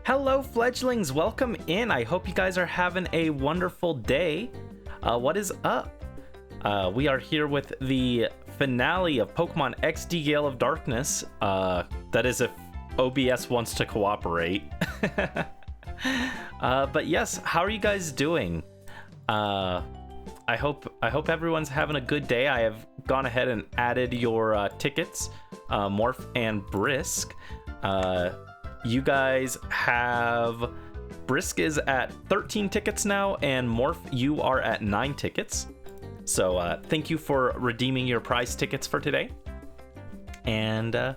Hello, fledglings. Welcome in. I hope you guys are having a wonderful day. What is up? We are here with the finale of Pokemon XD Gale of Darkness. That is if OBS wants to cooperate. But yes, how are you guys doing? I hope everyone's having a good day. I have gone ahead and added your tickets, Morph and Brisk. You guys have... Brisk is at 13 tickets now, and Morph, you are at 9 tickets. So thank you for redeeming your prize tickets for today. And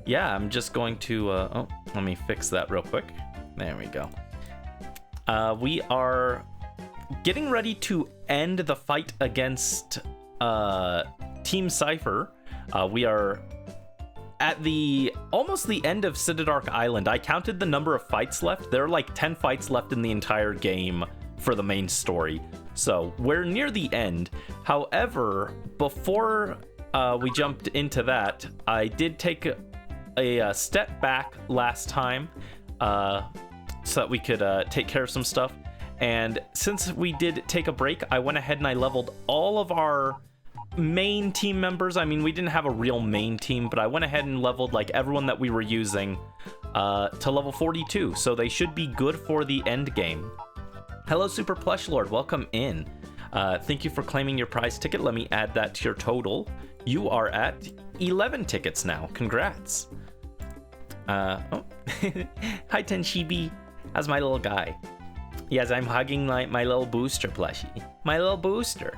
yeah, I'm just going to... oh, let me fix that real quick. There we go. We are getting ready to end the fight against Team Cipher. We are at almost the end of Citadark Island. I counted the number of fights left. There are like 10 fights left in the entire game for the main story. So we're near the end. However, before we jumped into that, I did take a step back last time so that we could take care of some stuff. And since we did take a break, I went ahead and I leveled all of our main team members. I mean, we didn't have a real main team, but I went ahead and leveled like everyone that we were using to level 42, so they should be good for the end game. Hello, Super Plush Lord, welcome in. Thank you for claiming your prize ticket. Let me add that to your total. You are at 11 tickets now. Congrats. Oh. Hi, Tenshibi. How's my little guy? Yes, I'm hugging my little booster plushie. My little booster.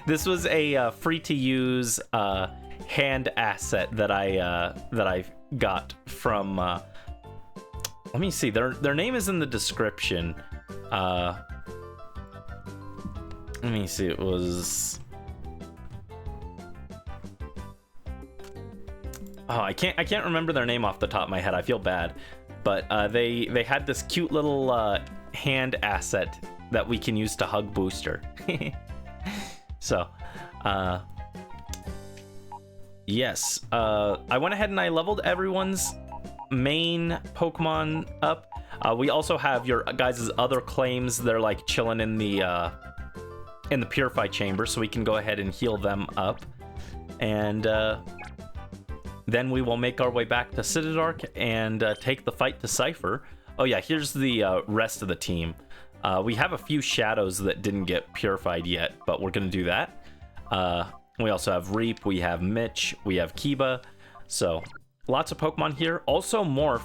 This was a free-to-use hand asset that I got from... let me see. Their name is in the description. Let me see. It was... Oh, I can't remember their name off the top of my head. I feel bad, but they had this cute little hand asset that we can use to hug Booster. So, yes, I went ahead and I leveled everyone's main Pokemon up. We also have your guys' other claims. They're like chilling in the Purify Chamber, so we can go ahead and heal them up. And then we will make our way back to Citadark and take the fight to Cipher. Oh yeah, here's the rest of the team. We have a few shadows that didn't get purified yet, but we're gonna do that. We also have Reap, we have Mitch, we have Kiba. So lots of Pokemon here. Also Morph.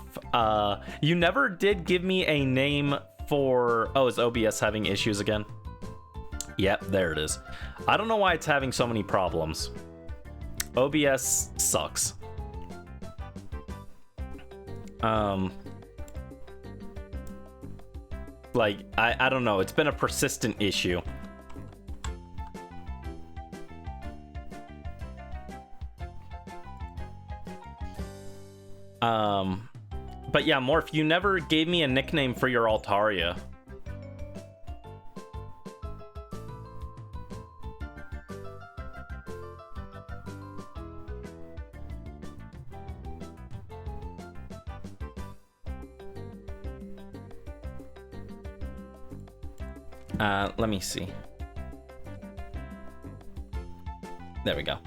You never did give me a name for... Oh, is OBS having issues again? Yep, there it is. I don't know why it's having so many problems. OBS sucks. Like, I don't know, it's been a persistent issue. But yeah, Morph, you never gave me a nickname for your Altaria. Let me see. There we go. All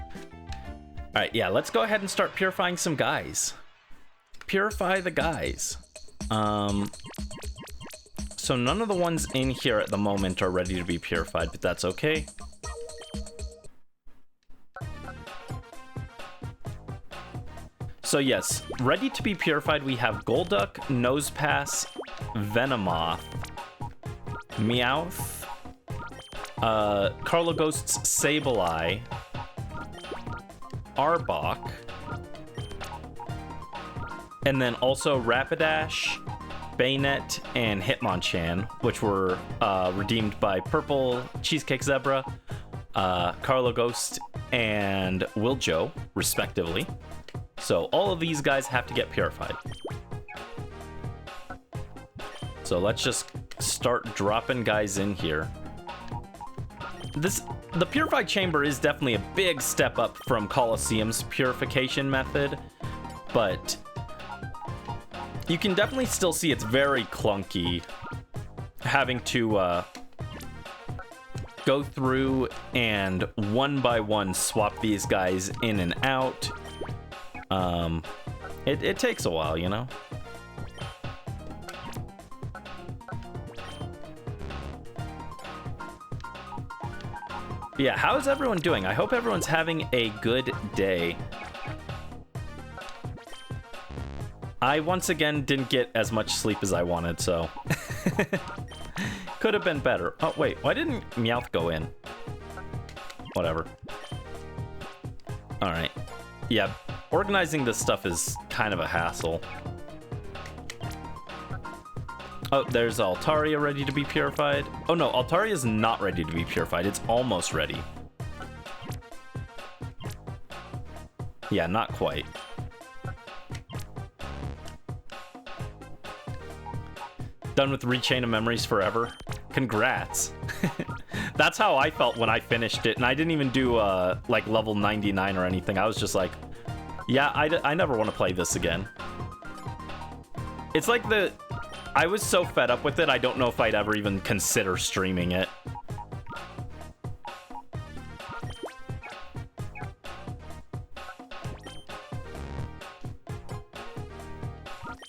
right, yeah, let's go ahead and start purifying some guys. Purify the guys. So none of the ones in here at the moment are ready to be purified, but that's okay. So yes, ready to be purified, we have Golduck, Nosepass, Venomoth, Meowth, Carloghost's Sableye, Arbok, and then also Rapidash, Bayonet, and Hitmonchan, which were redeemed by Purple, Cheesecake Zebra, Carloghost, and Wiljo, respectively. So all of these guys have to get purified. So let's just start dropping guys in here. The Purified Chamber is definitely a big step up from Colosseum's purification method, but You can definitely still see it's very clunky having to go through and one by one swap these guys in and out. It takes a while, you know? Yeah, how's everyone doing? I hope everyone's having a good day. I once again didn't get as much sleep as I wanted, so could have been better. Oh wait, why didn't Meowth go in? Whatever. All right. Yeah, organizing this stuff is kind of a hassle. Oh, there's Altaria ready to be purified. Oh no, Altaria is not ready to be purified. It's almost ready. Yeah, not quite. Done with Rechain of Memories forever. Congrats. That's how I felt when I finished it, and I didn't even do like level 99 or anything. I was just like, yeah, I never want to play this again. It's like I was so fed up with it, I don't know if I'd ever even consider streaming it.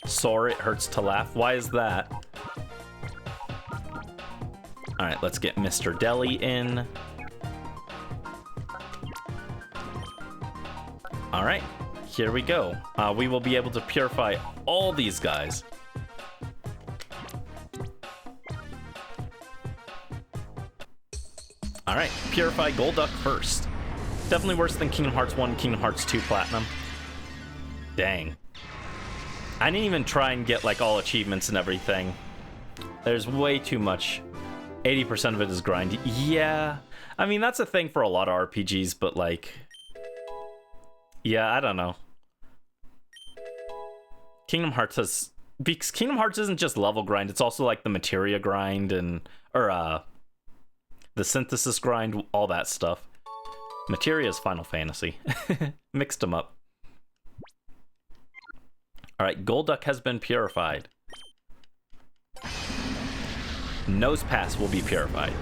Sore, it hurts to laugh. Why is that? All right, let's get Mr. Deli in. All right, here we go. We will be able to purify all these guys. All right, purify Golduck first. Definitely worse than Kingdom Hearts 1, Kingdom Hearts 2 Platinum. Dang. I didn't even try and get like all achievements and everything. There's way too much. 80% of it is grind. Yeah, I mean, that's a thing for a lot of RPGs, but like, yeah, I don't know. Kingdom Hearts has, because Kingdom Hearts isn't just level grind, it's also like the materia grind and, or the synthesis grind, all that stuff. Materia is Final Fantasy. Mixed them up. All right, Golduck has been purified. Nose Pass will be purified.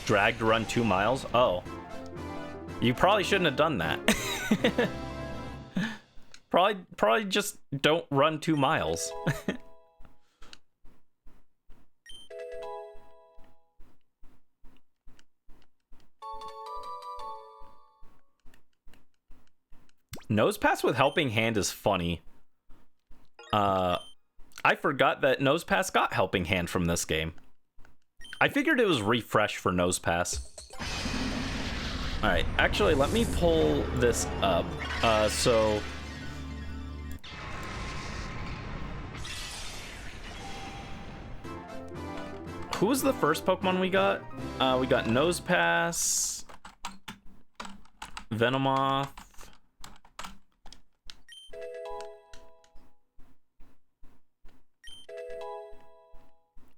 Drag to run 2 miles? Oh. You probably shouldn't have done that. Probably just don't run 2 miles. Nose Pass with Helping Hand is funny. I forgot that Nose Pass got Helping Hand from this game. I figured it was refresh for Nose Pass. Alright, actually, let me pull this up. So... who was the first Pokemon we got? We got Nose Pass, Venomoth,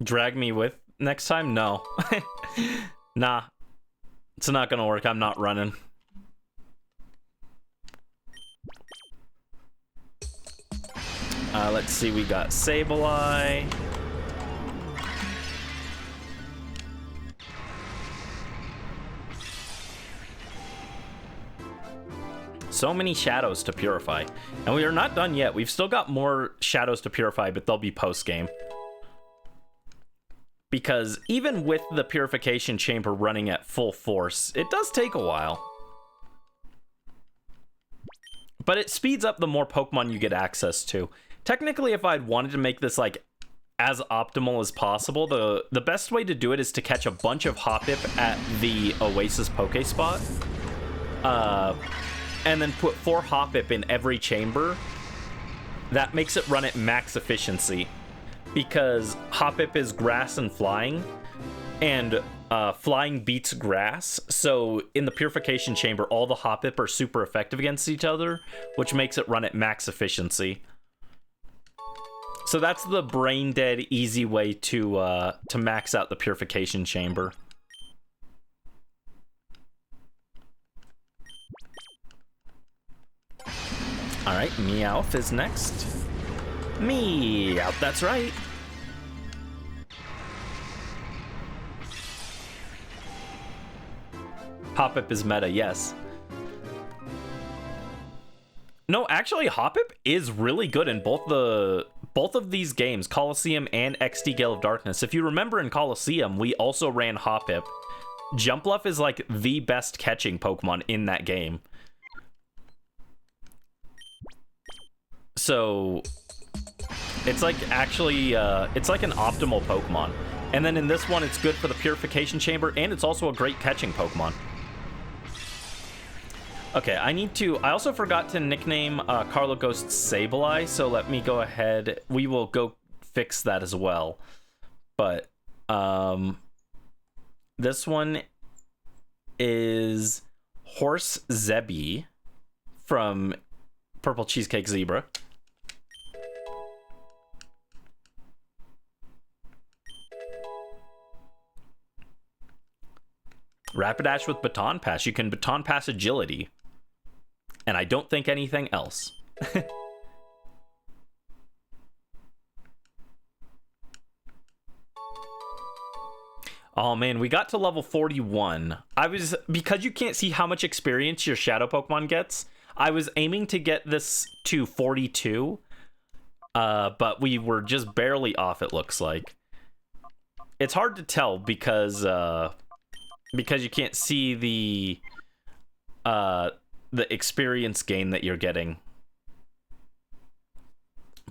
drag me with next time? No. Nah. It's not gonna work. I'm not running. Let's see. We got Sableye. So many shadows to purify. And we are not done yet. We've still got more shadows to purify, but they'll be post-game. Because even with the purification chamber running at full force, it does take a while. But it speeds up the more Pokemon you get access to. Technically, if I'd wanted to make this like as optimal as possible, the best way to do it is to catch a bunch of Hoppip at the Oasis Poke Spot. And then put 4 Hoppip in every chamber. That makes it run at max efficiency. Because Hoppip is grass and flying, and flying beats grass. So in the purification chamber, all the Hoppip are super effective against each other, which makes it run at max efficiency. So that's the brain dead, easy way to max out the purification chamber. All right, Meowth is next. Meowth, that's right. Hoppip is meta, yes. No, actually, Hoppip is really good in both of these games, Colosseum and XD Gale of Darkness. If you remember in Colosseum, we also ran Hoppip. Jumpluff is like the best catching Pokemon in that game. So it's like actually it's like an optimal Pokemon. And then in this one, it's good for the Purification Chamber, and it's also a great catching Pokemon. Okay, I also forgot to nickname Carlo Ghost Sableye, so let me go ahead. We will go fix that as well. But this one is Horse Zebby from Purple Cheesecake Zebra. Rapidash with Baton Pass. You can Baton Pass Agility. And I don't think anything else. Oh man, we got to level 41. Because you can't see how much experience your Shadow Pokemon gets, I was aiming to get this to 42. But we were just barely off, it looks like. It's hard to tell because you can't see the experience gain that you're getting.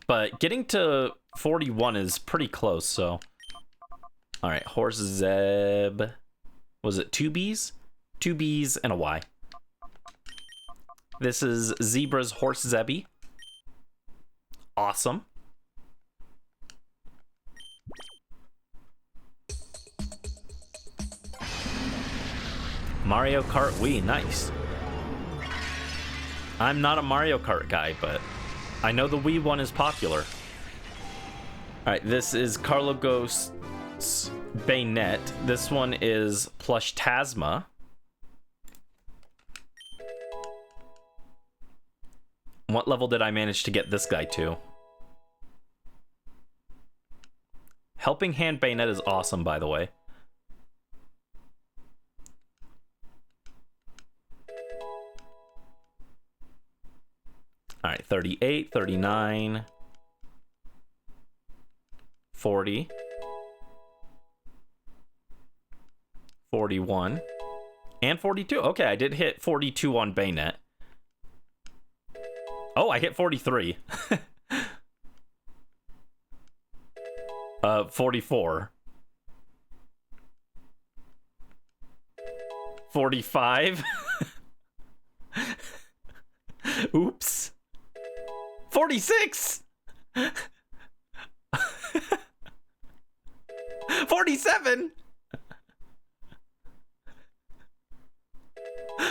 But getting to 41 is pretty close, so. All right, Horse Zeb. Was it 2 Bs? 2 Bs and a Y. This is Zebra's Horse Zebby. Awesome. Mario Kart Wii, nice. I'm not a Mario Kart guy, but I know the Wii one is popular. Alright, this is Carlo Ghost's Bayonet. This one is Plush Tasma. What level did I manage to get this guy to? Helping Hand Bayonet is awesome, by the way. All right, 38, 39, 40, 41, and 42. Okay, I did hit 42 on Bayonet. Oh, I hit 43. 44. 45. Oops. 46. 47.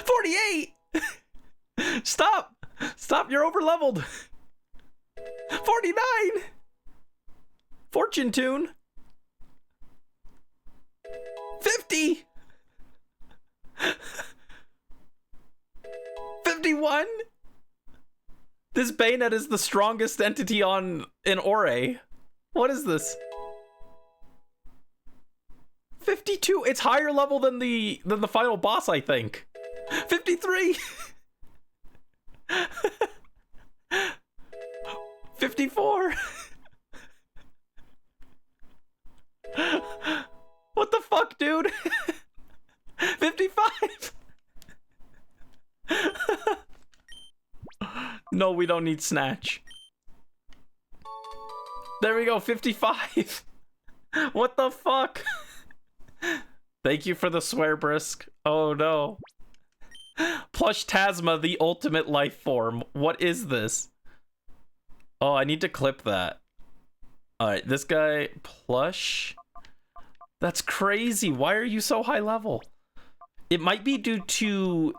48. Stop. Stop, you're over leveled. 49. Fortune Tune. 50. 51. This Bayonet is the strongest entity in Ore. What is this? 52. It's higher level than the final boss, I think. 53. 54. What the fuck, dude? 55. No, we don't need Snatch. There we go, 55. What the fuck? Thank you for the swear, Brisk. Oh no. Plush Tasma, the ultimate life form. What is this? Oh, I need to clip that. Alright, this guy, Plush. That's crazy. Why are you so high level? It might be due to...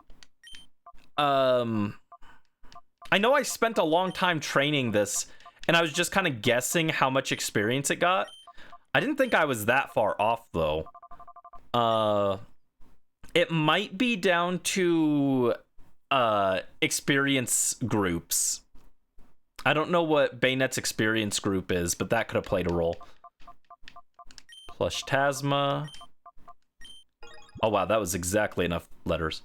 I know I spent a long time training this, and I was just kind of guessing how much experience it got. I didn't think I was that far off, though. It might be down to experience groups. I don't know what Bayonet's experience group is, but that could have played a role. Plush Tasma. Oh wow, that was exactly enough letters.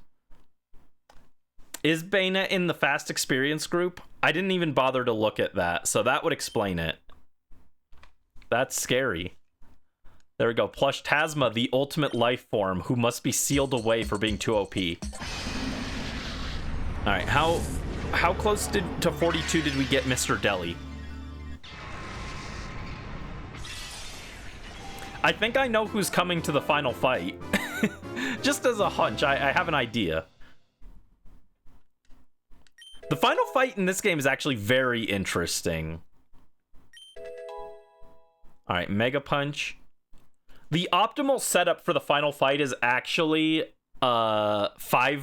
Is Bayonet in the fast experience group? I didn't even bother to look at that, so that would explain it. That's scary. There we go. Plush Tasma, the ultimate life form, who must be sealed away for being too OP. Alright, how close to 42 did we get Mr. Deli? I think I know who's coming to the final fight. Just as a hunch, I have an idea. The final fight in this game is actually very interesting. Alright, Mega Punch. The optimal setup for the final fight is actually 5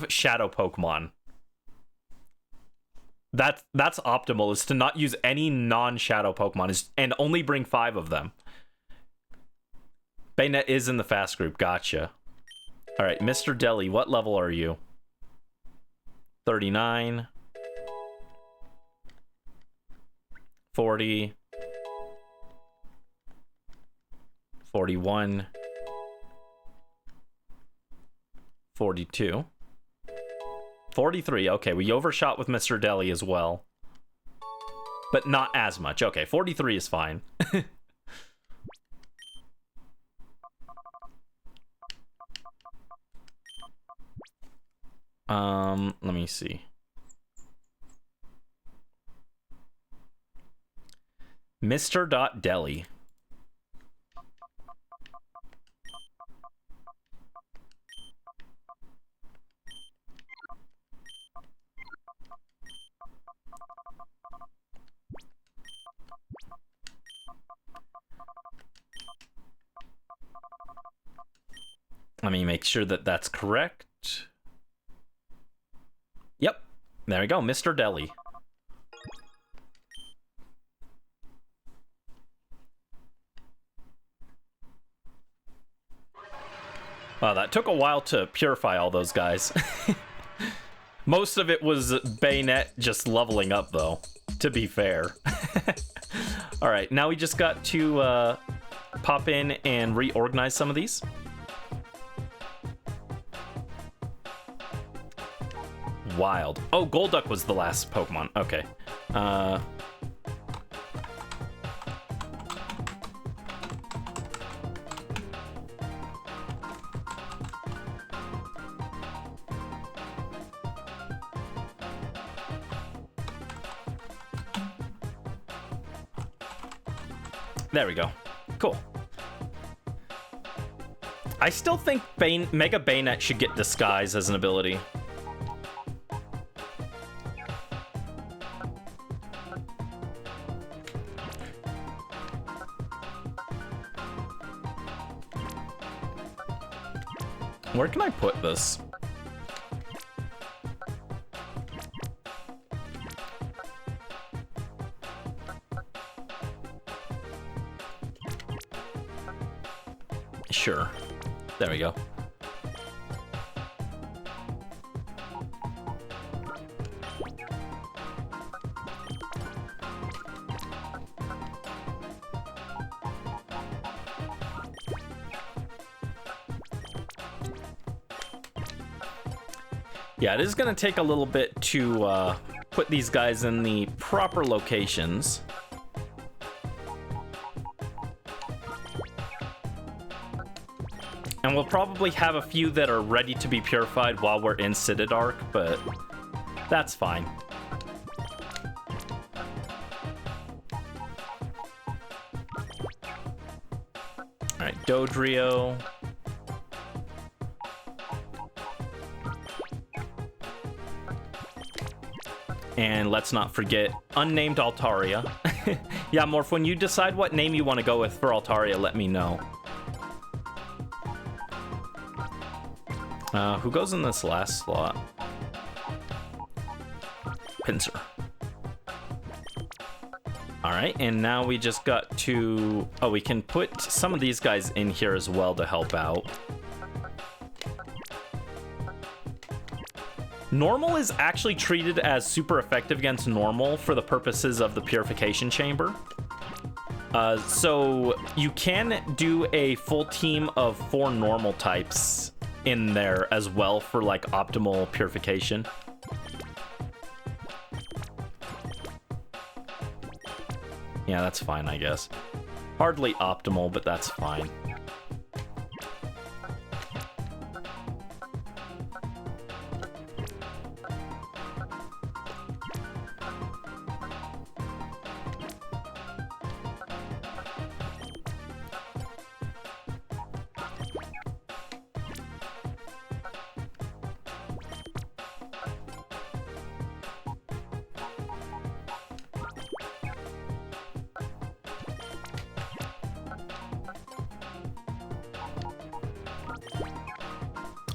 Shadow Pokemon. That's optimal, is to not use any non-Shadow Pokemon and only bring 5 of them. Bayonet is in the fast group, gotcha. Alright, Mr. Deli, what level are you? 39. 40. 41. 42. 43. Okay, we overshot with Mr. Deli as well. But not as much. Okay, 43 is fine. Let me see. Mr. Deli. Let me make sure that that's correct. Yep, there we go, Mr. Deli. Wow, that took a while to purify all those guys. Most of it was Bayonet just leveling up, though, to be fair. Alright, now we just got to pop in and reorganize some of these. Wild. Oh, Golduck was the last Pokemon. Okay. There we go. Cool. I still think Mega Bayonet should get Disguise as an ability. Where can I put this? Sure. There we go. Yeah, it is going to take a little bit to put these guys in the proper locations. And we'll probably have a few that are ready to be purified while we're in Citadark, but that's fine. Alright, Dodrio. And let's not forget unnamed Altaria. Yeah, Morph, when you decide what name you want to go with for Altaria, let me know. Who goes in this last slot? Pinsir. Alright, and now we just got to... Oh, we can put some of these guys in here as well to help out. Normal is actually treated as super effective against normal for the purposes of the purification chamber. So you can do a full team of 4 normal types in there as well for like optimal purification. Yeah, that's fine, I guess. Hardly optimal, but that's fine.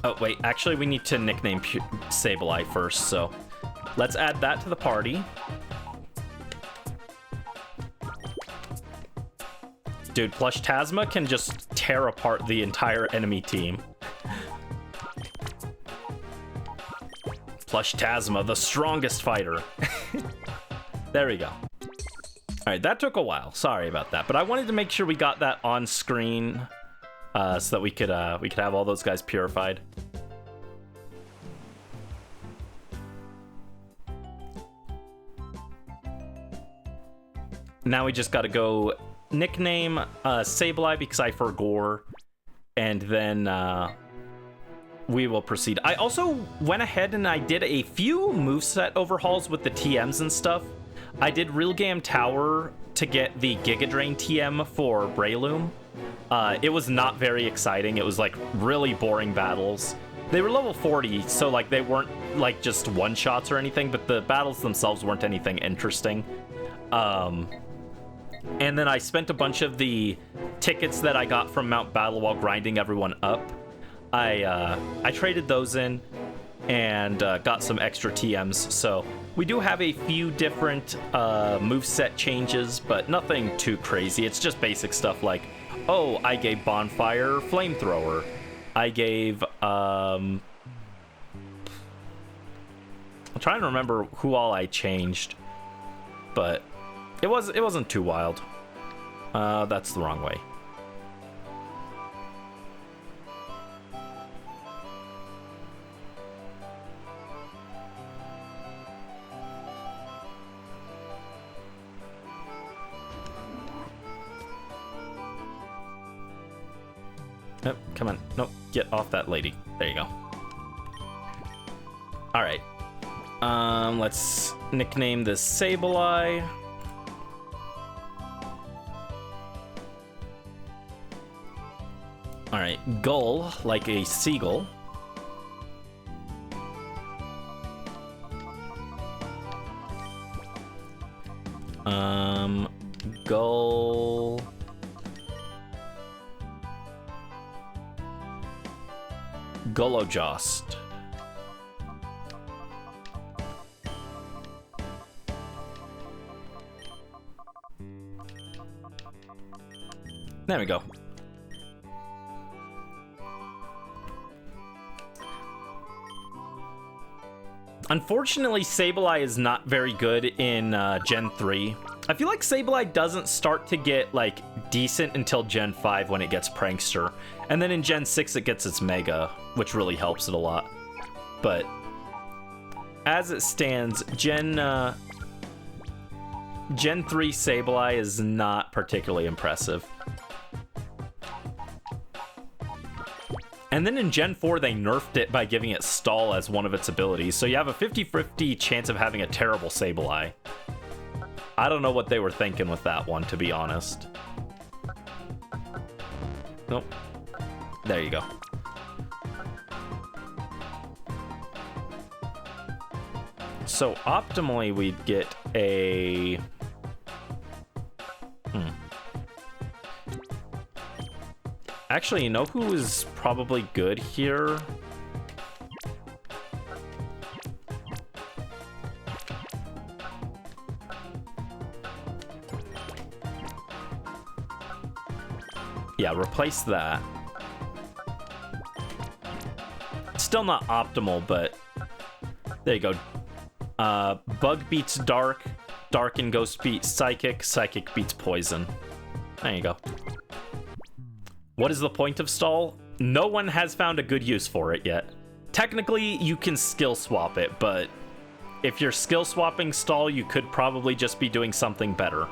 Oh, wait, actually, we need to nickname Sableye first, so let's add that to the party. Dude, Plush Tasma can just tear apart the entire enemy team. Plush Tasma, the strongest fighter. There we go. All right, that took a while. Sorry about that, but I wanted to make sure we got that on screen. So that we could have all those guys purified. Now we just got to go nickname Sableye because I forgot, and then we will proceed. I also went ahead and I did a few moveset overhauls with the TMs and stuff. I did Real Game Tower to get the Giga Drain TM for Breloom. It was not very exciting. It was like really boring battles. They were level 40, so like they weren't like just one-shots or anything, but the battles themselves weren't anything interesting. And then I spent a bunch of the tickets that I got from Mount Battle while grinding everyone up. I traded those in and got some extra TMs, so we do have a few different moveset changes, but nothing too crazy. It's just basic stuff like, oh, I gave Bonfire Flamethrower. I gave, I'm trying to remember who all I changed, but it wasn't too wild. That's the wrong way. Nope, come on. Nope, get off that lady. There you go. All right. Let's nickname this Sableye. All right, gull, like a seagull. Gull. Gullojost. There we go. Unfortunately, Sableye is not very good in Gen 3. I feel like Sableye doesn't start to get like decent until Gen 5 when it gets Prankster. And then in Gen 6 it gets its Mega, which really helps it a lot. But as it stands, Gen 3 Sableye is not particularly impressive. And then in Gen 4, they nerfed it by giving it Stall as one of its abilities, so you have a 50-50 chance of having a terrible Sableye. I don't know what they were thinking with that one, to be honest. Nope. There you go. So optimally, we'd get a... Actually, you know who is probably good here? Yeah, replace that. Still not optimal, but There you go. Bug beats Dark. Dark and Ghost beat Psychic. Psychic beats Poison. There you go. What is the point of Stall? No one has found a good use for it yet. Technically, you can skill swap it, but if you're skill swapping Stall, you could probably just be doing something better.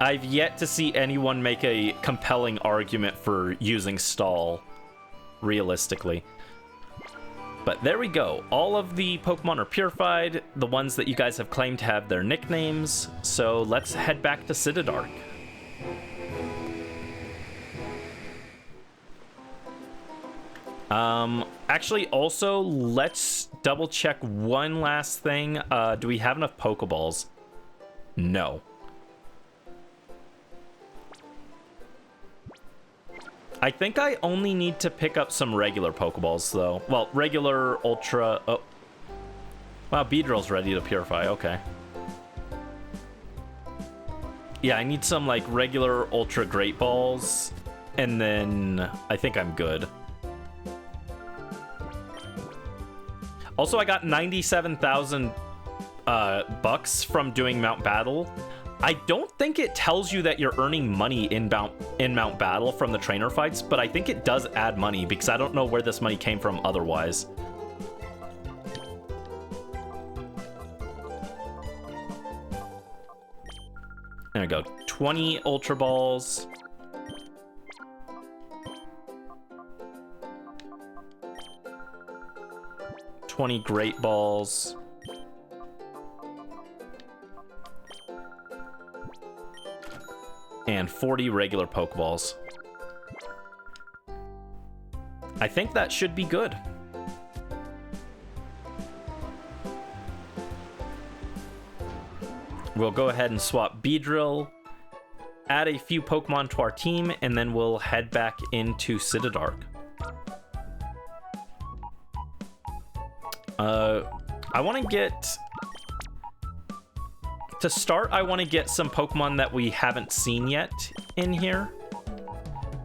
I've yet to see anyone make a compelling argument for using Stall, realistically. But there we go. All of the Pokemon are purified, the ones that you guys have claimed to have their nicknames. So let's head back to Citadark. Actually, also, let's double check one last thing. Do we have enough Pokeballs? No. I think I only need to pick up some regular Pokeballs, though. Well, regular, Ultra... Oh. Wow, Beedrill's ready to purify. Okay. Yeah, I need some, like, regular Ultra Great Balls. And then I think I'm good. Also, I got 97,000 bucks from doing Mount Battle. I don't think it tells you that you're earning money in Mount Battle from the trainer fights, but I think it does add money because I don't know where this money came from otherwise. There we go. 20 Ultra Balls. $20 Great Balls. And 40 regular Pokeballs. I think that should be good. We'll go ahead and swap Beedrill, add a few Pokemon to our team, and then we'll head back into Citadark. I want to get... To start, I want to get some Pokemon that we haven't seen yet in here.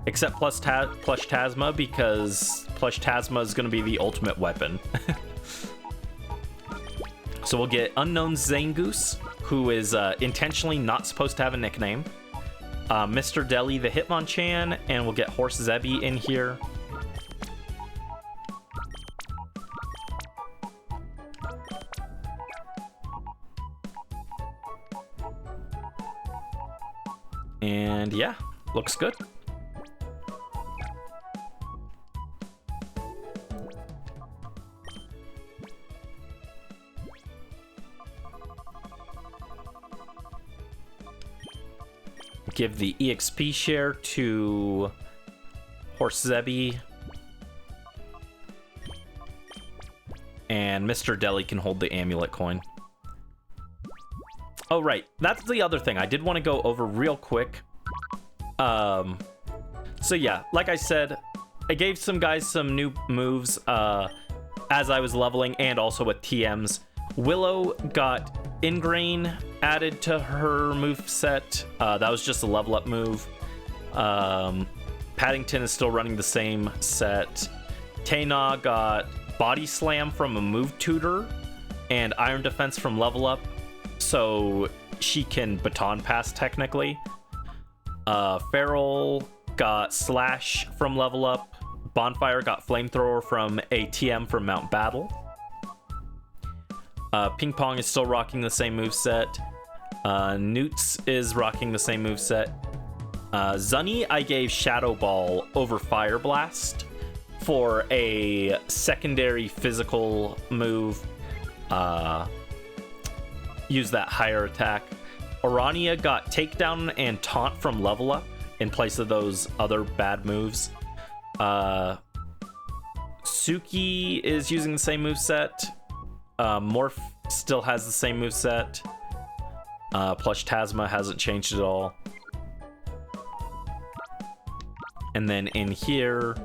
Except Plush Tasma, because Plush Tasma is going to be the ultimate weapon. So we'll get Unknown Zangoose, who is intentionally not supposed to have a nickname. Mr. Deli the Hitmonchan, and we'll get Horse Zebby in here. And yeah, looks good. Give the EXP share to Horse Zebby. And Mr. Deli can hold the amulet coin. Oh, right. That's the other thing I did want to go over real quick. So yeah, like I said, I gave some guys some new moves as I was leveling and also with TMs. Willow got Ingrain added to her moveset. That was just a level up move. Paddington is still running the same set. Tayna got Body Slam from a move tutor and Iron Defense from level up, so she can baton pass technically. Feral got Slash from level up. Bonfire got Flamethrower from a TM from Mount Battle. Ping Pong is still rocking the same moveset. Newts is rocking the same moveset. Zunny, I gave Shadow Ball over Fire Blast for a secondary physical move. Use that higher attack. Orania got Takedown and Taunt from level up in place of those other bad moves. Suki is using the same moveset. Morph still has the same moveset. Plush Tasma hasn't changed at all. And then in here,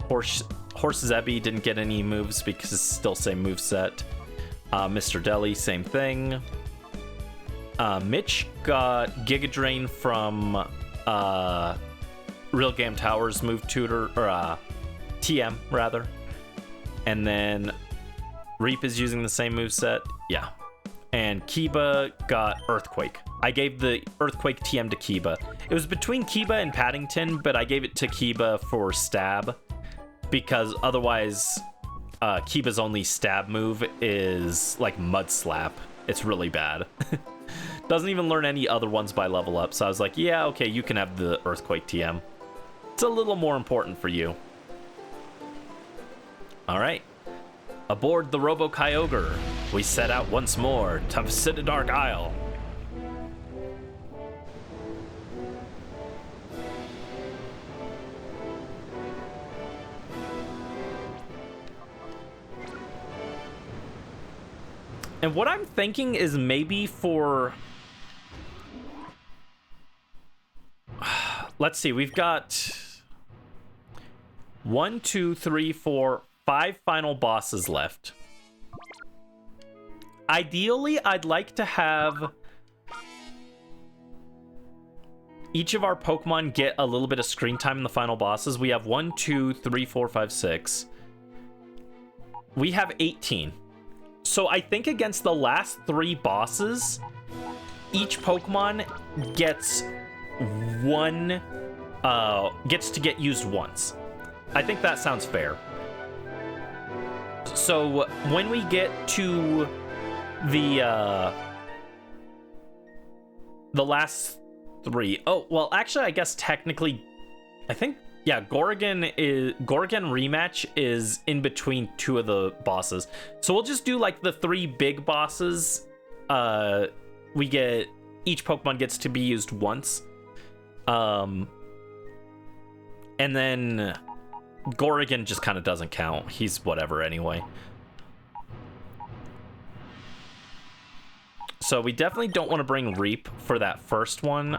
Horse Zebby didn't get any moves because it's still same moveset. Mr. Deli, same thing. Mitch got Giga Drain from Real Game Towers move tutor, or TM rather. And then Reap is using the same moveset. Yeah. And Kiba got Earthquake. I gave the Earthquake TM to Kiba. It was between Kiba and Paddington, but I gave it to Kiba for stab, because otherwise Kiba's only stab move is like Mud Slap. It's really bad. Doesn't even learn any other ones by level up, so I was like, yeah, okay, you can have the Earthquake TM. It's a little more important for you. Alright. Aboard the Robo Kyogre, we set out once more to visit Dark Isle. And what I'm thinking is maybe for... Let's see, we've got 1, 2, 3, 4, 5 final bosses left. Ideally, I'd like to have each of our Pokemon get a little bit of screen time in the final bosses. We have 1, 2, 3, 4, 5, 6. We have 18. So I think against the last 3 bosses, each Pokemon gets gets to get used once. I think that sounds fair. So when we get to the last 3, oh well, actually, I guess technically, I think, yeah, Gorgon rematch is in between 2 of the bosses. So we'll just do like the 3 big bosses. We get, each Pokemon gets to be used once. And then Gorgon just kind of doesn't count. He's whatever anyway. So we definitely don't want to bring Reap for that first one.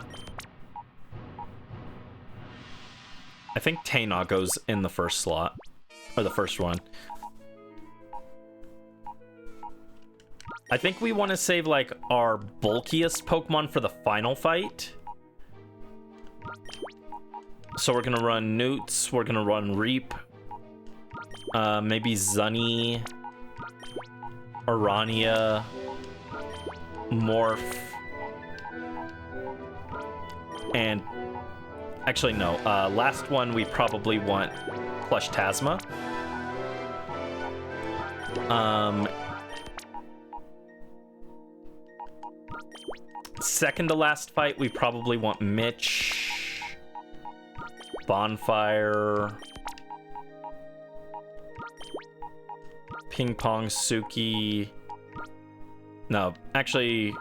I think Taina goes in the first slot, or the first one. I think we want to save like our bulkiest Pokemon for the final fight. So we're gonna run Newts, we're gonna run Reap, maybe Zunny, Arania, Morph, and actually no, last one we probably want Plush Tasma. Second to last fight we probably want Mitch, Bonfire, Ping Pong, Suki. No, actually,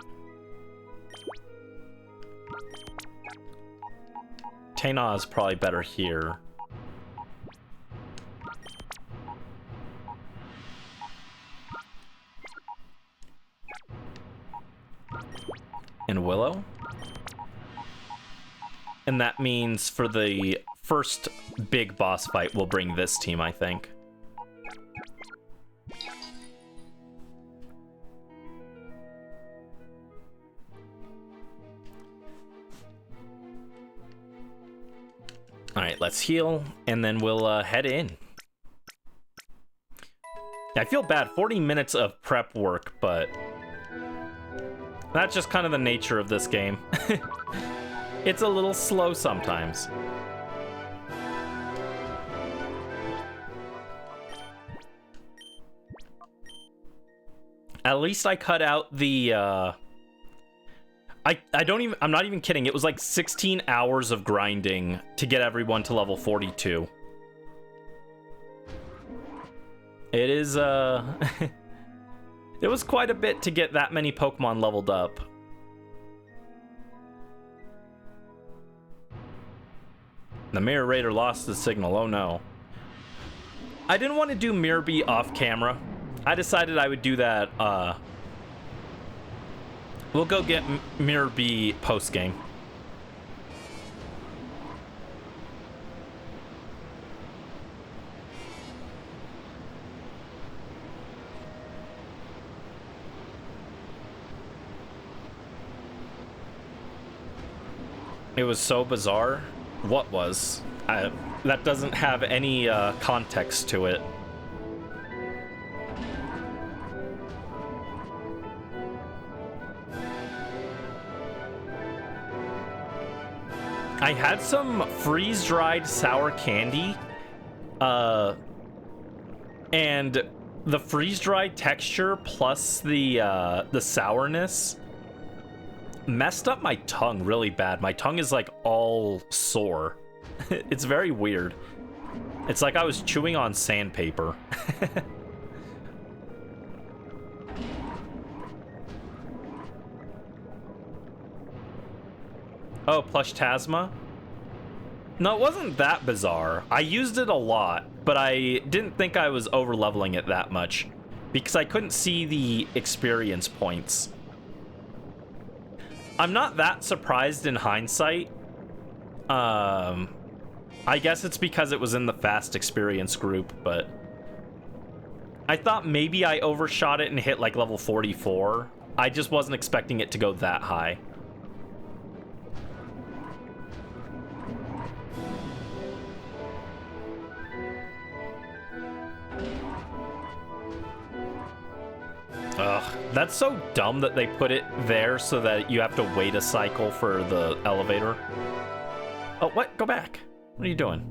Taina is probably better here. And Willow. And that means for the first big boss fight, we'll bring this team, I think. All right, let's heal, and then we'll head in. I feel bad, 40 minutes of prep work, but that's just kind of the nature of this game. It's a little slow sometimes. At least I cut out the I'm not even kidding. It was like 16 hours of grinding to get everyone to level 42. It is it was quite a bit to get that many Pokemon leveled up. The Mirror Raider lost the signal. Oh no. I didn't want to do Mirror Bee off camera. I decided I would do that. We'll go get Mirror Bee post game. It was so bizarre. What was? That doesn't have any context to it. I had some freeze-dried sour candy, and the freeze-dried texture plus the sourness messed up my tongue really bad. My tongue is like all sore. It's very weird. It's like I was chewing on sandpaper. Oh, plush Tasma? No, it wasn't that bizarre. I used it a lot, but I didn't think I was over-leveling it that much because I couldn't see the experience points. I'm not that surprised in hindsight. I guess it's because it was in the fast experience group, but I thought maybe I overshot it and hit like level 44. I just wasn't expecting it to go that high. Ugh, that's so dumb that they put it there so that you have to wait a cycle for the elevator. Oh, what? Go back. What are you doing?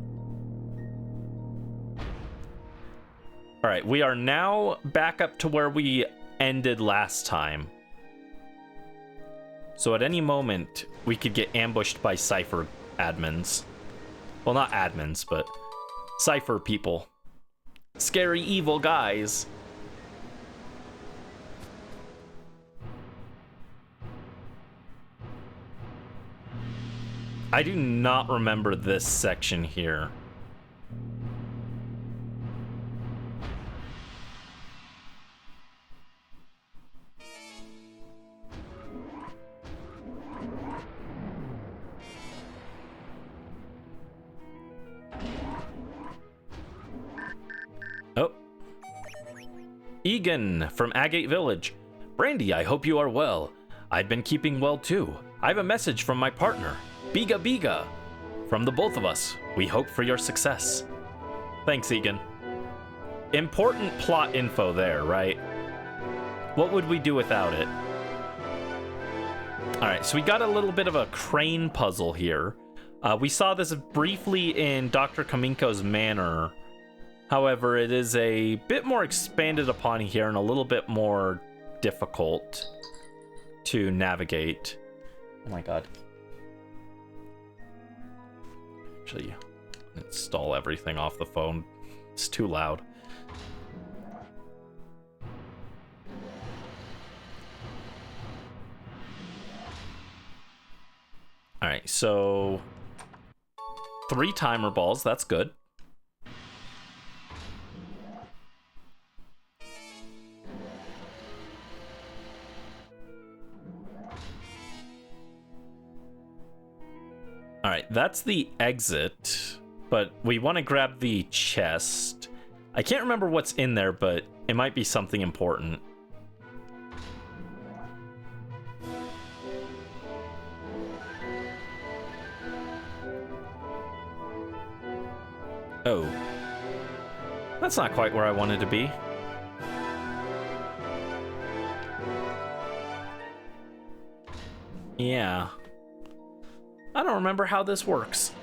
All right, we are now back up to where we ended last time. So at any moment, we could get ambushed by Cipher admins. Well, not admins, but Cipher people. Scary, evil guys. I do not remember this section here. Oh. Egan from Agate Village. Brandy, I hope you are well. I've been keeping well too. I have a message from my partner. Biga Biga. From the both of us, we hope for your success. Thanks, Egan. Important plot info there, right? What would we do without it? Alright, so we got a little bit of a crane puzzle here. We saw this briefly in Dr. Kaminko's manor. However, it is a bit more expanded upon here and a little bit more difficult to navigate. Oh my god. Actually, install everything off the phone. It's too loud. All right, so 3 timer balls, that's good. All right, that's the exit, but we want to grab the chest. I can't remember what's in there, but it might be something important. Oh. That's not quite where I wanted to be. Yeah. I don't remember how this works.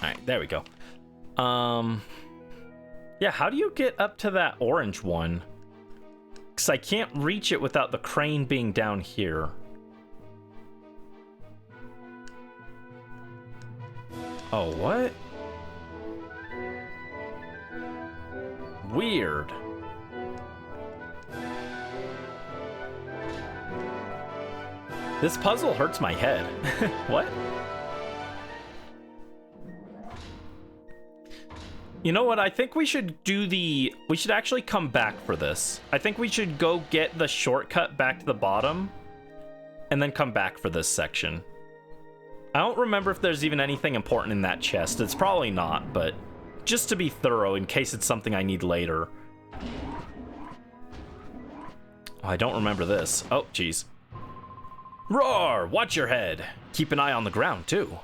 Alright, there we go. Yeah, how do you get up to that orange one? Because I can't reach it without the crane being down here. Oh, what? This puzzle hurts my head. What? You know what? I think we should do the... We should actually come back for this. I think we should go get the shortcut back to the bottom and then come back for this section. I don't remember if there's even anything important in that chest. It's probably not, but just to be thorough in case it's something I need later. Oh, I don't remember this. Oh, jeez. Roar! Watch your head. Keep an eye on the ground, too.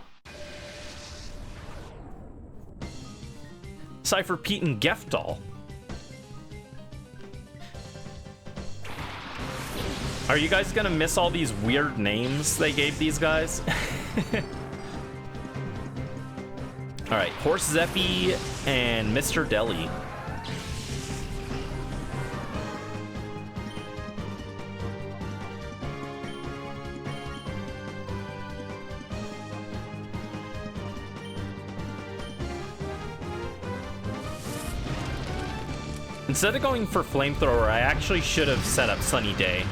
Cipher, Pete, and Geftal. Are you guys gonna miss all these weird names they gave these guys? Alright, Horse Zeppi and Mr. Deli. Instead of going for Flamethrower, I actually should have set up Sunny Day.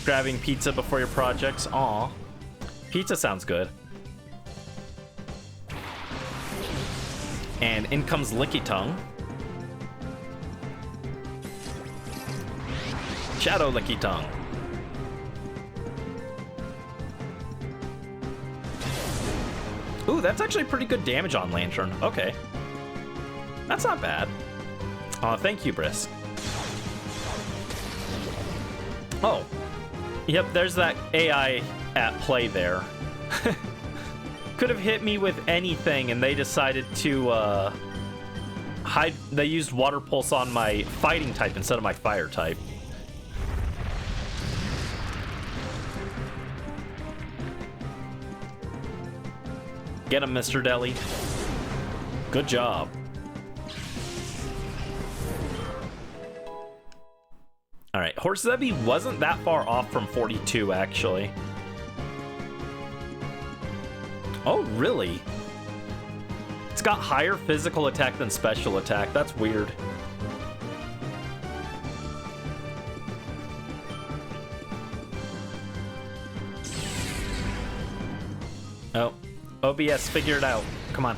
Grabbing pizza before your projects. Aw. Pizza sounds good. And in comes Licky Tongue. Shadow Licky Tongue. Ooh, that's actually pretty good damage on Lantern. Okay. That's not bad. Aw, thank you, Brisk. Oh. Yep, there's that AI at play there. Could have hit me with anything, and they decided to hide. They used Water Pulse on my fighting type instead of my fire type. Get him, Mr. Deli. Good job. All right, Horse Zebby wasn't that far off from 42, actually. Oh, really? It's got higher physical attack than special attack. That's weird. Oh, OBS, figure it out. Come on.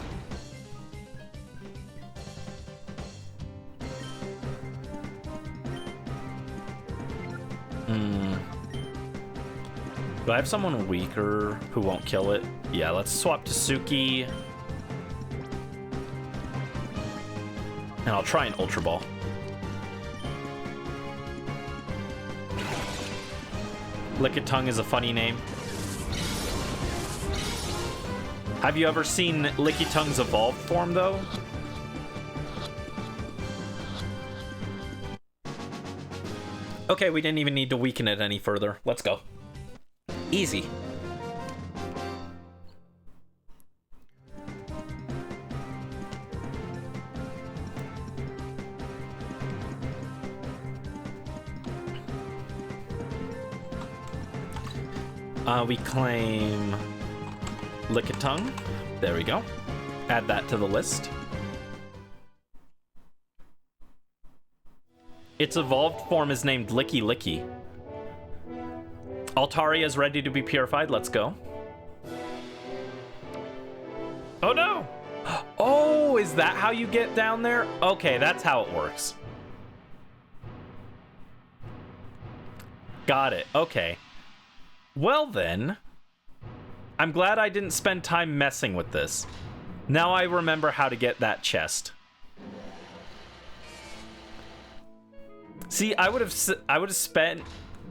Do I have someone weaker who won't kill it? Yeah, let's swap to Suki. And I'll try an Ultra Ball. Lickitung is a funny name. Have you ever seen Lickitung's evolved form, though? Okay, we didn't even need to weaken it any further. Let's go. Easy. We claim Lickitung. There we go. Add that to the list. Its evolved form is named Licky Licky. Altaria is ready to be purified. Let's go. Oh no! Oh, is that how you get down there? Okay, that's how it works. Got it. Okay. Well then, I'm glad I didn't spend time messing with this. Now I remember how to get that chest. See, I would have spent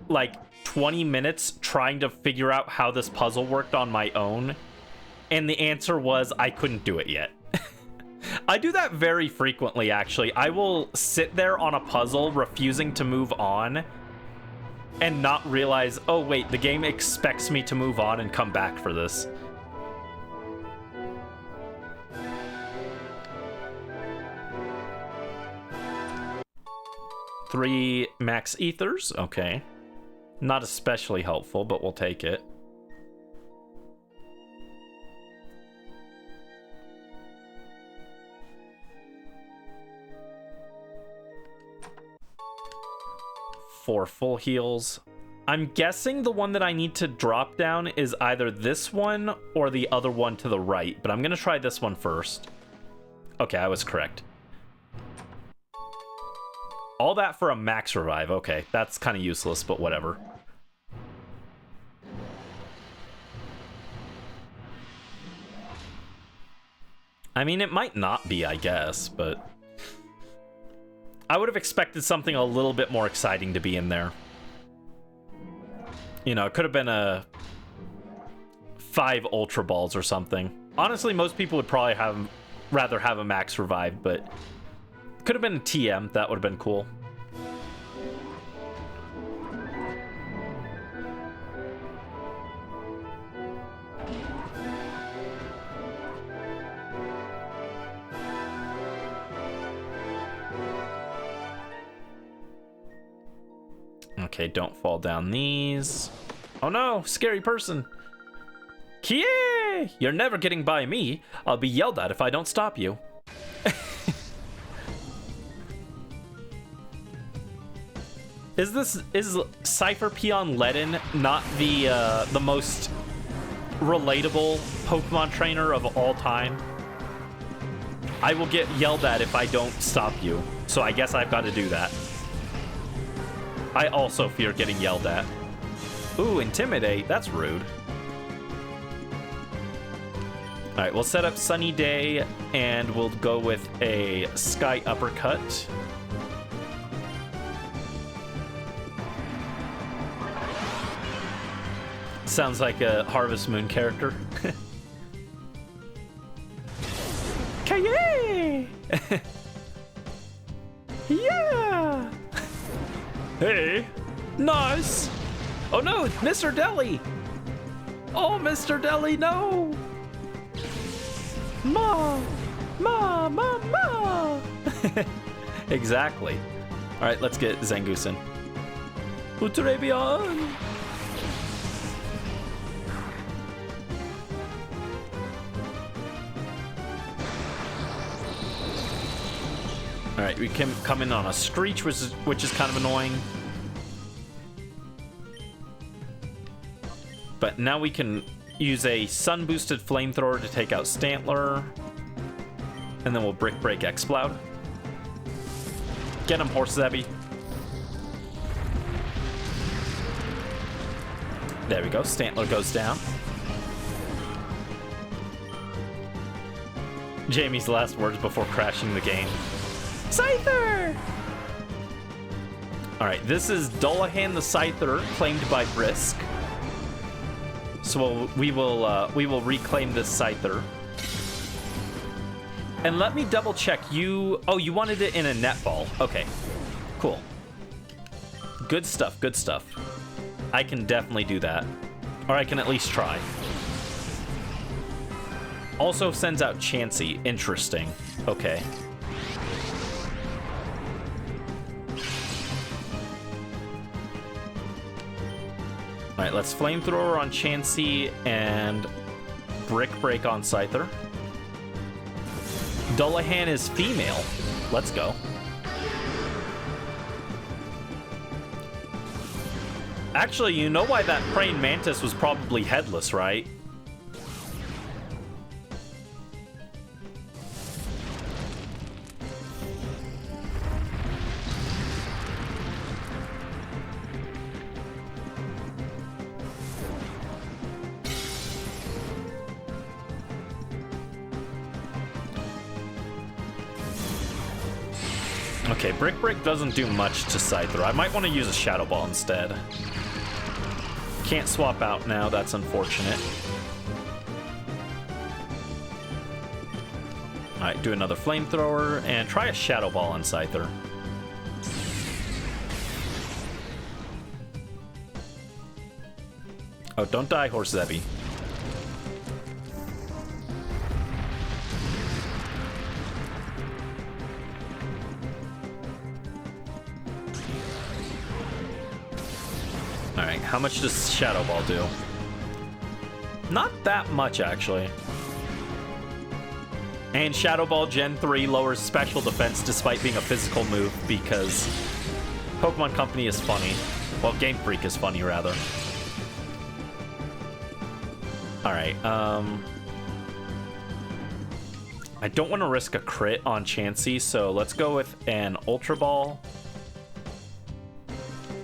like 20 minutes trying to figure out how this puzzle worked on my own, and the answer was I couldn't do it yet. I do that very frequently, actually. I will sit there on a puzzle refusing to move on and not realize, oh wait, the game expects me to move on and come back for this. Three max ethers, okay. Not especially helpful, but we'll take it. Four full heals. I'm guessing the one that I need to drop down is either this one or the other one to the right, but I'm gonna try this one first. Okay, I was correct. All that for a max revive. Okay, that's kind of useless, but whatever. I mean, it might not be, I guess, but I would have expected something a little bit more exciting to be in there. You know, it could have been a 5 Ultra Balls or something. Honestly, most people would probably rather have a max revive, but could have been a TM. That would have been cool. Okay, don't fall down these. Oh no, scary person. Kie! You're never getting by me. I'll be yelled at if I don't stop you. Is Cipher Peon Ledin not the most relatable Pokemon trainer of all time? I will get yelled at if I don't stop you, so I guess I've got to do that. I also fear getting yelled at. Ooh, Intimidate. That's rude. All right, we'll set up Sunny Day, and we'll go with a Sky Uppercut. Sounds like a Harvest Moon character. Kaye! Yeah! Hey! Nice! Oh no, Mr. Deli! Oh, Mr. Deli, no! Ma! Ma! Ma! Ma! Exactly. Alright, let's get Zangoose. Utrebion! Alright, we can come in on a Screech, which is kind of annoying. But now we can use a Sun-boosted Flamethrower to take out Stantler. And then we'll Brick Break Exploud. Get him, Horse Zebby. There we go, Stantler goes down. Jamie's last words before crashing the game. Cipher! Alright, this is Dullahan the Scyther, claimed by Brisk. So we will reclaim this Scyther. And let me double check. You wanted it in a netball. Okay, cool. Good stuff, good stuff. I can definitely do that. Or I can at least try. Also sends out Chansey. Interesting. Okay. Alright, let's Flamethrower on Chansey and Brick Break on Scyther. Dullahan is female. Let's go. Actually, you know why that praying mantis was probably headless, right? Okay, Brick Break doesn't do much to Scyther. I might want to use a Shadow Ball instead. Can't swap out now, that's unfortunate. Alright, do another Flamethrower, and try a Shadow Ball on Scyther. Oh, don't die, Horse Zebby. Alright, how much does Shadow Ball do? Not that much, actually. And Shadow Ball Gen 3 lowers special defense despite being a physical move because Pokemon Company is funny. Well, Game Freak is funny, rather. Alright, I don't want to risk a crit on Chansey, so let's go with an Ultra Ball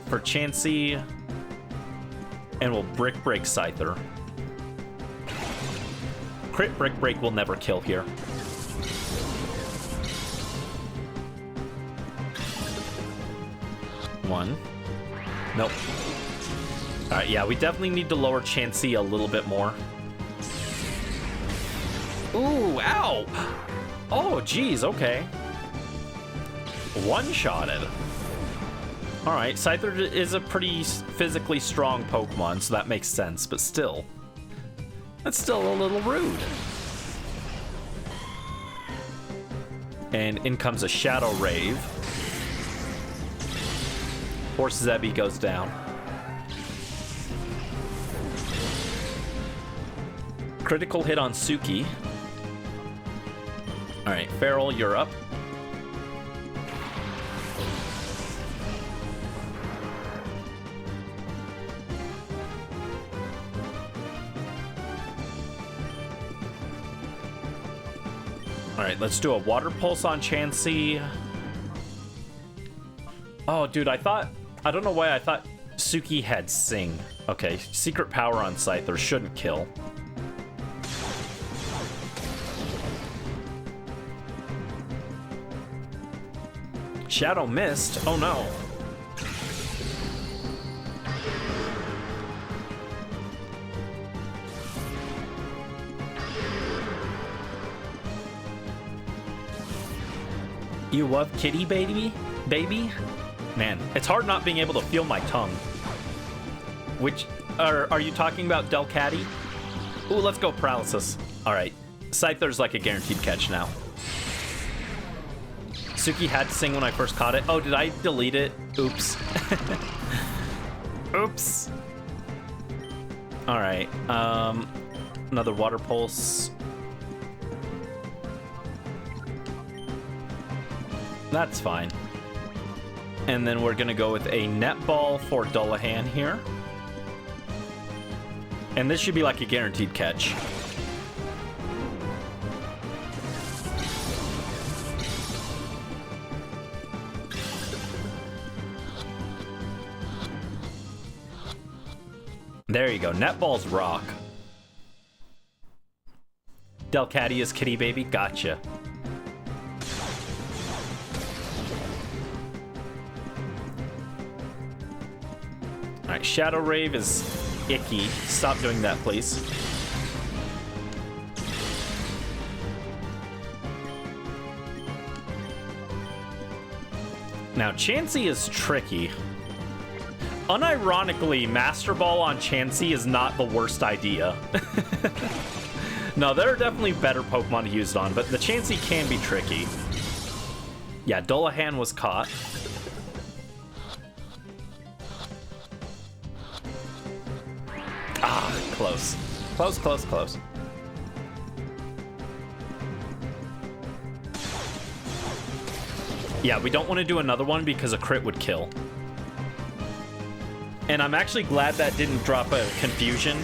for Chansey, and we'll Brick Break Scyther. Crit Brick Break will never kill here. One. Nope. Alright, yeah, we definitely need to lower Chansey a little bit more. Ooh, ow! Oh, geez, okay. One-shotted. Alright, Scyther is a pretty physically strong Pokemon, so that makes sense, but still. That's still a little rude. And in comes a Shadow Rave. Horse Zebby goes down. Critical hit on Suki. Alright, Feral, you're up. Alright, let's do a Water Pulse on Chansey. Oh, dude, I don't know why I thought Suki had Sing. Okay, Secret Power on Scyther shouldn't kill. Shadow Mist? Oh no. You love kitty baby? Baby? Man, it's hard not being able to feel my tongue. Which, are you talking about Delcatty? Ooh, let's go Paralysis. Alright, Scyther's like a guaranteed catch now. Suki had Sing when I first caught it. Oh, did I delete it? Oops. Oops. Alright, another Water Pulse. That's fine. And then we're gonna go with a Netball for Dullahan here. And this should be like a guaranteed catch. There you go. Netballs rock. Delcatty is kitty baby. Gotcha. Alright, Shadow Rave is icky. Stop doing that, please. Now, Chansey is tricky. Unironically, Master Ball on Chansey is not the worst idea. No, there are definitely better Pokemon to use it on, but the Chansey can be tricky. Yeah, Dullahan was caught. Ah, close. Close, close, close. Yeah, we don't want to do another one because a crit would kill. And I'm actually glad that didn't drop a Confusion.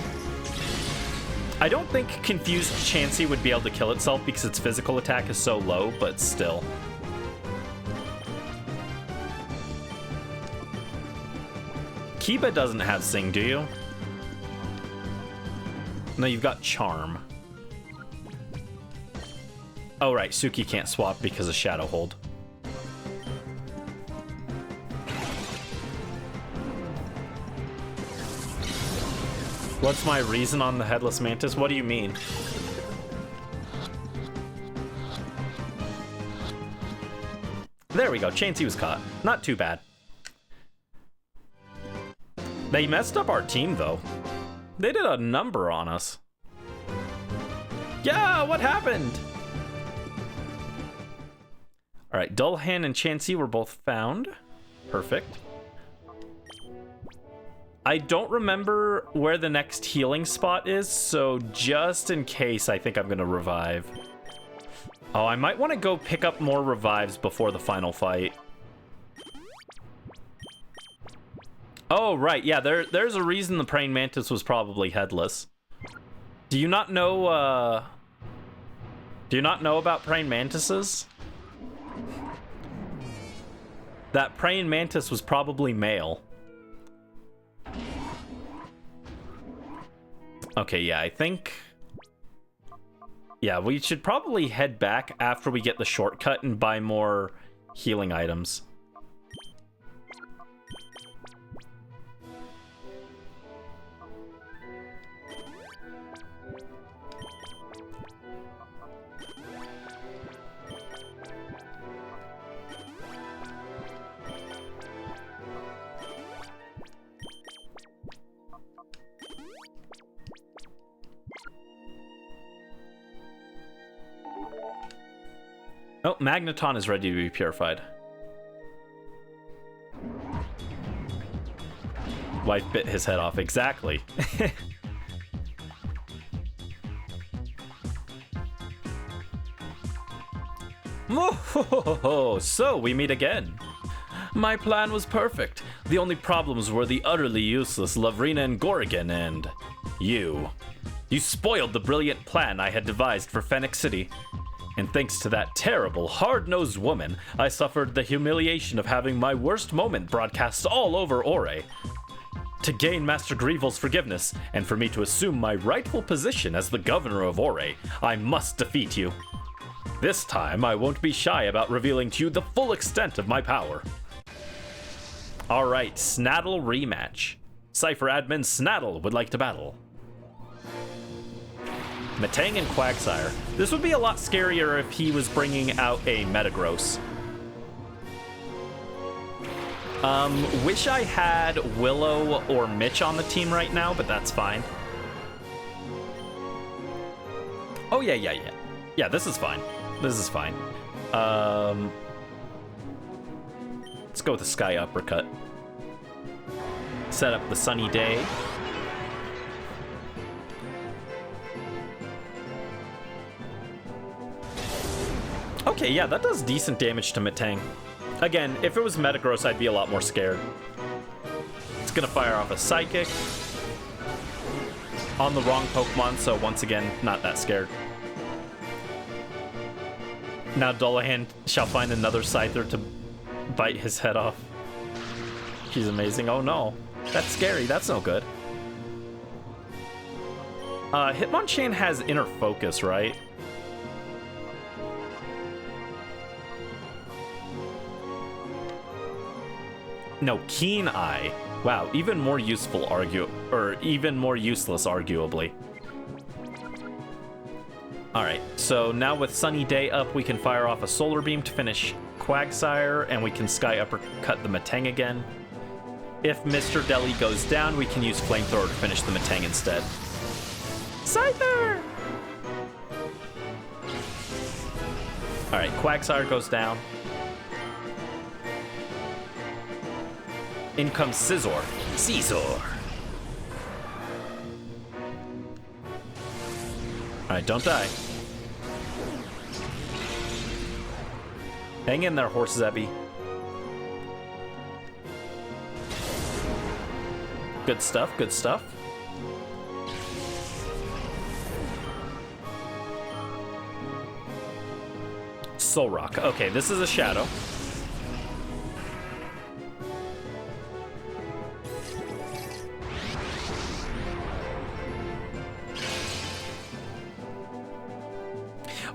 I don't think Confused Chansey would be able to kill itself because its physical attack is so low, but still. Kiba doesn't have Sing, do you? No, you've got Charm. Oh, right, Suki can't swap because of Shadow Hold. What's my reason on the Headless Mantis? What do you mean? There we go. Chansey was caught. Not too bad. They messed up our team, though. They did a number on us. Yeah, what happened? All right, Dullahan and Chansey were both found. Perfect. I don't remember where the next healing spot is, so just in case, I think I'm gonna revive. Oh, I might want to go pick up more revives before the final fight. Oh, right. Yeah, there's a reason the praying mantis was probably headless. Do you not know, do you not know about praying mantises? That praying mantis was probably male. Okay, yeah, I think... Yeah, we should probably head back after we get the shortcut and buy more healing items. Oh, Magneton is ready to be purified. Wife bit his head off, exactly. So, we meet again. My plan was perfect. The only problems were the utterly useless Lavrina and Gorgon and... you. You spoiled the brilliant plan I had devised for Phoenix City. And thanks to that terrible, hard-nosed woman, I suffered the humiliation of having my worst moment broadcast all over Ore. To gain Master Greevil's forgiveness, and for me to assume my rightful position as the governor of Ore, I must defeat you. This time, I won't be shy about revealing to you the full extent of my power. Alright, Snaddle rematch. Cipher admin Snaddle would like to battle. Metang and Quagsire. This would be a lot scarier if he was bringing out a Metagross. Wish I had Willow or Mitch on the team right now, but that's fine. Oh, yeah. Yeah, this is fine. This is fine. Let's go with the Sky Uppercut. Set up the Sunny Day. Okay, yeah, that does decent damage to Metang. Again, if it was Metagross, I'd be a lot more scared. It's gonna fire off a Psychic on the wrong Pokemon, so once again, not that scared. Now Dullahan shall find another Scyther to bite his head off. She's amazing. Oh no, that's scary. That's no good. Hitmonchan has Inner Focus, right? No, Keen Eye. Wow, even more useful even more useless, arguably. Alright, so now with Sunny Day up, we can fire off a Solar Beam to finish Quagsire, and we can Sky Uppercut the Metang again. If Mr. Deli goes down, we can use Flamethrower to finish the Metang instead. Scyther! Alright, Quagsire goes down. In comes Scizor. Alright, don't die. Hang in there, Horse Zebby. Good stuff, good stuff. Solrock. Okay, this is a Shadow.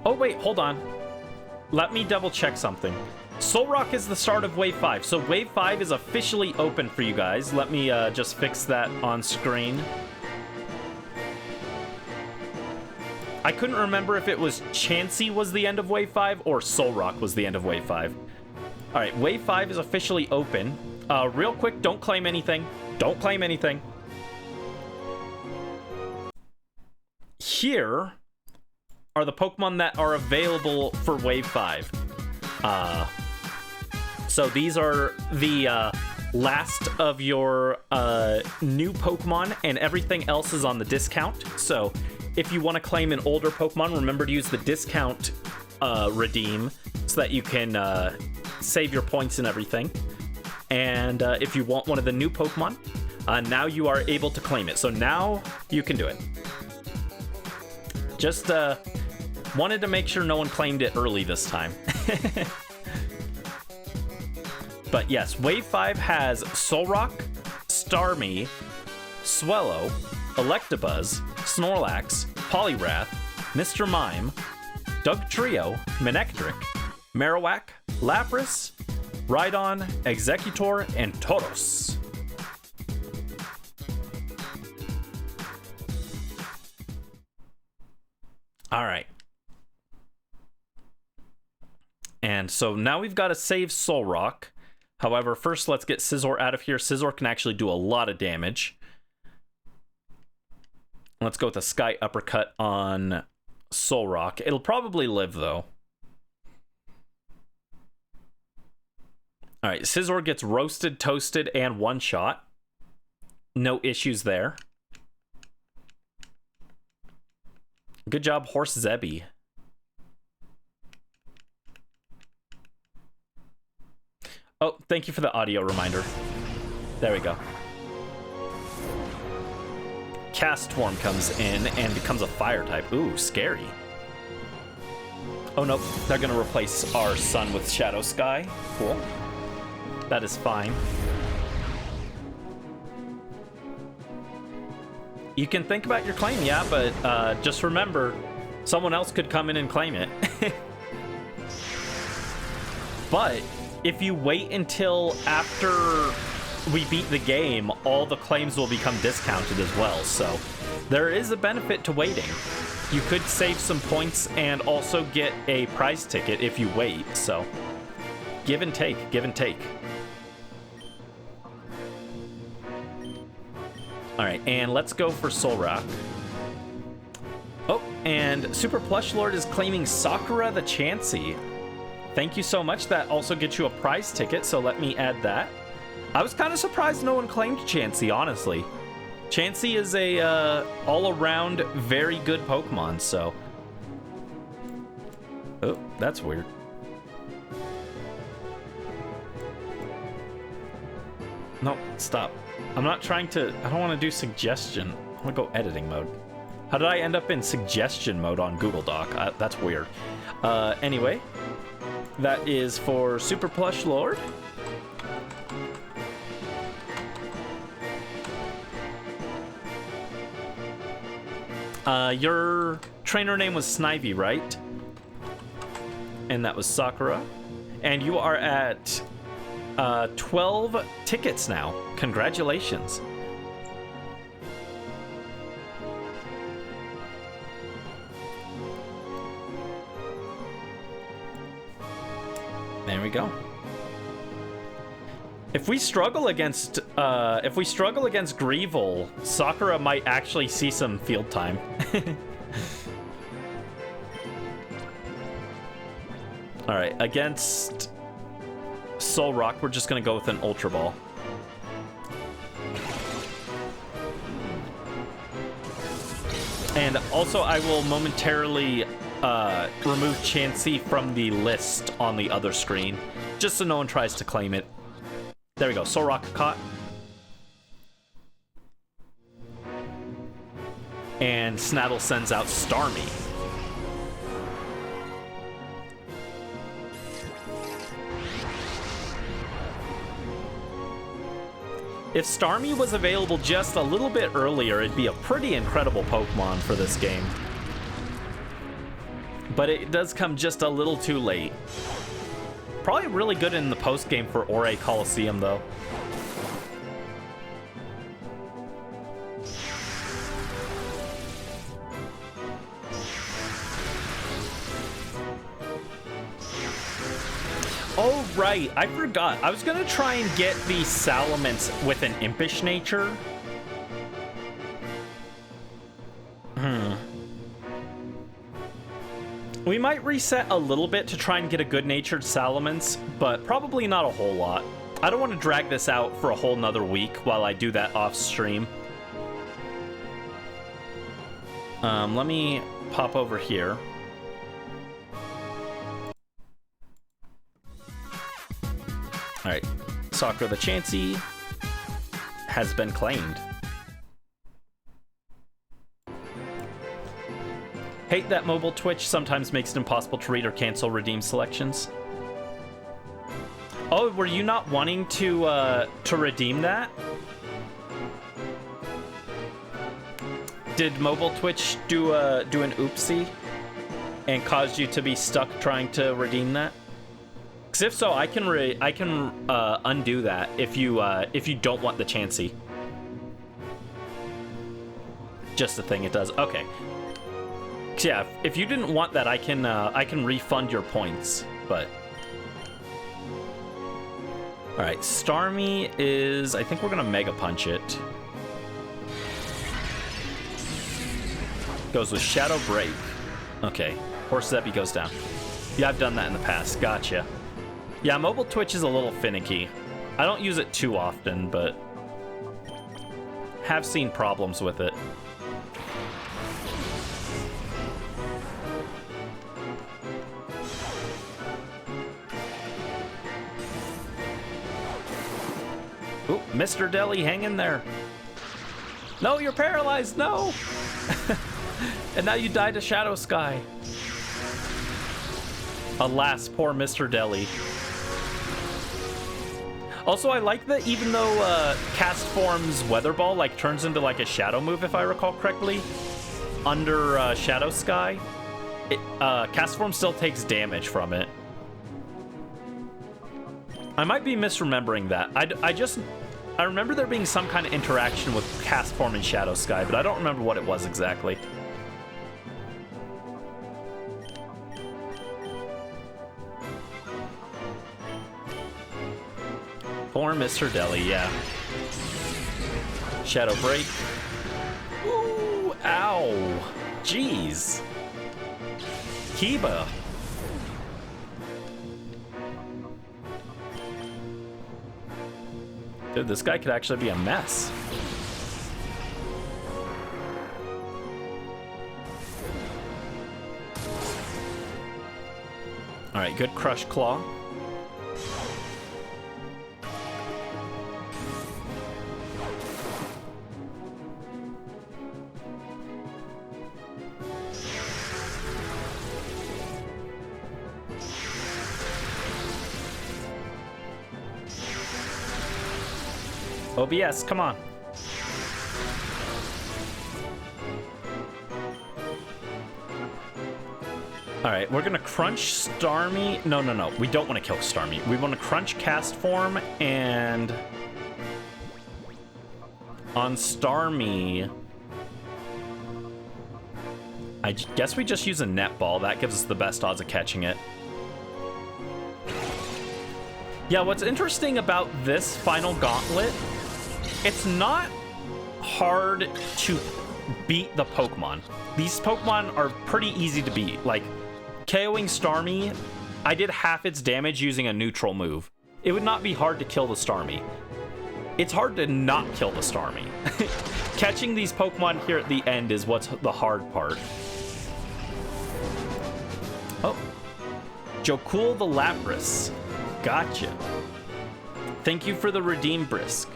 Oh, wait, hold on. Let me double check something. Solrock is the start of Wave 5, so Wave 5 is officially open for you guys. Let me just fix that on screen. I couldn't remember if it was Chansey was the end of Wave 5 or Solrock was the end of Wave 5. Alright, Wave 5 is officially open. Real quick, don't claim anything. Don't claim anything. Here are the Pokemon that are available for Wave 5. So these are the last of your new Pokemon, and everything else is on the discount. So if you want to claim an older Pokemon, remember to use the discount redeem so that you can save your points and everything. And if you want one of the new Pokemon, now you are able to claim it. So now you can do it. Just wanted to make sure no one claimed it early this time. But yes, Wave 5 has Solrock, Starmie, Swellow, Electabuzz, Snorlax, Poliwrath, Mr. Mime, Dugtrio, Manectric, Marowak, Lapras, Rhydon, Executor, and Tauros. All right. And so now we've got to save Solrock. However, first let's get Scizor out of here. Scizor can actually do a lot of damage. Let's go with a Sky Uppercut on Solrock. It'll probably live, though. All right, Scizor gets roasted, toasted, and one-shot. No issues there. Good job, Horse Zebby. Oh, thank you for the audio reminder. There we go. Castform comes in and becomes a fire type. Ooh, scary. Oh, nope. They're going to replace our sun with Shadow Sky. Cool. That is fine. You can think about your claim, yeah, but just remember, someone else could come in and claim it. But if you wait until after we beat the game, all the claims will become discounted as well. So there is a benefit to waiting. You could save some points and also get a prize ticket if you wait. So give and take, give and take. All right, and let's go for Solrock. Oh, and Super Plush Lord is claiming Sakura the Chansey. Thank you so much. That also gets you a prize ticket, so let me add that. I was kind of surprised no one claimed Chansey, honestly. Chansey is a all-around very good Pokemon, so... Oh, that's weird. No, stop. I'm not trying to... I don't want to do suggestion. I want to go editing mode. How did I end up in suggestion mode on Google Doc? That's weird. Anyway, that is for Super Plush Lord. Your trainer name was Snivy, right? And that was Sakura. And you are at 12 tickets now. Congratulations. There we go. If we struggle against Greevil, Sakura might actually see some field time. All right, against Solrock, we're just gonna go with an Ultra Ball. And also, I will momentarily remove Chansey from the list on the other screen, just so no one tries to claim it. There we go, Solrock caught. And Snaddle sends out Starmie. If Starmie was available just a little bit earlier, it'd be a pretty incredible Pokemon for this game. But it does come just a little too late. Probably really good in the post-game for Ore Coliseum, though. Oh, right. I forgot. I was going to try and get the Salamence with an Impish nature. We might reset a little bit to try and get a good-natured Salamence, but probably not a whole lot. I don't want to drag this out for a whole nother week while I do that off-stream. Let me pop over here. Alright, Sakura the Chansey has been claimed. Hate that mobile Twitch sometimes makes it impossible to read or cancel redeem selections. Oh, were you not wanting to redeem that? Did mobile Twitch do an oopsie and caused you to be stuck trying to redeem that? Because if so, I can undo that if you don't want the Chansey. Just the thing it does. Okay. Yeah, if you didn't want that, I can refund your points, but... Alright, Starmie is... I think we're gonna Mega Punch it. Goes with Shadow Break. Okay, Horse Zeppy goes down. Yeah, I've done that in the past, gotcha. Yeah, mobile Twitch is a little finicky. I don't use it too often, but... have seen problems with it. Ooh, Mr. Deli, hang in there. No, you're paralyzed, no! And now you die to Shadow Sky. Alas, poor Mr. Deli. Also, I like that even though Cast Form's Weather Ball like turns into like a shadow move, if I recall correctly, under Shadow Sky, Cast Form still takes damage from it. I might be misremembering that. I remember there being some kind of interaction with Cast Form and Shadow Sky, but I don't remember what it was exactly. Poor Mr. Deli, yeah. Shadow Break. Ooh, ow. Jeez. Kiba. Dude, this guy could actually be a mess. All right, good Crush Claw. OBS, come on. All right, we're gonna crunch Starmie. No, we don't want to kill Starmie. We want to crunch Cast Form, and on Starmie, I guess we just use a net ball. That gives us the best odds of catching it. Yeah, what's interesting about this final gauntlet, it's not hard to beat the Pokemon. These Pokemon are pretty easy to beat. Like, KOing Starmie, I did half its damage using a neutral move. It would not be hard to kill the Starmie. It's hard to not kill the Starmie. Catching these Pokemon here at the end is what's the hard part. Oh. Jokul the Lapras. Gotcha. Thank you for the redeem, Brisk.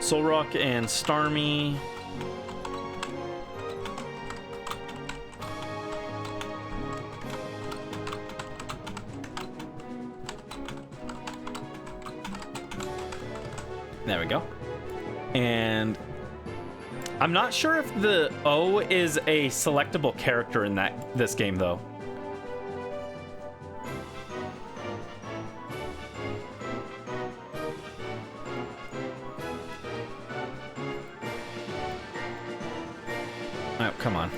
Solrock and Starmie. There we go. And I'm not sure if the O is a selectable character in this game, though. Oh, come on.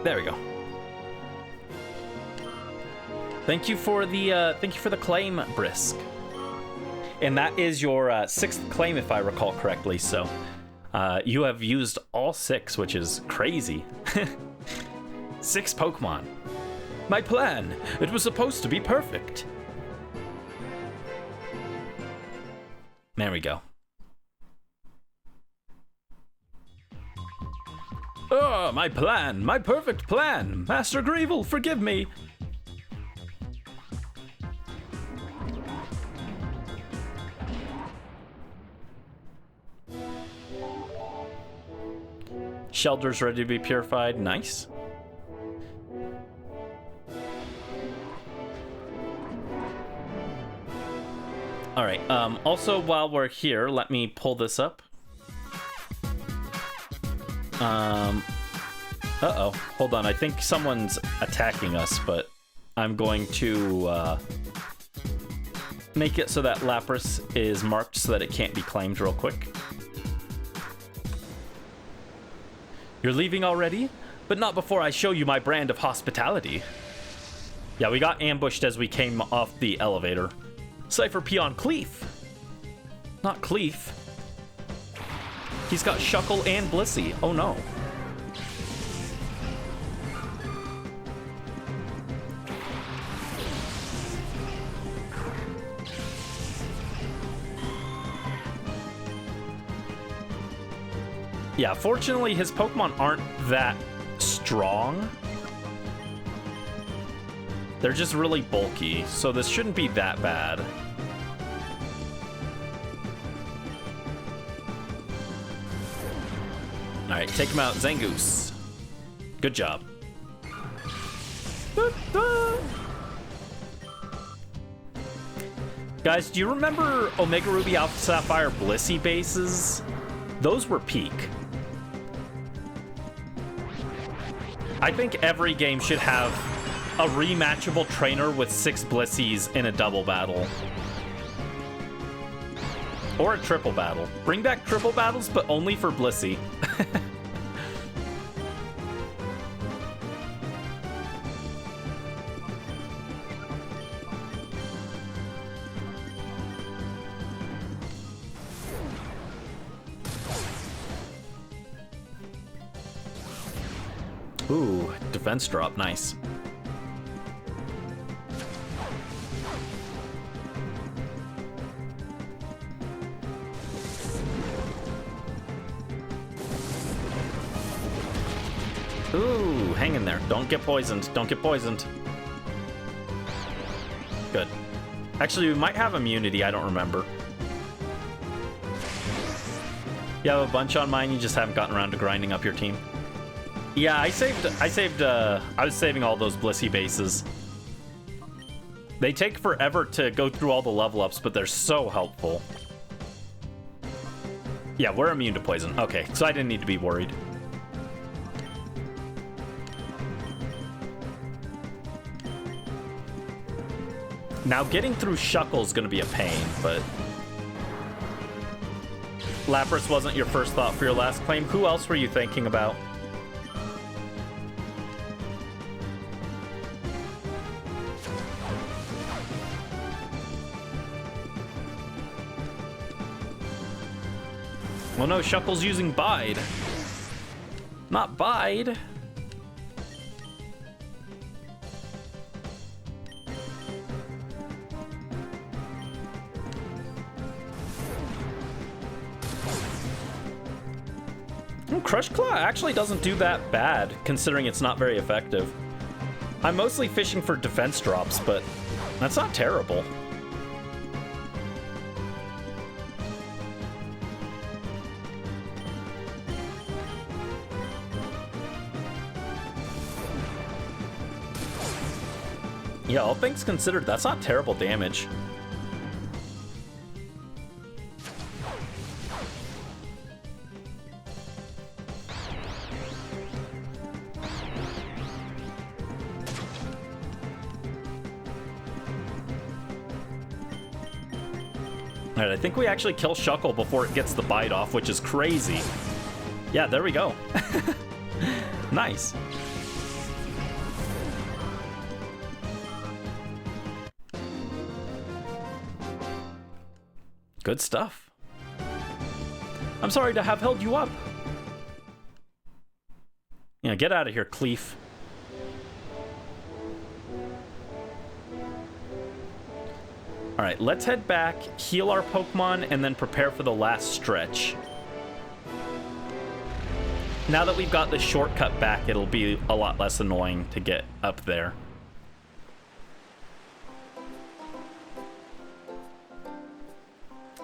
There we go. Thank you for the claim, Brisk. And that is your 6th claim, if I recall correctly. So you have used all 6, which is crazy. 6 Pokemon. My plan. It was supposed to be perfect. There we go. Oh, my plan. My perfect plan. Master Greevil, forgive me. Shelter's ready to be purified. Nice. All right. Also, while we're here, let me pull this up. Uh-oh. Hold on. I think someone's attacking us, but I'm going to make it so that Lapras is marked so that it can't be claimed real quick. You're leaving already? But not before I show you my brand of hospitality. Yeah, we got ambushed as we came off the elevator. Cipher Peon Cleef. Not Cleef. He's got Shuckle and Blissey. Oh no. Yeah, fortunately his Pokemon aren't that strong. They're just really bulky, so this shouldn't be that bad. Alright, take him out, Zangoose. Good job. Guys, do you remember Omega Ruby Alpha Sapphire Blissey bases? Those were peak. I think every game should have a rematchable trainer with 6 Blisseys in a double battle. Or a triple battle. Bring back triple battles, but only for Blissey. Ooh, defense drop, nice. Ooh, hang in there. Don't get poisoned. Don't get poisoned. Good. Actually, we might have immunity. I don't remember. You have a bunch on mine. You just haven't gotten around to grinding up your team. Yeah, I was saving all those Blissey bases. They take forever to go through all the level ups, but they're so helpful. Yeah, we're immune to poison. Okay, so I didn't need to be worried. Now, getting through Shuckle's gonna be a pain, but... Lapras wasn't your first thought for your last claim. Who else were you thinking about? Well, no, Shuckle's using Bide. Not Bide. Crush Claw actually doesn't do that bad, considering it's not very effective. I'm mostly fishing for defense drops, but that's not terrible. Yeah, all things considered, that's not terrible damage. Alright, I think we actually kill Shuckle before it gets the bite off, which is crazy. Yeah, there we go. Nice. Good stuff. I'm sorry to have held you up. Yeah, get out of here, Cleef. All right, let's head back, heal our Pokemon, and then prepare for the last stretch. Now that we've got the shortcut back, it'll be a lot less annoying to get up there.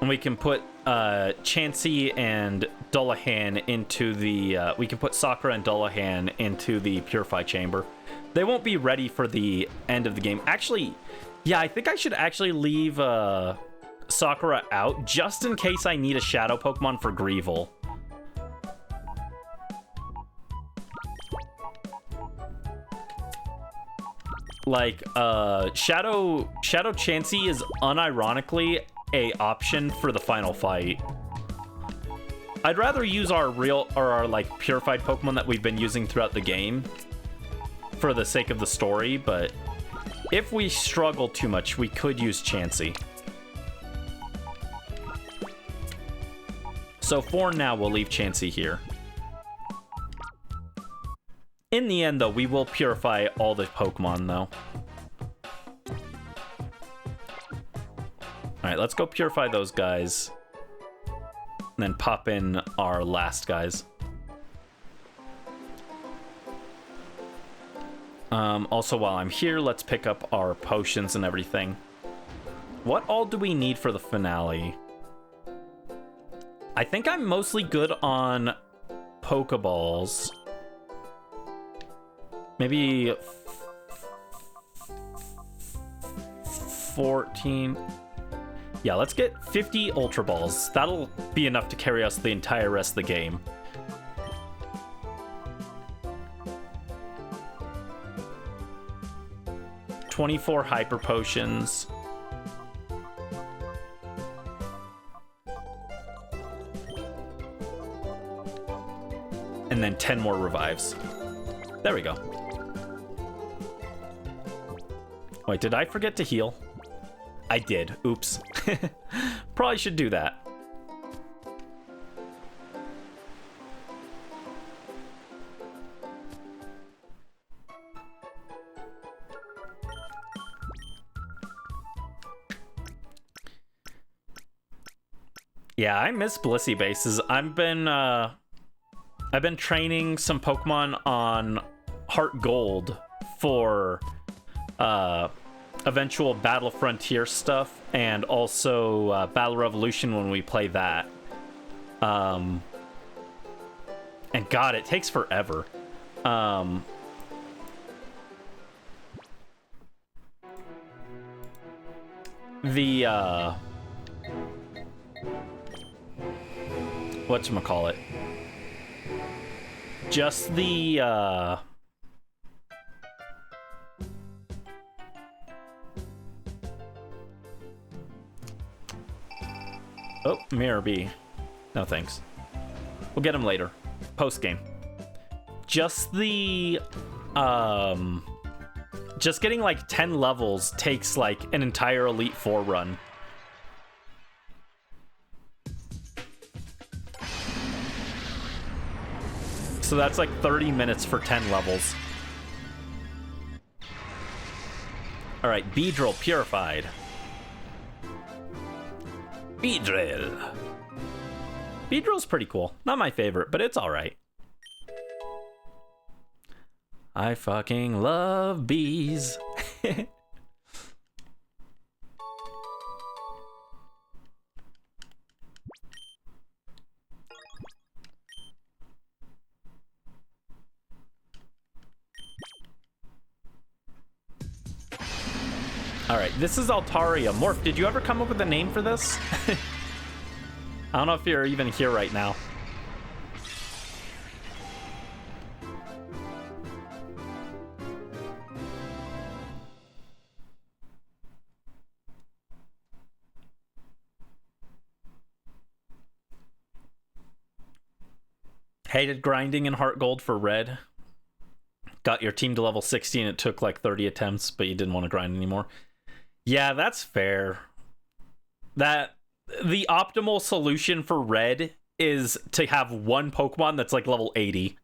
And we can put Chansey and Dullahan into the... we can put Sakura and Dullahan into the Purify Chamber. They won't be ready for the end of the game. Actually, yeah, I think I should actually leave Sakura out just in case I need a Shadow Pokemon for Greevil. Like, Shadow Chansey is unironically a option for the final fight. I'd rather use our like purified Pokemon that we've been using throughout the game for the sake of the story, but if we struggle too much, we could use Chansey. So for now, we'll leave Chansey here. In the end, though, we will purify all the Pokemon, though. Alright, let's go purify those guys. And then pop in our last guys. Also, while I'm here, let's pick up our potions and everything. What all do we need for the finale? I think I'm mostly good on Pokeballs. Maybe 14. Yeah, let's get 50 Ultra Balls. That'll be enough to carry us the entire rest of the game. "24 Hyper Potions. And then 10 more revives. There we go. Wait, did I forget to heal? I did. Oops. Probably should do that. Yeah, I miss Blissey bases. I've been training some Pokemon on Heart Gold for eventual Battle Frontier stuff, and also Battle Revolution when we play that. And God, it takes forever. Whatchamacallit? Just the oh, Mirror B. No thanks. We'll get him later. Post game. Just the just getting like 10 levels takes like an entire Elite Four run. So that's like 30 minutes for 10 levels. Alright, Beedrill purified. Beedrill. Beedrill's pretty cool. Not my favorite, but it's alright. I fucking love bees. Alright, this is Altaria. Morph, did you ever come up with a name for this? I don't know if you're even here right now. Hated grinding in Heart Gold for red. Got your team to level 60 and it took like 30 attempts, but you didn't want to grind anymore. Yeah, that's fair. That the optimal solution for red is to have one Pokemon that's like level 80.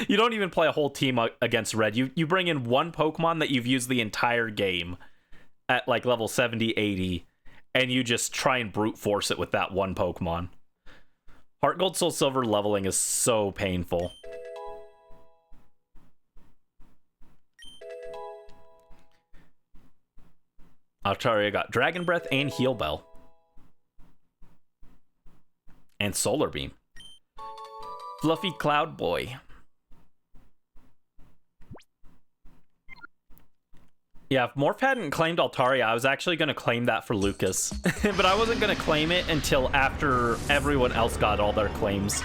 You don't even play a whole team against red. You bring in one Pokemon that you've used the entire game at like level 70, 80, and you just try and brute force it with that one Pokemon. Heart Gold, Soul Silver leveling is so painful. Altaria got Dragon Breath and Heal Bell. And Solar Beam. Fluffy Cloud Boy. Yeah, if Morph hadn't claimed Altaria, I was actually going to claim that for Lucas. But I wasn't going to claim it until after everyone else got all their claims.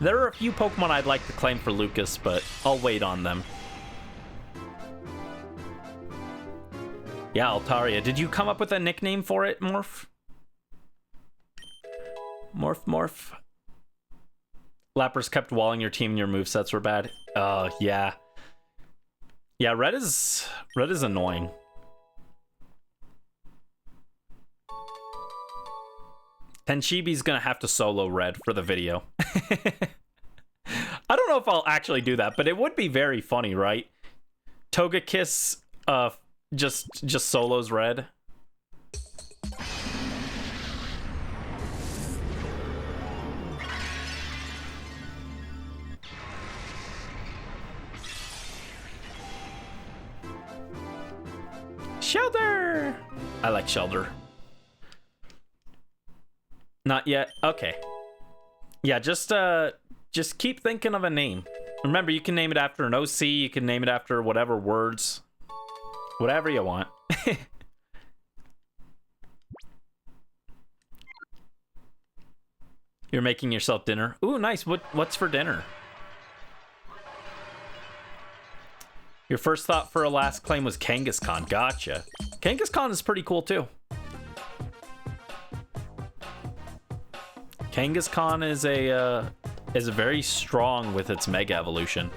There are a few Pokemon I'd like to claim for Lucas, but I'll wait on them. Yeah, Altaria. Did you come up with a nickname for it, Morph? Morph. Lapras kept walling your team and your movesets were bad. Yeah. Yeah, red is annoying. Tenshibi's gonna have to solo red for the video. I don't know if I'll actually do that, but it would be very funny, right? Togekiss just solos red. Shelter! I like Shelter. Not yet? Okay. Yeah, just keep thinking of a name. Remember, you can name it after an OC, you can name it after whatever words. Whatever you want. You're making yourself dinner. Ooh, nice. What's for dinner? Your first thought for a last claim was Kangaskhan. Gotcha. Kangaskhan is pretty cool too. Kangaskhan is very strong with its Mega Evolution.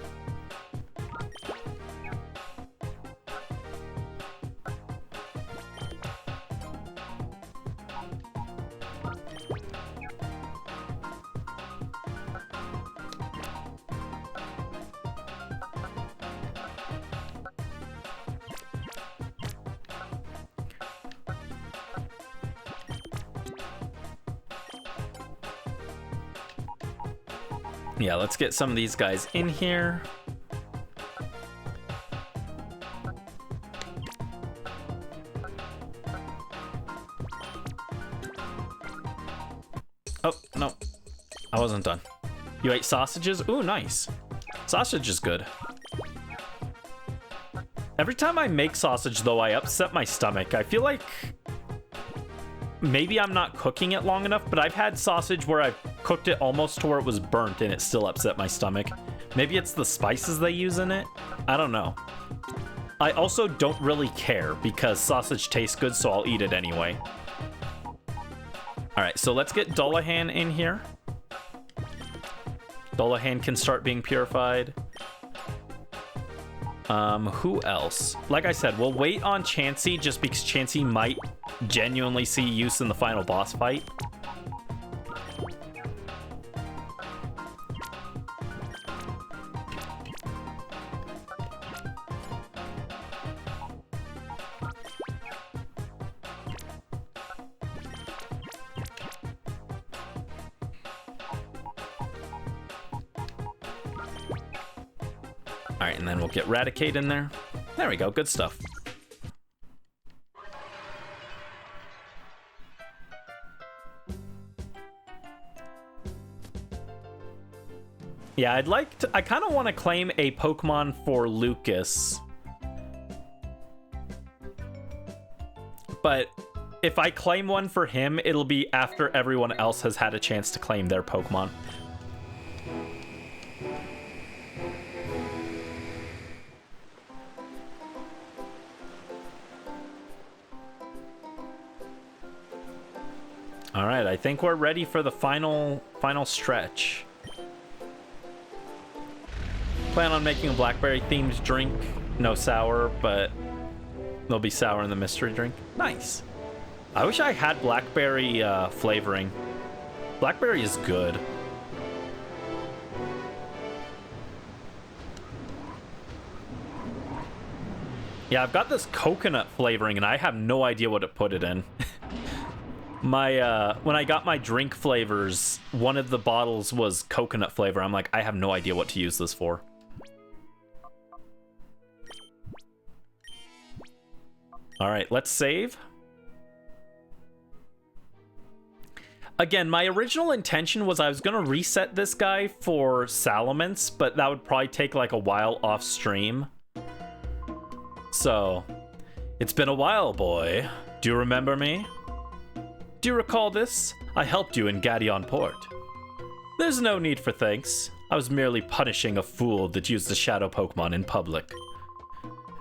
Yeah, let's get some of these guys in here. Oh, no. I wasn't done. You ate sausages? Ooh, nice. Sausage is good. Every time I make sausage, though, I upset my stomach. I feel like maybe I'm not cooking it long enough, but I've had sausage where I've cooked it almost to where it was burnt and it still upset my stomach. Maybe it's the spices they use in it? I don't know. I also don't really care because sausage tastes good, so I'll eat it anyway. Alright, so let's get Dullahan in here. Dullahan can start being purified. Who else? Like I said, we'll wait on Chansey just because Chansey might genuinely see use in the final boss fight. All right, and then we'll get Raticate in there. There we go, good stuff. Yeah, I kind of want to claim a Pokemon for Lucas. But if I claim one for him, it'll be after everyone else has had a chance to claim their Pokemon. All right, I think we're ready for the final stretch. Plan on making a blackberry themed drink. No sour, but there'll be sour in the mystery drink. Nice. I wish I had blackberry flavoring. Blackberry is good. Yeah, I've got this coconut flavoring, and I have no idea what to put it in. When I got my drink flavors, one of the bottles was coconut flavor. I'm like, I have no idea what to use this for. All right, let's save. Again, my original intention was I was going to reset this guy for Salamence, but that would probably take like a while off stream. So, it's been a while, boy. Do you remember me? Do you recall this? I helped you in Gadion Port. There's no need for thanks. I was merely punishing a fool that used the shadow Pokemon in public.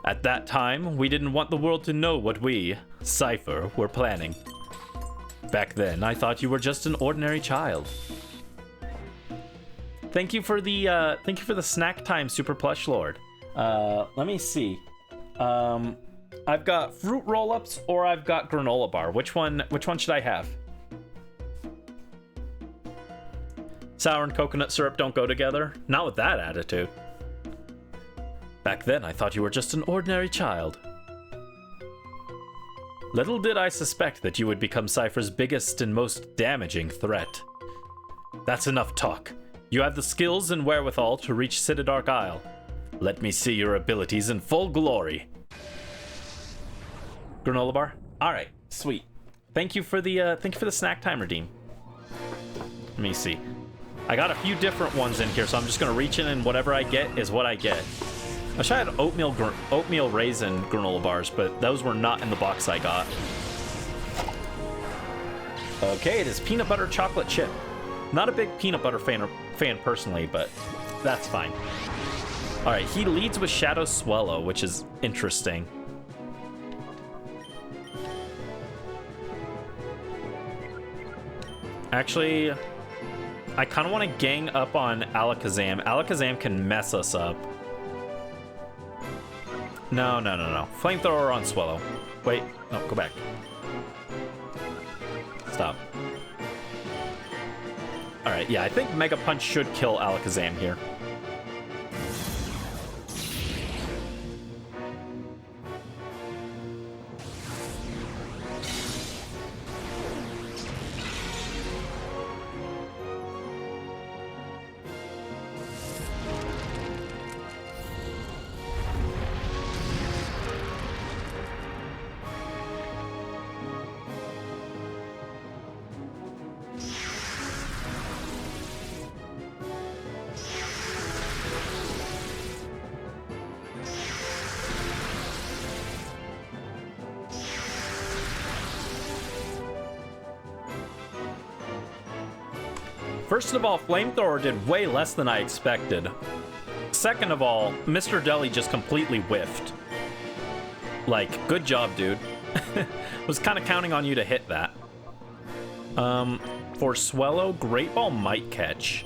At that time, we didn't want the world to know what we, Cipher, were planning. Back then, I thought you were just an ordinary child. Thank you for the snack time, Super Plush Lord. Let me see. I've got fruit roll-ups or I've got granola bar. Which one should I have? Sour and coconut syrup don't go together. Not with that attitude. Back then, I thought you were just an ordinary child. Little did I suspect that you would become Cipher's biggest and most damaging threat. That's enough talk. You have the skills and wherewithal to reach Citadark Isle. Let me see your abilities in full glory. Granola bar? Alright, sweet. Thank you for the snack time redeem. Let me see. I got a few different ones in here, so I'm just gonna reach in and whatever I get is what I get. I wish I had oatmeal raisin granola bars, but those were not in the box I got. Okay, it is peanut butter chocolate chip. Not a big peanut butter fan personally, but that's fine. All right, he leads with Shadow Swallow, which is interesting. Actually, I kind of want to gang up on Alakazam. Alakazam can mess us up. No. Flamethrower on Swallow. Wait, no, go back. Stop. Alright, yeah, I think Mega Punch should kill Alakazam here. First of all, Flamethrower did way less than I expected. Second of all, Mr. Deli just completely whiffed. Like, good job, dude. Was kind of counting on you to hit that. For Swallow, Great Ball might catch.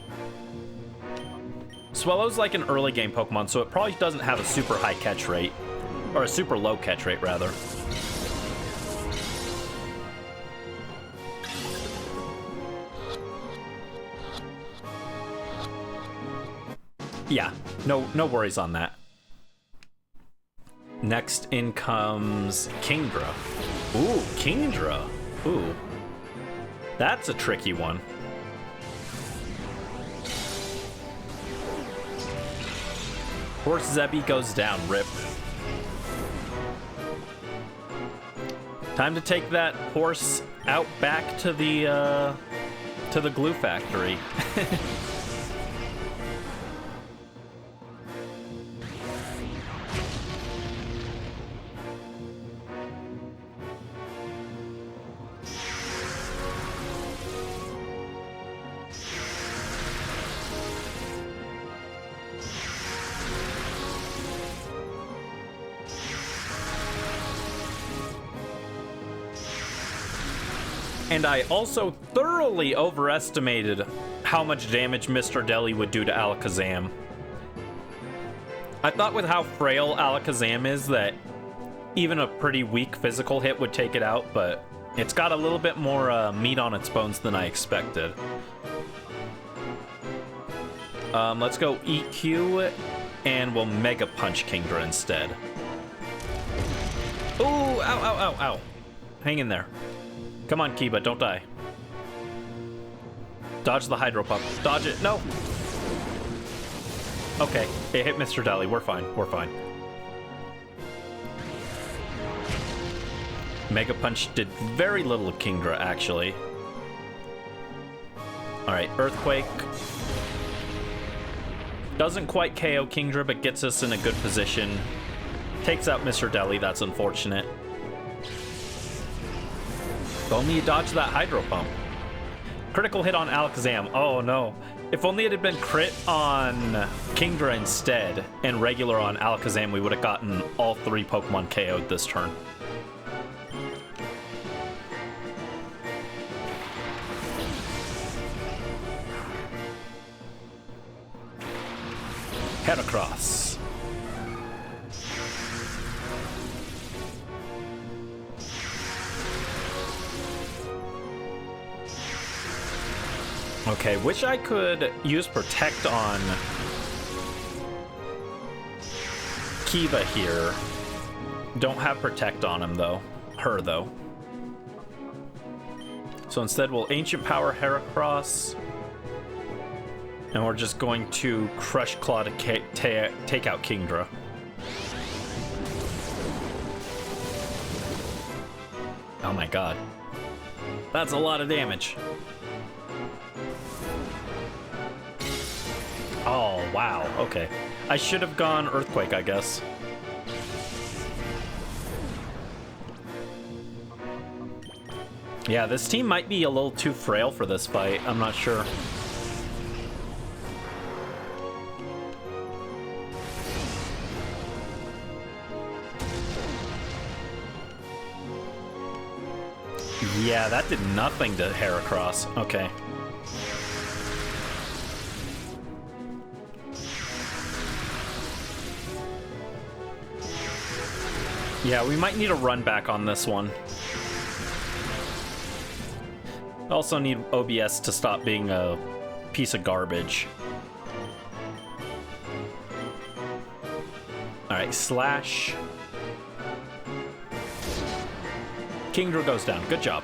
Swallow's like an early game Pokemon, so it probably doesn't have a super high catch rate. Or a super low catch rate, rather. Yeah, no worries on that. Next in comes Kingdra. Ooh, Kingdra. Ooh. That's a tricky one. Horse Zebby goes down, rip. Time to take that horse out back to the glue factory. And I also thoroughly overestimated how much damage Mr. Deli would do to Alakazam. I thought with how frail Alakazam is that even a pretty weak physical hit would take it out, but It's got a little bit more meat on its bones than I expected. Let's go EQ, and we'll Mega Punch Kingdra instead. Ooh, ow, ow, ow, ow. Hang in there. Come on, Kiba, don't die. Dodge the Hydro Pump. Dodge it. No. Okay, it hit Mr. Deli. We're fine. We're fine. Mega Punch did very little of Kingdra, actually. Alright, Earthquake. Doesn't quite KO Kingdra, but gets us in a good position. Takes out Mr. Deli. That's unfortunate. If only you dodged that Hydro Pump. Critical hit on Alakazam. Oh no. If only it had been crit on Kingdra instead and regular on Alakazam, we would have gotten all 3 Pokemon KO'd this turn. Heracross. Okay, wish I could use Protect on Kiba here. Don't have Protect on him, though. Her, though. So instead, we'll Ancient Power Heracross. And we're just going to Crush Claw to take out Kingdra. Oh my god. That's a lot of damage. Oh, wow. Okay. I should have gone Earthquake, I guess. Yeah, this team might be a little too frail for this fight. I'm not sure. Yeah, that did nothing to Heracross. Okay. Yeah, we might need a run back on this one. Also need OBS to stop being a piece of garbage. Alright, Slash. Kingdra goes down. Good job.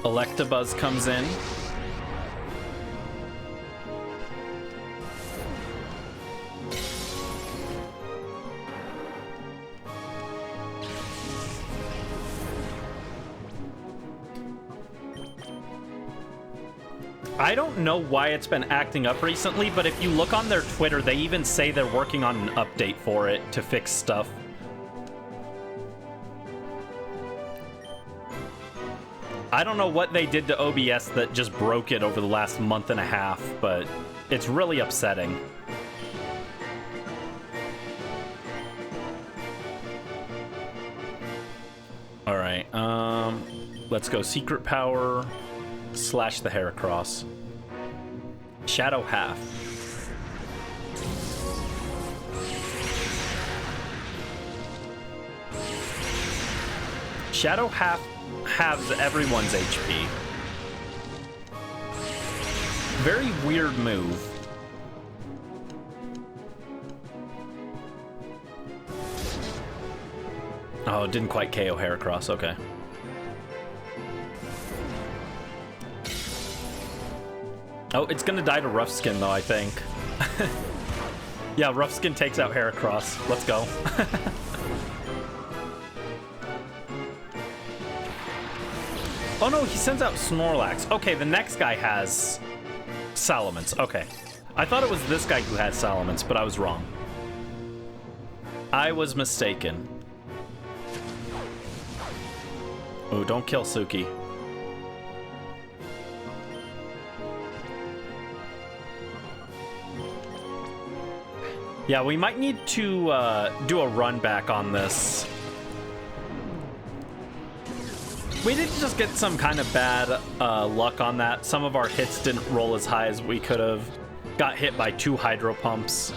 Electabuzz comes in. I don't know why it's been acting up recently, but if you look on their Twitter, they even say they're working on an update for it to fix stuff. I don't know what they did to OBS that just broke it over the last month and a half, but it's really upsetting. Alright, let's go Secret Power, slash the Heracross. Shadow Half. Shadow Half halves everyone's HP. Very weird move. Oh, it didn't quite KO Heracross, okay. Oh, it's gonna die to Rough Skin though, I think. Yeah, Rough Skin takes out Heracross. Let's go. Oh no, he sends out Snorlax. Okay, the next guy has Salamence. Okay. I thought it was this guy who had Salamence, but I was wrong. I was mistaken. Oh, don't kill Suki. Yeah, we might need to do a run back on this. We did just get some kind of bad luck on that. Some of our hits didn't roll as high as we could have. Got hit by 2 hydro pumps.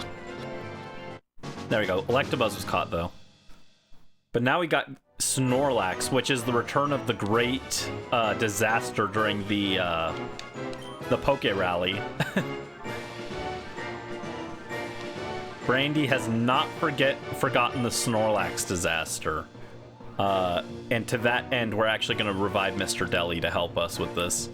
There we go. Electabuzz was caught, though. But now we got Snorlax, which is the return of the great disaster during the Poke Rally. Brandy has not forgotten the Snorlax disaster. And to that end, we're actually going to revive Mr. Deli to help us with this.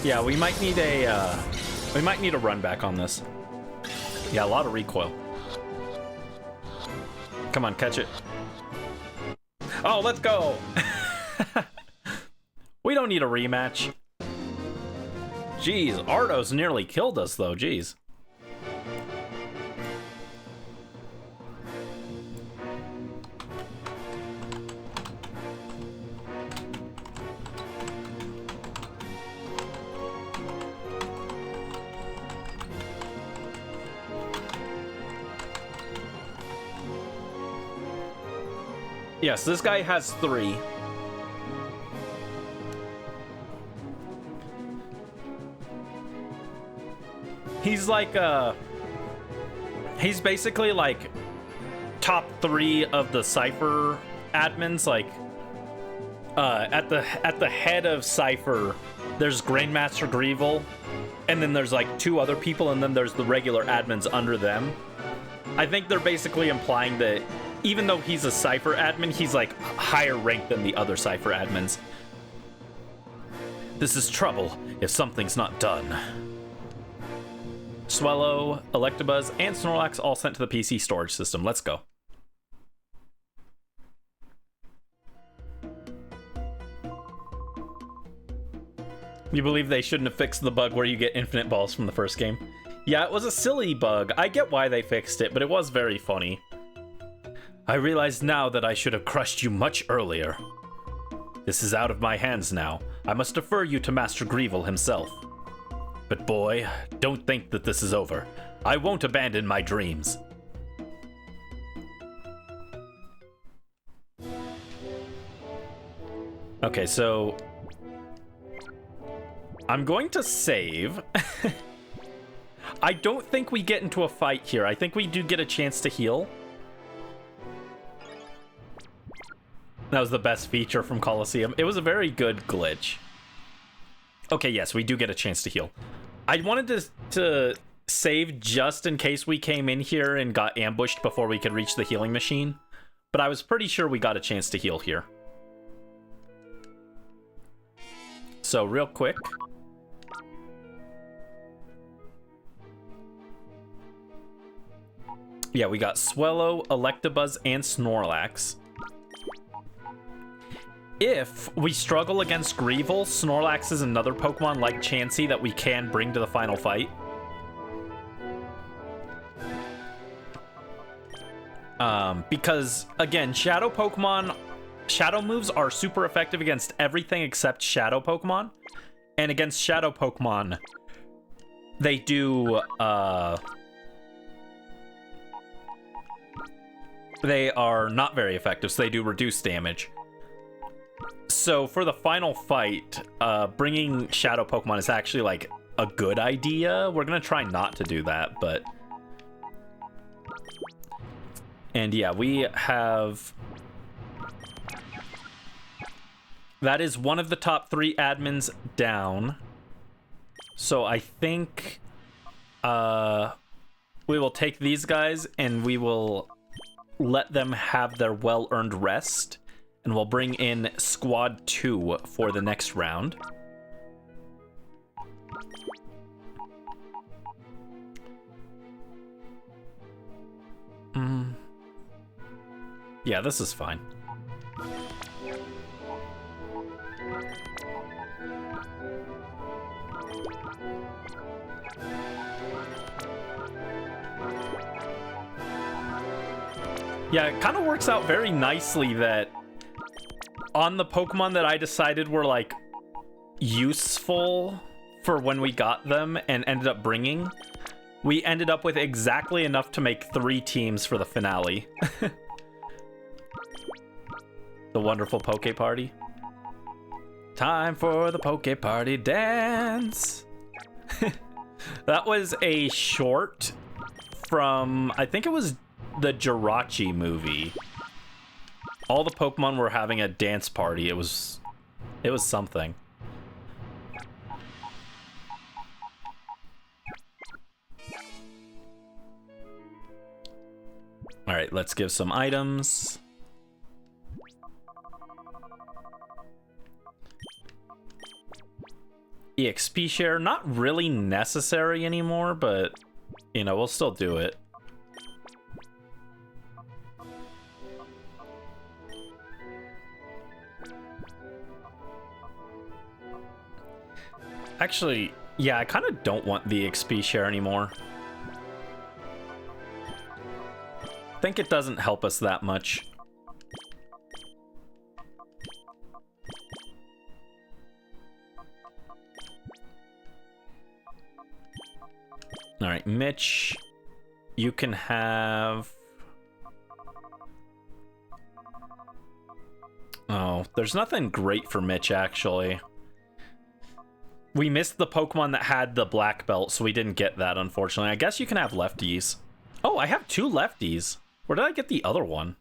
Yeah, we might need a run back on this. Yeah, a lot of recoil. Come on, catch it. Oh, let's go. We don't need a rematch. Jeez, Ardos nearly killed us though, jeez. Yes, this guy has 3. He's like, he's basically like top 3 of the Cipher admins. Like, at the head of Cipher, there's Grandmaster Greevil, and then there's like 2 other people, and then there's the regular admins under them. I think they're basically implying that even though he's a Cipher admin, he's like higher ranked than the other Cipher admins. This is trouble if something's not done. Swellow, Electabuzz, and Snorlax all sent to the PC storage system. Let's go. You believe they shouldn't have fixed the bug where you get infinite balls from the first game? Yeah, it was a silly bug. I get why they fixed it, but it was very funny. I realize now that I should have crushed you much earlier. This is out of my hands now. I must defer you to Master Greevil himself. But boy, don't think that this is over. I won't abandon my dreams. Okay, so I'm going to save. I don't think we get into a fight here. I think we do get a chance to heal. That was the best feature from Coliseum. It was a very good glitch. Okay, yes, we do get a chance to heal. I wanted to save just in case we came in here and got ambushed before we could reach the healing machine. But I was pretty sure we got a chance to heal here. So, real quick. Yeah, we got Swellow, Electabuzz, and Snorlax. If we struggle against Greevil, Snorlax is another Pokemon like Chansey that we can bring to the final fight. Because, again, Shadow Pokemon, Shadow moves are super effective against everything except Shadow Pokemon. And against Shadow Pokemon, they do, they are not very effective, so they do reduced damage. So for the final fight, bringing shadow Pokemon is actually like a good idea. We're gonna try not to do that, but... And yeah, we have... That is one of the top 3 admins down. So I think we will take these guys and we will let them have their well-earned rest. And we'll bring in Squad 2 for the next round. Yeah, this is fine. Yeah, it kind of works out very nicely that on the Pokemon that I decided were like useful for when we got them and ended up bringing, we ended up with exactly enough to make 3 teams for the finale. The wonderful Poke Party. Time for the Poke Party dance. That was a short from, I think it was the Jirachi movie. All the Pokemon were having a dance party. It was something. All right, let's give some items. EXP share, not really necessary anymore, but you know, we'll still do it. Actually, yeah, I kind of don't want the XP share anymore. I think it doesn't help us that much. All right, Mitch, you can have... Oh, there's nothing great for Mitch, actually. We missed the Pokemon that had the black belt, so we didn't get that, unfortunately. I guess you can have lefties. Oh, I have 2 lefties. Where did I get the other one?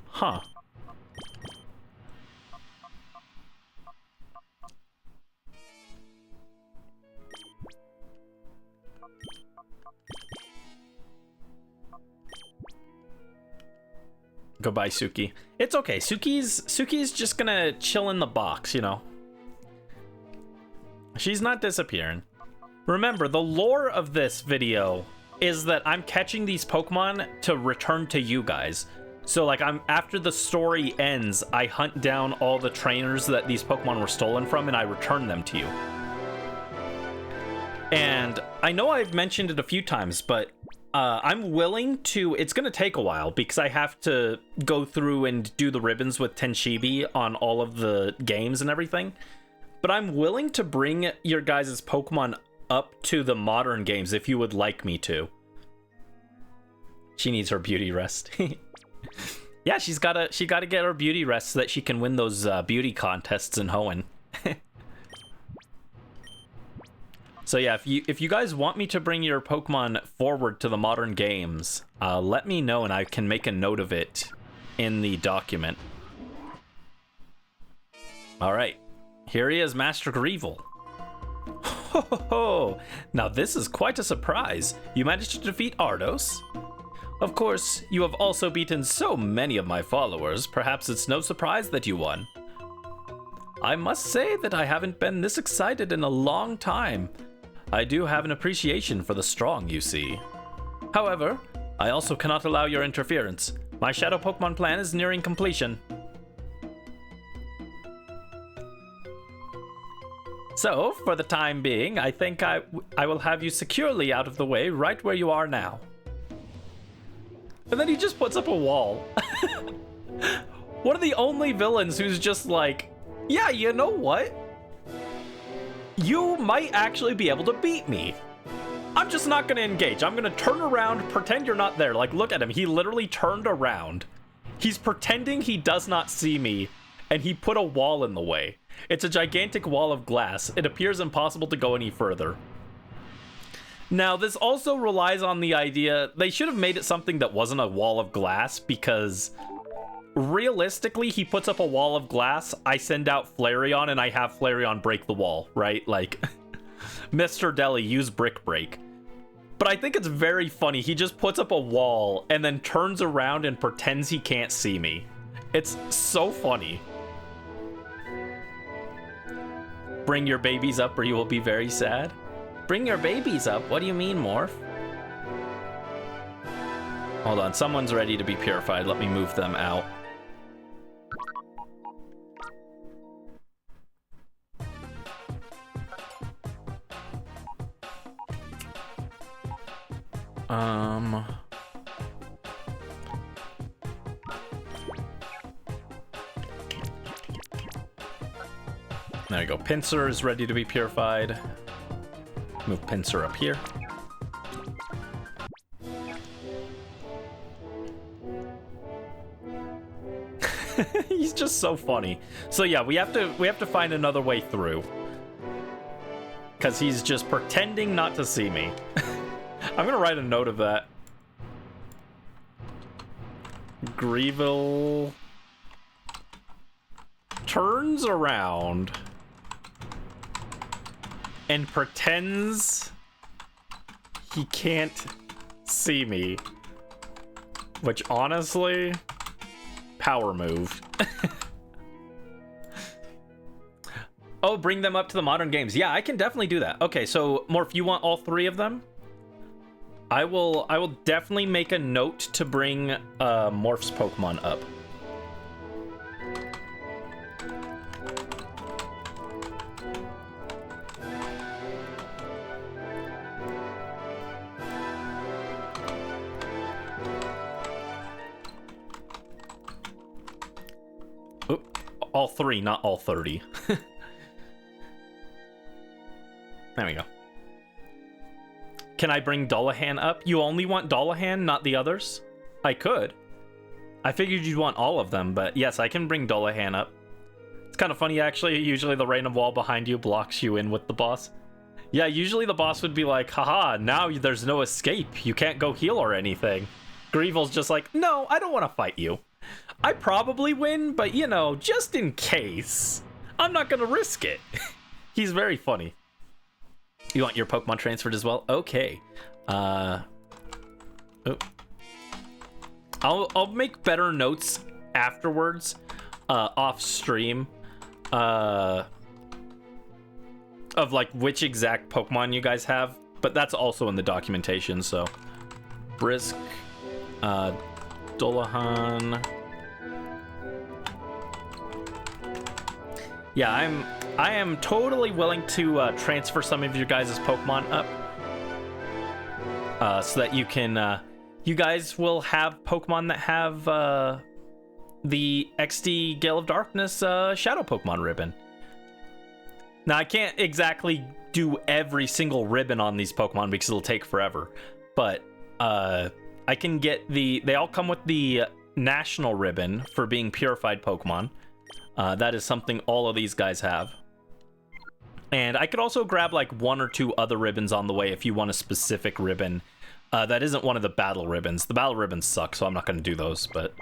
Huh. Goodbye, Suki. It's okay. Suki's just gonna chill in the box, you know. She's not disappearing. Remember, the lore of this video is that I'm catching these Pokemon to return to you guys. So, like, after the story ends, I hunt down all the trainers that these Pokemon were stolen from, and I return them to you. And I know I've mentioned it a few times, but I'm willing to... It's going to take a while, because I have to go through and do the ribbons with Tenshibi on all of the games and everything. But I'm willing to bring your guys' Pokemon up to the modern games if you would like me to. She needs her beauty rest. Yeah, she gotta get her beauty rest so that she can win those beauty contests in Hoenn. So yeah, if you guys want me to bring your Pokemon forward to the modern games, let me know and I can make a note of it in the document. All right. Here he is, Master Greevil. Ho ho ho! Now this is quite a surprise. You managed to defeat Ardos? Of course, you have also beaten so many of my followers. Perhaps it's no surprise that you won. I must say that I haven't been this excited in a long time. I do have an appreciation for the strong, you see. However, I also cannot allow your interference. My Shadow Pokemon plan is nearing completion. So, for the time being, I think I will have you securely out of the way right where you are now. And then he just puts up a wall. One of the only villains who's just like, yeah, you know what? You might actually be able to beat me. I'm just not going to engage. I'm going to turn around, pretend you're not there. Like, look at him. He literally turned around. He's pretending he does not see me, and he put a wall in the way. It's a gigantic wall of glass. It appears impossible to go any further. Now, this also relies on the idea they should have made it something that wasn't a wall of glass, because realistically, he puts up a wall of glass, I send out Flareon, and I have Flareon break the wall, right? Like, Mr. Deli, use Brick Break. But I think it's very funny. He just puts up a wall and then turns around and pretends he can't see me. It's so funny. Bring your babies up or you will be very sad. Bring your babies up? What do you mean, Morph? Hold on, someone's ready to be purified. Let me move them out. There you go. Pinsir is ready to be purified. Move Pinsir up here. He's just so funny. So yeah, we have to find another way through. Cause he's just pretending not to see me. I'm gonna write a note of that. Greevil turns around and pretends he can't see me. Which honestly, power move. Oh, bring them up to the modern games. Yeah, I can definitely do that. Okay, so Morph, you want all three of them? I will definitely make a note to bring Morph's Pokemon up. Oop, all three, not all 30. There we go. Can I bring Dullahan up? You only want Dullahan, not the others? I could. I figured you'd want all of them, but yes, I can bring Dullahan up. It's kind of funny, actually. Usually the random wall behind you blocks you in with the boss. Yeah, usually the boss would be like, haha, now there's no escape. You can't go heal or anything. Greevil's just like, no, I don't want to fight you. I probably win, but you know, just in case, I'm not going to risk it. He's very funny. You want your Pokemon transferred as well? Okay. Oh. I'll make better notes afterwards, off stream, of like which exact Pokemon you guys have, but that's also in the documentation. So, Brisk, Dullahan. Yeah, I am totally willing to transfer some of your guys' Pokemon up, so that you can, you guys will have Pokemon that have the XD Gale of Darkness Shadow Pokemon ribbon. Now, I can't exactly do every single ribbon on these Pokemon because it'll take forever, but I can get they all come with the National Ribbon for being purified Pokemon. That is something all of these guys have. And I could also grab like one or two other ribbons on the way if you want a specific ribbon. That isn't one of the battle ribbons. The battle ribbons suck, so I'm not going to do those, but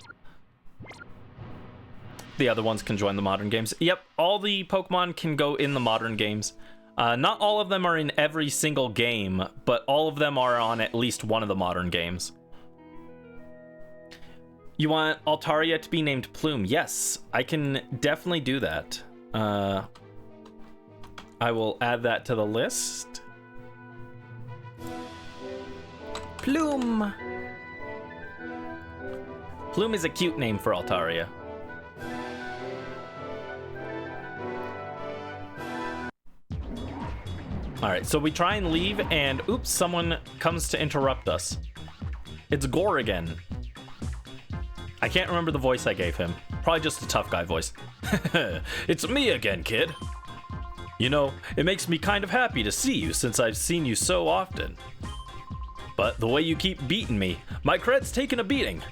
the other ones can join the modern games. Yep, all the Pokemon can go in the modern games. Not all of them are in every single game, but all of them are on at least one of the modern games. You want Altaria to be named Plume? Yes, I can definitely do that. I will add that to the list. Plume. Plume is a cute name for Altaria. All right, so we try and leave, and oops, someone comes to interrupt us. It's Gore again. I can't remember the voice I gave him. Probably just a tough guy voice. It's me again, kid. You know, it makes me kind of happy to see you since I've seen you so often. But the way you keep beating me, my cred's taking a beating.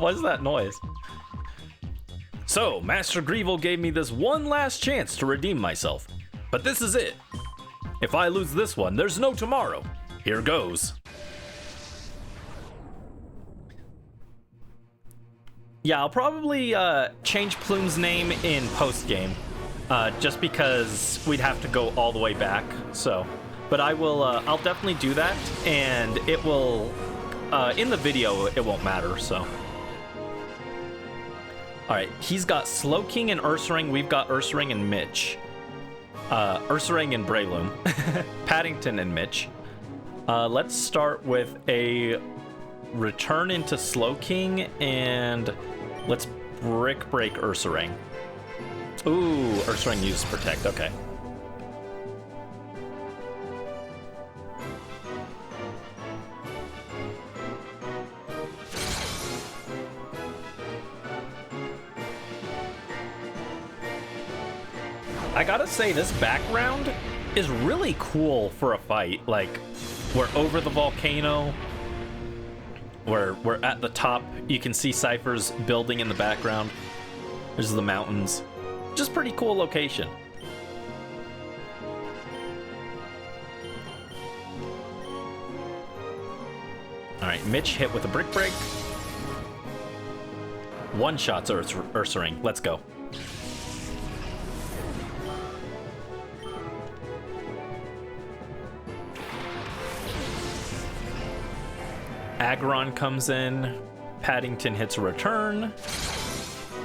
What is that noise? So, Master Greevil gave me this one last chance to redeem myself. But this is it. If I lose this one, there's no tomorrow. Here goes. Yeah, I'll probably change Plume's name in post-game. Just because we'd have to go all the way back, so. But I will, I'll definitely do that, and it will, in the video, it won't matter, so. Alright, he's got Slowking and Ursaring, we've got Ursaring and Mitch. Ursaring and Breloom. Paddington and Mitch. Let's start with a return into Slowking, and let's Brick Break Ursaring. Ooh, Ursaring uses Protect, okay. I gotta say, this background is really cool for a fight. Like, we're over the volcano. We're at the top. You can see Cipher's building in the background. There's the mountains. Just pretty cool location. Alright, Mitch hit with a Brick Break. One shot's Ursaring. Let's go. Aggron comes in. Paddington hits a return.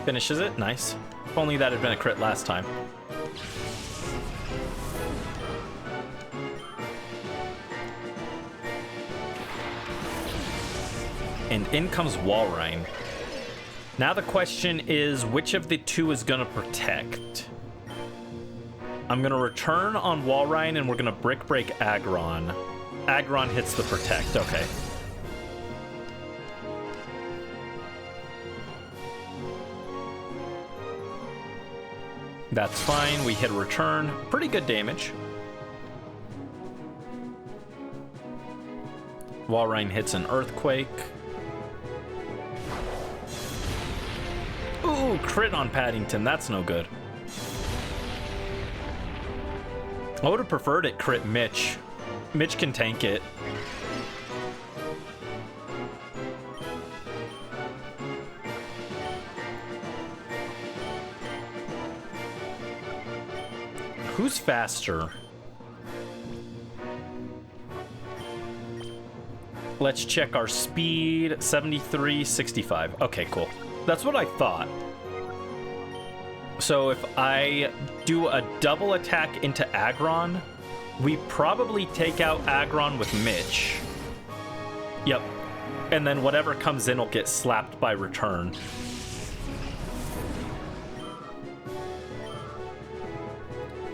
Finishes it. Nice. If only that had been a crit last time. And in comes Walrein. Now the question is, which of the two is gonna protect? I'm gonna return on Walrein, and we're gonna Brick Break Aggron. Aggron hits the protect. Okay. That's fine. We hit a return. Pretty good damage. Walrein hits an Earthquake. Ooh, crit on Paddington. That's no good. I would have preferred it crit Mitch. Mitch can tank it. Who's faster? Let's check our speed. 73, 65. Okay, cool. That's what I thought. So if I do a double attack into Aggron, we probably take out Aggron with Mitch. Yep. And then whatever comes in will get slapped by return.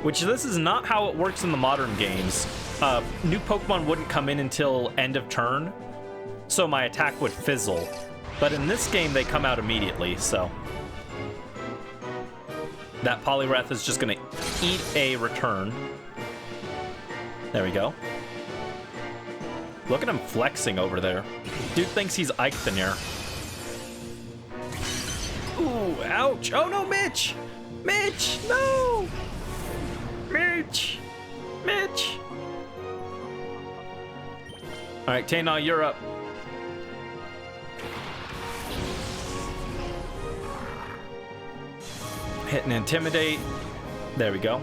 Which, this is not how it works in the modern games. New Pokemon wouldn't come in until end of turn, so my attack would fizzle. But in this game, they come out immediately, so. That Poliwrath is just gonna eat a return. There we go. Look at him flexing over there. Dude thinks he's Ike the Near. Ooh, ouch. Oh no, Mitch! Mitch, no! Mitch! Mitch! Alright, Tana, you're up. Hit and Intimidate. There we go.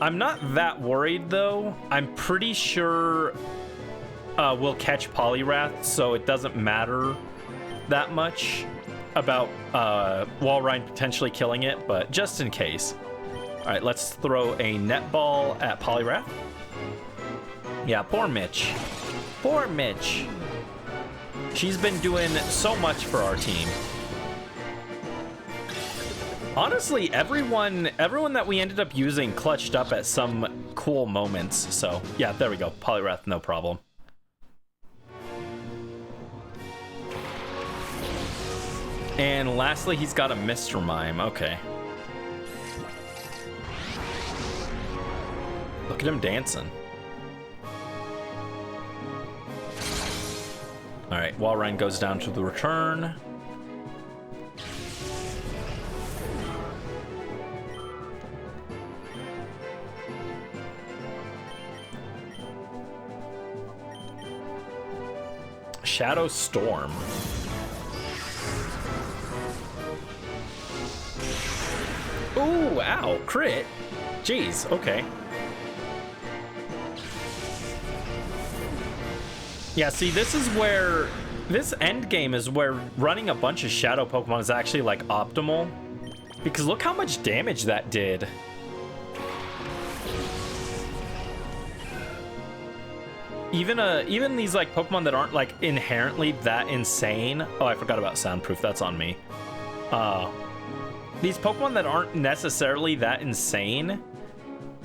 I'm not that worried, though. I'm pretty sure we'll catch Poliwrath, so it doesn't matter that much about Walrein potentially killing it, but just in case. All right, let's throw a net ball at Poliwrath. Yeah, poor Mitch. Poor Mitch. She's been doing so much for our team. Honestly, everyone that we ended up using clutched up at some cool moments. So, yeah, there we go. Poliwrath, no problem. And lastly, he's got a Mr. Mime. Okay. Look at him dancing. All right, Walrein goes down to the return. Shadow Storm. Ooh, ow, crit. Jeez, okay. Yeah, see, this is where... This end game is where running a bunch of Shadow Pokemon is actually, like, optimal. Because look how much damage that did. Even these, like, Pokemon that aren't, like, inherently that insane... Oh, I forgot about Soundproof. That's on me. These Pokemon that aren't necessarily that insane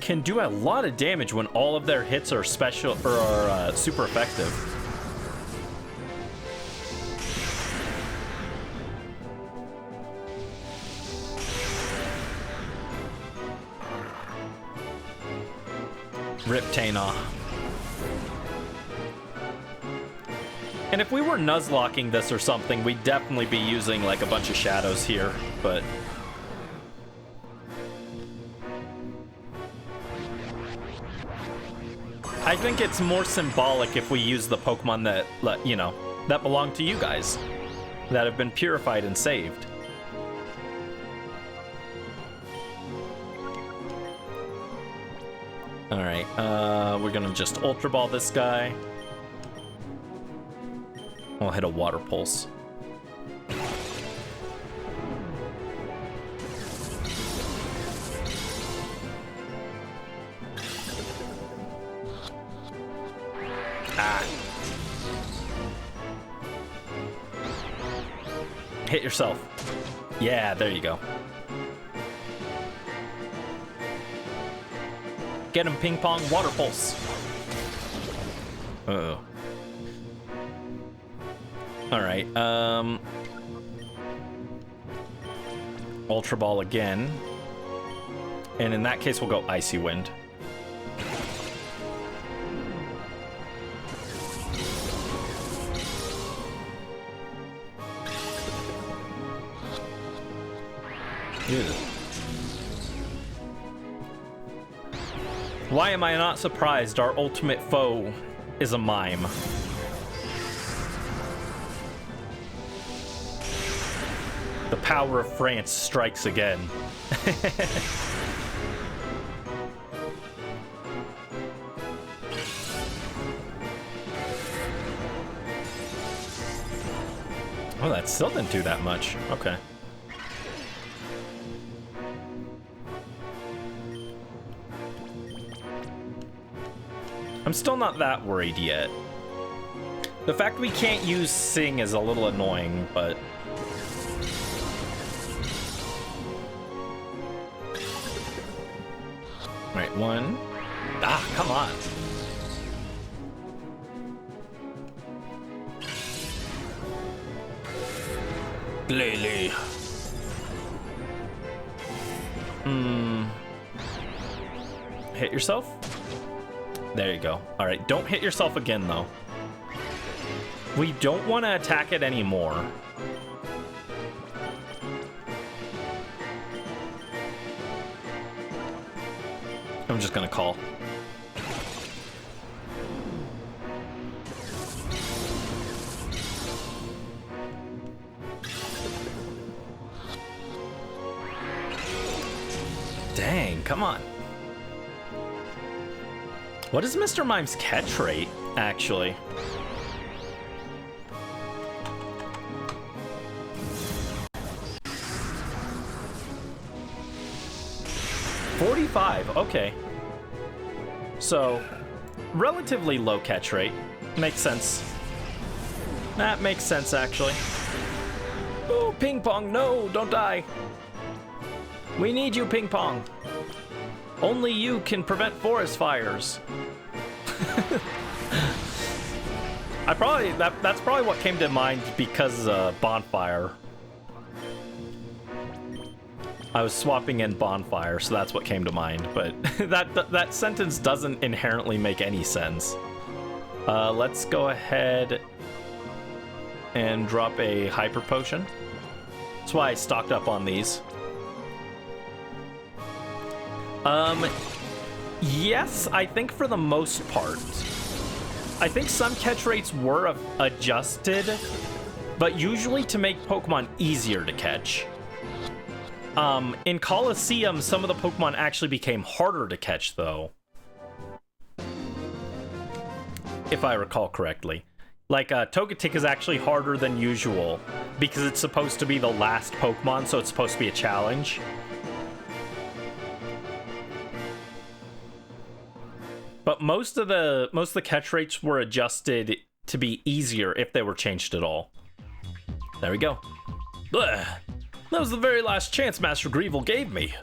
can do a lot of damage when all of their hits are special or are super effective. Rip Taina. And if we were Nuzlocking this or something, we'd definitely be using like a bunch of shadows here, but... I think it's more symbolic if we use the Pokemon that, you know, that belong to you guys, that have been purified and saved. Alright, we're gonna just Ultra Ball this guy. We'll hit a Water Pulse. Ah. Hit yourself. Yeah, there you go. Get him, Ping Pong, Water Pulse. Uh-oh. Alright, Ultra Ball again. And in that case, we'll go Icy Wind. Ew. Why am I not surprised our ultimate foe is a mime? The power of France strikes again. Oh, that still didn't do that much. Okay. I'm still not that worried yet. The fact we can't use Sing is a little annoying, but... Right, one. Ah, come on. Lily. Hit yourself? There you go. All right, don't hit yourself again, though. We don't want to attack it anymore. I'm just gonna call. Dang, come on. What is Mr. Mime's catch rate, actually? $45, okay. So, relatively low catch rate. Makes sense. That makes sense, actually. Oh, Ping Pong, no, don't die. We need you, Ping Pong. Only you can prevent forest fires. That's probably what came to mind because bonfire. I was swapping in bonfire, so that's what came to mind. But that sentence doesn't inherently make any sense. Let's go ahead and drop a hyper potion. That's why I stocked up on these. Yes, I think for the most part. I think some catch rates were adjusted, but usually to make Pokemon easier to catch. In Colosseum, some of the Pokemon actually became harder to catch, though. If I recall correctly. Like, Togetic is actually harder than usual, because it's supposed to be the last Pokemon, so it's supposed to be a challenge. But most of the catch rates were adjusted to be easier if they were changed at all. There we go. Blech. That was the very last chance Master Greevil gave me.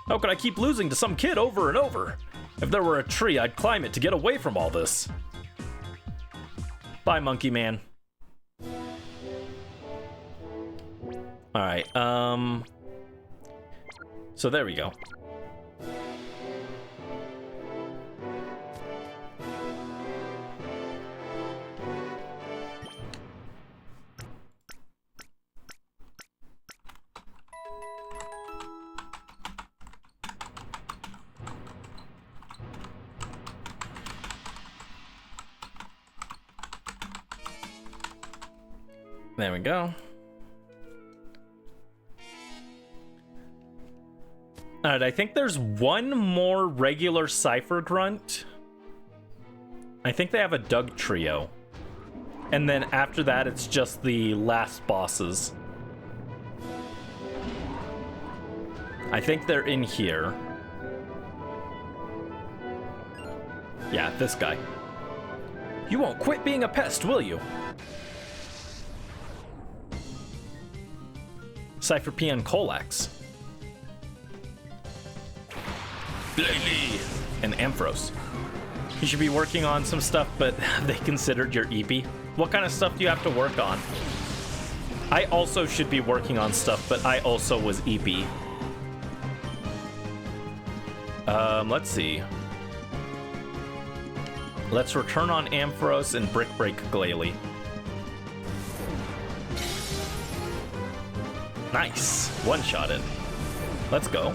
How could I keep losing to some kid over and over? If there were a tree, I'd climb it to get away from all this. Bye, Monkey Man. Alright, so there we go. There we go. Alright, I think there's one more regular Cipher grunt. I think they have a Doug trio. And then after that, it's just the last bosses. I think they're in here. Yeah, this guy. You won't quit being a pest, will you? Cipher P and Colax. Lily and Ampharos. You should be working on some stuff, but have they considered your EP? What kind of stuff do you have to work on? I also should be working on stuff, but I also was EP. Let's see. Let's return on Ampharos and Brick Break Gale. Nice. One-shot it. Let's go.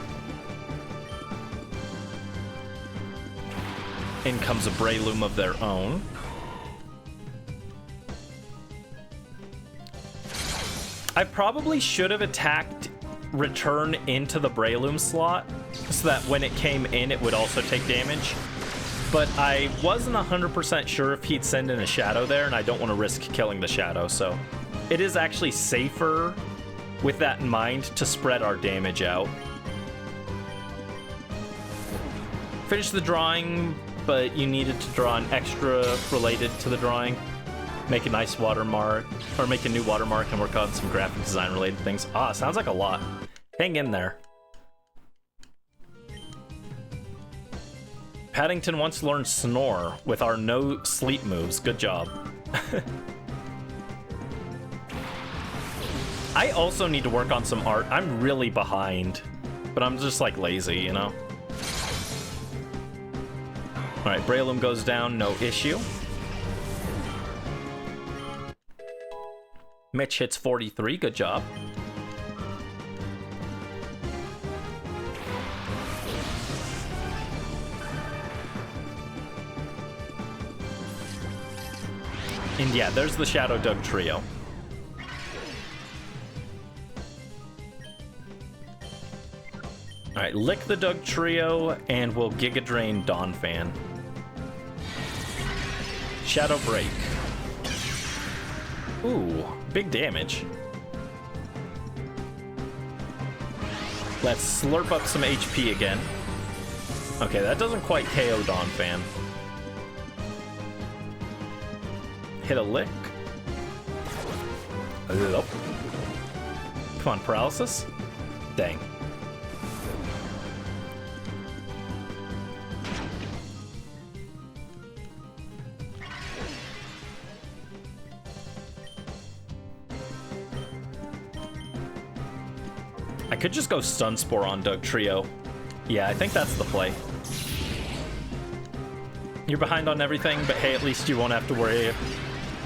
In comes a Breloom of their own. I probably should have attacked Return into the Breloom slot so that when it came in, it would also take damage. But I wasn't 100% sure if he'd send in a Shadow there, and I don't want to risk killing the Shadow, so it is actually safer with that in mind to spread our damage out. Finish the drawing, but you needed to draw an extra related to the drawing. Make a nice watermark, or make a new watermark and work on some graphic design related things. Ah, sounds like a lot. Hang in there. Paddington wants to learn Snore with our no sleep moves. Good job. I also need to work on some art. I'm really behind, but I'm just like lazy, you know? All right, Breloom goes down, no issue. Mitch hits 43, good job. And yeah, there's the Shadow Doug trio. Alright, lick the Doug trio, and we'll Giga Drain Donphan. Shadow Break. Ooh, big damage. Let's slurp up some HP again. Okay, that doesn't quite KO Donphan. Hit a lick. Come on, paralysis? Dang. I could just go Stun Spore on Doug Trio. Yeah, I think that's the play. You're behind on everything, but hey, at least you won't have to worry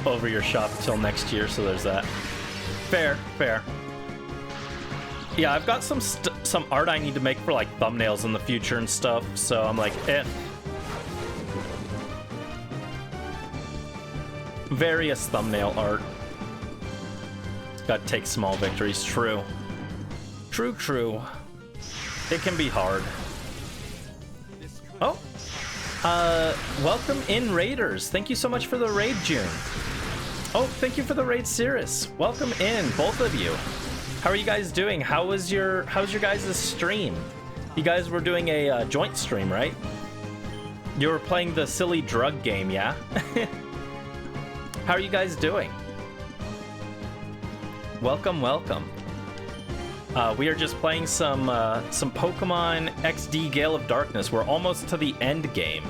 over your shop till next year, so there's that. Fair, fair. Yeah, I've got some art I need to make for like thumbnails in the future and stuff, so I'm like, various thumbnail art. Gotta take small victories. True. True. It can be hard. Oh. Welcome in, Raiders. Thank you so much for the raid, June. Oh, thank you for the raid, Cirrus. Welcome in, both of you. How are you guys doing? How's your guys' stream? You guys were doing a joint stream, right? You were playing the silly drug game, yeah? How are you guys doing? Welcome. We are just playing some Pokemon XD Gale of Darkness. We're almost to the end game.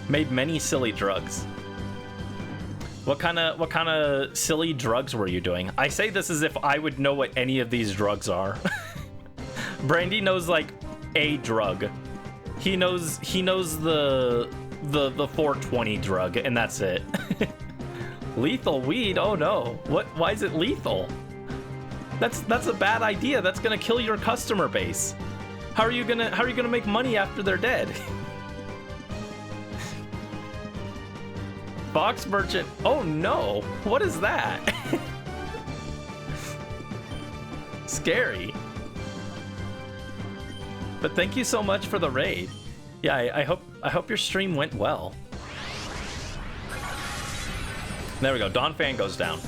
Made many silly drugs. What kind of silly drugs were you doing? I say this as if I would know what any of these drugs are. Brandy knows like a drug. He knows the 420 drug, and that's it. Lethal weed? Oh no. Why is it lethal? That's a bad idea. That's gonna kill your customer base. How are you gonna make money after they're dead? Box merchant. Oh no. What is that? Scary. But thank you so much for the raid. Yeah, I hope your stream went well. There we go. Dawn Fan goes down.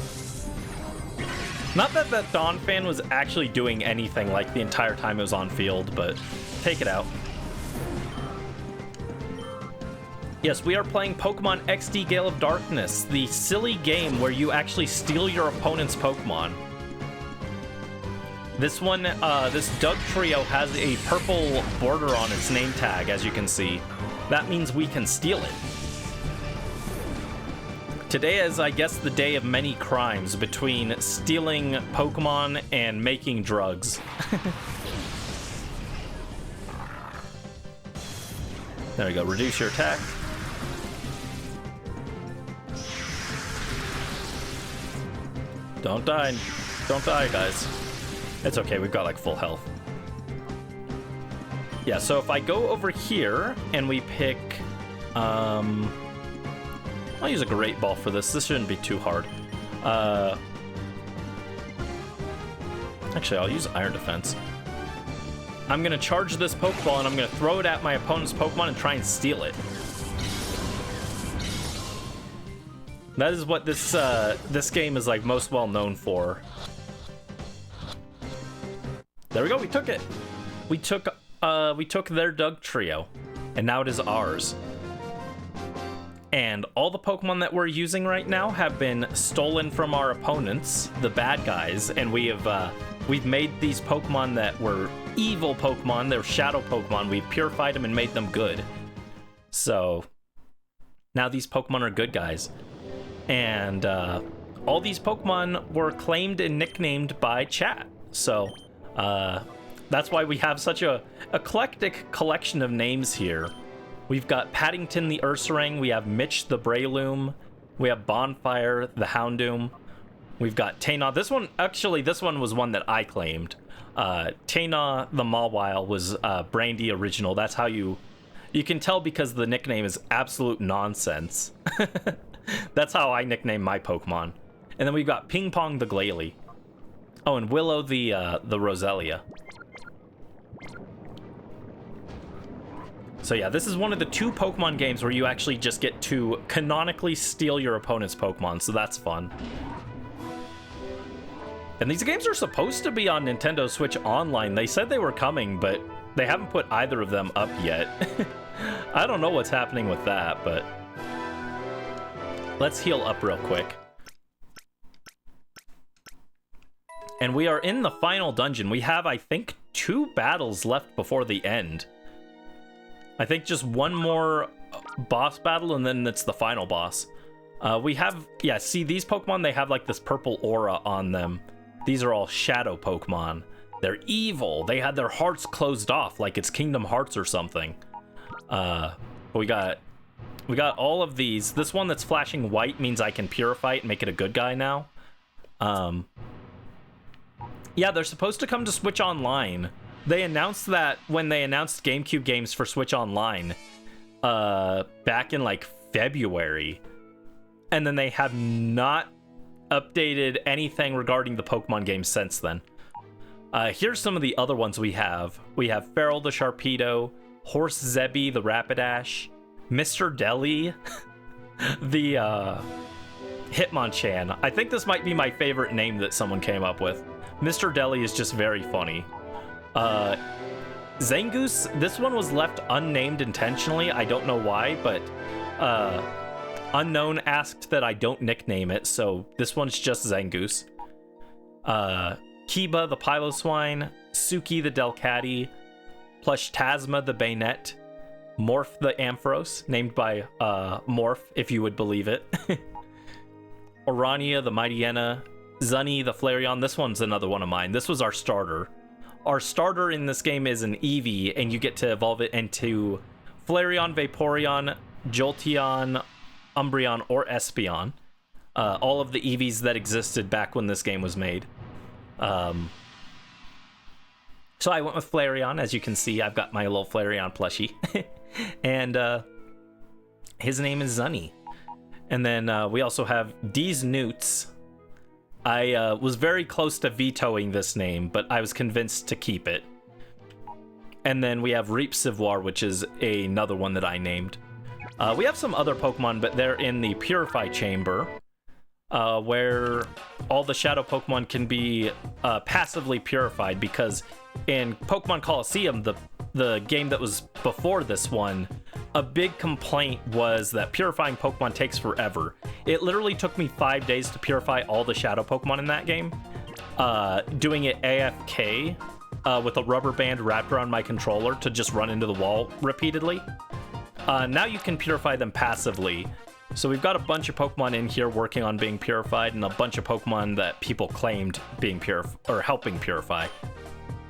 Not that that Dawn Fan was actually doing anything like the entire time it was on field, but take it out. Yes, we are playing Pokemon XD Gale of Darkness, the silly game where you actually steal your opponent's Pokemon. This one, this Doug Trio has a purple border on its name tag, as you can see. That means we can steal it. Today is, I guess, the day of many crimes between stealing Pokemon and making drugs. There we go, reduce your attack. Don't die, guys. It's okay, we've got like full health. Yeah, so if I go over here and we pick, I'll use a Great Ball for this. This shouldn't be too hard. Actually, I'll use Iron Defense. I'm gonna charge this Pokeball and I'm gonna throw it at my opponent's Pokemon and try and steal it. That is what this game is like most well known for. There we go. We took it. We took their Doug Trio, and now it is ours. And all the Pokemon that we're using right now have been stolen from our opponents, the bad guys, and we've made these Pokemon that were evil Pokemon. They're shadow Pokemon. We've purified them and made them good. So now these Pokemon are good guys. And all these Pokemon were claimed and nicknamed by chat. So that's why we have such a eclectic collection of names here. We've got Paddington the Ursaring, we have Mitch the Breloom, we have Bonfire the Houndoom, we've got Taina. This one was one that I claimed. Taina the Mawile was Brandy original. That's how you can tell because the nickname is absolute nonsense. That's how I nickname my Pokemon. And then we've got Ping Pong the Glalie. Oh, and Willow the Roselia. So yeah, this is one of the 2 Pokemon games where you actually just get to canonically steal your opponent's Pokemon, so that's fun. And these games are supposed to be on Nintendo Switch Online. They said they were coming, but they haven't put either of them up yet. I don't know what's happening with that, but let's heal up real quick. And we are in the final dungeon. We have, I think, 2 battles left before the end. I think just one more boss battle, and then it's the final boss. We have, yeah, see, these Pokemon, they have like this purple aura on them. These are all shadow Pokemon. They're evil. They had their hearts closed off like it's Kingdom Hearts or something. We got We got all of these. This one that's flashing white means I can purify it and make it a good guy now. Yeah, they're supposed to come to Switch Online. They announced that when they announced GameCube games for Switch Online back in like February. And then they have not updated anything regarding the Pokemon games since then. Here's some of the other ones we have. We have Feral the Sharpedo, Horse Zebby the Rapidash, Mr. Deli, the Hitmonchan. I think this might be my favorite name that someone came up with. Mr. Deli is just very funny. Zangoose, this one was left unnamed intentionally. I don't know why, but Unknown asked that I don't nickname it, so this one's just Zangoose. Kiba the Piloswine, Suki the Delcatty, Plush Tasma the Bayonet, Morph the Ampharos, named by Morph, if you would believe it. Orania the Mightyena, Zunny the Flareon. This one's another one of mine. This was our starter. Our starter in this game is an Eevee, and you get to evolve it into Flareon, Vaporeon, Jolteon, Umbreon, or Espeon. All of the Eevees that existed back when this game was made. So I went with Flareon. As you can see, I've got my little Flareon plushie. And his name is Zunny. And then we also have D's Newts. I was very close to vetoing this name, but I was convinced to keep it. And then we have Reap Civoire, which is another one that I named. We have some other Pokemon, but they're in the Purify Chamber, where all the Shadow Pokemon can be passively purified, because in Pokemon Coliseum, the game that was before this one, a big complaint was that purifying Pokemon takes forever. It literally took me 5 days to purify all the Shadow Pokemon in that game, doing it AFK with a rubber band wrapped around my controller to just run into the wall repeatedly. Now you can purify them passively. So we've got a bunch of Pokemon in here working on being purified, and a bunch of Pokemon that people claimed being or helping purify.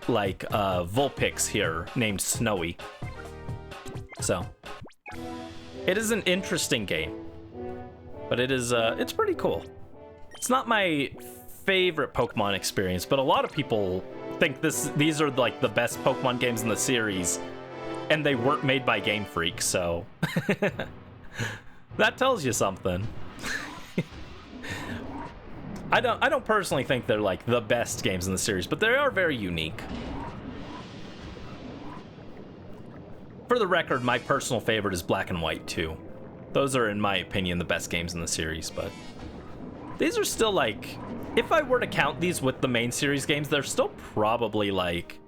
Like Vulpix here, named Snowy. So it is an interesting game, but it's pretty cool. It's not my favorite Pokemon experience, but a lot of people think these are like the best Pokemon games in the series, and they weren't made by Game Freak, so that tells you something. I don't personally think they're like the best games in the series, but they are very unique. For the record, my personal favorite is Black and White 2. Those are, in my opinion, the best games in the series, but these are still like, if I were to count these with the main series games, they're still probably like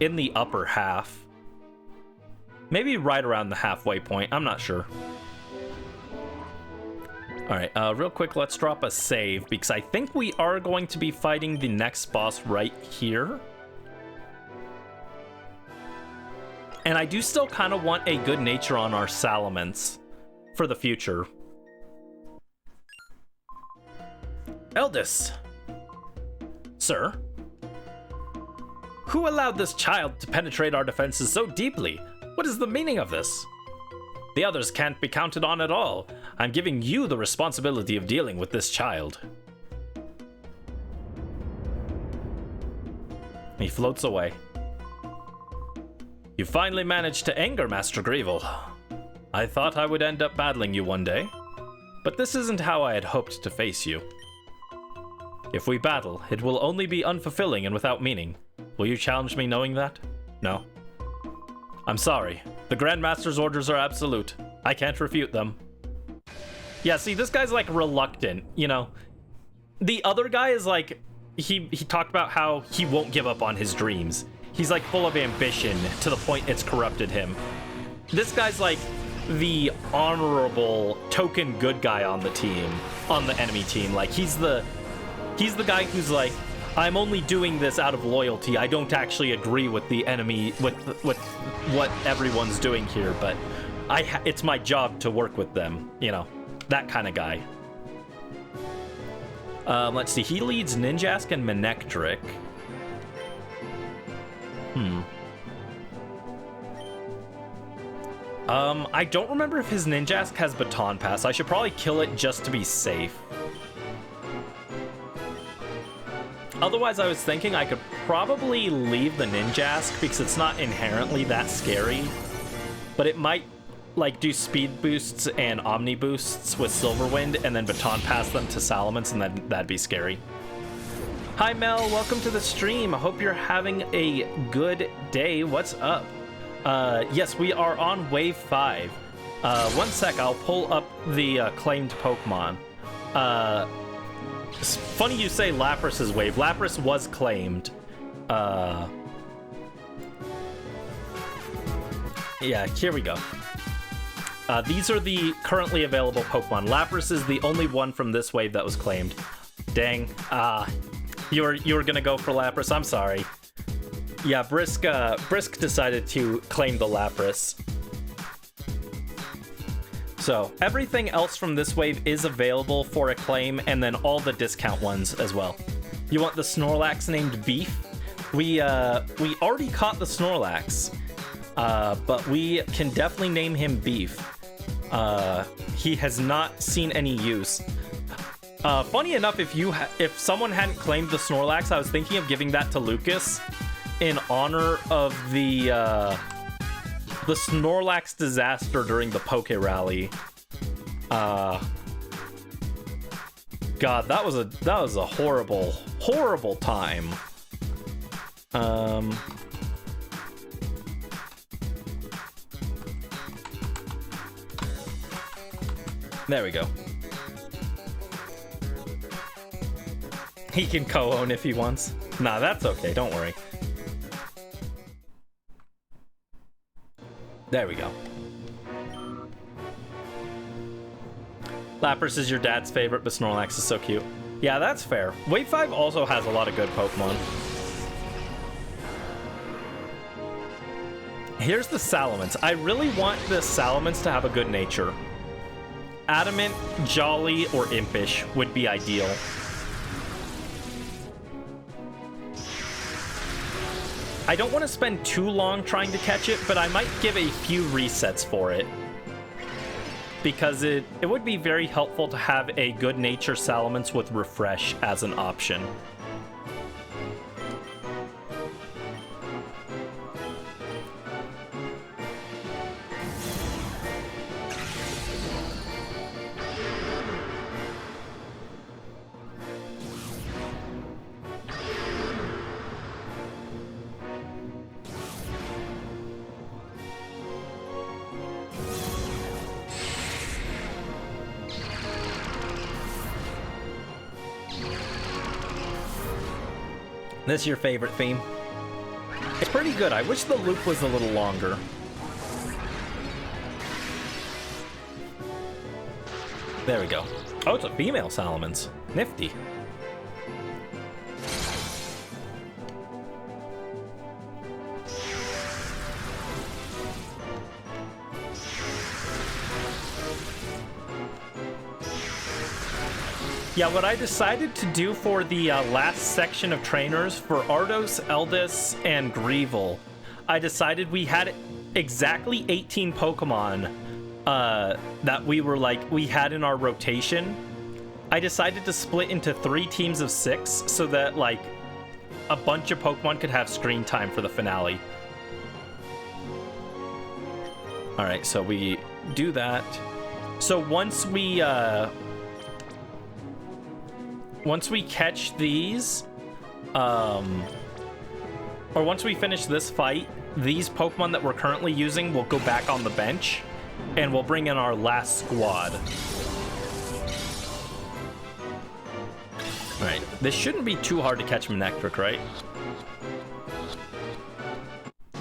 in the upper half. Maybe right around the halfway point. I'm not sure. All right, real quick, let's drop a save, because I think we are going to be fighting the next boss right here. And I do still kind of want a good nature on our Salamence for the future. Eldest. Sir? Who allowed this child to penetrate our defenses so deeply? What is the meaning of this? The others can't be counted on at all. I'm giving you the responsibility of dealing with this child. He floats away. You finally managed to anger Master Greevil. I thought I would end up battling you one day, but this isn't how I had hoped to face you. If we battle, it will only be unfulfilling and without meaning. Will you challenge me knowing that? No. I'm sorry. The Grandmaster's orders are absolute. I can't refute them. Yeah, see, this guy's like reluctant, you know? The other guy is like, he talked about how he won't give up on his dreams. He's like full of ambition to the point it's corrupted him. This guy's like the honorable token good guy on the team, on the enemy team. Like he's the guy who's like, I'm only doing this out of loyalty. I don't actually agree with the enemy, with what everyone's doing here, but it's my job to work with them, you know, that kind of guy. Let's see, he leads Ninjask and Manectric. I don't remember if his Ninjask has Baton Pass. I should probably kill it just to be safe. Otherwise, I was thinking I could probably leave the Ninjask because it's not inherently that scary. But it might, like, do speed boosts and Omni boosts with Silverwind and then Baton Pass them to Salamence, and that'd be scary. Hi, Mel. Welcome to the stream. I hope you're having a good day. What's up? Yes, we are on Wave 5. 1 sec, I'll pull up the claimed Pokemon. It's funny you say Lapras's wave. Lapras was claimed. Yeah, here we go. These are the currently available Pokemon. Lapras is the only one from this wave that was claimed. Dang. You were gonna go for Lapras. I'm sorry. Yeah, Brisk decided to claim the Lapras. So, everything else from this wave is available for a claim, and then all the discount ones as well. You want the Snorlax named Beef? We already caught the Snorlax, but we can definitely name him Beef. He has not seen any use. Funny enough, if someone hadn't claimed the Snorlax, I was thinking of giving that to Lucas in honor of the Snorlax disaster during the Poke Rally. God, that was a horrible time. There we go. He can co-own if he wants. Nah, that's okay, don't worry. There we go. Lapras is your dad's favorite, but Snorlax is so cute. Yeah, that's fair. Wave 5 also has a lot of good Pokemon. Here's the Salamence. I really want the Salamence to have a good nature. Adamant, Jolly, or Impish would be ideal. I don't want to spend too long trying to catch it, but I might give a few resets for it. Because it would be very helpful to have a good nature Salamence with Refresh as an option. This is your favorite theme? It's pretty good. I wish the loop was a little longer. There we go. Oh, it's a female Salamence. Nifty. Yeah, what I decided to do for the last section of trainers for Ardos, Eldis, and Greevil, I decided we had exactly 18 Pokemon that we had in our rotation. I decided to split into 3 teams of 6 so that, like, a bunch of Pokemon could have screen time for the finale. Alright, so we do that. So once we catch these, or once we finish this fight, these Pokemon that we're currently using will go back on the bench, and we'll bring in our last squad. Alright, this shouldn't be too hard to catch Manectric, right?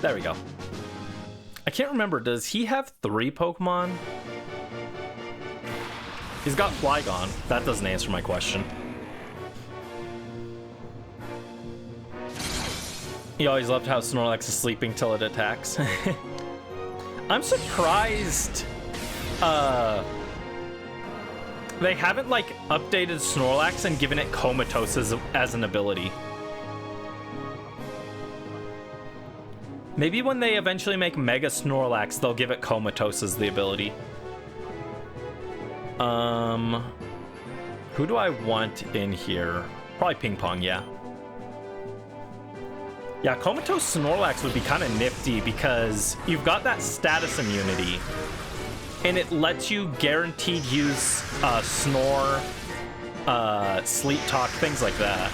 There we go. I can't remember, does he have 3 Pokemon? He's got Flygon. That doesn't answer my question. You always loved how Snorlax is sleeping till it attacks. I'm surprised they haven't, like, updated Snorlax and given it Comatose as an ability. Maybe when they eventually make Mega Snorlax, they'll give it Comatose as the ability. Who do I want in here? Probably Ping Pong, yeah. Yeah, Comatose Snorlax would be kind of nifty because you've got that status immunity, and it lets you guaranteed use Snore, Sleep Talk, things like that.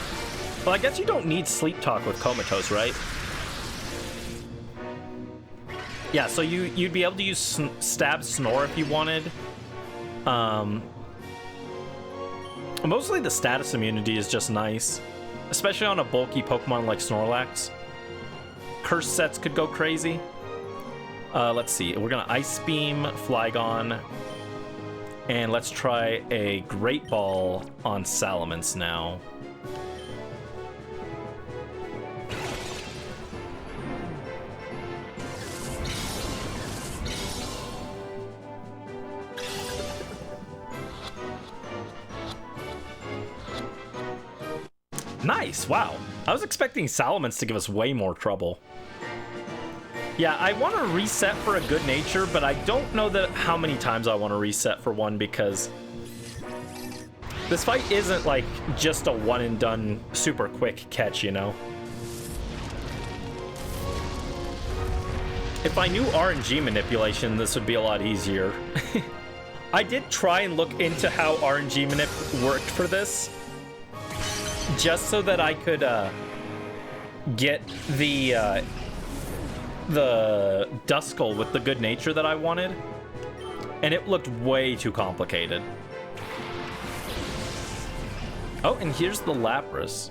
Well, I guess you don't need Sleep Talk with Comatose, right? Yeah, so you'd be able to use Stab Snore if you wanted. Mostly the status immunity is just nice, especially on a bulky Pokemon like Snorlax. Curse sets could go crazy. Let's see. We're gonna Ice Beam Flygon, and let's try a Great Ball on Salamence now. Nice, wow. I was expecting Salamence to give us way more trouble. Yeah, I want to reset for a Good Nature, but I don't know that how many times I want to reset for one because this fight isn't like just a one and done super quick catch, you know? If I knew RNG manipulation, this would be a lot easier. I did try and look into how RNG manip worked for this, just so that I could get the Duskull with the Good Nature that I wanted, and it looked way too complicated. Oh, and here's the Lapras.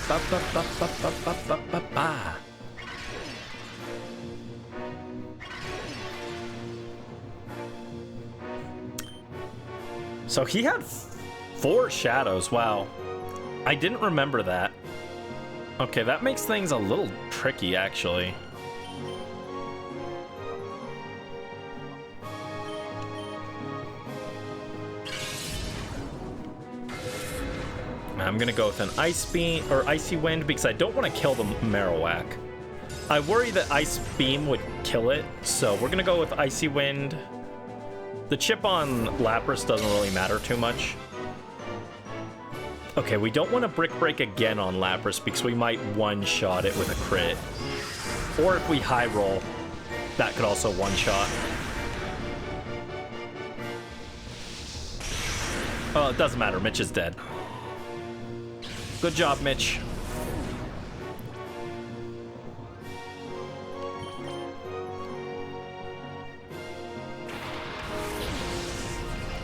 Ba, ba, ba, ba, ba, ba, ba, ba, ba. So he had 4 shadows. Wow. I didn't remember that. Okay, that makes things a little tricky, actually. I'm gonna go with an Ice Beam or Icy Wind because I don't want to kill the Marowak. I worry that Ice Beam would kill it, so we're gonna go with Icy Wind. The chip on Lapras doesn't really matter too much. Okay, we don't want to Brick Break again on Lapras because we might one-shot it with a crit. Or if we high roll, that could also one-shot. Oh, it doesn't matter. Mitch is dead. Good job, Mitch.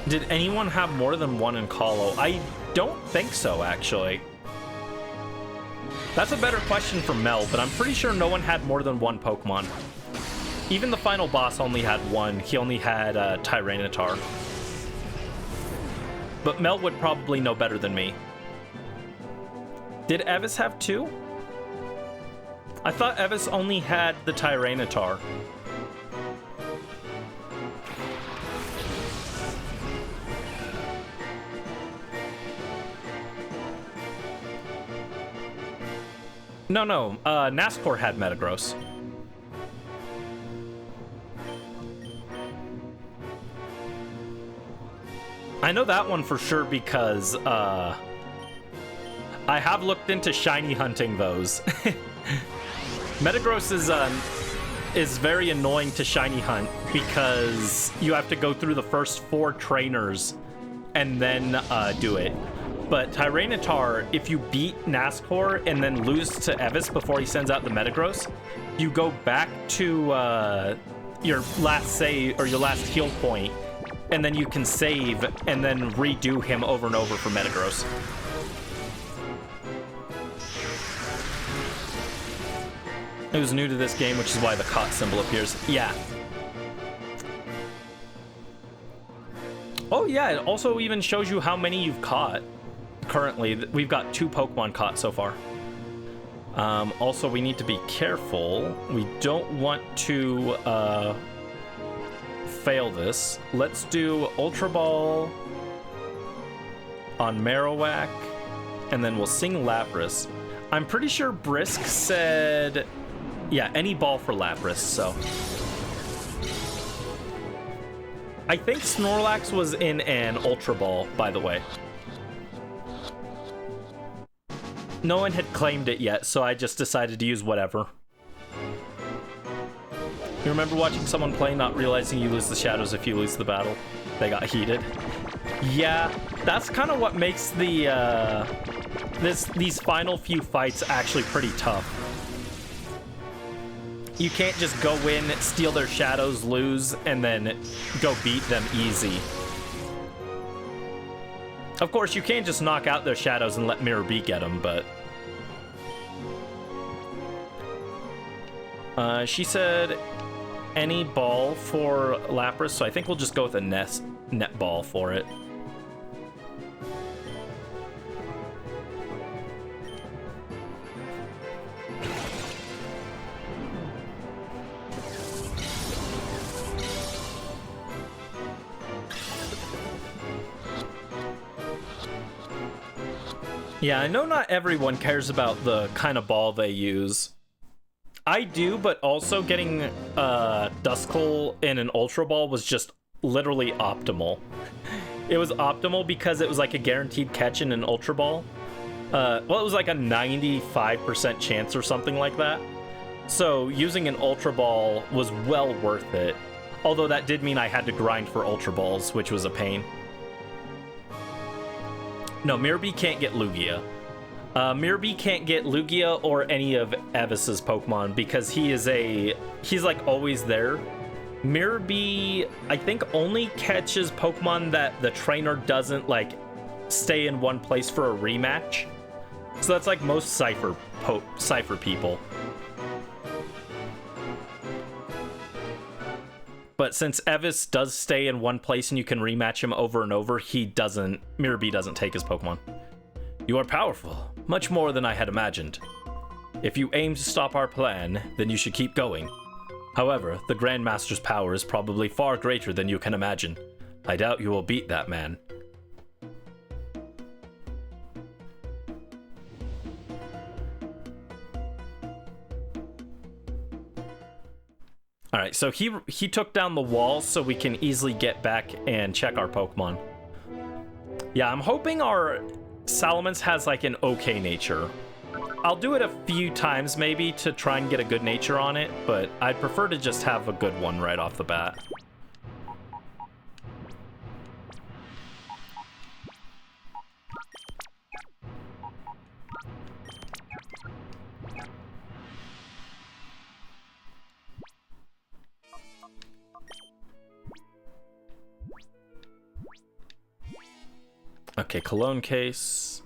Did anyone have more than one in Colo? I don't think so, actually. That's a better question for Mel, but I'm pretty sure no one had more than one Pokemon. Even the final boss only had one. He only had Tyranitar. But Mel would probably know better than me. Did Evis have 2? I thought Evis only had the Tyranitar. No, Nascor had Metagross. I know that one for sure because, I have looked into shiny hunting those. Metagross is very annoying to shiny hunt because you have to go through the first 4 trainers and then do it. But Tyranitar, if you beat Nascor and then lose to Evis before he sends out the Metagross, you go back to your last save or your last heal point, and then you can save and then redo him over and over for Metagross. It was new to this game, which is why the caught symbol appears. Yeah. Oh yeah, it also even shows you how many you've caught. Currently, we've got 2 Pokemon caught so far. Also, we need to be careful. We don't want to fail this. Let's do Ultra Ball on Marowak, and then we'll sing Lapras. I'm pretty sure Brisk said, yeah, any ball for Lapras, so. I think Snorlax was in an Ultra Ball, by the way. No one had claimed it yet, so I just decided to use whatever. You remember watching someone play, not realizing you lose the shadows if you lose the battle? They got heated. Yeah, that's kind of what makes the these final few fights actually pretty tough. You can't just go in, steal their shadows, lose, and then go beat them easy. Of course, you can't just knock out their shadows and let Mirror B get them, but... she said any ball for Lapras, so I think we'll just go with a net ball for it. Yeah, I know not everyone cares about the kind of ball they use. I do, but also getting Duskull in an Ultra Ball was just literally optimal. It was optimal because it was like a guaranteed catch in an Ultra Ball. Well, it was like a 95% chance or something like that. So using an Ultra Ball was well worth it. Although that did mean I had to grind for Ultra Balls, which was a pain. No, Mirror B can't get Lugia. Mirror B can't get Lugia or any of Evis's Pokemon because he's like always there. Mirror B, I think, only catches Pokemon that the trainer doesn't like stay in one place for a rematch. So that's like most Cipher people. But since Evis does stay in one place and you can rematch him over and over, Mirror B doesn't take his Pokemon. You are powerful, much more than I had imagined. If you aim to stop our plan, then you should keep going. However, the Grandmaster's power is probably far greater than you can imagine. I doubt you will beat that man. Alright, so he took down the wall so we can easily get back and check our Pokemon. Yeah, I'm hoping our Salamence has like an okay nature. I'll do it a few times maybe to try and get a good nature on it, but I'd prefer to just have a good one right off the bat. Okay, Cologne case.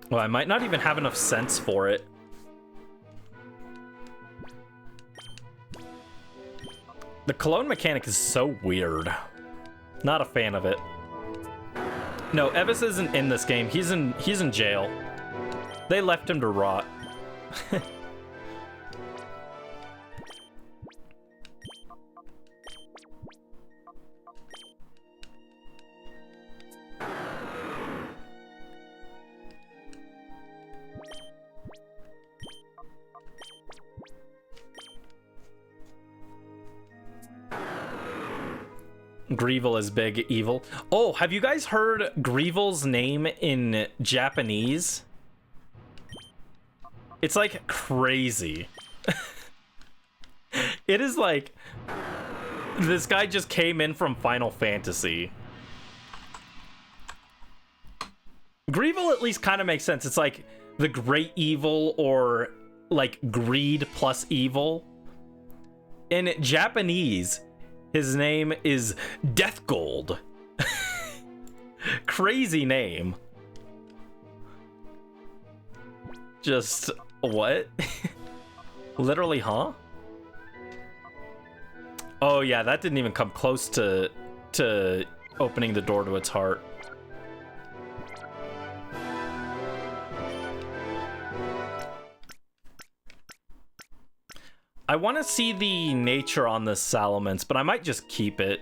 Well, I might not even have enough sense for it. The Cologne mechanic is so weird. Not a fan of it. No, Evis isn't in this game. He's in jail. They left him to rot. Greevil is big evil. Oh, have you guys heard Greevil's name in Japanese? It's like crazy. It is like this guy just came in from Final Fantasy. Greevil at least kind of makes sense. It's like the great evil or like greed plus evil. In Japanese, his name is Death Gold. Crazy name. Just what? Literally, huh? Oh yeah, that didn't even come close to opening the door to its heart. I want to see the nature on this Salamence, but I might just keep it.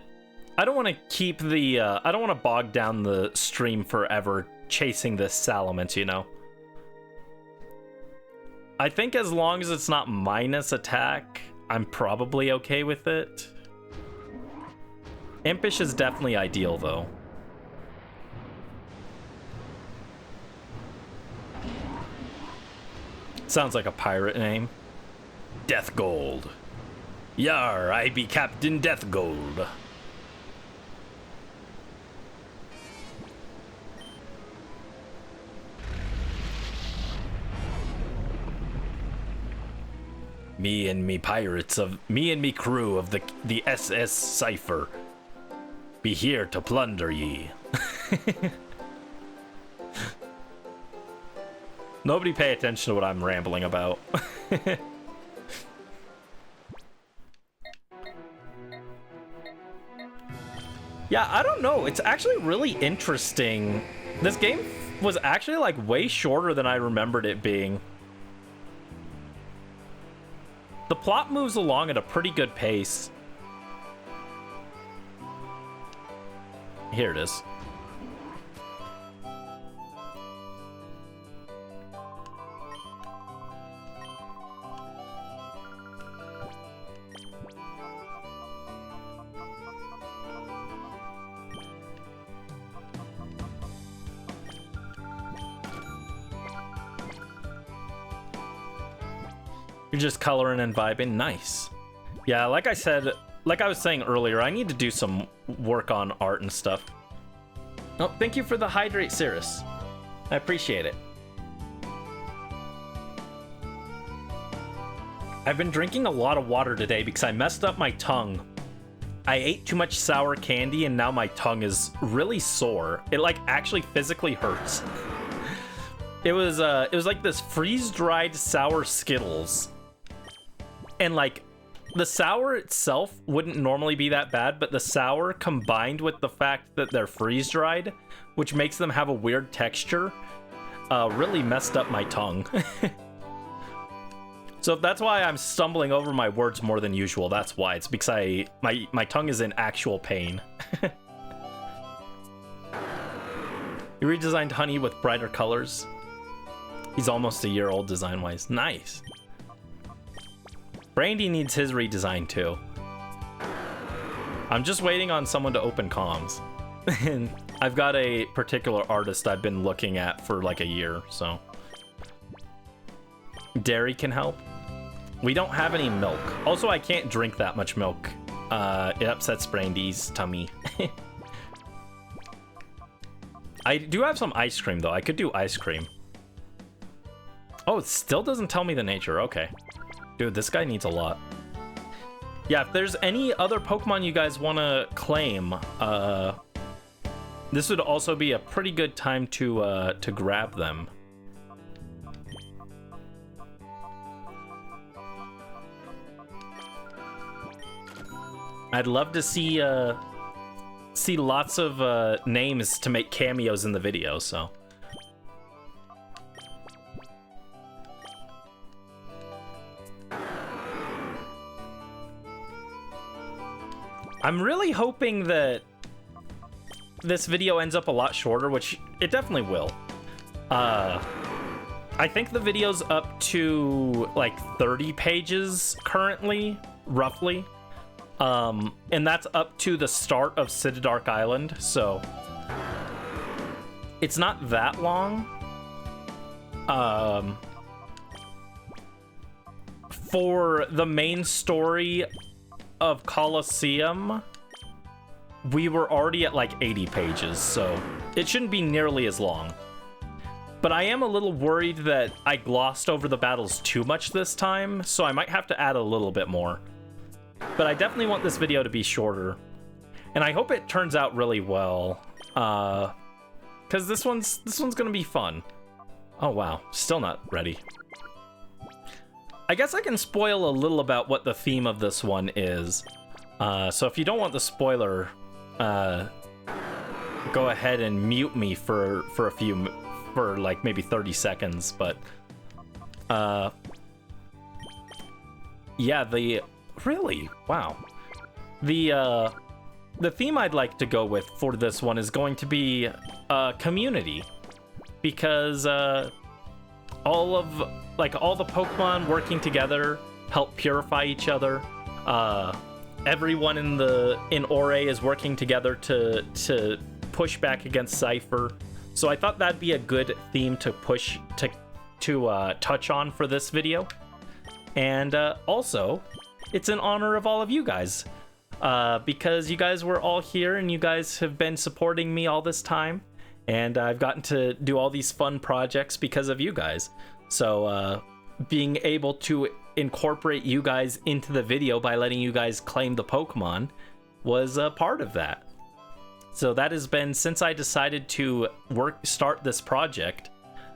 I don't want to keep the, I don't want to bog down the stream forever chasing this Salamence, you know? I think as long as it's not minus attack, I'm probably okay with it. Impish is definitely ideal, though. Sounds like a pirate name. Death Gold. Yar, I be Captain Death Gold. Me and me crew of the SS Cipher be here to plunder ye. Nobody pay attention to what I'm rambling about. Yeah, I don't know. It's actually really interesting. This game was actually like way shorter than I remembered it being. The plot moves along at a pretty good pace. Here it is. You're just coloring and vibing. Nice. Yeah, like I said, like I was saying earlier, I need to do some work on art and stuff. Oh, thank you for the hydrate, Cirrus. I appreciate it. I've been drinking a lot of water today because I messed up my tongue. I ate too much sour candy and now my tongue is really sore. It like actually physically hurts. It was like this freeze-dried sour Skittles. And like the sour itself wouldn't normally be that bad, but the sour combined with the fact that they're freeze-dried, which makes them have a weird texture, really messed up my tongue. So that's why I'm stumbling over my words more than usual. That's why. It's because my tongue is in actual pain. You redesigned Honey with brighter colors. He's almost a year old design-wise. Nice. Brandy needs his redesign too. I'm just waiting on someone to open comms. And I've got a particular artist I've been looking at for like a year, so. Dairy can help. We don't have any milk. Also, I can't drink that much milk. It upsets Brandy's tummy. I do have some ice cream though. I could do ice cream. Oh, it still doesn't tell me the nature. Okay. Dude, this guy needs a lot. Yeah, if there's any other Pokemon you guys want to claim, this would also be a pretty good time to grab them. I'd love to see lots of names to make cameos in the video, so. I'm really hoping that this video ends up a lot shorter, which it definitely will. I think the video's up to like 30 pages currently, roughly. And that's up to the start of Cidadark Island, so it's not that long. For the main story of Colosseum, we were already at like 80 pages, so it shouldn't be nearly as long. But I am a little worried that I glossed over the battles too much this time, so I might have to add a little bit more. But I definitely want this video to be shorter, and I hope it turns out really well, because this one's gonna be fun. Oh wow, still not ready. I guess I can spoil a little about what the theme of this one is. So if you don't want the spoiler, go ahead and mute me for like maybe 30 seconds. But yeah, really, wow. The theme I'd like to go with for this one is going to be community, because all the Pokemon working together help purify each other. Everyone in Ore is working together to push back against Cipher. So I thought that'd be a good theme to push to touch on for this video. And also, it's in honor of all of you guys, because you guys were all here and you guys have been supporting me all this time, and I've gotten to do all these fun projects because of you guys. So being able to incorporate you guys into the video by letting you guys claim the Pokemon was a part of that. So that has been since I decided to start this project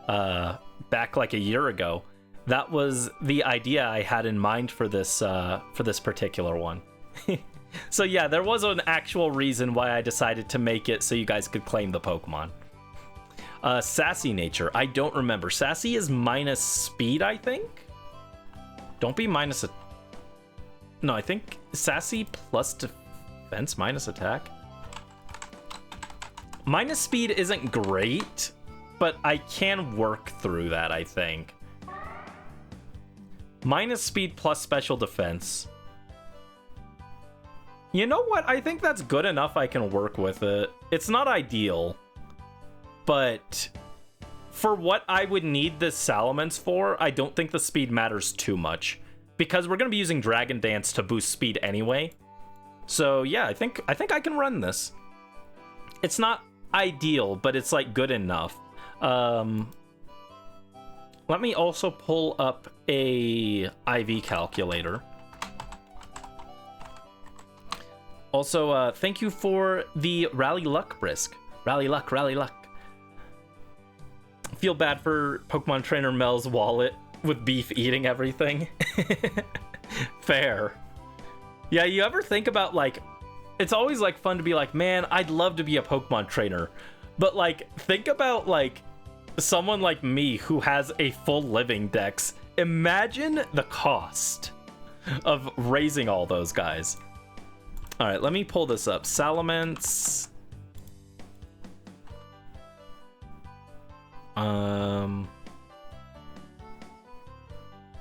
back like a year ago. That was the idea I had in mind for this particular one. So yeah, there was an actual reason why I decided to make it so you guys could claim the Pokemon. Sassy nature, I don't remember. Sassy is minus speed, I think? Don't be minus a... No, I think sassy plus defense minus attack. Minus speed isn't great, but I can work through that, I think. Minus speed plus special defense. You know what? I think that's good enough. I can work with it. It's not ideal, but for what I would need the Salamence for, I don't think the speed matters too much, because we're going to be using Dragon Dance to boost speed anyway. So yeah, I think I can run this. It's not ideal, but it's like good enough. Let me also pull up a IV calculator. Also, thank you for the Rally Luck, Brisk. Rally Luck, Rally Luck. Feel bad for Pokemon Trainer Mel's wallet with beef eating everything. Fair. Yeah, you ever think about, like, it's always like fun to be like, man, I'd love to be a Pokemon trainer. But like, think about like someone like me who has a full living dex. Imagine the cost of raising all those guys. All right, let me pull this up. Salamence.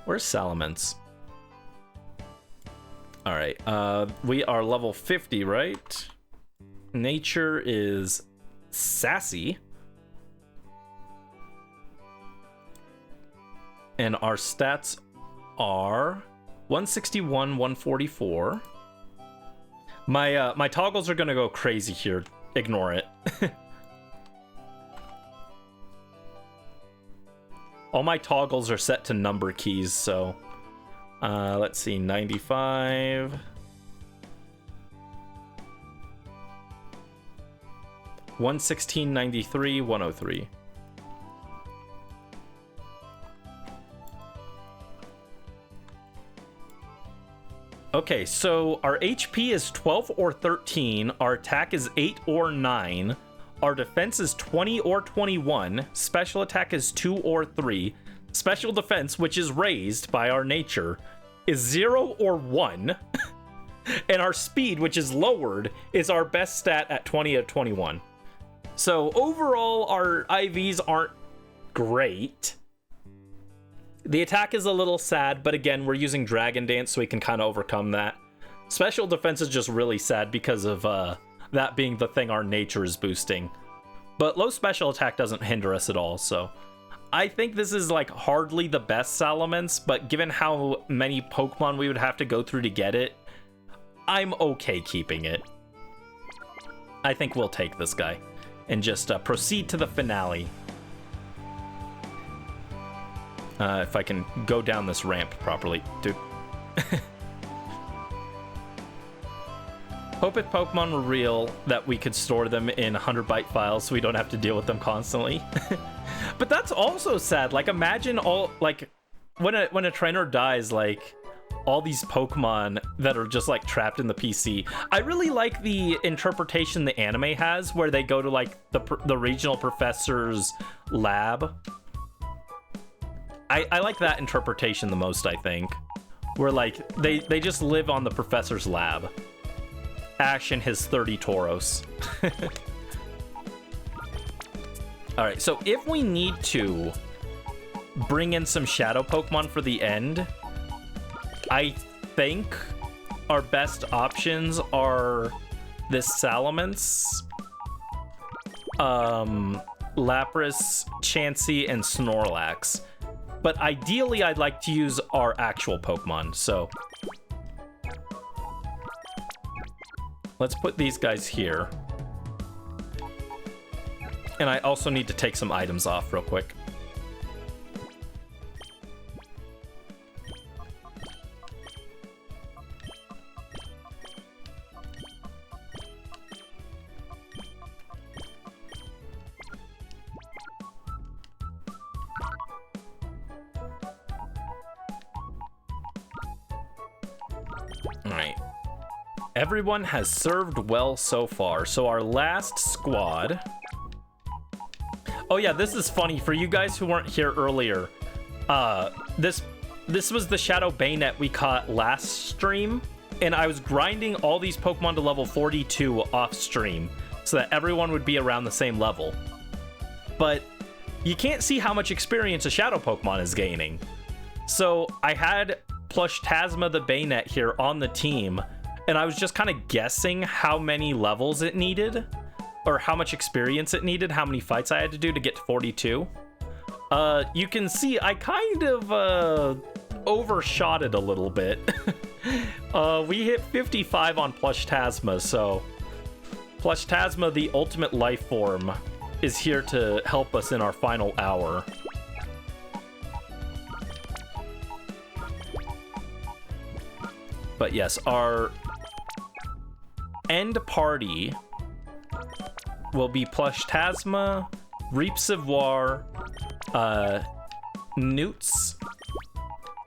Where's Salamence? All right, we are level 50, right? Nature is sassy. And our stats are 161, 144. My toggles are gonna go crazy here. Ignore it. All my toggles are set to number keys, so let's see, 95. 116, 93, 103. Okay, so our HP is 12 or 13, our attack is 8 or 9, our defense is 20 or 21, special attack is 2 or 3, special defense, which is raised by our nature, is 0 or 1, and our speed, which is lowered, is our best stat at 20 or 21. So overall, our IVs aren't great. The attack is a little sad, but again, we're using Dragon Dance, so we can kind of overcome that. Special defense is just really sad because of that being the thing our nature is boosting. But low special attack doesn't hinder us at all, so I think this is like hardly the best Salamence, but given how many Pokemon we would have to go through to get it, I'm okay keeping it. I think we'll take this guy and just proceed to the finale. If I can go down this ramp properly, dude. Hope if Pokemon were real that we could store them in 100-byte files so we don't have to deal with them constantly. But that's also sad. Like, imagine all, like, when a trainer dies, like, all these Pokemon that are just, like, trapped in the PC. I really like the interpretation the anime has, where they go to, like, the regional professor's lab. I like that interpretation the most, I think. Where like they just live on the professor's lab. Ash and his 30 Tauros. All right, so if we need to bring in some shadow Pokemon for the end, I think our best options are this Salamence, Lapras, Chansey, and Snorlax. But ideally, I'd like to use our actual Pokemon, so let's put these guys here. And I also need to take some items off real quick. Alright. Everyone has served well so far. So our last squad... Oh yeah, this is funny. For you guys who weren't here earlier, this was the Shadow Bayonet we caught last stream, and I was grinding all these Pokemon to level 42 off stream so that everyone would be around the same level. But you can't see how much experience a Shadow Pokemon is gaining. So I had Plush Tasma the Bayonet here on the team, and I was just kind of guessing how many levels it needed, or how much experience it needed, how many fights I had to do to get to 42. You can see I kind of overshot it a little bit. We hit 55 on Plush Tasma, so Plush Tasma, the ultimate life form, is here to help us in our final hour. But yes, our end party will be Plush Tasma, Reap Savoir, Newts,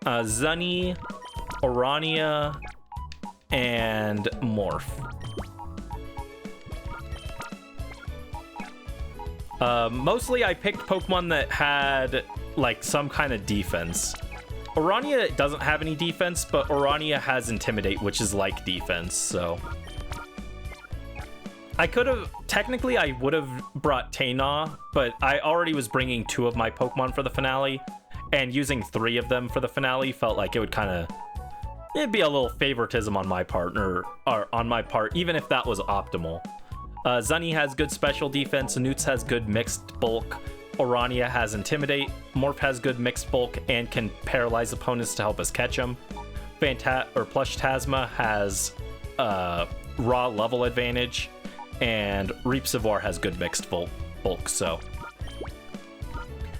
Zunny, Orania, and Morph. Mostly I picked Pokemon that had like some kind of defense. Orania doesn't have any defense, but Orania has Intimidate, which is like defense, so... Technically, I would have brought Taina, but I already was bringing 2 of my Pokemon for the finale, and using 3 of them for the finale felt like it would kind of... It'd be a little favoritism on my part, or on my part, even if that was optimal. Zunny has good special defense, Newts has good mixed bulk, Orania has Intimidate, Morph has good mixed bulk and can paralyze opponents to help us catch them. Plush Tasma has raw level advantage, and Reap Savoir has good mixed bulk, so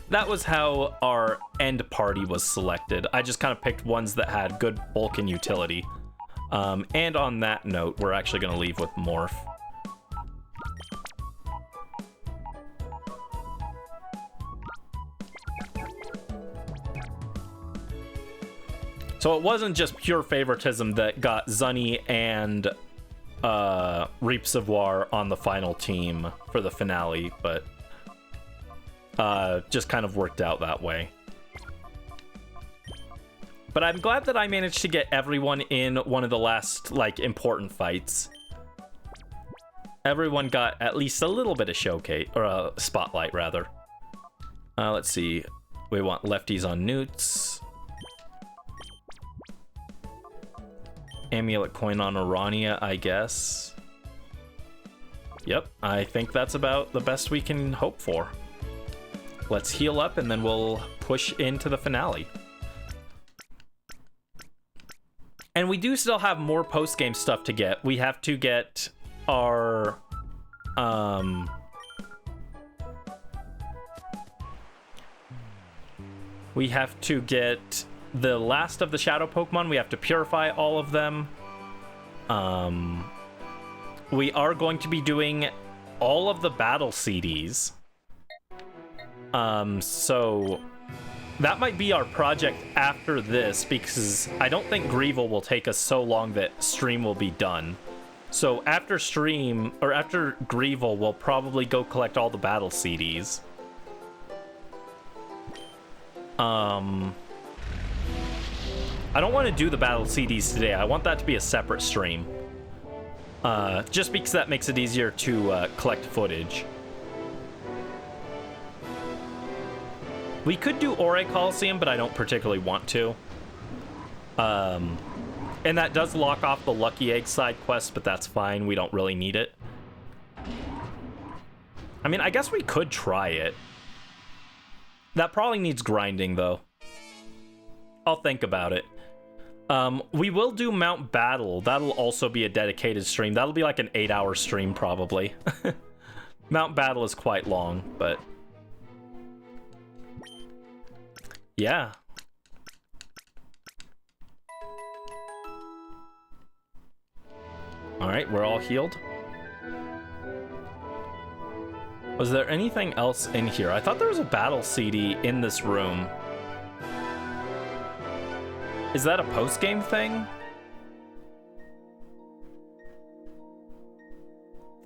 that was how our end party was selected. I just kind of picked ones that had good bulk and utility. And on that note, we're actually going to leave with Morph. So it wasn't just pure favoritism that got Zunny and Reap Savoir on the final team for the finale, but just kind of worked out that way. But I'm glad that I managed to get everyone in one of the last, like, important fights. Everyone got at least a little bit of showcase, or spotlight, rather. Let's see. We want lefties on Newts. Amulet coin on Orania, I guess. Yep, I think that's about the best we can hope for. Let's heal up and then we'll push into the finale. And we do still have more post-game stuff to get. We have to get our... we have to get the last of the Shadow Pokemon. We have to purify all of them. We are going to be doing all of the battle CDs. So that might be our project after this, because I don't think Greevil will take us so long that stream will be done. So after stream, or after Greevil, we'll probably go collect all the battle CDs. I don't want to do the battle CDs today. I want that to be a separate stream. Just because that makes it easier to collect footage. We could do Ore Coliseum, but I don't particularly want to. And that does lock off the Lucky Egg side quest, but that's fine. We don't really need it. I mean, I guess we could try it. That probably needs grinding, though. I'll think about it. We will do Mount Battle. That'll also be a dedicated stream. That'll be like an 8-hour stream, probably. Mount Battle is quite long, but... yeah. Alright, we're all healed. Was there anything else in here? I thought there was a battle CD in this room. Is that a post-game thing?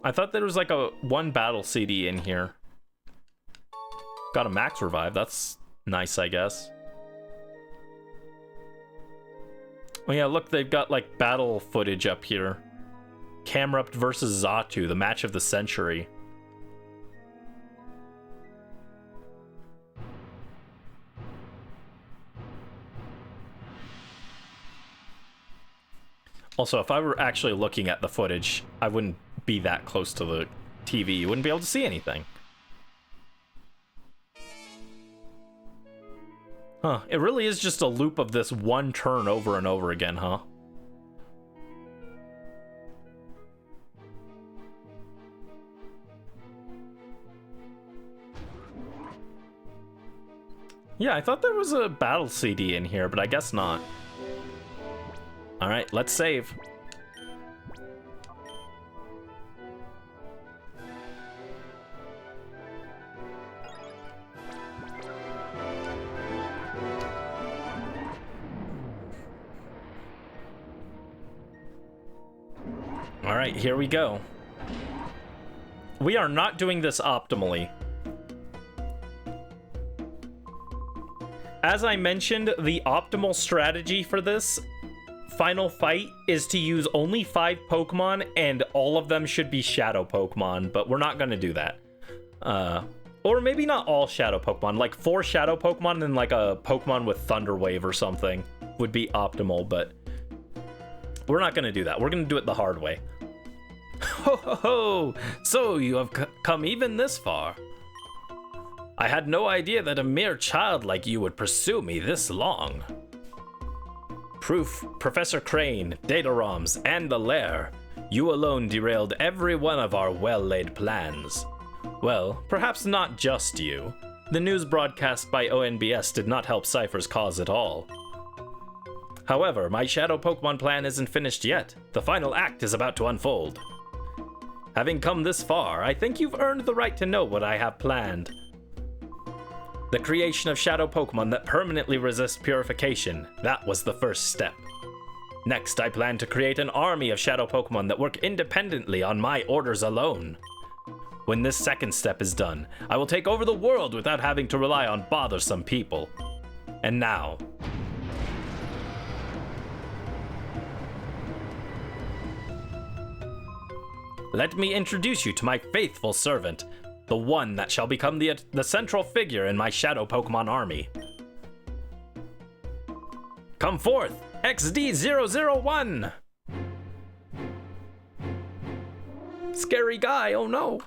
I thought there was like one battle CD in here. Got a max revive. That's nice, I guess. Oh yeah, look, they've got like battle footage up here. Camrupt versus Xatu, the match of the century. Also, if I were actually looking at the footage, I wouldn't be that close to the TV. You wouldn't be able to see anything. Huh, it really is just a loop of this one turn over and over again, huh? Yeah, I thought there was a battle CD in here, but I guess not. Alright, let's save. Alright, here we go. We are not doing this optimally. As I mentioned, the optimal strategy for this final fight is to use only 5 Pokemon, and all of them should be Shadow Pokemon, but we're not going to do that. Or maybe not all Shadow Pokemon, like 4 Shadow Pokemon and like a Pokemon with Thunder Wave or something would be optimal, but we're not going to do that. We're going to do it the hard way. Ho ho ho! So you have come even this far. I had no idea that a mere child like you would pursue me this long. Proof, Professor Crane, Dataroms, and the Lair. You alone derailed every one of our well-laid plans. Well, perhaps not just you. The news broadcast by ONBS did not help Cipher's cause at all. However, my Shadow Pokemon plan isn't finished yet. The final act is about to unfold. Having come this far, I think you've earned the right to know what I have planned. The creation of Shadow Pokemon that permanently resist purification, that was the first step. Next, I plan to create an army of Shadow Pokemon that work independently on my orders alone. When this second step is done, I will take over the world without having to rely on bothersome people. And now... let me introduce you to my faithful servant, the one that shall become the central figure in my Shadow Pokemon army. Come forth, XD001! Scary guy, oh no!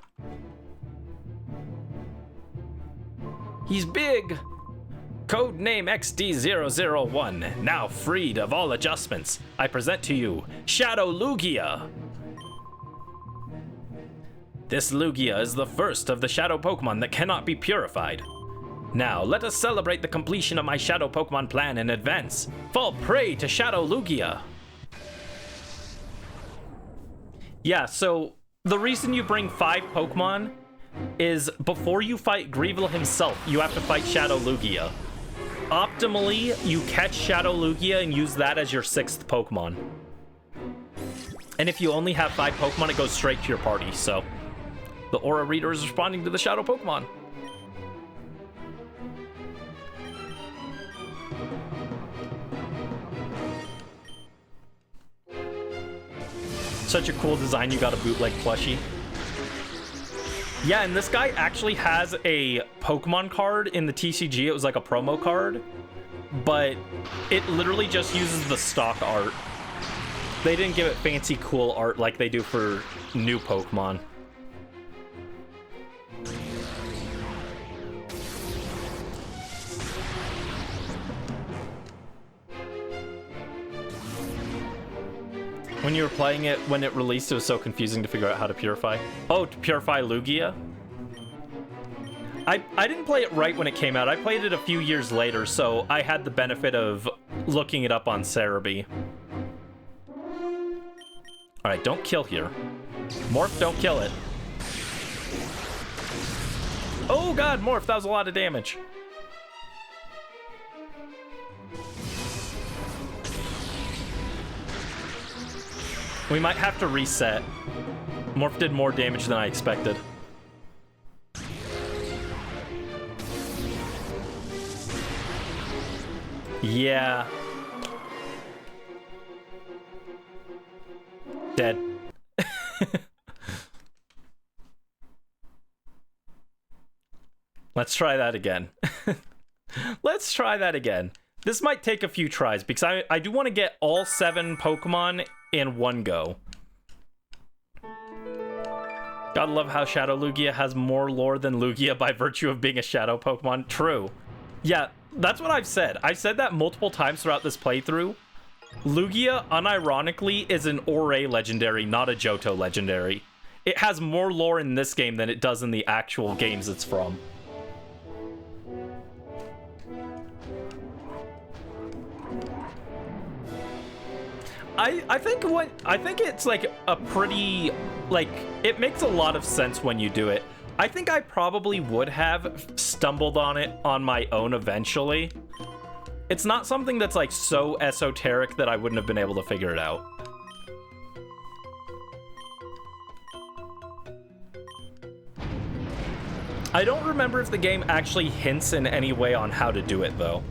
He's big! Codename XD001, now freed of all adjustments, I present to you Shadow Lugia! This Lugia is the first of the Shadow Pokemon that cannot be purified. Now, let us celebrate the completion of my Shadow Pokemon plan in advance. Fall prey to Shadow Lugia! Yeah, so the reason you bring 5 Pokemon is before you fight Greevil himself, you have to fight Shadow Lugia. Optimally, you catch Shadow Lugia and use that as your 6th Pokemon. And if you only have 5 Pokemon, it goes straight to your party, so... the Aura Reader is responding to the Shadow Pokemon. Such a cool design, you got a bootleg plushie. Yeah, and this guy actually has a Pokemon card in the TCG. It was like a promo card, but it literally just uses the stock art. They didn't give it fancy cool art like they do for new Pokemon. When you were playing it, when it released, it was so confusing to figure out how to purify. Oh, to purify Lugia? I didn't play it right when it came out. I played it a few years later, so I had the benefit of looking it up on Cerebi. Alright, don't kill here. Morph, don't kill it. Oh god, Morph, that was a lot of damage. We might have to reset. Morph did more damage than I expected. Yeah. Dead. Let's try that again. Let's try that again. This might take a few tries because I do want to get all 7 Pokemon in one go. Gotta love how Shadow Lugia has more lore than Lugia by virtue of being a Shadow Pokemon. True. Yeah, that's what I've said. I've said that multiple times throughout this playthrough. Lugia, unironically, is an Ore legendary, not a Johto legendary. It has more lore in this game than it does in the actual games it's from. I think it's like a pretty, like, it makes a lot of sense when you do it. I think I probably would have stumbled on it on my own eventually. It's not something that's like so esoteric that I wouldn't have been able to figure it out. I don't remember if the game actually hints in any way on how to do it though.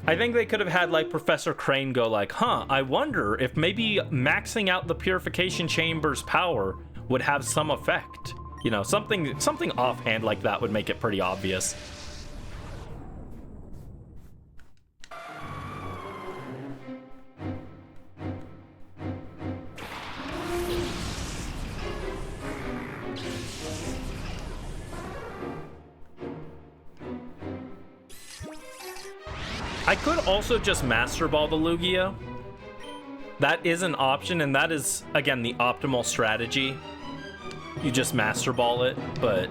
I think they could have had like Professor Crane go like, huh, I wonder if maybe maxing out the purification chamber's power would have some effect. You know, something offhand like that would make it pretty obvious. I could also just Master Ball the Lugia. That is an option, and that is, again, the optimal strategy. You just Master Ball it, but...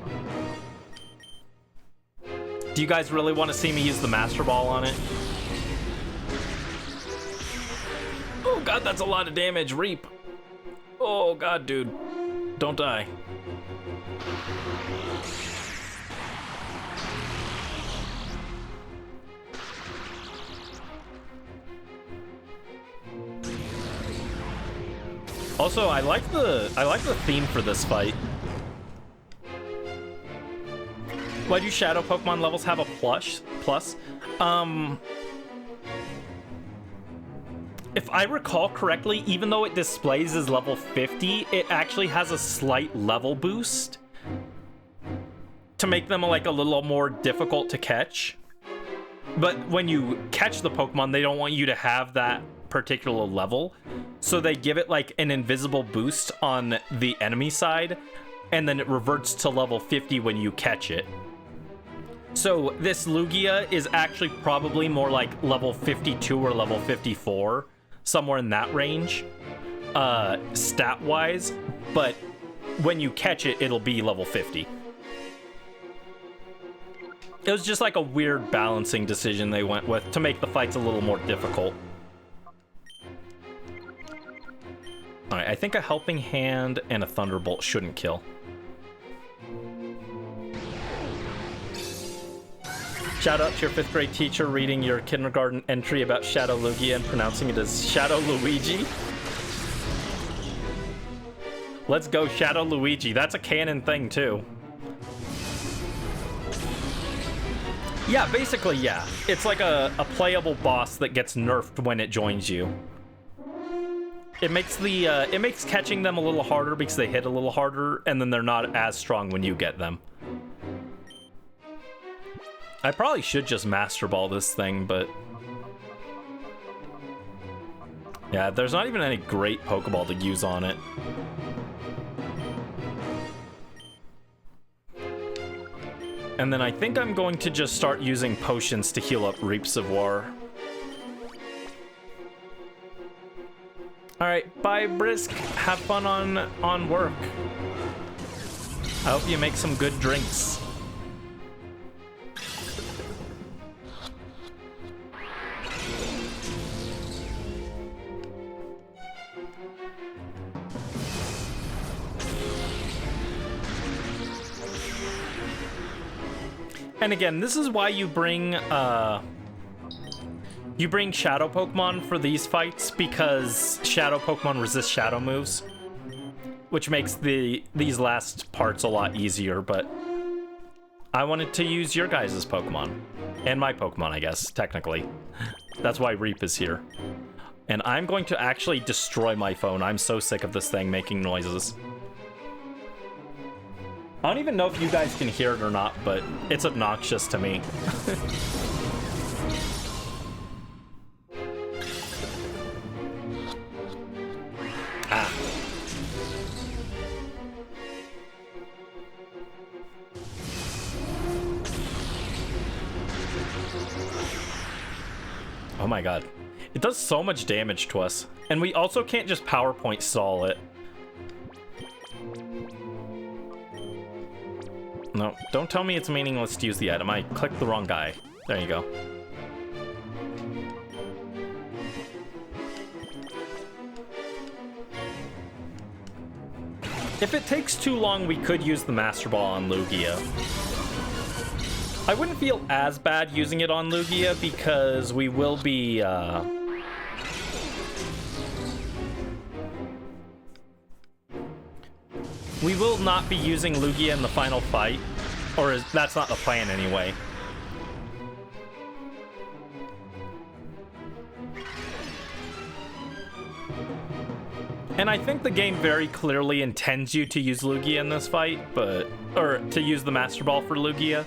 Do you guys really want to see me use the Master Ball on it? Oh god, that's a lot of damage. Reap. Oh god, dude. Don't die. Also, I like the theme for this fight. Why do Shadow Pokemon levels have a plus? If I recall correctly, even though it displays as level 50, it actually has a slight level boost to make them like a little more difficult to catch. But when you catch the Pokemon, they don't want you to have that particular level, so they give it like an invisible boost on the enemy side, and then it reverts to level 50 when you catch it. So this Lugia is actually probably more like level 52 or level 54, somewhere in that range, stat-wise, but when you catch it, it'll be level 50. It was just like a weird balancing decision they went with to make the fights a little more difficult. Alright, I think a Helping Hand and a Thunderbolt shouldn't kill. Shout out to your 5th grade teacher reading your kindergarten entry about Shadow Lugia and pronouncing it as Shadow Luigi. Let's go Shadow Luigi. That's a canon thing too. Yeah, basically, yeah. It's like a playable boss that gets nerfed when it joins you. It makes it makes catching them a little harder because they hit a little harder, and then they're not as strong when you get them. I probably should just Master Ball this thing, but yeah, there's not even any great Pokeball to use on it. And then I think I'm going to just start using potions to heal up Reaps of War. Alright, bye Brisk. Have fun on work. I hope you make some good drinks. And again, this is why you bring Shadow Pokemon for these fights, because Shadow Pokemon resist Shadow moves, which makes these last parts a lot easier, but I wanted to use your guys' Pokemon. And my Pokemon, I guess, technically. That's why Reap is here. And I'm going to actually destroy my phone. I'm so sick of this thing making noises. I don't even know if you guys can hear it or not, but it's obnoxious to me. Ah. Oh my god. It does so much damage to us. And we also can't just PowerPoint stall it. No, don't tell me it's meaningless to use the item. I clicked the wrong guy. There you go. If it takes too long, we could use the Master Ball on Lugia. I wouldn't feel as bad using it on Lugia because we will be, we will not be using Lugia in the final fight, or that's not the plan anyway. And I think the game very clearly intends you to use Lugia in this fight, or to use the Master Ball for Lugia.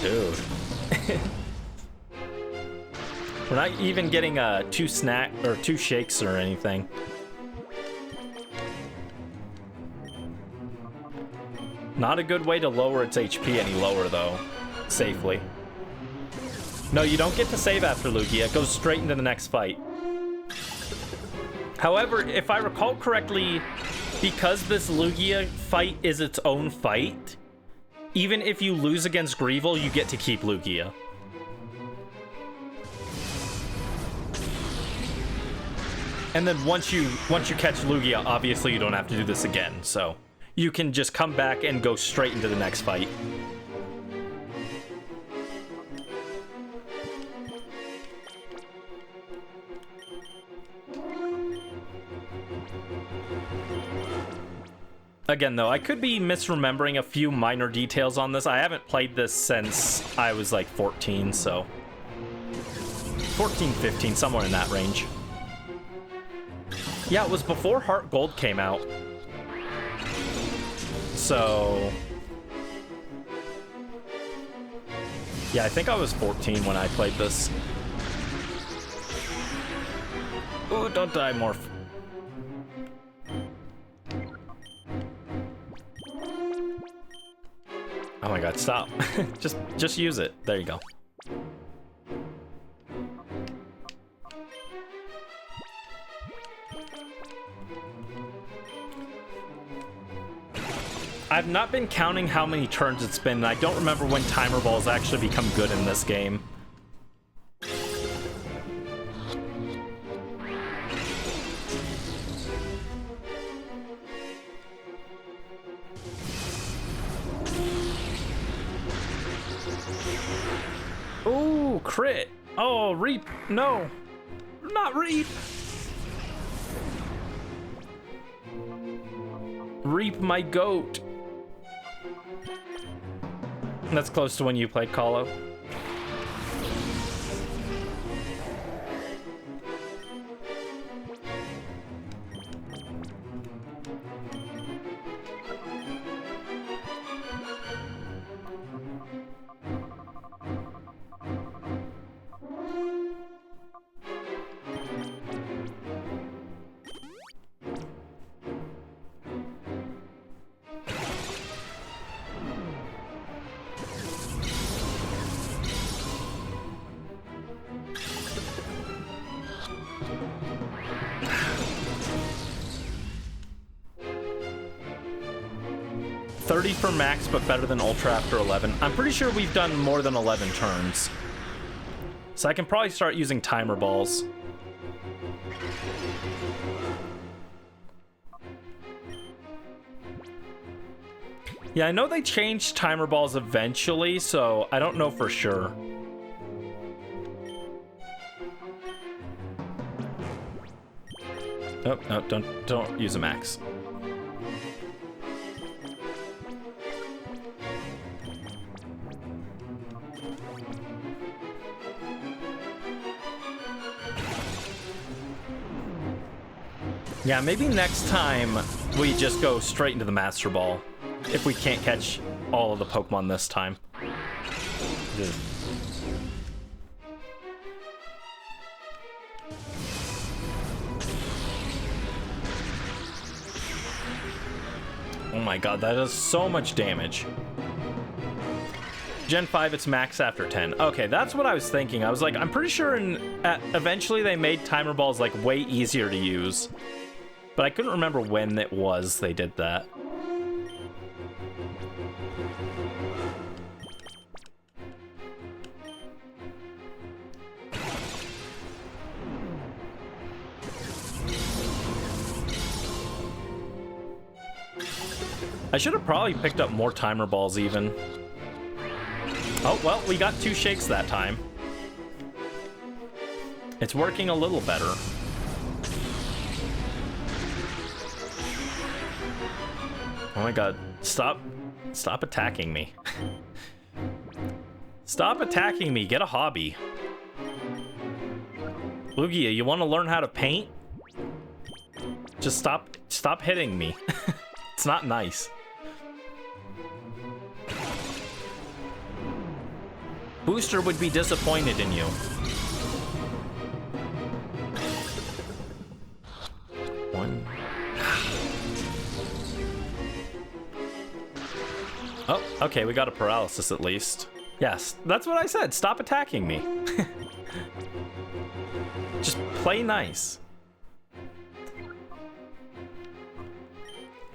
Dude. We're not even getting two shakes or anything. Not a good way to lower its HP any lower though, safely. No, you don't get to save after Lugia. It goes straight into the next fight. However, if I recall correctly, because this Lugia fight is its own fight, even if you lose against Greevil, you get to keep Lugia. And then once you catch Lugia, obviously you don't have to do this again, so you can just come back and go straight into the next fight. Again, though, I could be misremembering a few minor details on this. I haven't played this since I was like 14, so 14, 15, somewhere in that range. Yeah, it was before Heart Gold came out. So yeah, I think I was 14 when I played this. Ooh, don't die, Morph. Oh my god, stop. just use it. There you go. I've not been counting how many turns it's been, and I don't remember when timer balls actually become good in this game. crit. Oh, Reap. No. Not Reap. Reap my goat. That's close to when you played Call of. For max, but better than Ultra after 11. I'm pretty sure we've done more than 11 turns. So I can probably start using timer balls. Yeah, I know they changed timer balls eventually, so I don't know for sure. Oh, no, don't use a max. Yeah, maybe next time we just go straight into the Master Ball if we can't catch all of the Pokemon this time. Ugh. Oh my god, that does so much damage. Gen 5, it's max after 10. Okay, that's what I was thinking. I was like, I'm pretty sure eventually they made timer balls like way easier to use. But I couldn't remember when it was they did that. I should have probably picked up more timer balls even. Oh, well, we got 2 shakes that time. It's working a little better. Oh my god, stop attacking me. Stop attacking me, get a hobby. Lugia, you want to learn how to paint? Just stop hitting me. It's not nice. Booster would be disappointed in you. One. Oh, okay, we got a paralysis at least. Yes, that's what I said. Stop attacking me. Just play nice.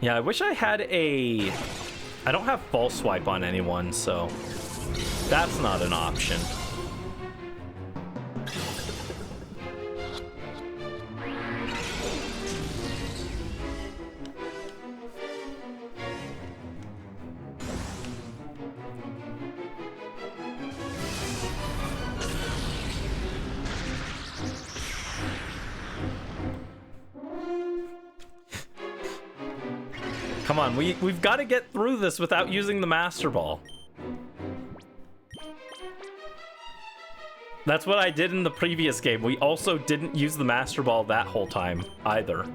Yeah, I wish I had a... I don't have False Swipe on anyone, so that's not an option. Come on, we've got to get through this without using the Master Ball. That's what I did in the previous game. We also didn't use the Master Ball that whole time either.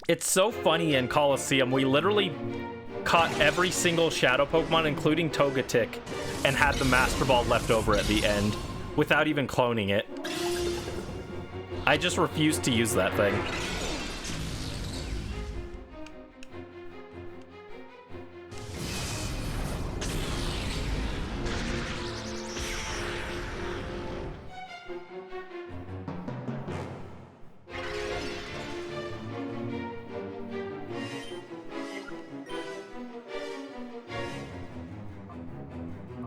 It's so funny in Colosseum. We literally caught every single Shadow Pokemon, including Togetic, and had the Master Ball left over at the end without even cloning it. I just refused to use that thing.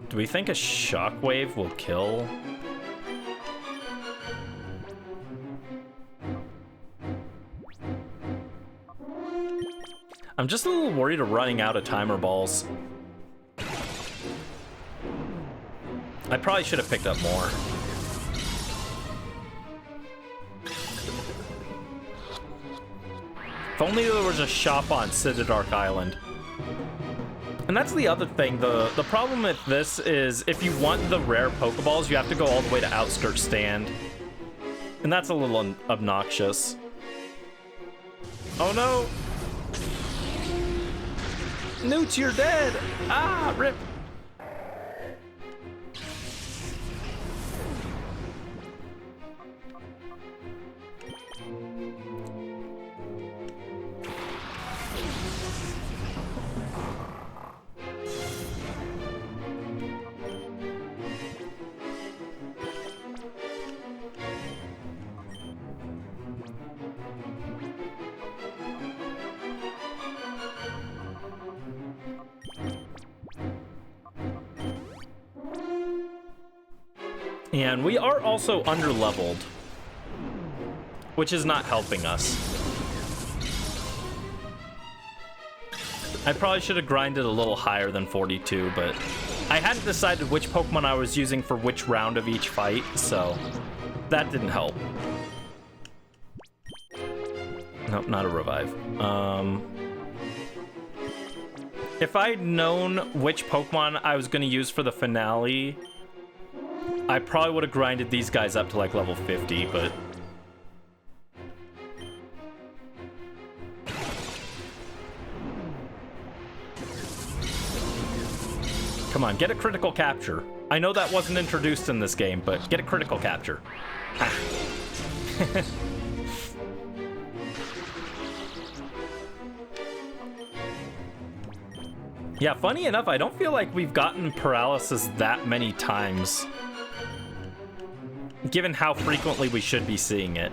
Do we think a Shockwave will kill? I'm just a little worried of running out of timer balls. I probably should have picked up more. If only there was a shop on Cidadark Island. And that's the other thing. The problem with this is if you want the rare Pokeballs, you have to go all the way to Outskirt Stand. And that's a little obnoxious. Oh no! Newt, you're dead! Ah, rip! And we are also underleveled, which is not helping us. I probably should have grinded a little higher than 42, but I hadn't decided which Pokemon I was using for which round of each fight, so that didn't help. Nope, not a revive. If I'd known which Pokemon I was going to use for the finale, I probably would have grinded these guys up to like level 50, but... Come on, get a critical capture. I know that wasn't introduced in this game, but get a critical capture. Yeah, funny enough, I don't feel like we've gotten paralysis that many times, given how frequently we should be seeing it.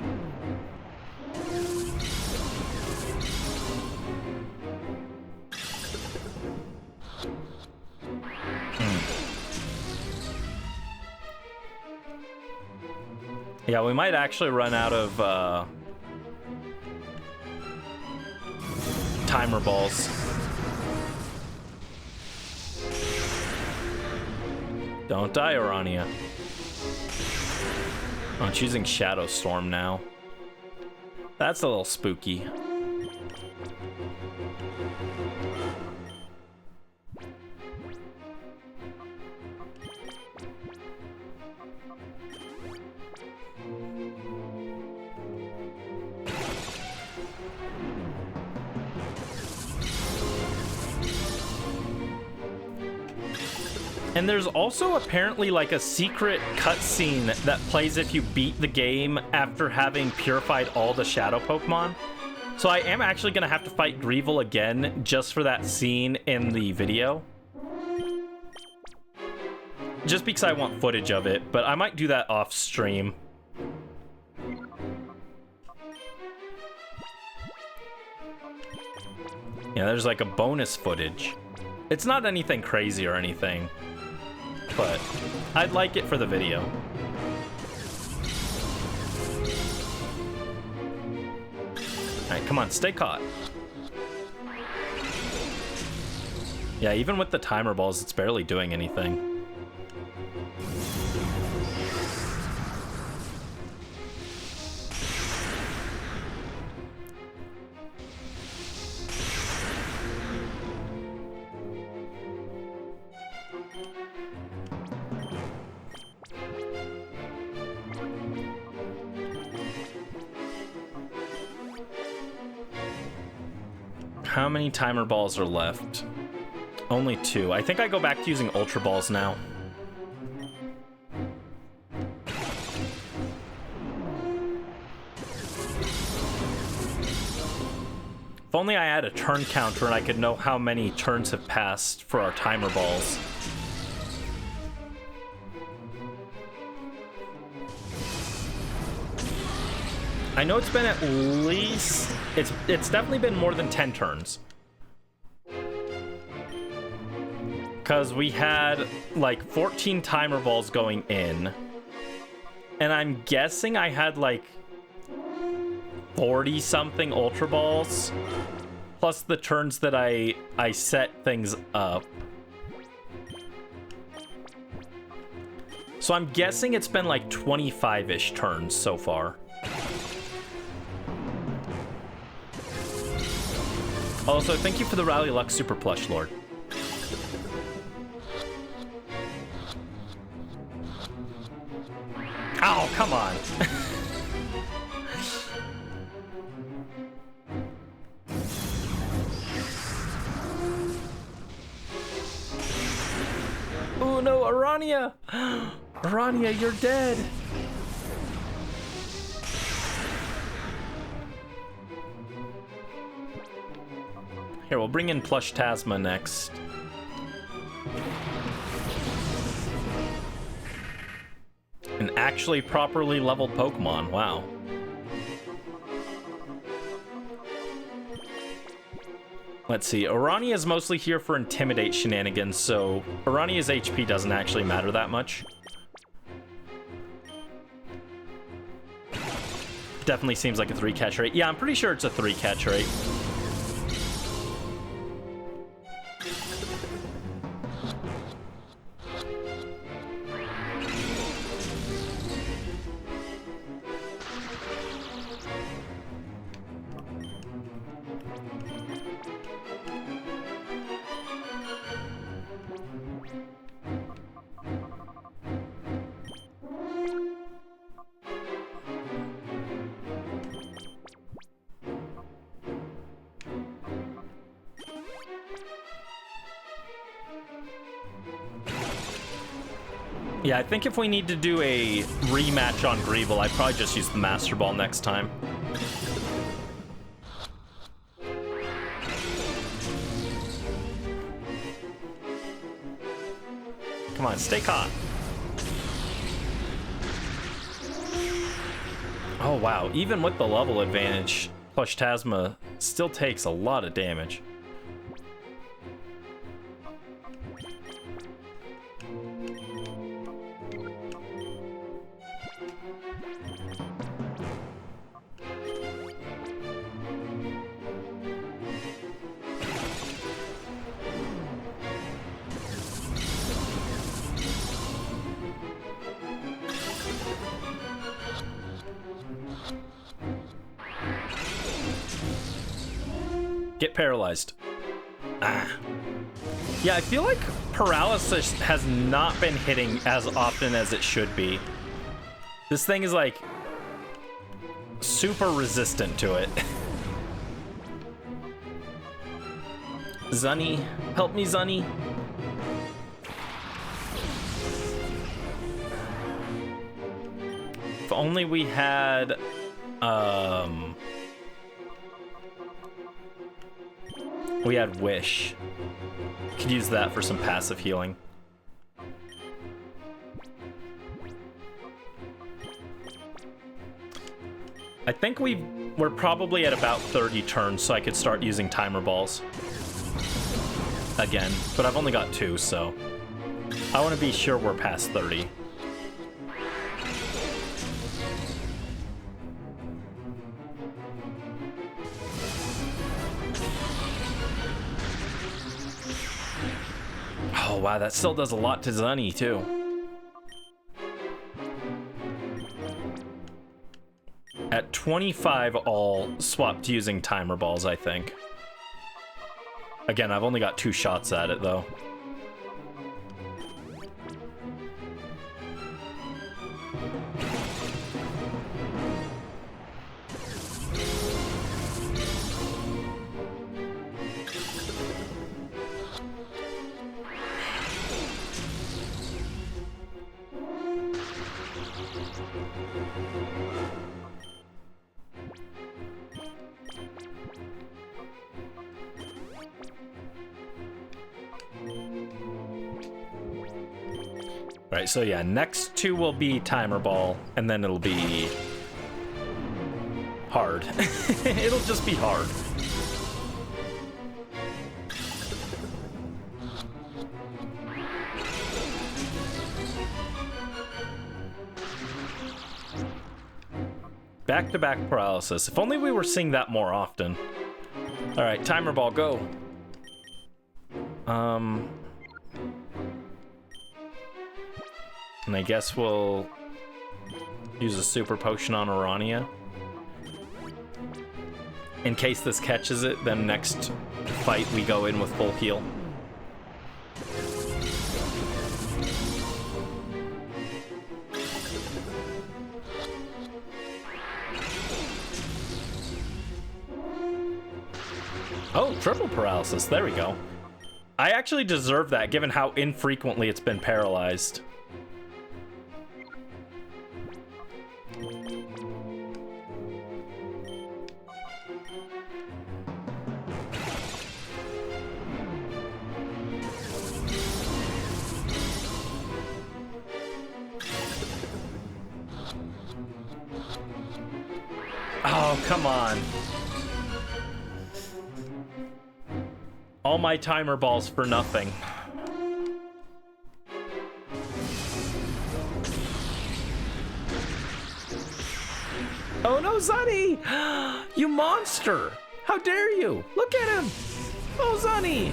Yeah, we might actually run out of timer balls. Don't die, Orania. Oh, I'm choosing Shadow Storm now. That's a little spooky. And there's also apparently like a secret cutscene that plays if you beat the game after having purified all the shadow Pokemon. So I am actually going to have to fight Greevil again just for that scene in the video. Just because I want footage of it, but I might do that off stream. Yeah, there's like a bonus footage. It's not anything crazy or anything, but I'd like it for the video. Alright, come on, stay caught. Yeah, even with the timer balls, it's barely doing anything. How many timer balls are left? Only 2. I think I go back to using Ultra Balls now. If only I had a turn counter and I could know how many turns have passed for our timer balls. I know it's been at least... It's definitely been more than 10 turns. Because we had, like, 14 timer balls going in. And I'm guessing I had, like, 40-something Ultra Balls. Plus the turns that I set things up. So I'm guessing it's been like 25-ish turns so far. Also, thank you for the Rally Luck Super Plush, Lord. Oh, come on. Oh no, Arania! Arania, you're dead! Here, we'll bring in Plush Tasma next. An actually properly leveled Pokemon, wow. Let's see, Arania is mostly here for Intimidate shenanigans, so Arania's HP doesn't actually matter that much. Definitely seems like a 3 catch rate. Yeah, I'm pretty sure it's a 3 catch rate. Yeah, I think if we need to do a rematch on Greevil, I'd probably just use the Master Ball next time. Come on, stay caught. Oh wow, even with the level advantage, Plush Tasma still takes a lot of damage. Get paralyzed. Ah. Yeah, I feel like paralysis has not been hitting as often as it should be. This thing is like super resistant to it. Zunny, help me, Zunny. If only we had we had Wish. Could use that for some passive healing. I think we're probably at about 30 turns, so I could start using timer balls again, but I've only got 2, so I want to be sure we're past 30. Oh wow, that still does a lot to Zunny too. At 25, I'll swap to using timer balls, I think. Again, I've only got 2 shots at it though. Right, so yeah, next 2 will be timer ball, and then it'll be hard. It'll just be hard. Back-to-back paralysis. If only we were seeing that more often. All right, timer ball, go. And I guess we'll use a super potion on Orania. In case this catches it, then next fight we go in with full heal. Oh, triple paralysis. There we go. I actually deserve that, given how infrequently it's been paralyzed. Oh, come on. All my timer balls for nothing. Oh no, Zunny! You monster! How dare you? Look at him! Oh, Zunny!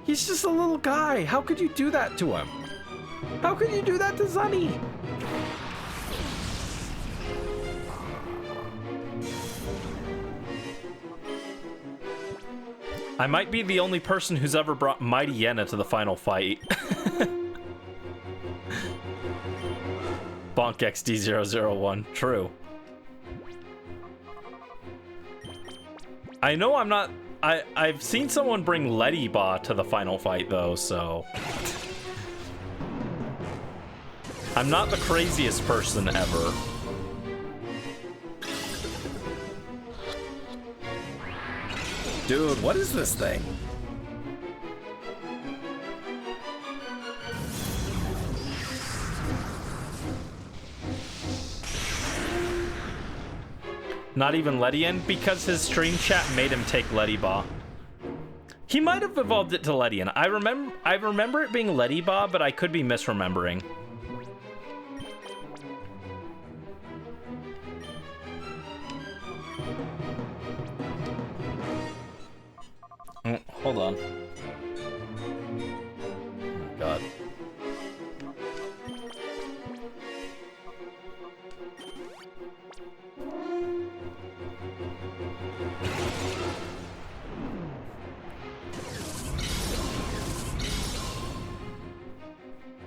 He's just a little guy. How could you do that to him? How could you do that to Zunny? I might be the only person who's ever brought Mighty Yenna to the final fight. Bonk XD001. True. I know I'm not... I've seen someone bring Lettyba to the final fight, though, so... I'm not the craziest person ever. Dude, what is this thing? Not even Ledian? Because his stream chat made him take Lettyba. He might have evolved it to Ledian. I remember it being Lettyba, but I could be misremembering. Hold on. Oh, God.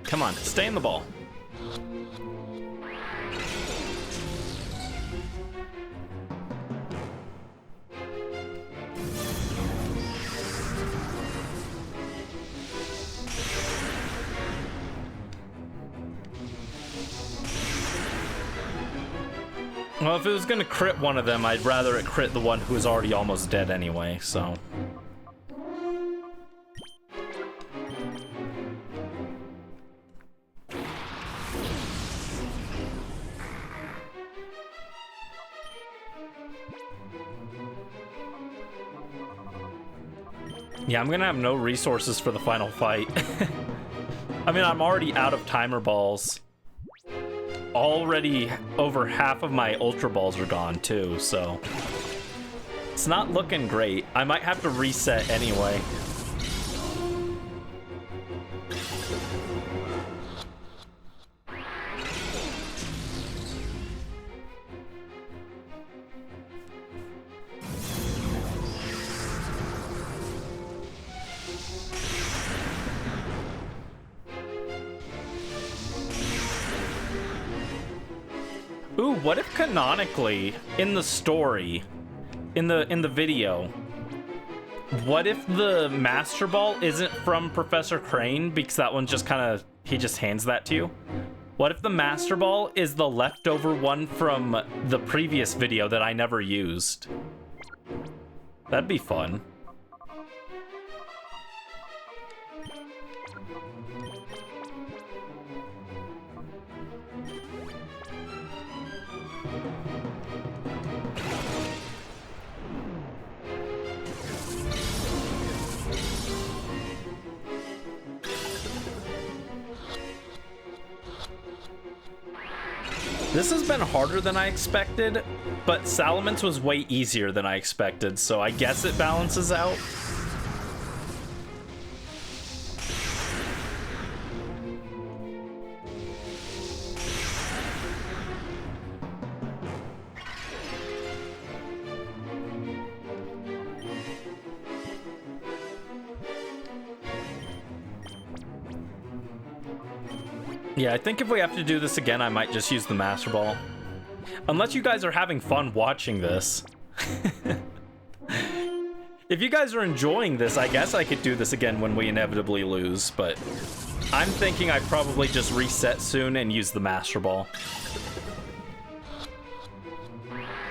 Come on, stay in the ball. Well, if it was gonna crit one of them, I'd rather it crit the one who is already almost dead anyway, so... Yeah, I'm gonna have no resources for the final fight. I mean, I'm already out of timer balls. Already over half of my Ultra Balls are gone too, so it's not looking great. I might have to reset anyway. Ooh, what if canonically in the story, in the video, what if the Master Ball isn't from Professor Crane because that one just kind of, he just hands that to you? What if the Master Ball is the leftover one from the previous video that I never used? That'd be fun. This has been harder than I expected, but Salamence was way easier than I expected, so I guess it balances out. Yeah, I think if we have to do this again, I might just use the Master Ball. Unless you guys are having fun watching this. If you guys are enjoying this, I guess I could do this again when we inevitably lose, but I'm thinking I probably just reset soon and use the Master Ball.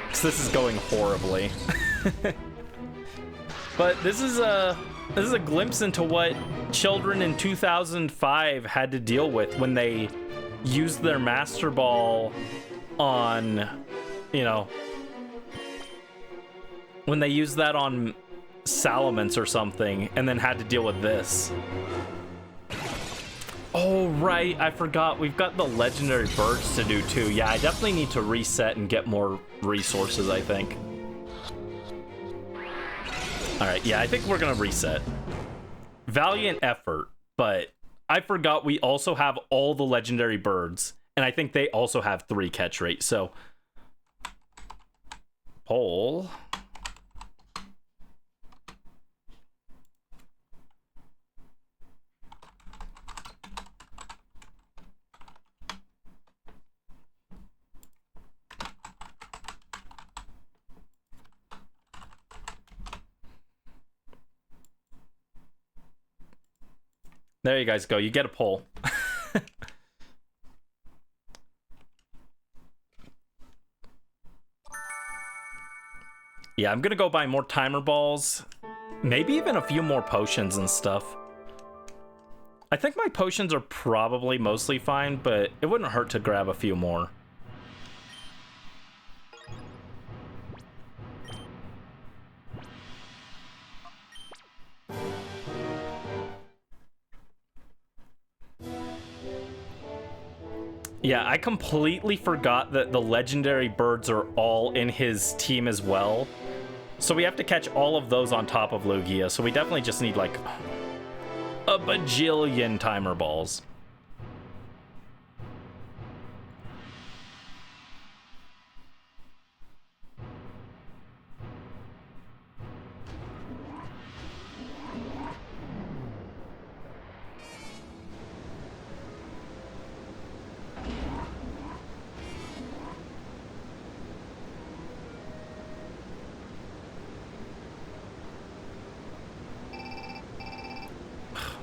Because this is going horribly. But this is a glimpse into what children in 2005 had to deal with when they used their Master Ball on, you know, when they used that on Salamence or something and then had to deal with this. Oh, right, I forgot. We've got the legendary birds to do too. Yeah, I definitely need to reset and get more resources, I think. All right, yeah, I think we're gonna reset. Valiant effort, but I forgot we also have all the legendary birds, and I think they also have 3 catch rate, so... Poll... There you guys go. You get a poll. Yeah, I'm gonna go buy more timer balls. Maybe even a few more potions and stuff. I think my potions are probably mostly fine, but it wouldn't hurt to grab a few more. Yeah, I completely forgot that the legendary birds are all in his team as well. So we have to catch all of those on top of Lugia, so we definitely just need like a bajillion timer balls.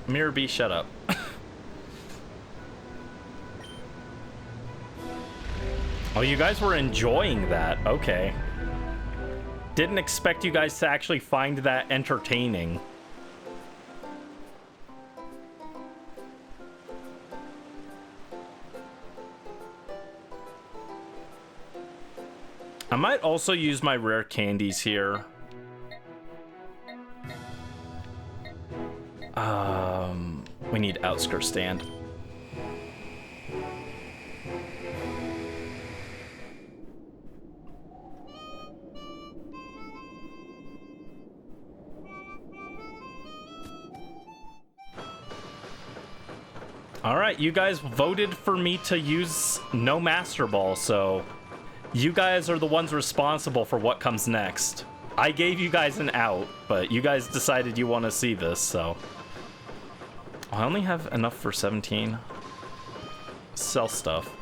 Mirror B, shut up. Oh, you guys were enjoying that. Okay. Didn't expect you guys to actually find that entertaining. I might also use my rare candies here. We need outskirt stand. All right, you guys voted for me to use no Master Ball, so you guys are the ones responsible for what comes next. I gave you guys an out, but you guys decided you want to see this, so... I only have enough for 17. Sell stuff.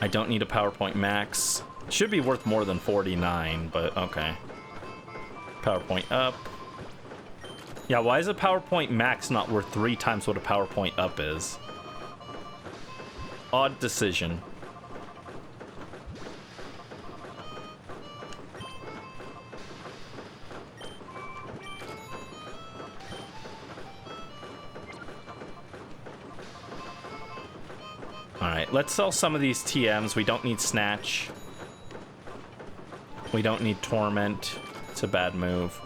I don't need a PowerPoint Max. Should be worth more than 49, but okay. PowerPoint up. Yeah, why is a PowerPoint Max not worth 3 times what a PowerPoint up is? Odd decision. Alright, let's sell some of these TMs. We don't need Snatch. We don't need Torment. It's a bad move.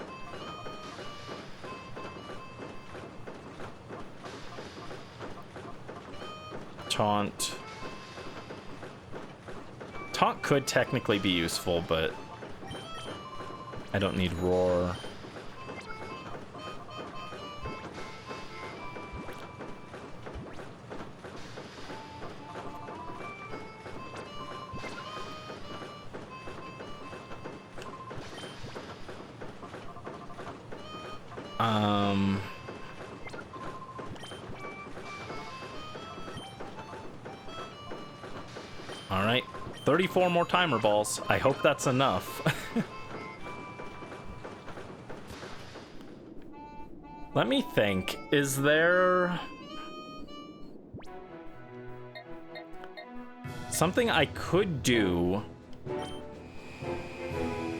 Taunt. Taunt could technically be useful, but I don't need Roar. All right, 34 more timer balls. I hope that's enough. Let me think. Is there something I could do?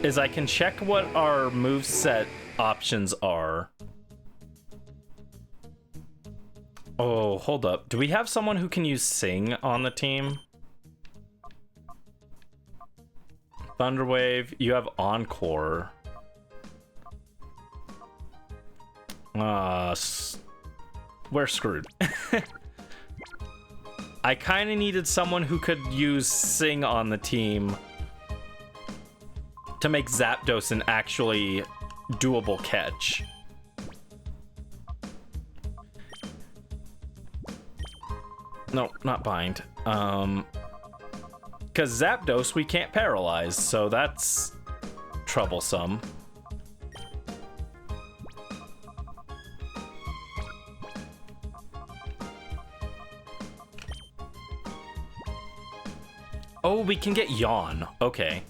Is I can check what our moveset options are. Oh, hold up. Do we have someone who can use Sing on the team? Thunderwave, you have Encore. We're screwed. I kind of needed someone who could use Sing on the team to make Zapdos an actually doable catch. No, not bind. Because Zapdos we can't paralyze, so that's troublesome. Oh, we can get Yawn. Okay.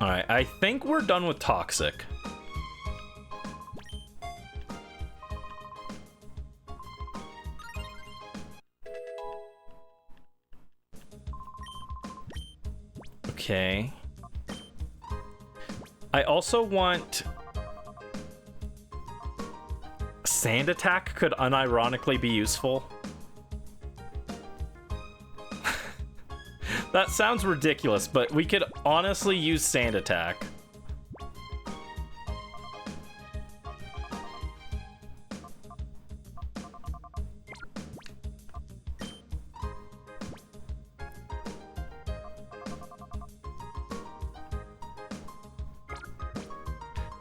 Alright, I think we're done with Toxic. Okay. I also want... Sand Attack could unironically be useful. That sounds ridiculous, but we could honestly use Sand Attack.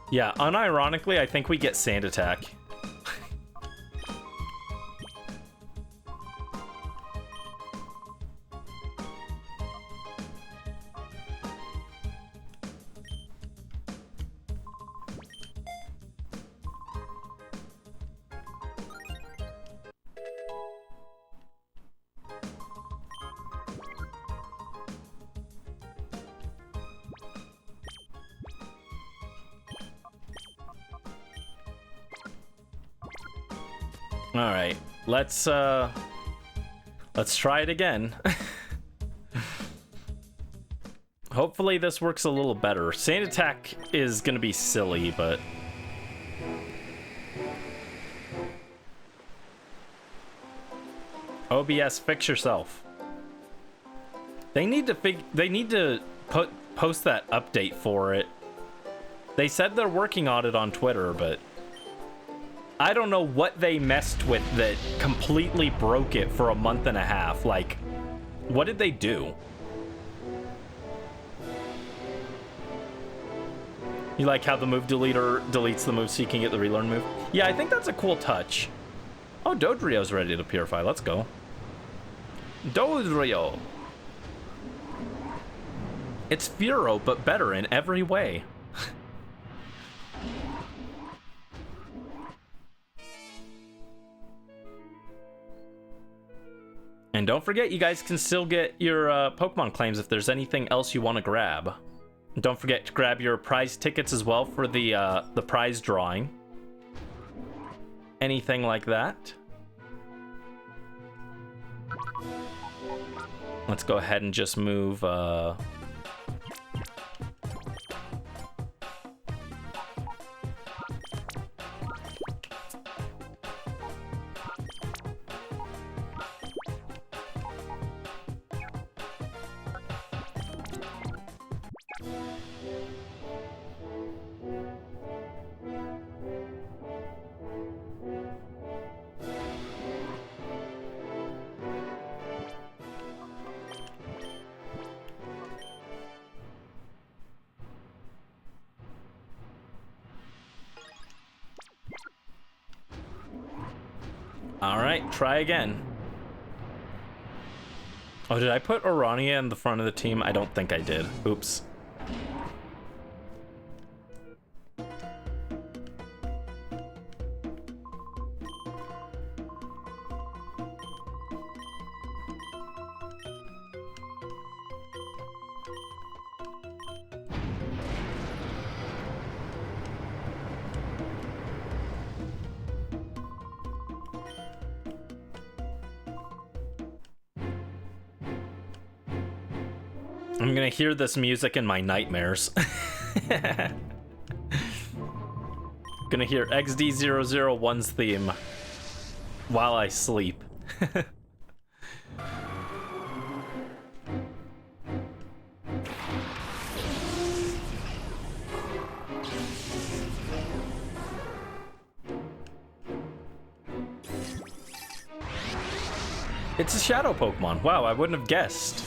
Yeah, unironically, I think we get Sand Attack. All right, let's try it again. Hopefully this works a little better. Sand Attack is gonna be silly, but OBS, fix yourself. They need to post that update for it. They said they're working on it on Twitter, but I don't know what they messed with that completely broke it for a month and a half. Like, what did they do? You like how the move deleter deletes the move so you can get the relearn move? Yeah, I think that's a cool touch. Oh, Dodrio's ready to purify. Let's go. Dodrio. It's Furo, but better in every way. And don't forget, you guys can still get your Pokemon claims if there's anything else you want to grab. Don't forget to grab your prize tickets as well for the prize drawing. Anything like that. Let's go ahead and just move... Alright, try again. Oh, did I put Orania in the front of the team? I don't think I did. Oops. I'm gonna hear this music in my nightmares. Gonna hear XD001's theme while I sleep. It's a shadow Pokemon. Wow, I wouldn't have guessed.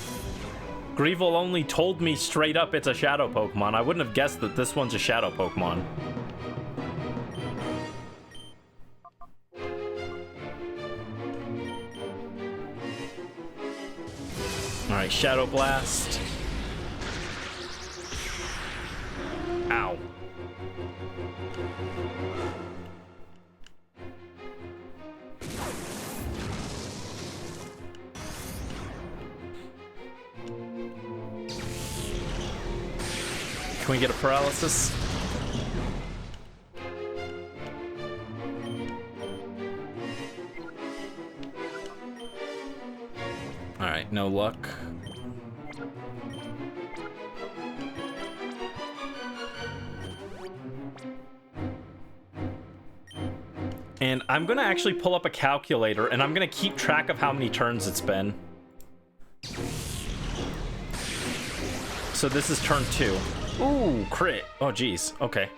Greevil only told me straight up it's a shadow Pokemon. I wouldn't have guessed that this one's a shadow Pokemon. Alright, Shadow Blast. Ow. Can we get a paralysis? Alright, no luck. And I'm gonna actually pull up a calculator and I'm gonna keep track of how many turns it's been. So this is turn 2. Ooh, crit. Oh, geez. Okay.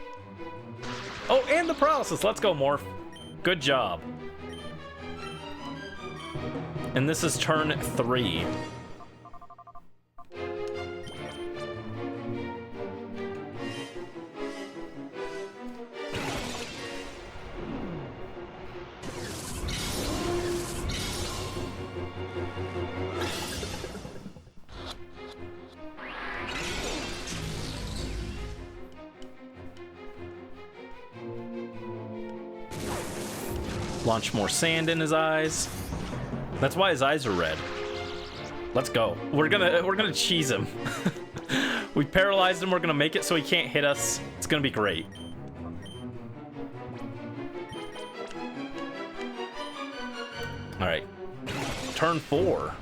Oh, and the paralysis. Let's go, Morph. Good job. And this is turn 3. Launch more sand in his eyes. That's why his eyes are red. Let's go. We're gonna cheese him. We paralyzed him. We're gonna make it so he can't hit us. It's gonna be great. All right. Turn 4.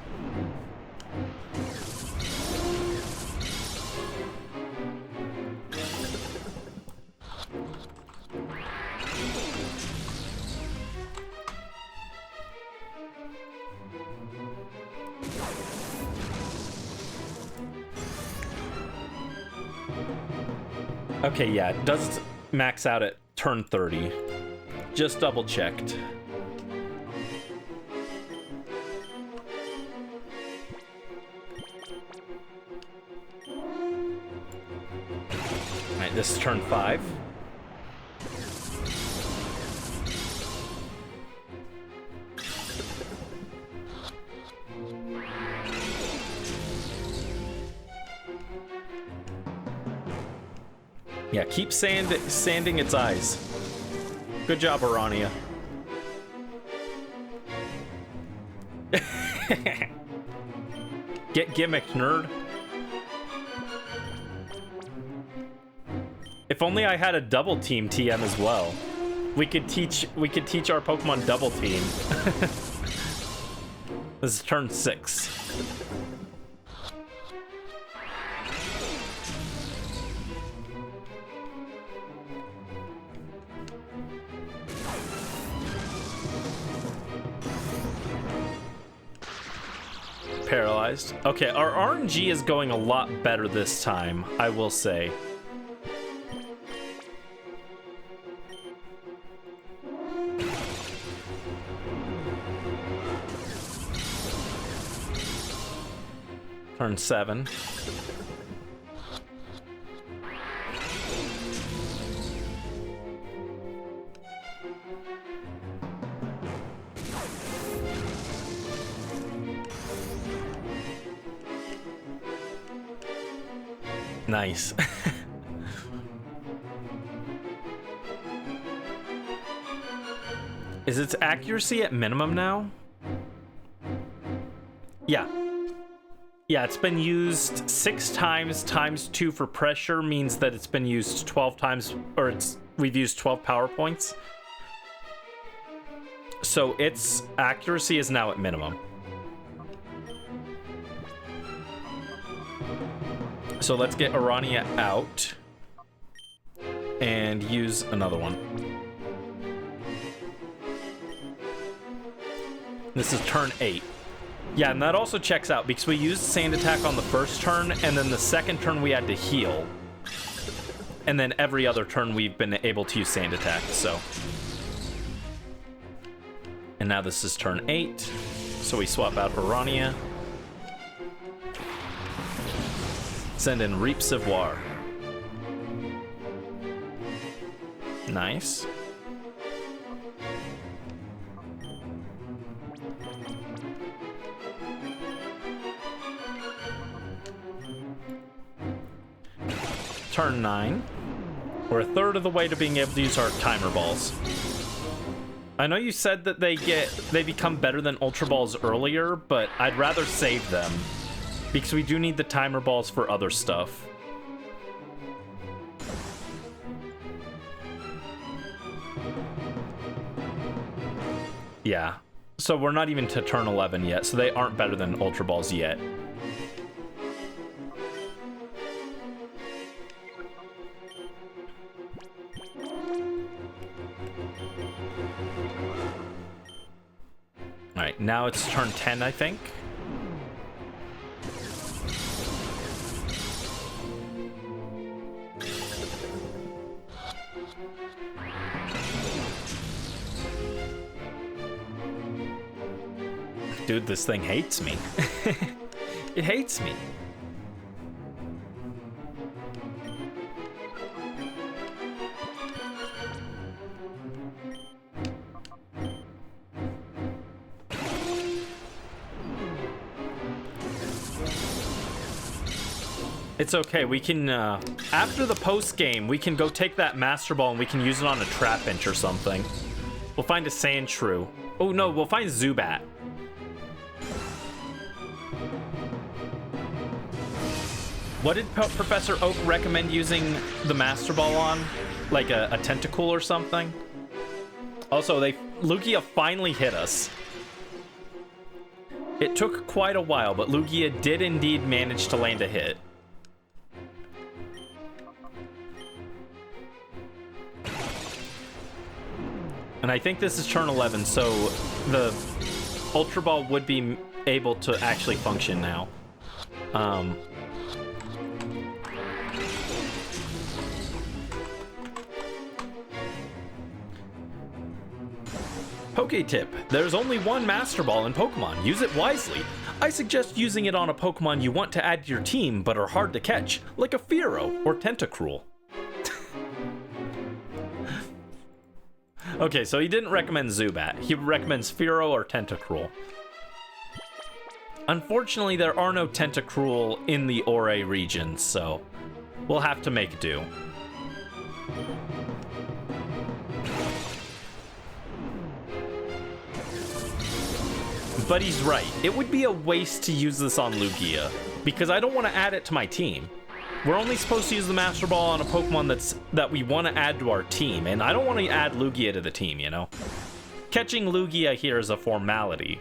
Okay, yeah, it does max out at turn 30. Just double checked. Alright, this is turn 5. Yeah, keep sanding its eyes. Good job, Orania. Get gimmick, nerd. If only I had a double team TM as well. We could teach our Pokemon double team. This is turn 6. Paralyzed. Okay, our RNG is going a lot better this time, I will say. Turn 7. Nice. Is its accuracy at minimum now? Yeah. Yeah, it's been used 6 times. Times 2 for pressure means that it's been used 12 times, or we've used 12 power points. So its accuracy is now at minimum. So let's get Arania out and use another one. This is turn 8. Yeah, and that also checks out because we used Sand Attack on the first turn, and then the second turn we had to heal. And then every other turn we've been able to use Sand Attack, so. And now this is turn 8, so we swap out Arania. Send in Reap Civoir. Nice. Turn 9. We're a third of the way to being able to use our timer balls. I know you said that they become better than Ultra Balls earlier, but I'd rather save them because we do need the timer balls for other stuff. Yeah. So we're not even to turn 11 yet, so they aren't better than Ultra Balls yet. Alright, now it's turn 10, I think. Dude, this thing hates me. It hates me. It's okay, we can, after the post-game, we can go take that Master Ball and we can use it on a Trapinch or something. We'll find a Sandshrew. Oh no, we'll find Zubat. What did Professor Oak recommend using the Master Ball on? Like a Tentacool or something? Also, Lugia finally hit us. It took quite a while, but Lugia did indeed manage to land a hit. And I think this is turn 11, so the Ultra Ball would be able to actually function now. Poke tip: there's only one Master Ball in Pokemon. Use it wisely. I suggest using it on a Pokemon you want to add to your team but are hard to catch, like a Fearow or Tentacruel. Okay, so he didn't recommend Zubat. He recommends Fearow or Tentacruel. Unfortunately, there are no Tentacruel in the Ore region, so we'll have to make do. But he's right. It would be a waste to use this on Lugia, because I don't want to add it to my team. We're only supposed to use the Master Ball on a Pokemon that we want to add to our team, and I don't want to add Lugia to the team, you know? Catching Lugia here is a formality.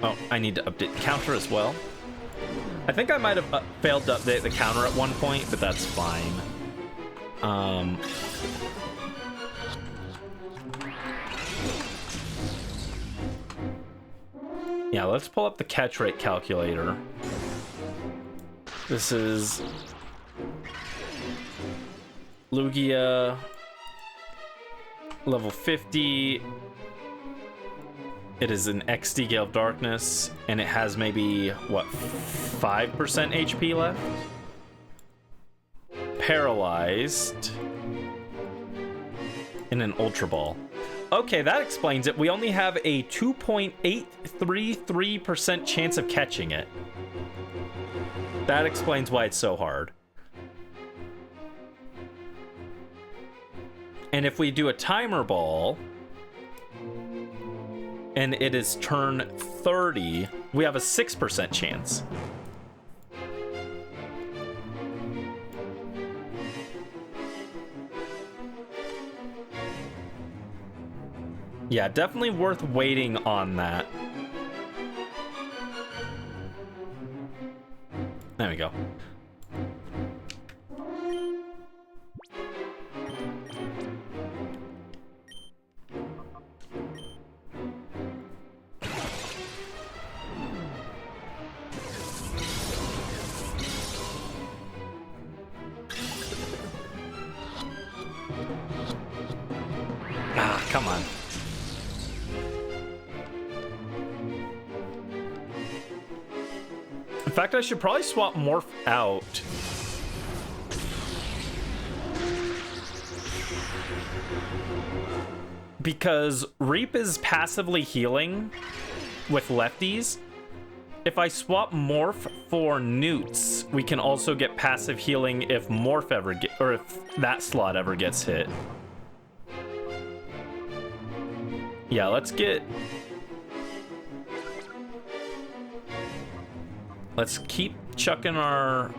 Oh, I need to update the counter as well. I think I might have failed to update the counter at one point, but that's fine. Yeah, let's pull up the catch rate calculator. This is Lugia, level 50. It is an XD Gale of Darkness, and it has maybe, what, 5% HP left? Paralyzed. in an Ultra Ball. Okay, that explains it. We only have a 2.833% chance of catching it. That explains why it's so hard. And if we do a timer ball, and it is turn 30, we have a 6% chance. Yeah, definitely worth waiting on that. There we go. Ah, come on. In fact, I should probably swap Morph out. Because Reap is passively healing with lefties. If I swap Morph for Newts, we can also get passive healing if Morph ever or if that slot ever gets hit. Yeah, let's keep chucking our...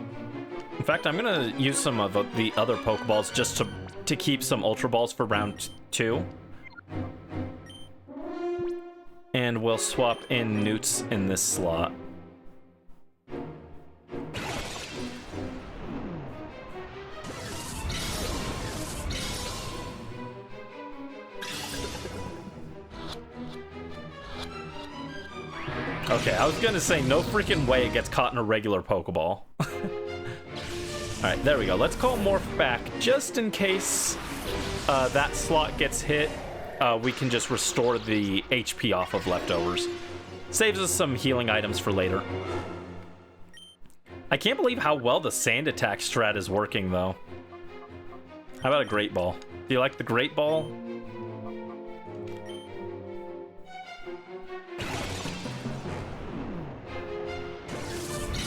In fact, I'm gonna use some of the other Pokeballs just to keep some Ultra Balls for round 2. And we'll swap in Newts in this slot. Okay, I was gonna say, no freaking way it gets caught in a regular Pokeball. Alright, there we go. Let's call Morph back, just in case that slot gets hit. We can just restore the HP off of leftovers. Saves us some healing items for later. I can't believe how well the Sand Attack strat is working, though. How about a Great Ball? Do you like the Great Ball?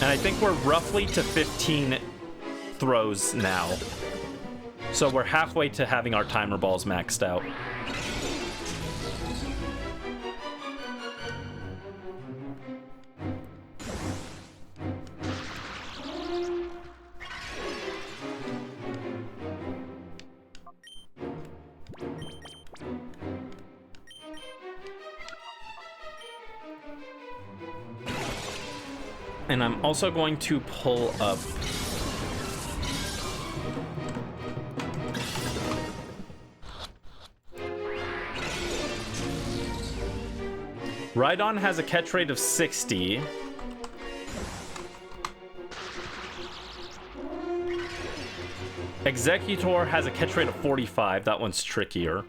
And I think we're roughly to 15 throws now. So we're halfway to having our timer balls maxed out. And I'm also going to pull up Rhydon has a catch rate of 60. Executor has a catch rate of 45. That one's trickier.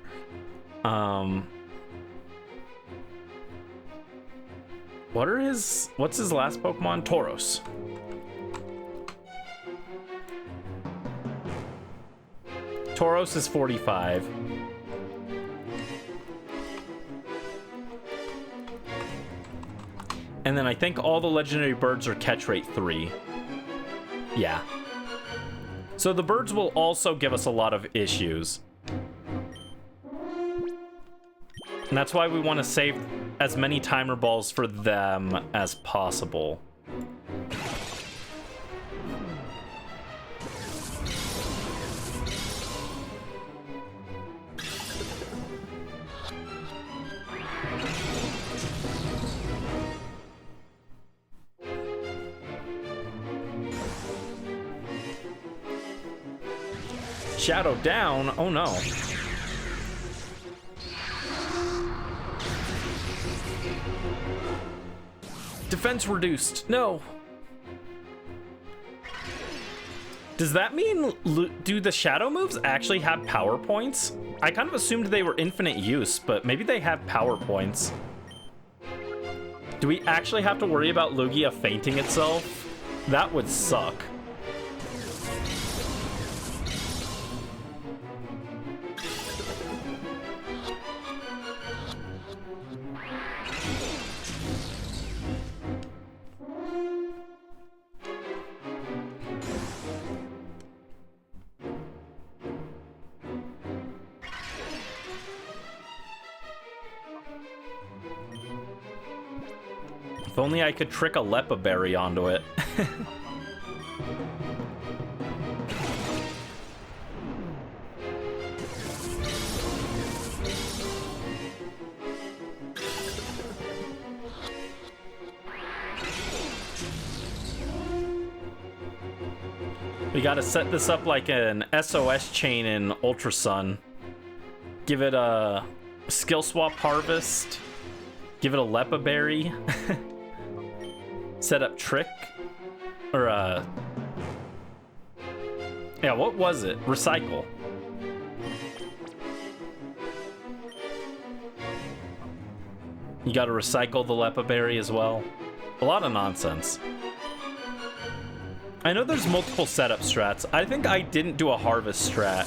What's his last Pokemon? Tauros. Tauros is 45. And then I think all the legendary birds are catch rate 3. Yeah. So the birds will also give us a lot of issues. And that's why we want to save as many timer balls for them as possible. Shadow down? Oh no. Defense reduced. No. Does that mean, do the shadow moves actually have power points? I kind of assumed they were infinite use, but maybe they have power points. Do we actually have to worry about Lugia fainting itself? That would suck. If only I could trick a Lepa Berry onto it. We gotta set this up like an SOS chain in Ultra Sun. Give it a skill swap harvest. Give it a Lepa Berry. Set up trick. Or yeah, what was it? Recycle. You gotta recycle the Lepa Berry as well. A lot of nonsense. I know there's multiple setup strats. I think I didn't do a harvest strat.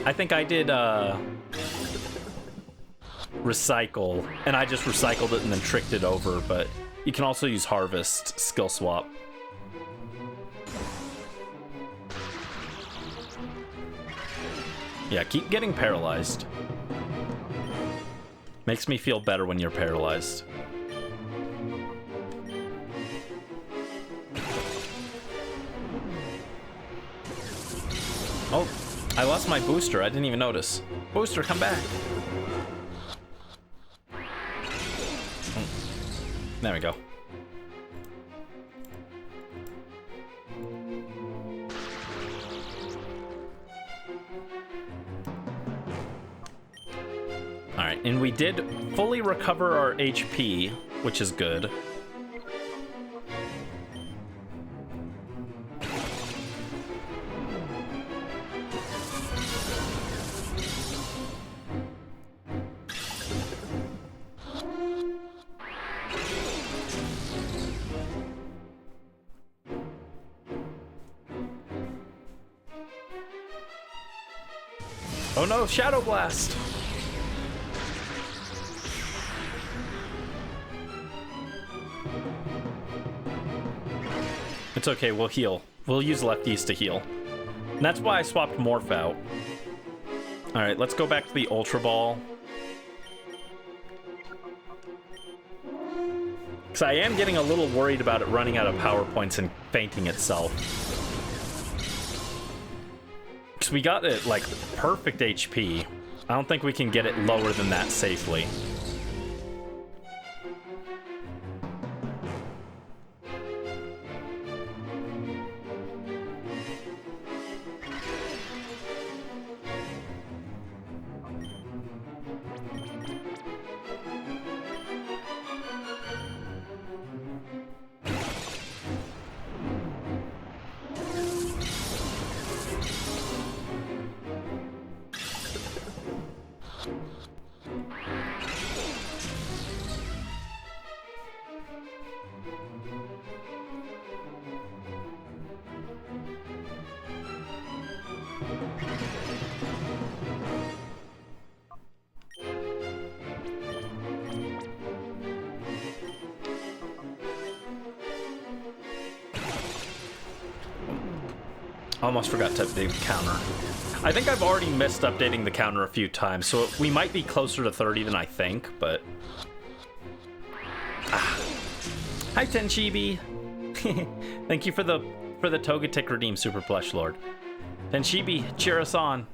I think I did recycle, and I just recycled it and then tricked it over, but you can also use harvest skill swap. Yeah, keep getting paralyzed. Makes me feel better when you're paralyzed. Oh, I lost my booster. I didn't even notice. Booster, come back. There we go. All right, and we did fully recover our HP, which is good. Oh no, Shadow Blast! It's okay, we'll heal. We'll use lefties to heal. And that's why I swapped Morph out. Alright, let's go back to the Ultra Ball. Because I am getting a little worried about it running out of power points and fainting itself. Because we got it, like, perfect HP. I don't think we can get it lower than that safely. Almost forgot to update the counter. I think I've already missed updating the counter a few times, so we might be closer to 30 than I think, but... Hi, Tenshibi! Thank you for the Togetic Redeem Super Plush Lord. Tenshibi, cheer us on.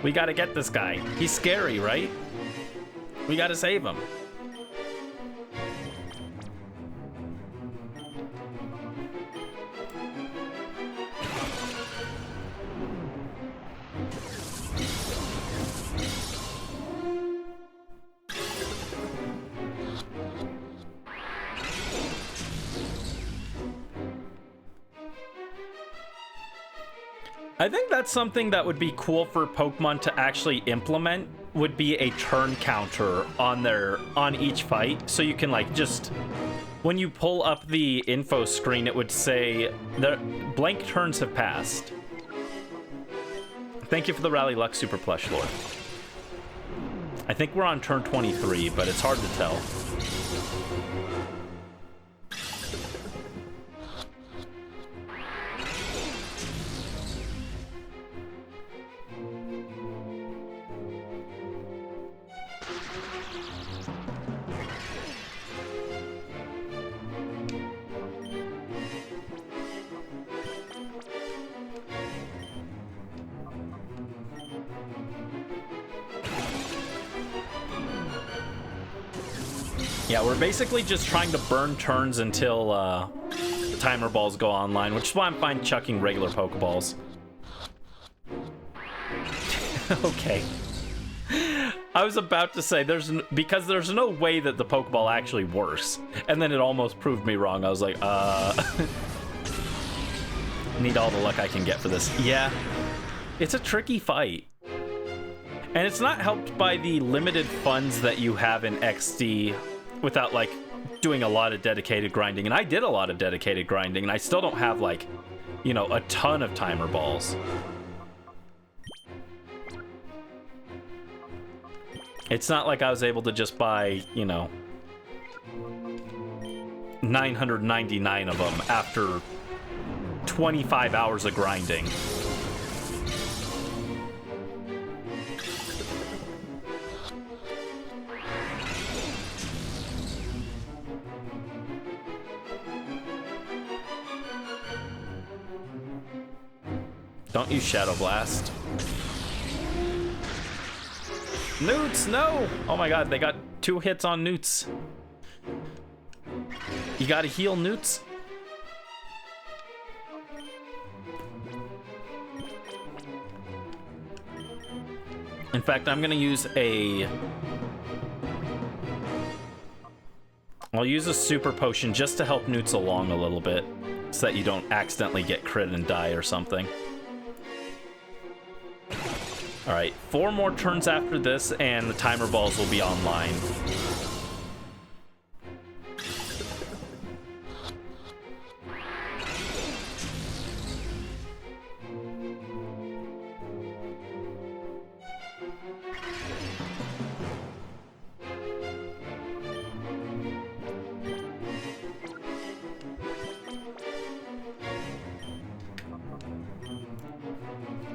We gotta get this guy. He's scary, right? We gotta save him. I think that's something that would be cool for Pokemon to actually implement, would be a turn counter on each fight. So you can like just, when you pull up the info screen, it would say the blank turns have passed. Thank you for the Rally Luck Super Plush Lord. I think we're on turn 23, but it's hard to tell. Yeah, we're basically just trying to burn turns until the timer balls go online, which is why I'm fine chucking regular Pokeballs. Okay. I was about to say, because there's no way that the Pokeball actually works. And then it almost proved me wrong. I was like, need all the luck I can get for this. Yeah, it's a tricky fight. And it's not helped by the limited funds that you have in XD without, like, doing a lot of dedicated grinding. And I did a lot of dedicated grinding, and I still don't have, like, you know, a ton of timer balls. It's not like I was able to just buy, you know, 999 of them after 25 hours of grinding. Don't use Shadow Blast. Newts, no! Oh my god, they got 2 hits on Newts. You gotta heal Newts. In fact, I'm gonna use I'll use a super potion just to help Newts along a little bit, so that you don't accidentally get crit and die or something. Alright, 4 more turns after this, and the timer balls will be online.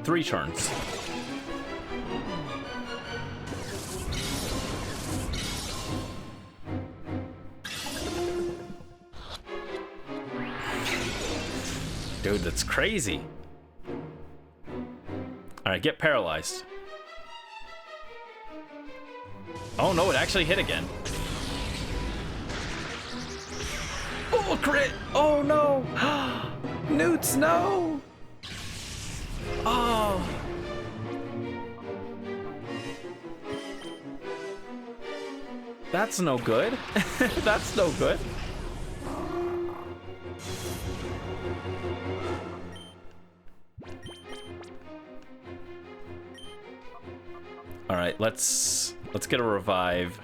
Three turns. Dude, that's crazy. Alright, get paralyzed. Oh no, it actually hit again. Oh, crit! Oh no! Newts, no! Oh. That's no good. That's no good. All right, let's get a revive.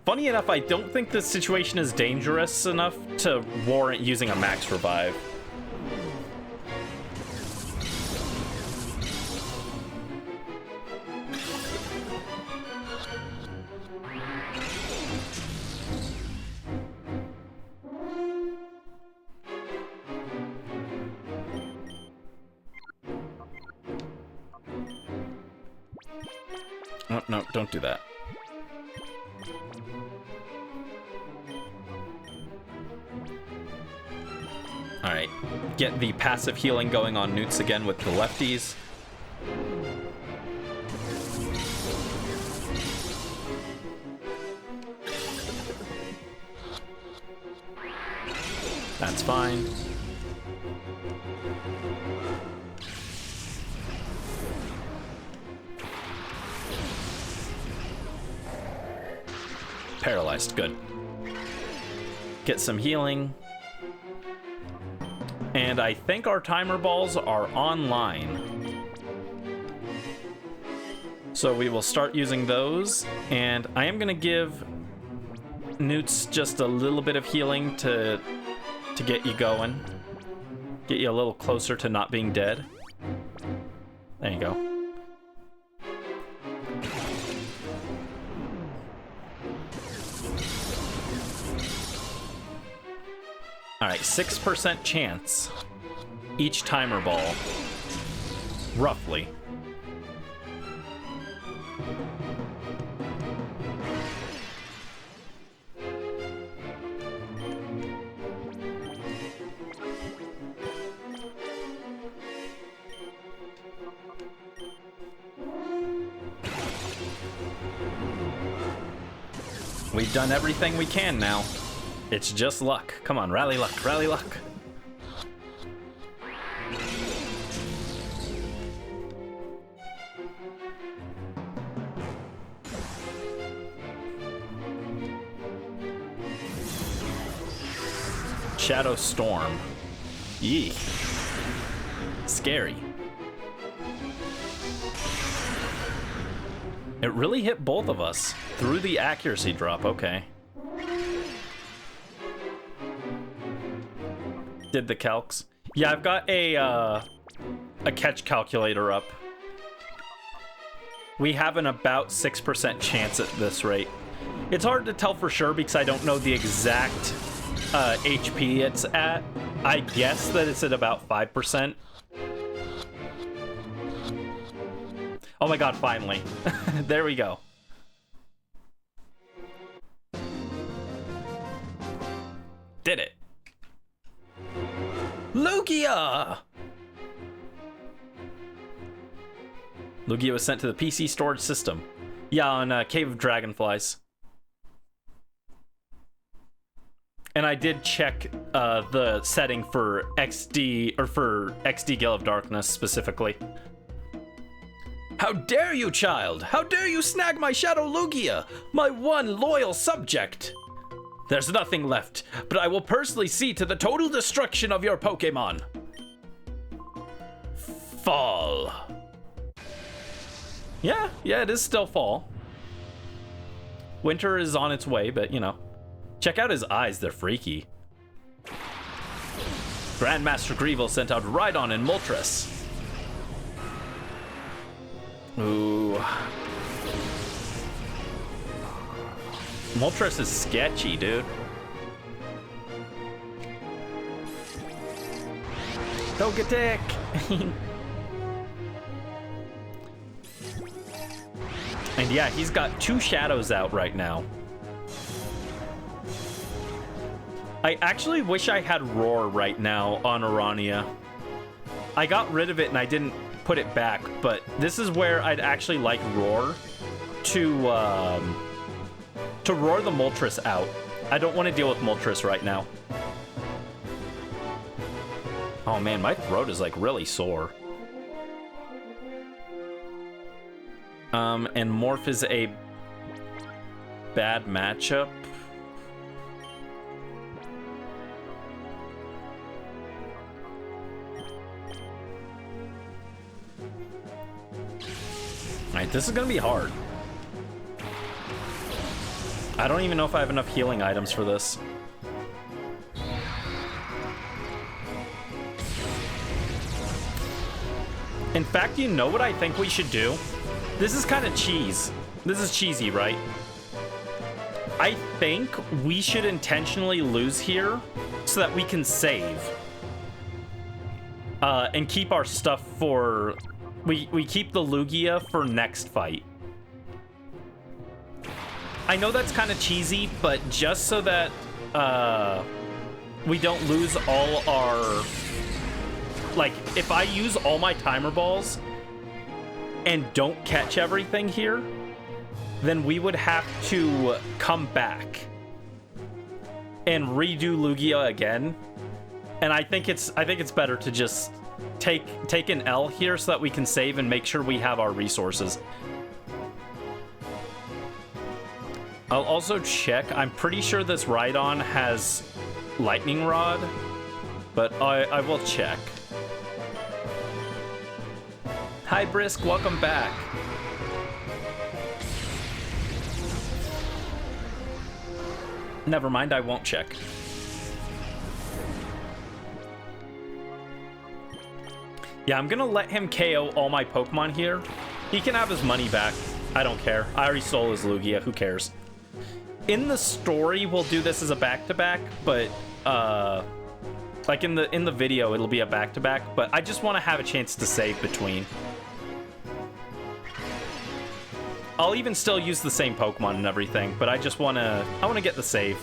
Funny enough, I don't think this situation is dangerous enough to warrant using a max revive. Oh, no, don't do that. Alright, get the passive healing going on Newts again with the lefties. That's fine. Paralyzed, good. Get some healing. And I think our timer balls are online. So we will start using those. And I am gonna give Newts just a little bit of healing to get you going. Get you a little closer to not being dead. There you go. Alright, 6% chance each timer ball, roughly. We've done everything we can now. It's just luck. Come on, rally luck, rally luck. Shadow Storm. Yee. Scary. It really hit both of us through the accuracy drop. Okay. Did the calcs? Yeah, I've got a catch calculator up. We have an about 6% chance at this rate. It's hard to tell for sure because I don't know the exact HP it's at. I guess that it's at about 5%. Oh my god, finally. There we go. Did it. Lugia! Lugia was sent to the PC storage system. Yeah, on Cave of Dragonflies. And I did check the setting for XD, or for XD Gale of Darkness specifically. How dare you, child! How dare you snag my Shadow Lugia, my one loyal subject! There's nothing left, but I will personally see to the total destruction of your Pokemon. Fall. Yeah, it is still fall. Winter is on its way, but you know. Check out his eyes, they're freaky. Grandmaster Greevil sent out Rhydon and Moltres. Ooh. Moltres is sketchy, dude. Togetic! And yeah, he's got 2 shadows out right now. I actually wish I had Roar right now on Urania. I got rid of it and I didn't put it back, but this is where I'd actually like Roar to roar the Moltres out. I don't want to deal with Moltres right now. Oh man, my throat is like really sore. And Morph is a bad matchup. Alright, this is gonna be hard. I don't even know if I have enough healing items for this. In fact, you know what I think we should do? This is kind of cheese. This is cheesy, right? I think we should intentionally lose here so that we can save. And keep our stuff for... We keep the Lugia for next fight. I know that's kind of cheesy, but just so that we don't lose all our... Like, if I use all my timer balls and don't catch everything here, then we would have to come back and redo Lugia again. And I think it's better to just take an L here so that we can save and make sure we have our resources. I'll also check. I'm pretty sure this Rhydon has Lightning Rod, but I will check. Hi, Brisk. Welcome back. Never mind, I won't check. Yeah, I'm gonna let him KO all my Pokemon here. He can have his money back. I don't care. I already stole his Lugia. Who cares? In the story, we'll do this as a back-to-back, but like in the video, it'll be a back-to-back. But I just want to have a chance to save between. I'll even still use the same Pokemon and everything, but I just want to get the save.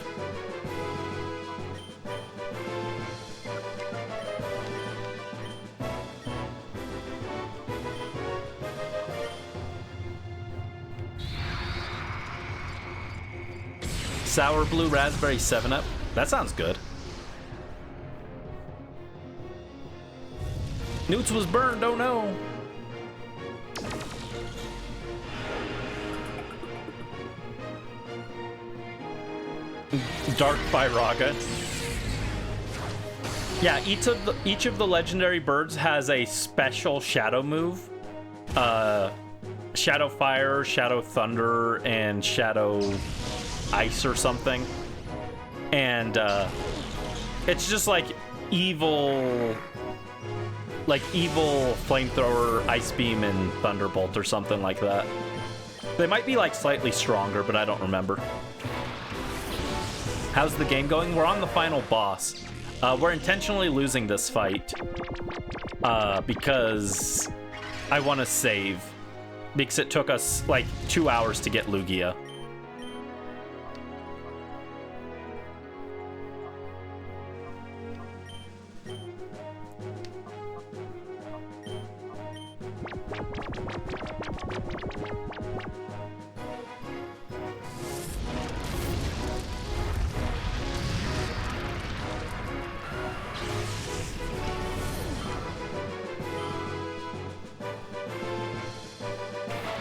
Sour blue raspberry 7-Up. That sounds good. Newts was burned, oh no. Dark Fyraga. Yeah, each of the legendary birds has a special shadow move. Shadow Fire, Shadow Thunder, and Shadow Ice or something. And it's just like evil Flamethrower, Ice Beam, and Thunderbolt or something like that. They might be like slightly stronger, but I don't remember. How's the game going? We're on the final boss. We're intentionally losing this fight because I want to save. Because it took us like 2 hours to get Lugia.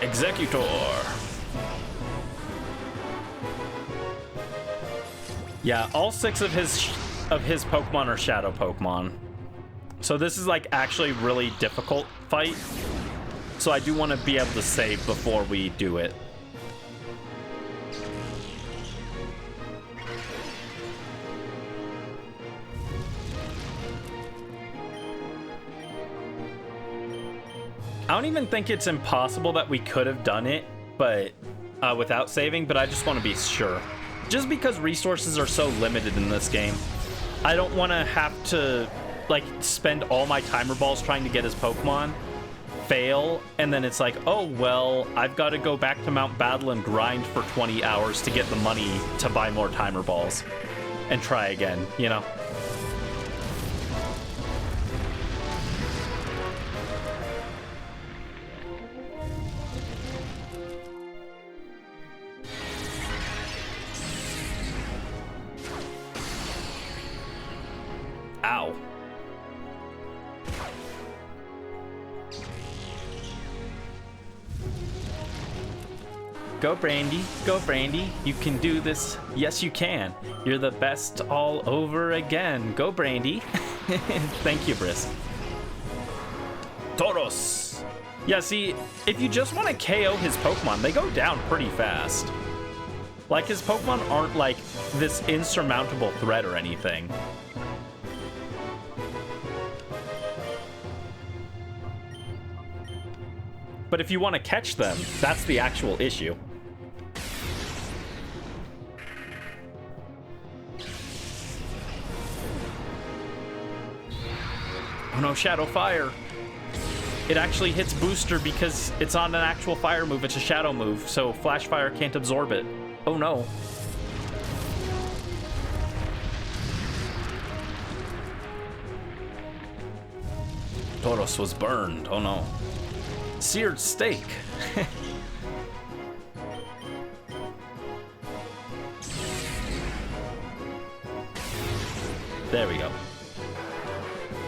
Executor. Yeah, all 6 of his Pokemon are Shadow Pokemon. So this is like actually really difficult fight. So I do want to be able to save before we do it. I don't even think it's impossible that we could have done it, but without saving, but I just want to be sure. Just because resources are so limited in this game, I don't want to have to like spend all my timer balls trying to get his Pokemon, fail, and then it's like, oh well, I've got to go back to Mount Battle and grind for 20 hours to get the money to buy more timer balls and try again, you know? Ow. Go Brandy, go Brandy, you can do this. Yes, you can. You're the best all over again. Go Brandy. Thank you, Brisk. Tauros. Yeah, see, if you just want to KO his Pokemon, they go down pretty fast. Like, his Pokemon aren't like this insurmountable threat or anything. But if you want to catch them, that's the actual issue. Oh no, Shadow Fire. It actually hits Booster because it's on an actual fire move. It's a shadow move, so Flash Fire can't absorb it. Oh no. Tauros was burned. Oh no. Seared steak. There we go.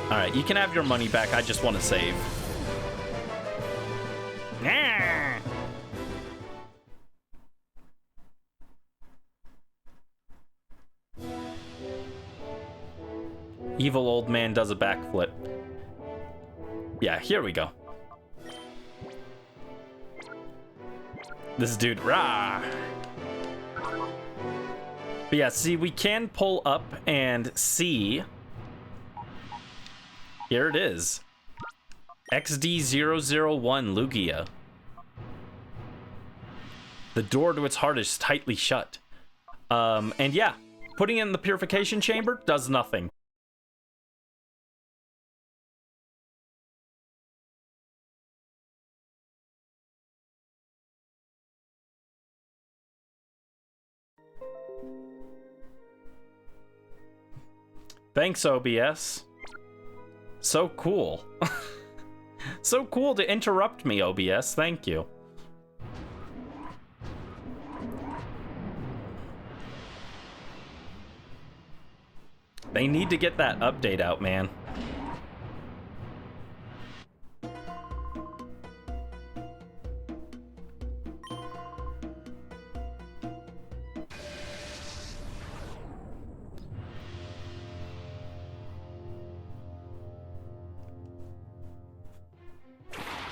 All right, you can have your money back. I just want to save. Evil old man does a backflip. Yeah, here we go. This dude, rah! But yeah, see, we can pull up and see. Here it is. XD001 Lugia. The door to its heart is tightly shut. And yeah, putting it in the purification chamber does nothing. Thanks, OBS. So cool. So cool to interrupt me, OBS. Thank you. They need to get that update out, man.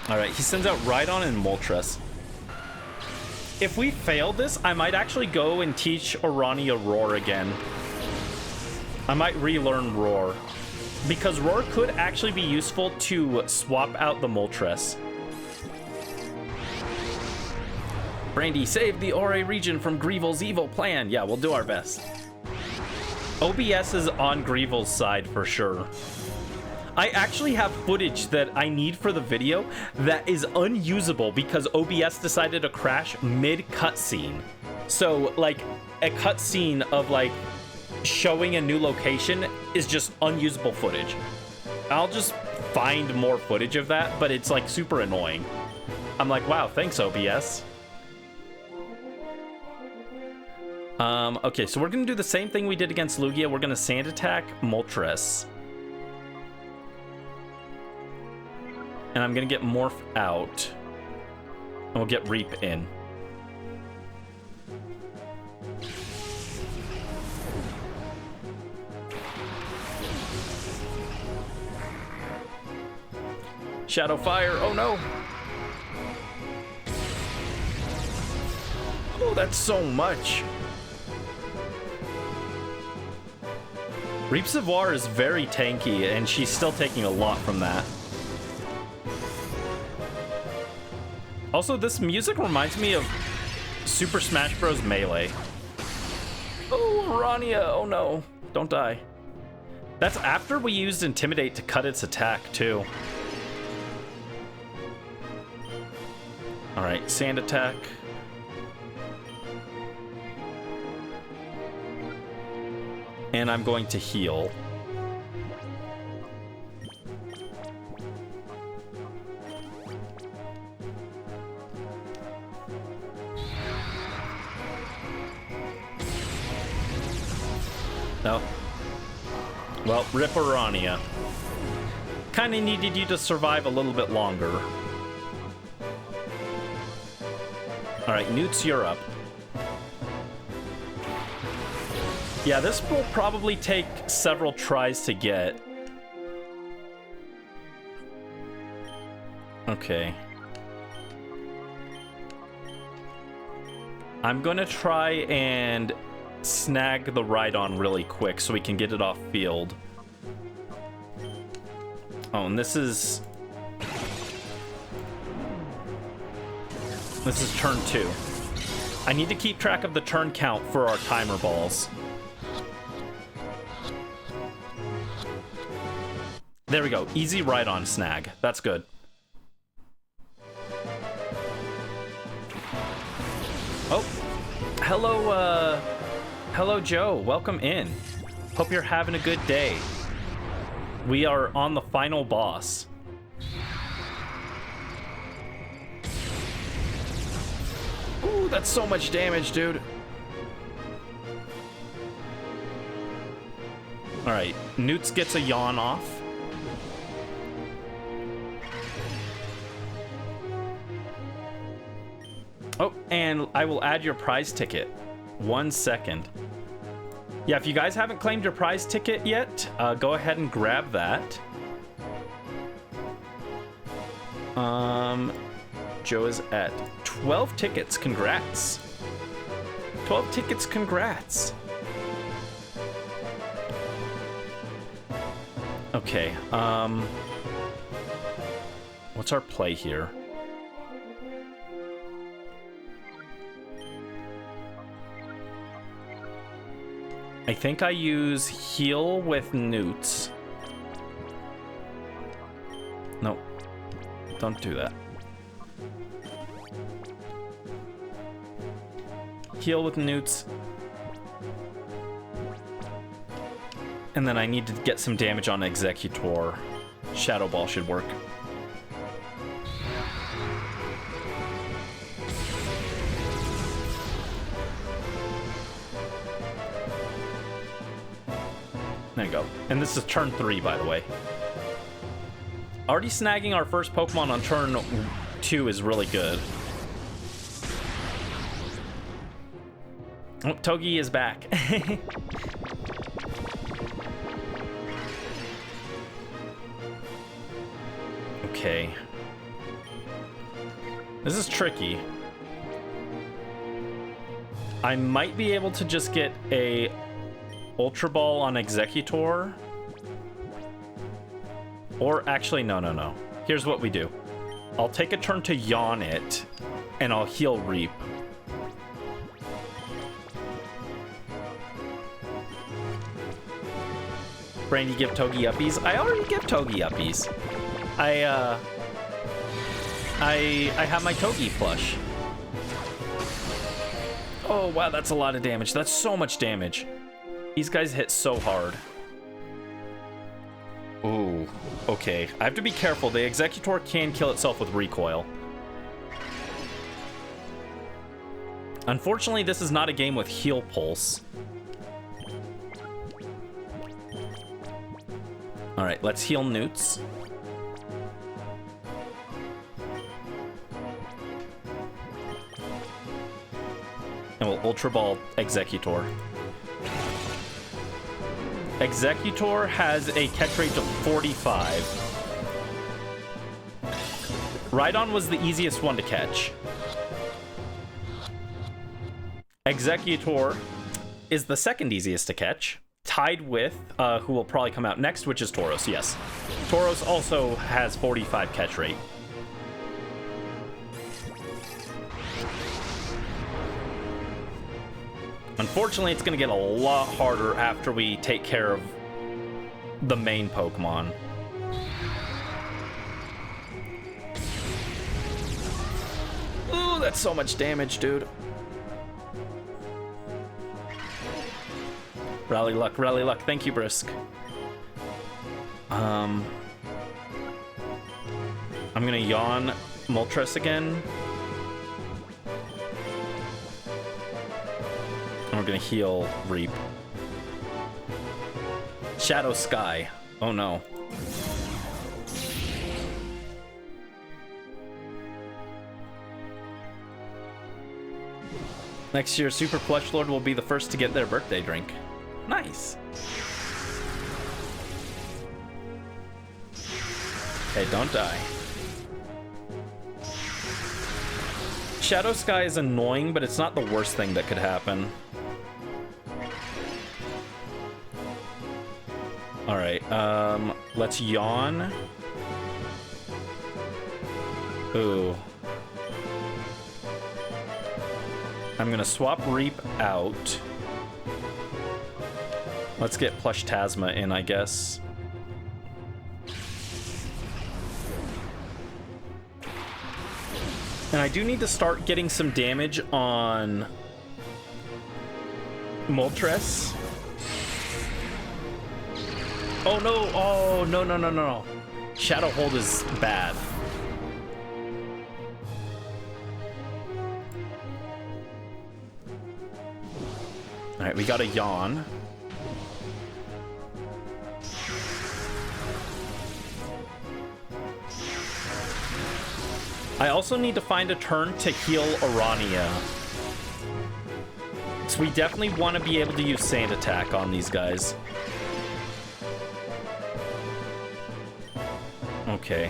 Alright, he sends out Rhydon and Moltres. If we fail this, I might actually go and teach Orania Roar again. I might relearn Roar. Because Roar could actually be useful to swap out the Moltres. Brandy, save the Ore region from Greevil's evil plan. Yeah, we'll do our best. OBS is on Greevil's side for sure. I actually have footage that I need for the video that is unusable because OBS decided to crash mid-cutscene. So, like, a cutscene of, like, showing a new location is just unusable footage. I'll just find more footage of that, but it's, like, super annoying. I'm like, wow, thanks, OBS. Okay, so we're gonna do the same thing we did against Lugia. We're gonna Sand Attack Moltres. And I'm gonna get Morph out. And we'll get Reap in. Shadow Fire, oh no! Oh, that's so much! Reap Savoir is very tanky, and she's still taking a lot from that. Also, this music reminds me of Super Smash Bros. Melee. Oh, Orania, oh no. Don't die. That's after we used Intimidate to cut its attack, too. Alright, Sand Attack. And I'm going to heal. No. Well, rip Orania. Kinda needed you to survive a little bit longer. Alright, Newts, you're up. Yeah, this will probably take several tries to get. Okay. I'm gonna try and snag the Rhydon really quick so we can get it off field. Oh, and this is turn 2. I need to keep track of the turn count for our timer balls. There we go. Easy Rhydon snag. That's good. Oh, hello, hello, Joe. Welcome in. Hope you're having a good day. We are on the final boss. Ooh, that's so much damage, dude. All right, Newts gets a yawn off. Oh, and I will add your prize ticket. 1 second. Yeah, if you guys haven't claimed your prize ticket yet, go ahead and grab that. Joe is at 12 tickets. Congrats. 12 tickets. Congrats. Okay. What's our play here? I think I use heal with Newts. No, don't do that. Heal with Newts. And then I need to get some damage on Executor. Shadow Ball should work. There you go. And this is turn 3, by the way. Already snagging our first Pokemon on turn 2 is really good. Oh, Togi is back. Okay. This is tricky. I might be able to just get a Ultra Ball on Executor. Or actually, no. Here's what we do. I'll take a turn to yawn it, and I'll heal Reap. Brain, you give Togi uppies? I already give Togi uppies. I have my Togi plush. Oh, wow, that's a lot of damage. That's so much damage. These guys hit so hard. Ooh, okay. I have to be careful. The Executor can kill itself with recoil. Unfortunately, this is not a game with heal pulse. All right, let's heal Newts. And we'll Ultra Ball Executor. Executor has a catch rate of 45. Rhydon was the easiest one to catch. Executor is the second easiest to catch, tied with who will probably come out next, which is Tauros, yes. Tauros also has 45 catch rate. Unfortunately, it's going to get a lot harder after we take care of the main Pokemon. Ooh, that's so much damage, dude. Rally luck, rally luck. Thank you, Brisk. I'm going to yawn Moltres again. And we're gonna heal Reap. Shadow Sky. Oh no. Next year, Super Plush Lord will be the first to get their birthday drink. Nice. Hey, don't die. Shadow Sky is annoying, but it's not the worst thing that could happen. All right, let's yawn. Ooh. I'm gonna swap Reap out. Let's get Plush Tasma in, I guess. And I do need to start getting some damage on Moltres. Oh no, oh no. Shadow Hold is bad. All right, we got a yawn. I also need to find a turn to heal Arania. So we definitely want to be able to use Sand Attack on these guys. Okay,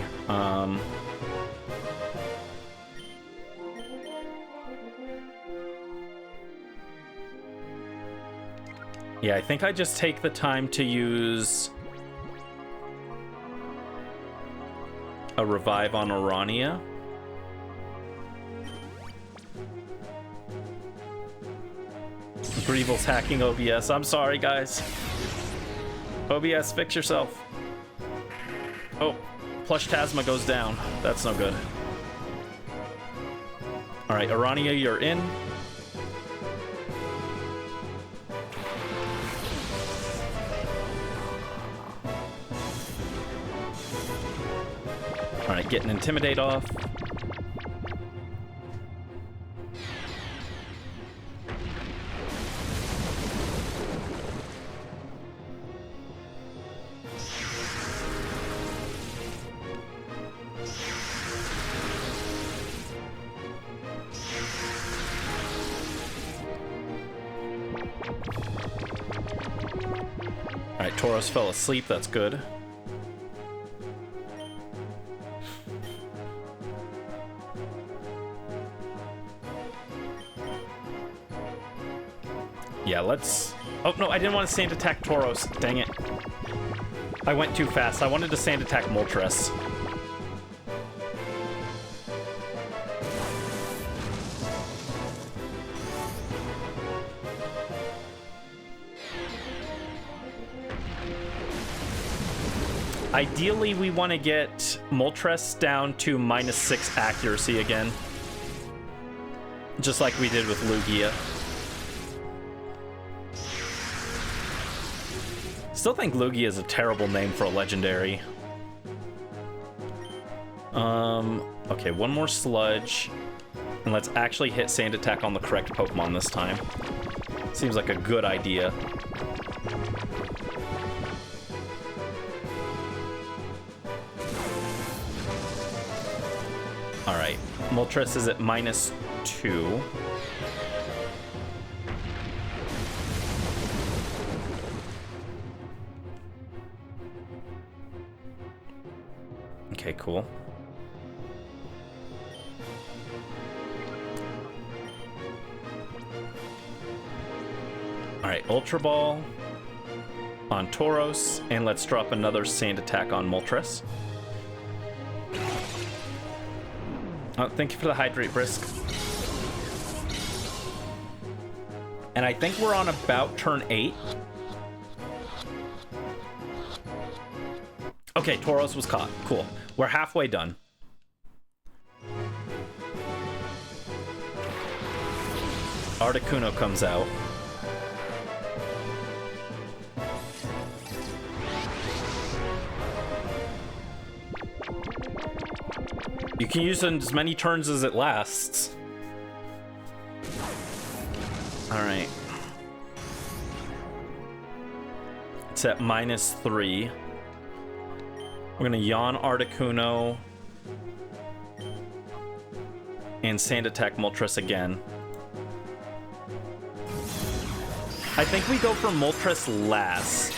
yeah, I think I just take the time to use a revive on Arania. Greevil's hacking OBS. I'm sorry, guys. OBS, fix yourself. Oh, Plush Tasma goes down. That's no good. All right, Arania, you're in. All right, get an Intimidate off. Alright, Tauros fell asleep, that's good. Yeah, let's... Oh, no, I didn't want to sand attack Tauros. Dang it. I went too fast. I wanted to sand attack Moltres. Ideally, we want to get Moltres down to -6 accuracy again. Just like we did with Lugia. Still think Lugia is a terrible name for a legendary. Okay, one more Sludge. And let's actually hit Sand Attack on the correct Pokemon this time. Seems like a good idea. Alright, Moltres is at -2. Okay, cool. Alright, Ultra Ball on Tauros, and let's drop another Sand Attack on Moltres. Oh, thank you for the Hydrate, Brisk. And I think we're on about turn 8. Okay, Tauros was caught. Cool. We're halfway done. Articuno comes out. You can use it as many turns as it lasts. Alright. It's at -3. We're gonna Yawn Articuno. And Sand Attack Moltres again. I think we go for Moltres last.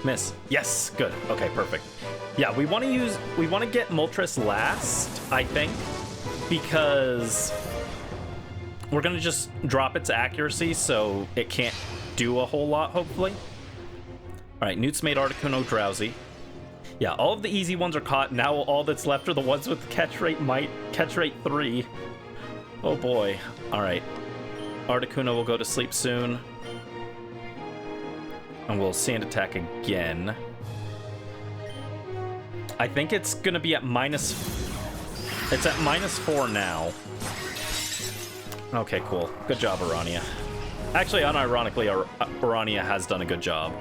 Miss. Yes, good. Okay, perfect. Yeah, we want to get Moltres last, I think, because we're going to just drop its accuracy so it can't do a whole lot, hopefully. All right, Newt's made Articuno drowsy. Yeah, all of the easy ones are caught. Now all that's left are the ones with catch rate 3. Oh boy. All right. Articuno will go to sleep soon. And we'll Sand Attack again. I think it's gonna be at it's at -4 now. Okay, cool. Good job, Urania. Actually, unironically, Urania has done a good job.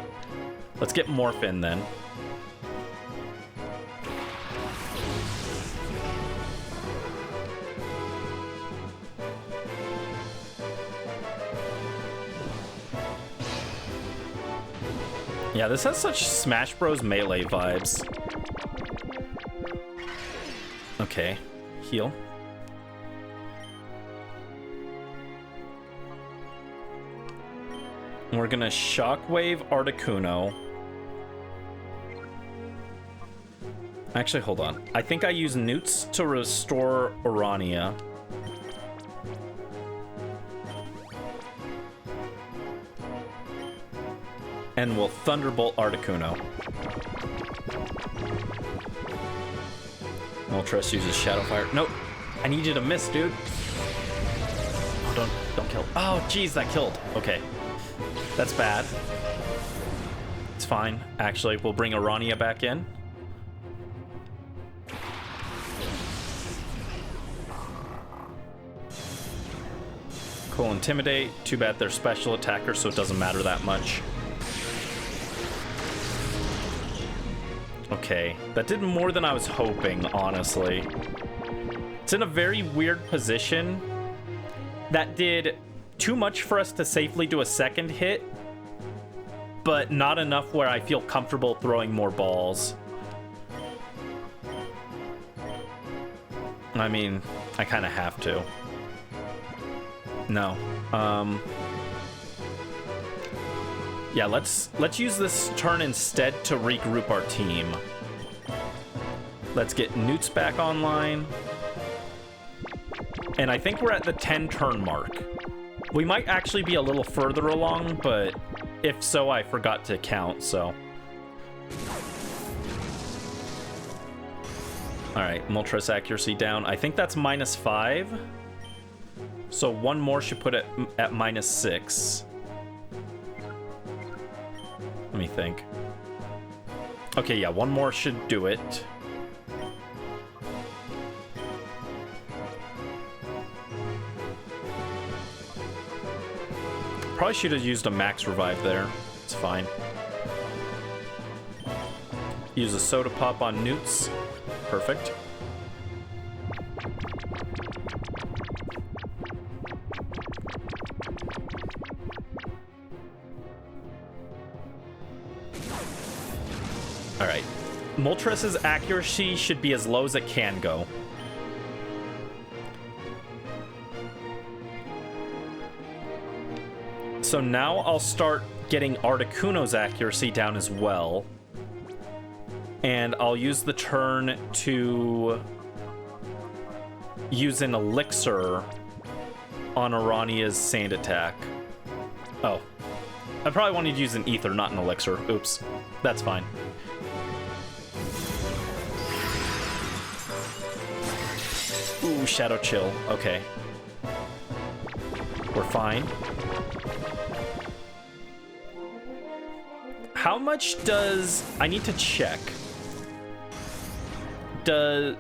Let's get Morph in then. Yeah, this has such Smash Bros. Melee vibes. Okay, heal. We're gonna Shockwave Articuno. Actually, hold on. I think I use Newts to restore Urania. And we'll Thunderbolt Articuno. Moltres uses Shadow Fire. Nope. I need you to miss, dude. Oh, don't kill. Oh, jeez, that killed. Okay. That's bad. It's fine. Actually, we'll bring Urania back in. Cool, Intimidate. Too bad they're special attackers, so it doesn't matter that much. Okay, that did more than I was hoping, honestly. It's in a very weird position. That did too much for us to safely do a second hit, but not enough where I feel comfortable throwing more balls. I mean, I kind of have to. No. Yeah, let's use this turn instead to regroup our team. Let's get Newts back online. And I think we're at the 10 turn mark. We might actually be a little further along, but if so, I forgot to count, so. All right, Moltres accuracy down. I think that's -5. So one more should put it at -6. Let me think. Okay, yeah, one more should do it. Probably should have used a max revive there. It's fine. Use a soda pop on Newts. Perfect. All right. Moltres' accuracy should be as low as it can go. So now I'll start getting Articuno's accuracy down as well. And I'll use the turn to use an elixir on Arania's sand attack. Oh. I probably wanted to use an ether, not an elixir. Oops. That's fine. Ooh, Shadow Chill. Okay. We're fine. How much does... I need to check.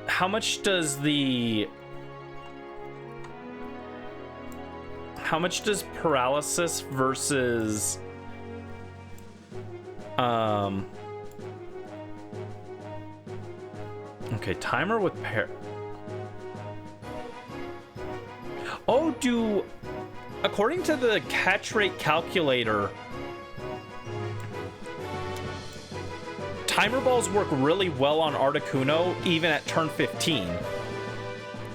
How much does paralysis versus... Okay, timer with Oh, according to the catch rate calculator, timer balls work really well on Articuno, even at turn 15.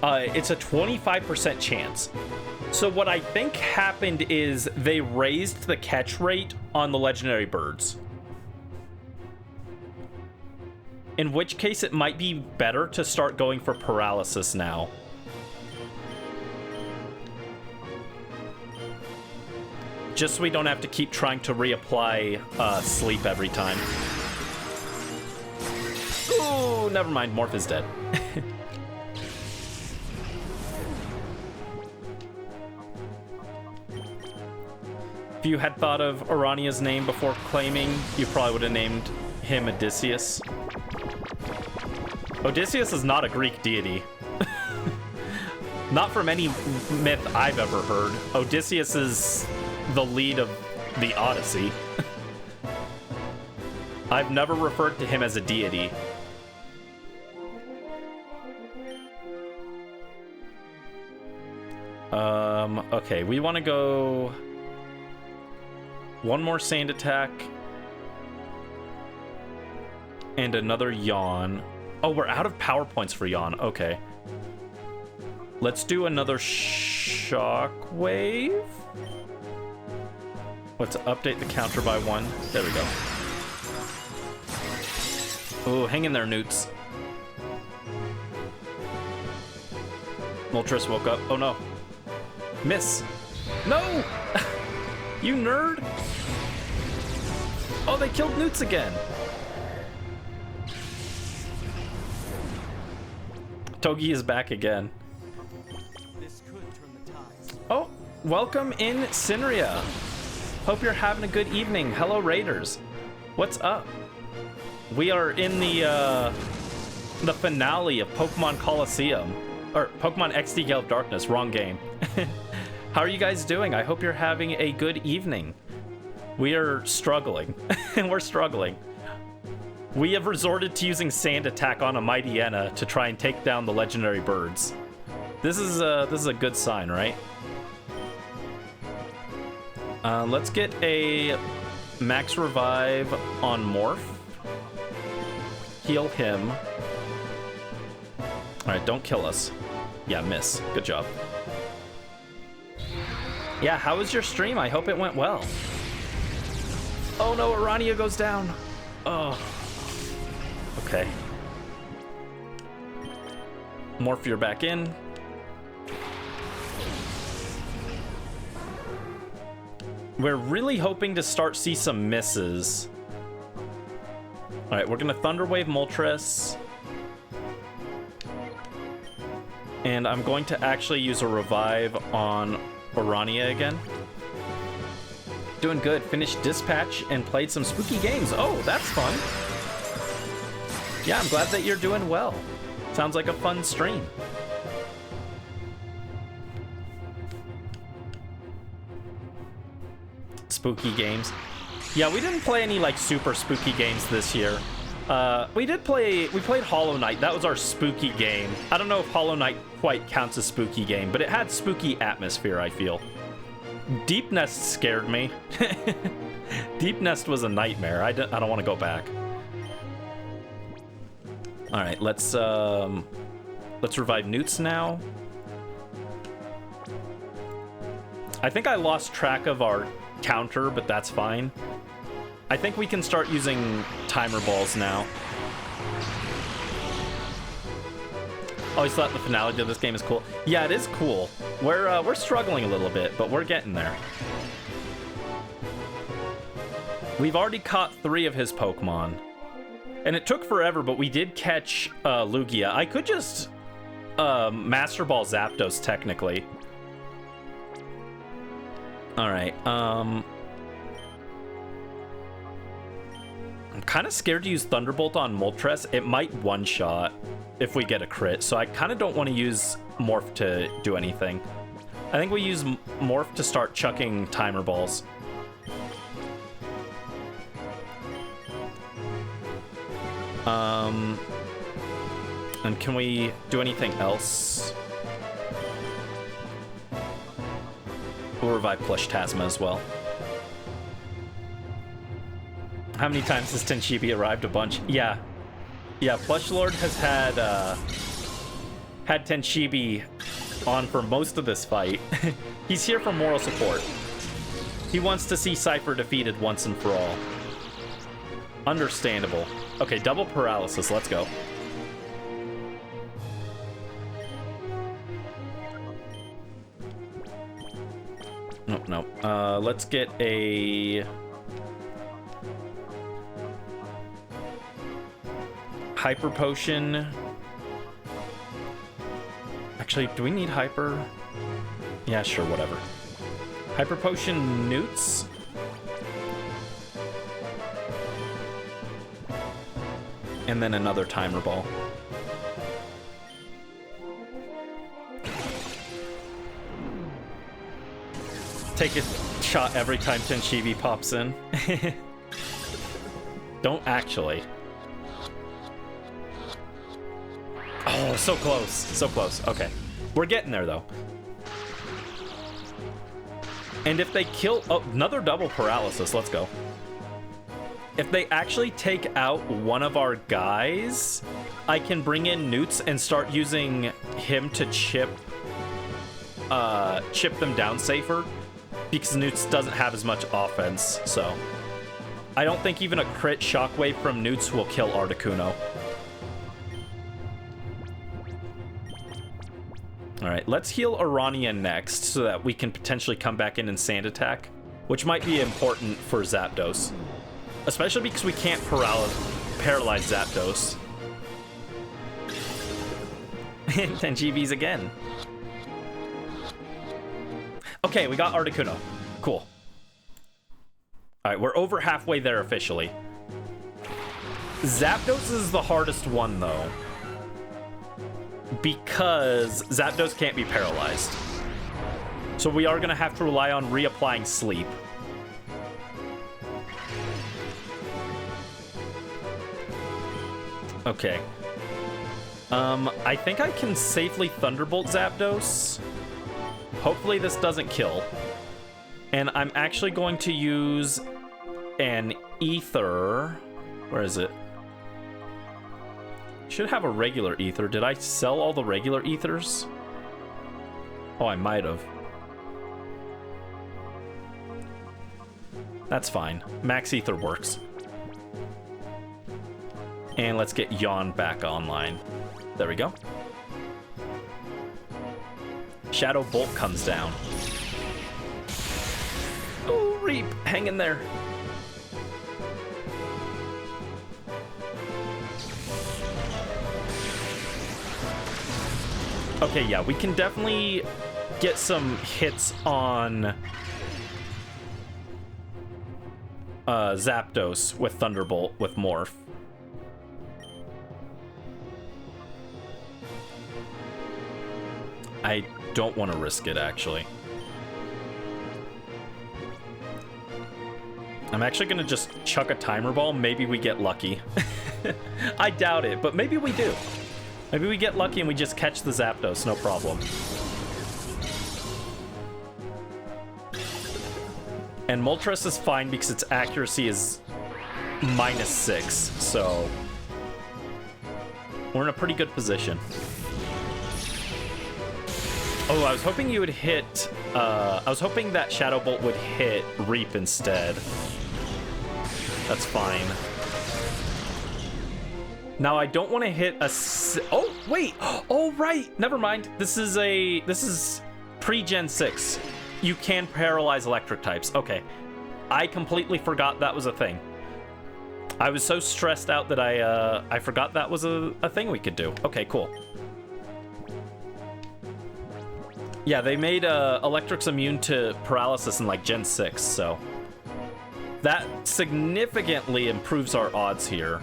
It's a 25% chance. So what I think happened is they raised the catch rate on the legendary birds. In which case, it might be better to start going for paralysis now. Just so we don't have to keep trying to reapply sleep every time. Oh, never mind. Morph is dead. If you had thought of Arania's name before claiming, you probably would have named him Odysseus. Odysseus is not a Greek deity. Not from any myth I've ever heard. Odysseus is the lead of the Odyssey. I've never referred to him as a deity. Okay, we want to go one more sand attack and another yawn. Oh, we're out of power points for yawn. Okay. Let's do another shockwave. Let's update the counter by 1. There we go. Oh, hang in there, Newts. Moltres woke up. Oh, no. Miss. No! You nerd! Oh, they killed Newts again. Togi is back again. Oh, welcome in, Sinria. Hope you're having a good evening. Hello, Raiders. What's up? We are in the finale of Pokemon Coliseum. Or Pokemon XD Gale of Darkness. Wrong game. How are you guys doing? I hope you're having a good evening. We are struggling. We're struggling. We have resorted to using Sand Attack on a Mightyena to try and take down the legendary birds. This is a good sign, right? Let's get a max revive on Morph. Heal him. All right, don't kill us. Yeah, miss. Good job. Yeah, how was your stream? I hope it went well. Oh no, Arania goes down. Oh. Okay. Morph back in. We're really hoping to see some misses. All right, we're gonna Thunder Wave Moltres. And I'm going to actually use a revive on Orania again. Doing good. Finished Dispatch and played some spooky games. Oh, that's fun. Yeah, I'm glad that you're doing well. Sounds like a fun stream. Spooky games. Yeah, we didn't play any like super spooky games this year. We played Hollow Knight. That was our spooky game. I don't know if Hollow Knight quite counts as spooky game, but it had spooky atmosphere, I feel. Deep Nest scared me. Deep Nest was a nightmare. I don't want to go back. All right, let's revive Newts now. I think I lost track of our counter, but that's fine. I think we can start using timer balls now. Always thought the finale to this game is cool. Yeah, it is cool. We're struggling a little bit, but we're getting there. We've already caught 3 of his Pokemon. And it took forever, but we did catch Lugia. I could just Master Ball Zapdos, technically. Alright, I'm kind of scared to use Thunderbolt on Moltres. It might one-shot if we get a crit, so I kind of don't want to use Morph to do anything. I think we use Morph to start chucking timer balls. And can we do anything else? We'll revive Plush Tasma as well. How many times has Tenshibi arrived? A bunch. Yeah. Yeah, Plush Lord has had Tenshibi on for most of this fight. He's here for moral support. He wants to see Cipher defeated once and for all. Understandable. Okay, double paralysis. Let's go. Nope, nope. Let's get a Hyper Potion. Actually, do we need Hyper? Yeah, sure, whatever. Hyper Potion Newts. And then another Timer Ball. Take a shot every time Tenshibi pops in. Don't actually. Oh, so close. So close. Okay. We're getting there, though. And if they kill... Oh, another double paralysis. Let's go. If they actually take out one of our guys, I can bring in Newts and start using him to chip them down safer, because Newts doesn't have as much offense, so... I don't think even a crit Shockwave from Newts will kill Articuno. Alright, let's heal Orania next, so that we can potentially come back in and Sand Attack, which might be important for Zapdos. Especially because we can't paralyze Zapdos. And 10 GBs again. Okay, we got Articuno. Cool. Alright, we're over halfway there officially. Zapdos is the hardest one, though. Because Zapdos can't be paralyzed. So we are going to have to rely on reapplying Sleep. Okay. I think I can safely Thunderbolt Zapdos. Hopefully this doesn't kill. And I'm actually going to use an Ether. Where is it? Should have a regular Ether. Did I sell all the regular Ethers? Oh, I might have. That's fine. Max Ether works. And let's get Yawn back online. There we go. Shadow Bolt comes down. Oh, Reap, hang in there. Okay, yeah, we can definitely get some hits on Zapdos with Thunderbolt with Morph. I don't want to risk it, actually. I'm actually going to just chuck a Timer Ball. Maybe we get lucky. I doubt it, but maybe we do. Maybe we get lucky and we just catch the Zapdos, no problem. And Moltres is fine because its accuracy is -6, so we're in a pretty good position. Oh, I was hoping you would hit... I was hoping that Shadow Bolt would hit Reap instead. That's fine. Now, I don't want to hit a... Oh, wait! Oh, right! Never mind. This is pre-Gen 6. You can paralyze electric types. Okay. I completely forgot that was a thing. I was so stressed out that I forgot that was a thing we could do. Okay, cool. Yeah, they made Electrics immune to paralysis in like Gen 6, so that significantly improves our odds here.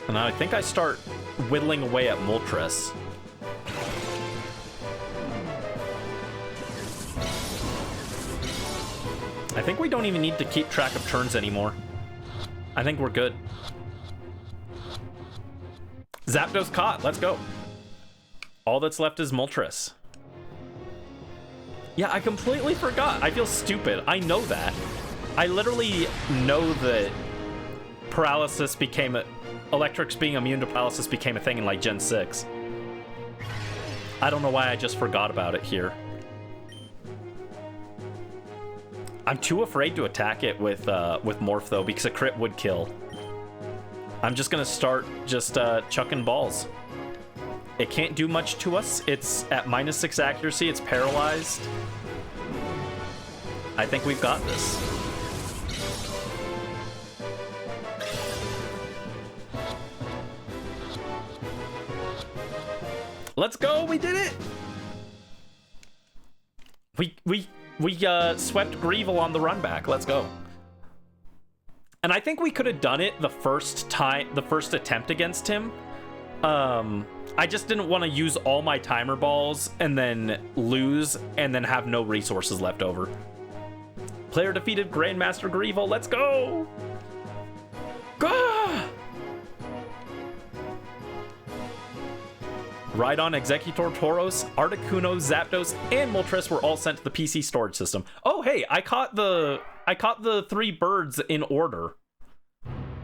And I think I start whittling away at Moltres. I think we don't even need to keep track of turns anymore. I think we're good. Zapdos caught. Let's go. All that's left is Moltres. Yeah, I completely forgot. I feel stupid. I know that. I literally know that paralysis became a... Electrics being immune to paralysis became a thing in like Gen 6. I don't know why I just forgot about it here. I'm too afraid to attack it with Morph though, because a crit would kill. I'm just gonna start just chucking balls. It can't do much to us. It's at -6 accuracy. It's paralyzed. I think we've got this. Let's go! We did it! We swept Greevil on the run back. Let's go. And I think we could have done it the first attempt against him. I just didn't want to use all my timer balls and then lose and then have no resources left over. Player defeated Grandmaster Greevil. Let's go! Go! Rhydon, Executor, Tauros, Articuno, Zapdos, and Moltres were all sent to the PC storage system. Oh, hey, I caught the 3 birds in order.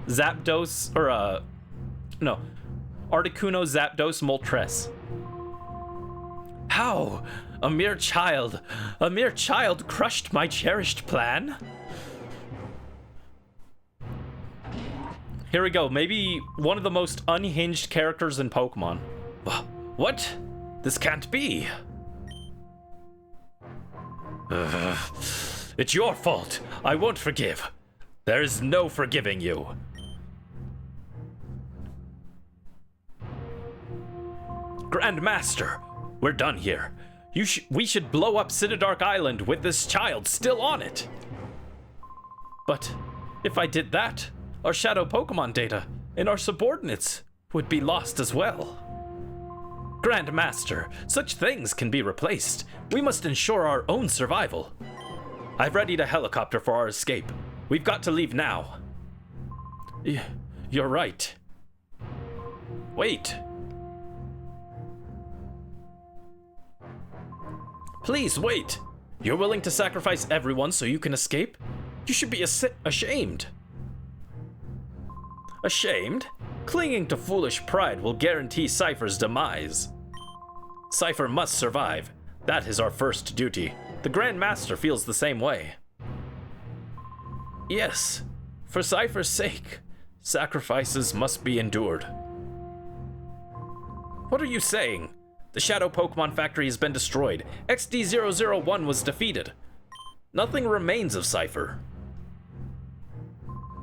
Zapdos, or no, Articuno, Zapdos, Moltres. How? A mere child crushed my cherished plan? Here we go. Maybe one of the most unhinged characters in Pokemon. What? This can't be. It's your fault. I won't forgive. There is no forgiving you. Grandmaster, we're done here. We should blow up Citydark Island with this child still on it. But if I did that, our shadow Pokemon data and our subordinates would be lost as well. Grandmaster, such things can be replaced. We must ensure our own survival. I've readied a helicopter for our escape. We've got to leave now. You're right. Wait. Please wait. You're willing to sacrifice everyone so you can escape? You should be ashamed. Ashamed? Clinging to foolish pride will guarantee Cipher's demise. Cipher must survive. That is our first duty. The grandmaster feels the same way. Yes, for Cipher's sake, sacrifices must be endured. What are you saying? The Shadow Pokemon Factory has been destroyed. XD001 was defeated. Nothing remains of Cipher.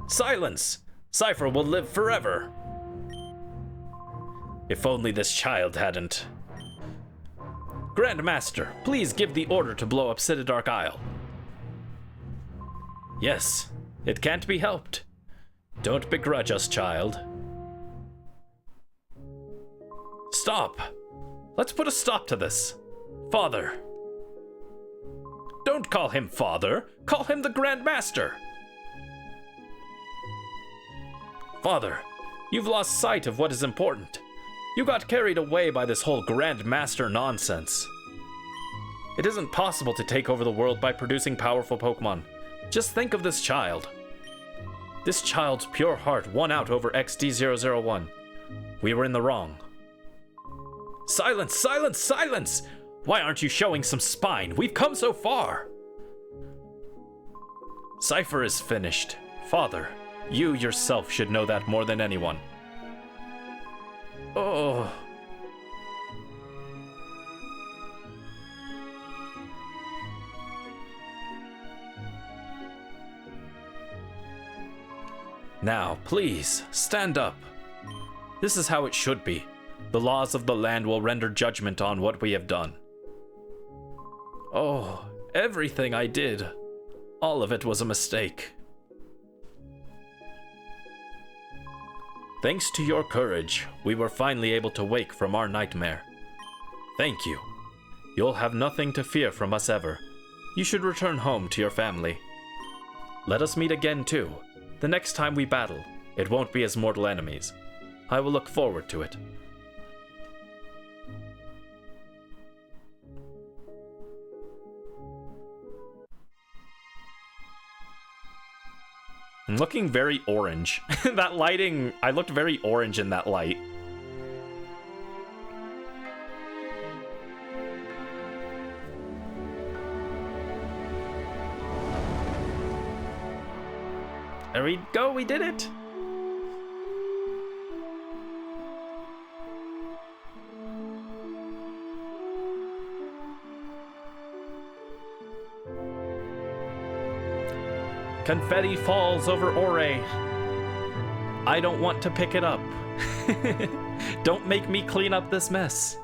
Silence! Cipher will live forever. If only this child hadn't. Grandmaster, please give the order to blow up Citadark Isle. Yes, it can't be helped. Don't begrudge us, child. Stop! Let's put a stop to this. Father. Don't call him father. Call him the Grandmaster. Father, you've lost sight of what is important. You got carried away by this whole Grandmaster nonsense. It isn't possible to take over the world by producing powerful Pokemon. Just think of this child. This child's pure heart won out over XD001. We were in the wrong. Silence, silence, silence! Why aren't you showing some spine? We've come so far. Cipher is finished. Father, you yourself should know that more than anyone. Oh. Now, please, stand up. This is how it should be. The laws of the land will render judgment on what we have done. Oh, everything I did. All of it was a mistake. Thanks to your courage, we were finally able to wake from our nightmare. Thank you. You'll have nothing to fear from us ever. You should return home to your family. Let us meet again too. The next time we battle, it won't be as mortal enemies. I will look forward to it. I'm looking very orange. That lighting, I looked very orange in that light. There we go, we did it! Confetti falls over Ore. I don't want to pick it up. Don't make me clean up this mess.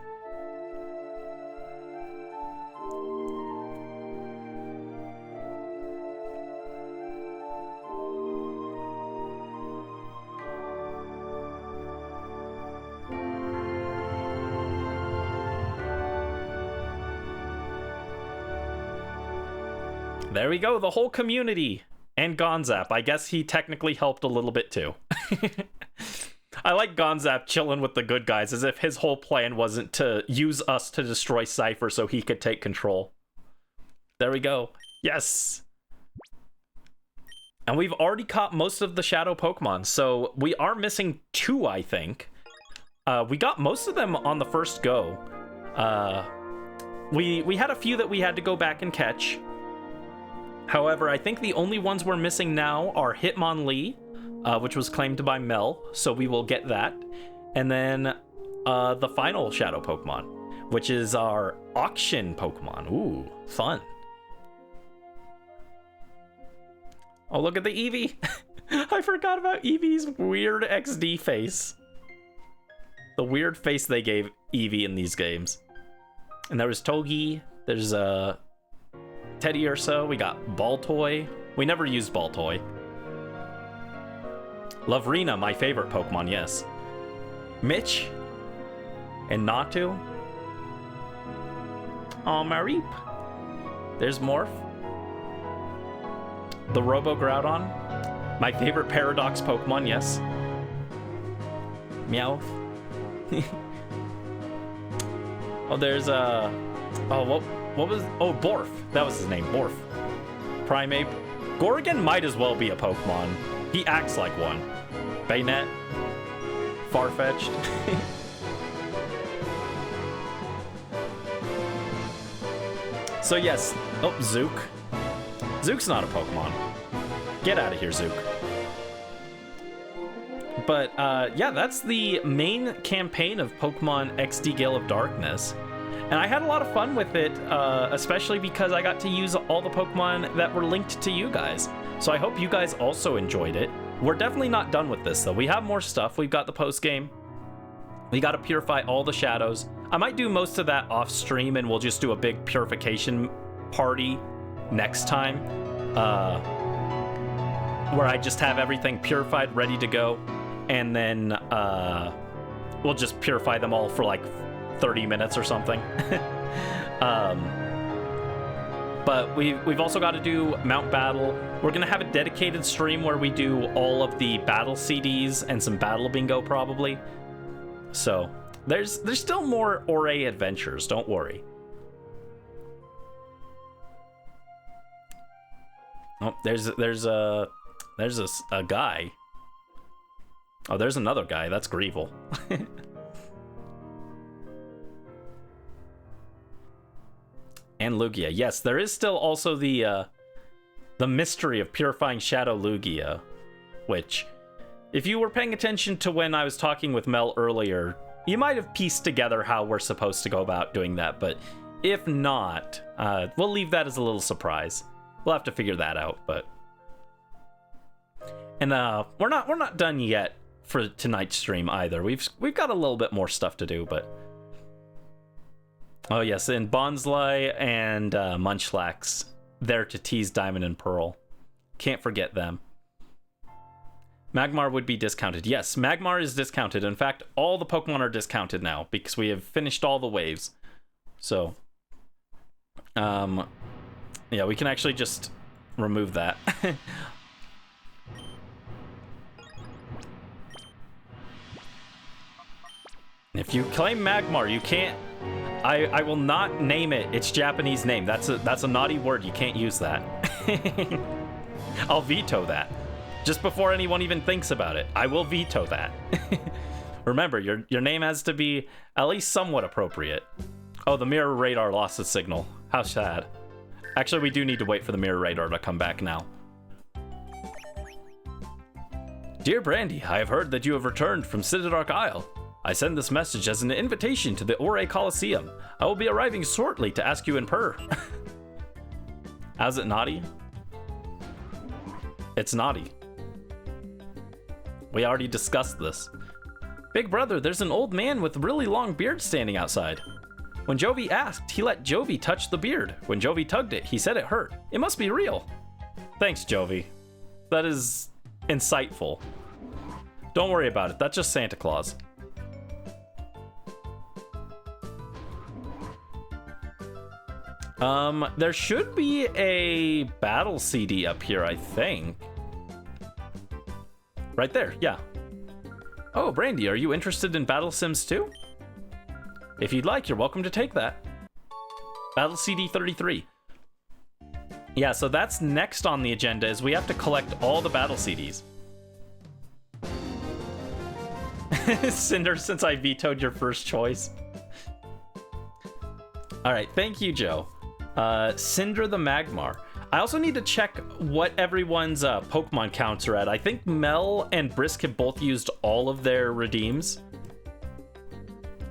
There we go, the whole community. And Gonzap, I guess he technically helped a little bit too. I like Gonzap chilling with the good guys as if his whole plan wasn't to use us to destroy Cipher so he could take control. There we go. Yes! And we've already caught most of the Shadow Pokemon, so we are missing 2, I think. We got most of them on the first go. We had a few that we had to go back and catch. However, I think the only ones we're missing now are Hitmonlee, which was claimed by Mel, so we will get that. And then the final Shadow Pokemon, which is our auction Pokemon. Ooh, fun. Oh, look at the Eevee. I forgot about Eevee's weird XD face. The weird face they gave Eevee in these games. And there was Togi, there's Teddy or so. We got Baltoy. We never used Baltoy. Lovrina, my favorite Pokemon, yes. Mitch. And Natu. Oh, Mareep. There's Morph. The Robo-Groudon. My favorite Paradox Pokemon, yes. Meowth. Oh, there's oh, what was... Oh, Borf. That was his name, Borf. Primeape. Gorgon might as well be a Pokemon. He acts like one. Baynet. Farfetch'd. So yes, oh, Zook. Zook's not a Pokemon. Get out of here, Zook. But yeah, that's the main campaign of Pokemon XD Gale of Darkness. And I had a lot of fun with it, especially because I got to use all the Pokemon that were linked to you guys. So I hope you guys also enjoyed it. We're definitely not done with this, though. We have more stuff. We've got the post-game. We got to purify all the shadows. I might do most of that off stream, and we'll just do a big purification party next time, where I just have everything purified, ready to go, and then we'll just purify them all for like 30 minutes or something. But we've also got to do Mount Battle. We're gonna have a dedicated stream where we do all of the battle CDs and some battle bingo probably. So there's still more Ore adventures, don't worry. Oh, there's a guy. Oh, there's another guy. That's Greevil. And Lugia. Yes, there is still also the mystery of purifying Shadow Lugia, which, if you were paying attention to when I was talking with Mel earlier, you might have pieced together how we're supposed to go about doing that, but if not, we'll leave that as a little surprise. We'll have to figure that out, but... And we're not done yet for tonight's stream either. We've got a little bit more stuff to do, but... Oh yes, and Bonsly and Munchlax, there to tease Diamond and Pearl. Can't forget them. Magmar would be discounted. Yes, Magmar is discounted. In fact, all the Pokemon are discounted now because we have finished all the waves. So, yeah, we can actually just remove that. If you claim Magmar, you can't... I will not name it its Japanese name. That's a naughty word. You can't use that. I'll veto that. Just before anyone even thinks about it, I will veto that. Remember, your name has to be at least somewhat appropriate. Oh, the mirror radar lost its signal. How sad. Actually, we do need to wait for the mirror radar to come back now. Dear Brandy, I have heard that you have returned from Cidadark Isle. I send this message as an invitation to the Ore Coliseum. I will be arriving shortly to ask you in purr. How's it naughty? It's naughty. We already discussed this. Big brother, there's an old man with a really long beard standing outside. When Jovi asked, he let Jovi touch the beard. When Jovi tugged it, he said it hurt. It must be real. Thanks, Jovi. That is insightful. Don't worry about it. That's just Santa Claus. There should be a battle CD up here, I think. Right there, yeah. Oh, Brandy, are you interested in Battle Sims 2? If you'd like, you're welcome to take that. Battle CD 33. Yeah, so that's next on the agenda, is we have to collect all the battle CDs. Cinder, since I vetoed your first choice. Alright, thank you, Joe. Cinder the Magmar. I also need to check what everyone's Pokemon counts are at. I think Mel and Brisk have both used all of their redeems.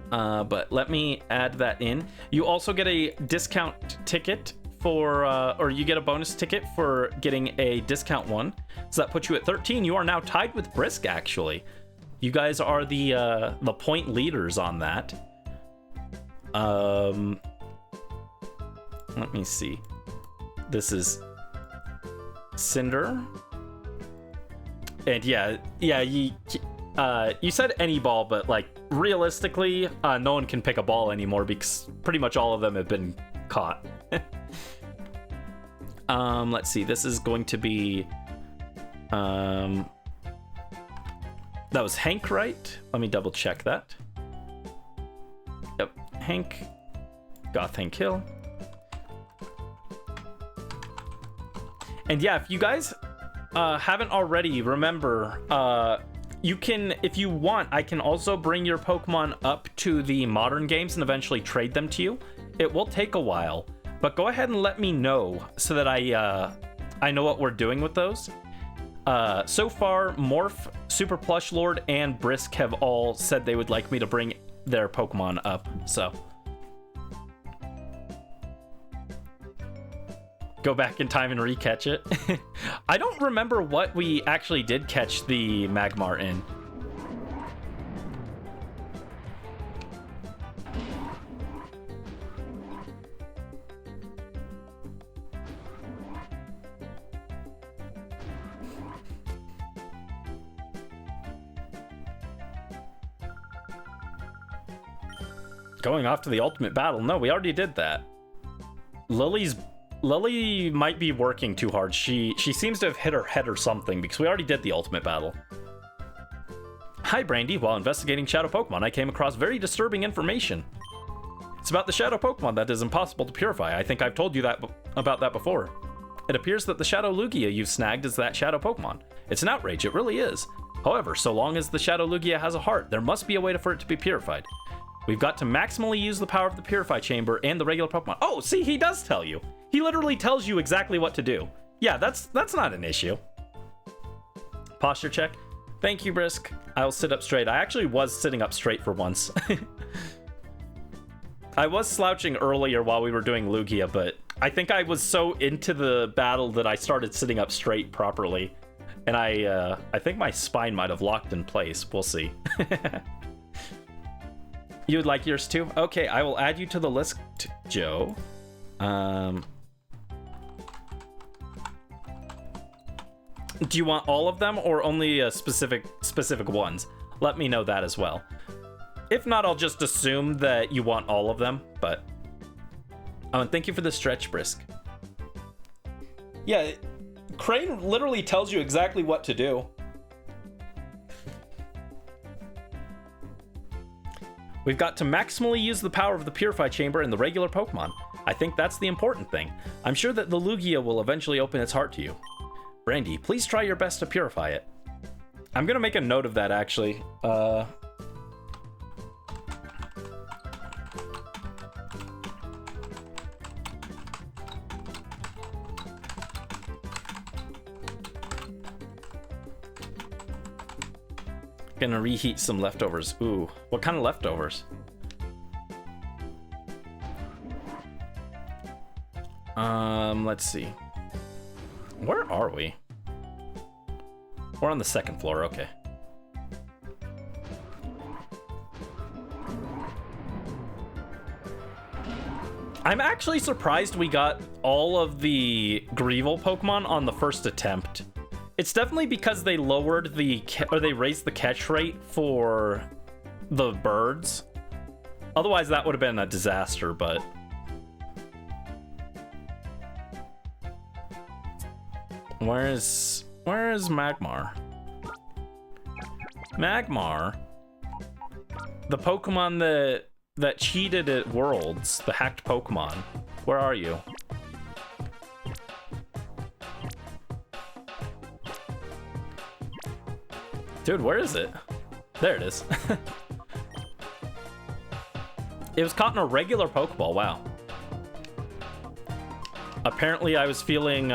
But let me add that in. You also get a discount ticket for, or you get a bonus ticket for getting a discount one. So that puts you at 13. You are now tied with Brisk, actually. You guys are the point leaders on that. Let me see. This is Cinder. And yeah, you said any ball, but like realistically, no one can pick a ball anymore because pretty much all of them have been caught. Let's see. This is going to be that was Hank, right? Let me double check that. Yep, Hank. Goth Hank Hill. And yeah, if you guys haven't already, remember, you can, if you want, I can also bring your Pokemon up to the modern games and eventually trade them to you. It will take a while, but go ahead and let me know so that I know what we're doing with those. So far, Morph, Super Plush Lord, and Brisk have all said they would like me to bring their Pokemon up, so. Go back in time and re-catch it. I don't remember what we actually did catch the Magmar in. Going off to the ultimate battle. No, we already did that. Lily might be working too hard. She seems to have hit her head or something because we already did the ultimate battle. Hi, Brandy. While investigating Shadow Pokemon, I came across very disturbing information. It's about the Shadow Pokemon that is impossible to purify. I think I've told you about that before. It appears that the Shadow Lugia you've snagged is that Shadow Pokemon. It's an outrage, it really is. However, so long as the Shadow Lugia has a heart, there must be a way for it to be purified. We've got to maximally use the power of the Purify Chamber and the regular Pokemon. Oh, see, he does tell you. He literally tells you exactly what to do. Yeah, that's not an issue. Posture check. Thank you, Brisk. I'll sit up straight. I actually was sitting up straight for once. I was slouching earlier while we were doing Lugia, but I think I was so into the battle that I started sitting up straight properly. And I think my spine might have locked in place. We'll see. You would like yours too? Okay, I will add you to the list, Joe. Do you want all of them or only specific ones? Let me know that as well. If not, I'll just assume that you want all of them, but... Oh, and thank you for the stretch, Brisk. Yeah, Crane literally tells you exactly what to do. We've got to maximally use the power of the Purify Chamber and the regular Pokemon. I think that's the important thing. I'm sure that the Lugia will eventually open its heart to you. Brandy, please try your best to purify it. I'm gonna make a note of that, actually. Gonna reheat some leftovers. Ooh, what kind of leftovers? Let's see. Where are we? We're on the second floor, okay. I'm actually surprised we got all of the Greevil Pokemon on the first attempt. It's definitely because they lowered they raised the catch rate for the birds. Otherwise, that would have been a disaster, but... Where is Magmar? Magmar? The Pokemon that cheated at Worlds, the hacked Pokemon. Where are you? Dude, where is it? There it is. It was caught in a regular Pokeball, wow. Apparently I was feeling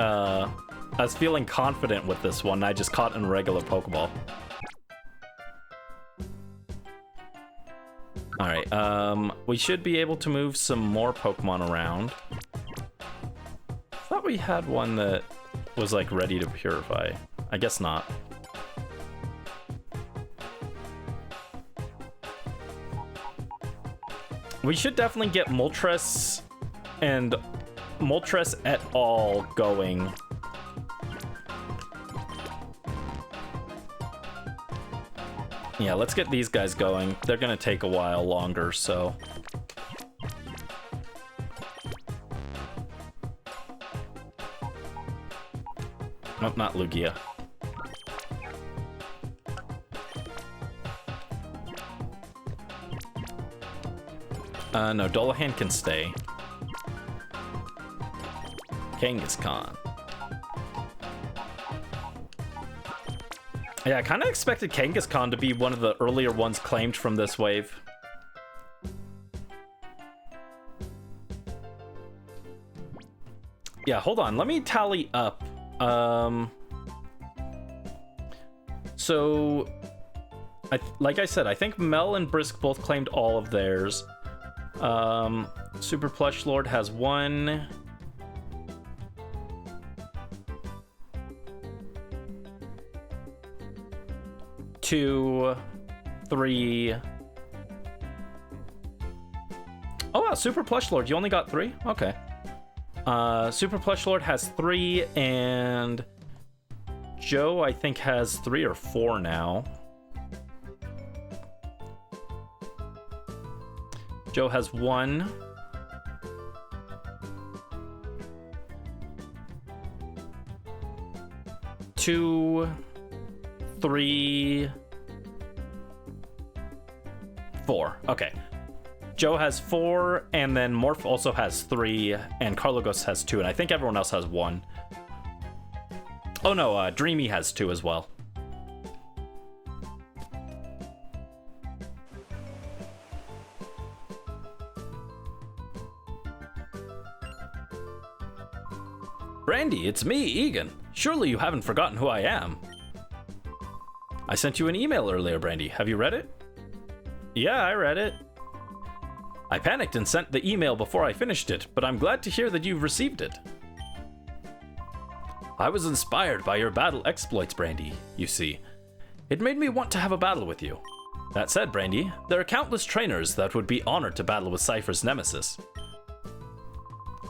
confident with this one. I just caught in a regular Pokeball. Alright, we should be able to move some more Pokemon around. I thought we had one that was like ready to purify. I guess not. We should definitely get Moltres and Moltres et al. Going. Yeah, let's get these guys going. They're gonna take a while longer, so... Oh, not Lugia. No, Dolahan can stay. Kangaskhan. Yeah, I kind of expected Kangaskhan to be one of the earlier ones claimed from this wave. Yeah, hold on. Let me tally up. So, like I said, I think Mel and Brisk both claimed all of theirs. Super Plush Lord has 1. Two, 3. Oh wow, Super Plush Lord, you only got 3? Okay. Super Plush Lord has 3, and Joe, I think, has 3 or 4 now. Joe has 1. Two, 3, 4. Okay. Joe has 4, and then Morph also has 3, and Carlogos has 2, and I think everyone else has 1. Oh no, Dreamy has 2 as well. Brandy, it's me, Egan. Surely you haven't forgotten who I am. I sent you an email earlier, Brandy. Have you read it? Yeah, I read it. I panicked and sent the email before I finished it, but I'm glad to hear that you've received it. I was inspired by your battle exploits, Brandy, you see. It made me want to have a battle with you. That said, Brandy, there are countless trainers that would be honored to battle with Cipher's nemesis.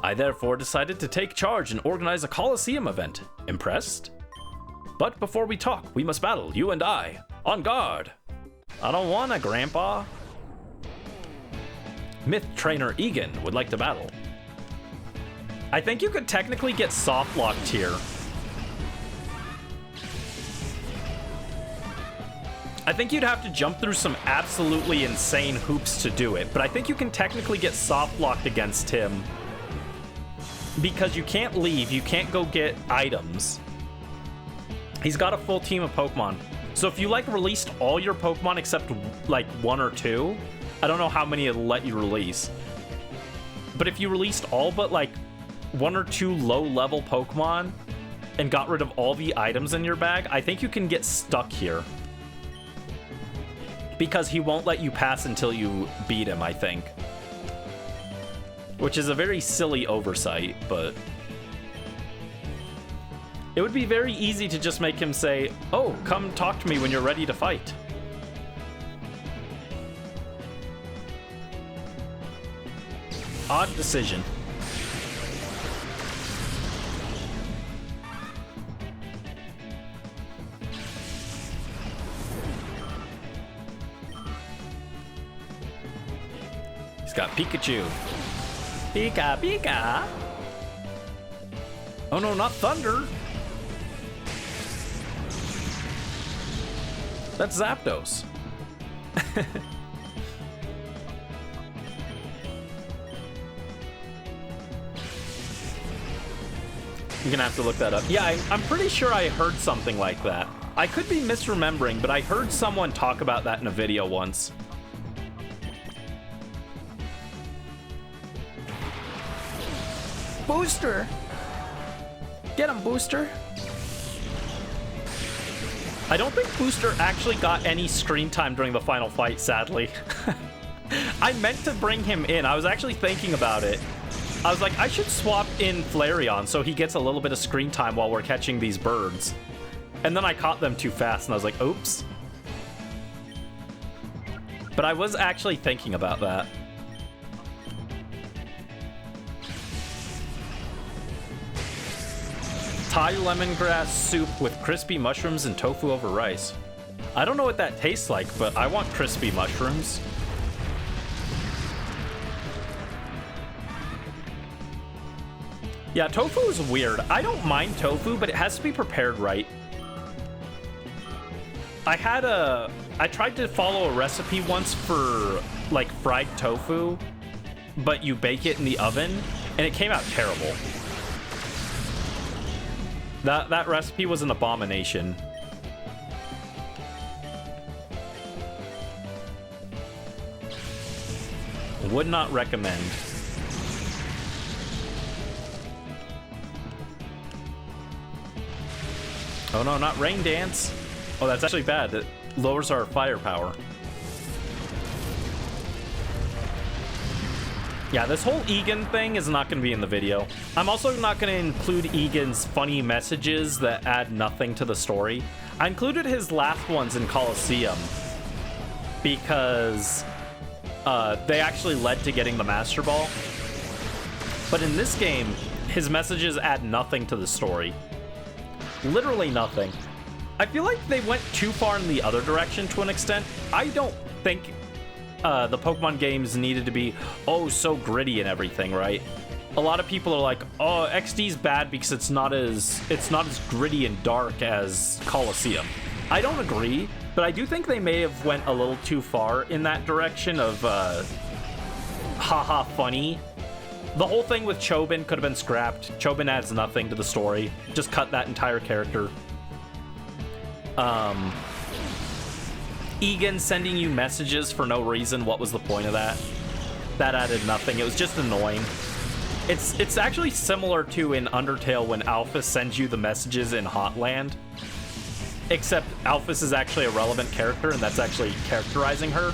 I therefore decided to take charge and organize a Coliseum event. Impressed? But before we talk, we must battle, you and I. On guard! I don't wanna, Grandpa. Myth trainer Egan would like to battle. I think you could technically get soft locked here. I think you'd have to jump through some absolutely insane hoops to do it, but I think you can technically get soft locked against him because you can't leave, you can't go get items. He's got a full team of Pokemon. So if you like released all your Pokemon except like 1 or 2, I don't know how many it'll let you release. But if you released all but like 1 or 2 low-level Pokemon and got rid of all the items in your bag, I think you can get stuck here. Because he won't let you pass until you beat him, I think. Which is a very silly oversight, but it would be very easy to just make him say, "Oh, come talk to me when you're ready to fight." Odd decision. He's got Pikachu. Pika, Pika! Oh no, not Thunder! That's Zapdos. You're gonna have to look that up. Yeah, I'm pretty sure I heard something like that. I could be misremembering, but I heard someone talk about that in a video once. Booster! Get him, Booster! I don't think Booster actually got any screen time during the final fight, sadly. I meant to bring him in. I was actually thinking about it. I was like, I should swap in Flareon so he gets a little bit of screen time while we're catching these birds. And then I caught them too fast, and I was like, oops. But I was actually thinking about that. Thai lemongrass soup with crispy mushrooms and tofu over rice. I don't know what that tastes like, but I want crispy mushrooms. Yeah, tofu is weird. I don't mind tofu, but it has to be prepared right. I tried to follow a recipe once for, like, fried tofu, but you bake it in the oven, and it came out terrible. That recipe was an abomination. Would not recommend. Oh no, not Rain Dance. Oh, that's actually bad. It lowers our firepower. Yeah, this whole Egan thing is not going to be in the video. I'm also not going to include Egan's funny messages that add nothing to the story. I included his last ones in Colosseum because they actually led to getting the Master Ball. But in this game, his messages add nothing to the story. Literally nothing. I feel like they went too far in the other direction to an extent. I don't think the Pokemon games needed to be, oh, so gritty and everything, right? A lot of people are like, oh, XD's bad because it's not as gritty and dark as Colosseum. I don't agree, but I do think they may have went a little too far in that direction of haha funny. The whole thing with Chobin could have been scrapped. Chobin adds nothing to the story. Just cut that entire character. Egan sending you messages for no reason. What was the point of that? That added nothing. It was just annoying. It's actually similar to in Undertale when Alphys sends you the messages in Hotland. Except Alphys is actually a relevant character, and that's actually characterizing her.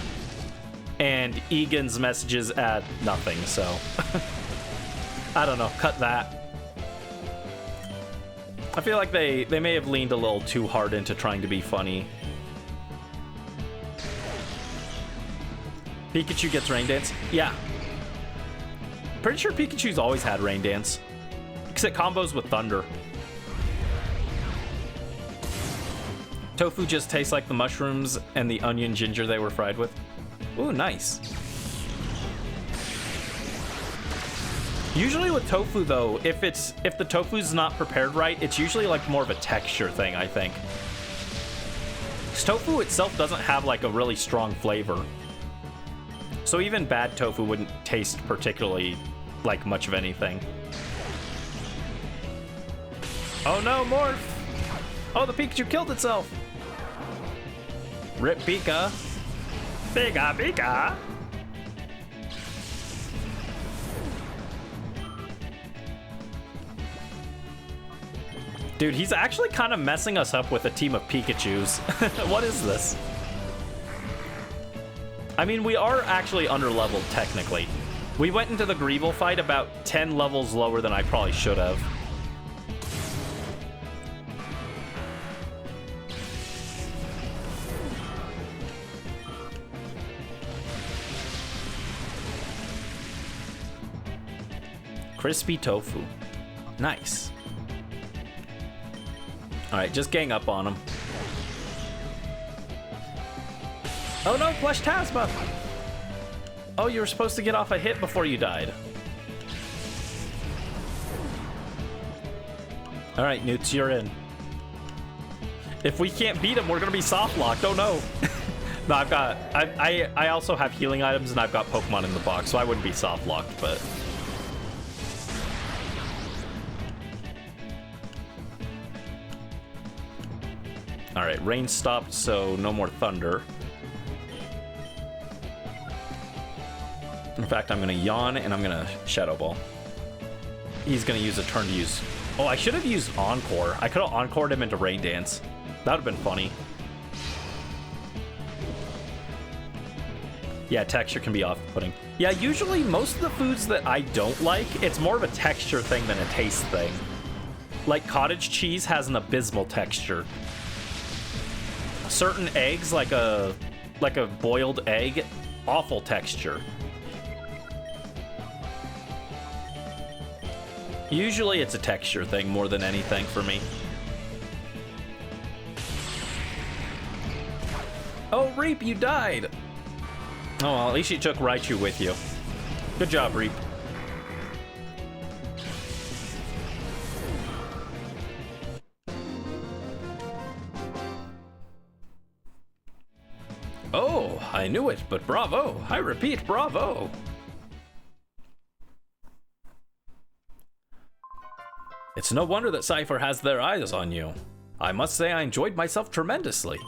And Egan's messages add nothing, so... I don't know, cut that. I feel like they may have leaned a little too hard into trying to be funny. Pikachu gets Rain Dance? Yeah. Pretty sure Pikachu's always had Rain Dance. Except combos with Thunder. Tofu just tastes like the mushrooms and the onion ginger they were fried with. Ooh, nice. Usually with tofu though, if the tofu's not prepared right, it's usually like more of a texture thing, I think. 'Cause tofu itself doesn't have like a really strong flavor. So even bad tofu wouldn't taste particularly like much of anything. Oh no, Morph! Oh, the Pikachu killed itself! Rip Pika. Pika, Pika! Dude, he's actually kind of messing us up with a team of Pikachus. What is this? I mean, we are actually under-leveled, technically. We went into the Greevil fight about 10 levels lower than I probably should have. Crispy tofu. Nice. Alright, just gang up on him. Oh no, Flesh Tasma! Oh, you were supposed to get off a hit before you died. Alright, Newts, you're in. If we can't beat him, we're gonna be soft locked. Oh no! No, I've got... I also have healing items and I've got Pokemon in the box, so I wouldn't be soft locked, but... Alright, rain stopped, so no more thunder. In fact, I'm going to yawn and I'm going to Shadow Ball. He's going to use a turn to use... Oh, I should have used Encore. I could have Encored him into Rain Dance. That would have been funny. Yeah, texture can be off-putting. Yeah, usually most of the foods that I don't like, it's more of a texture thing than a taste thing. Like cottage cheese has an abysmal texture. Certain eggs, like a boiled egg, awful texture. Usually it's a texture thing more than anything for me. Oh, Reap, you died! Oh, well, at least you took Raichu with you. Good job, Reap. Oh, I knew it, but bravo! I repeat, bravo! It's no wonder that Cipher has their eyes on you. I must say I enjoyed myself tremendously.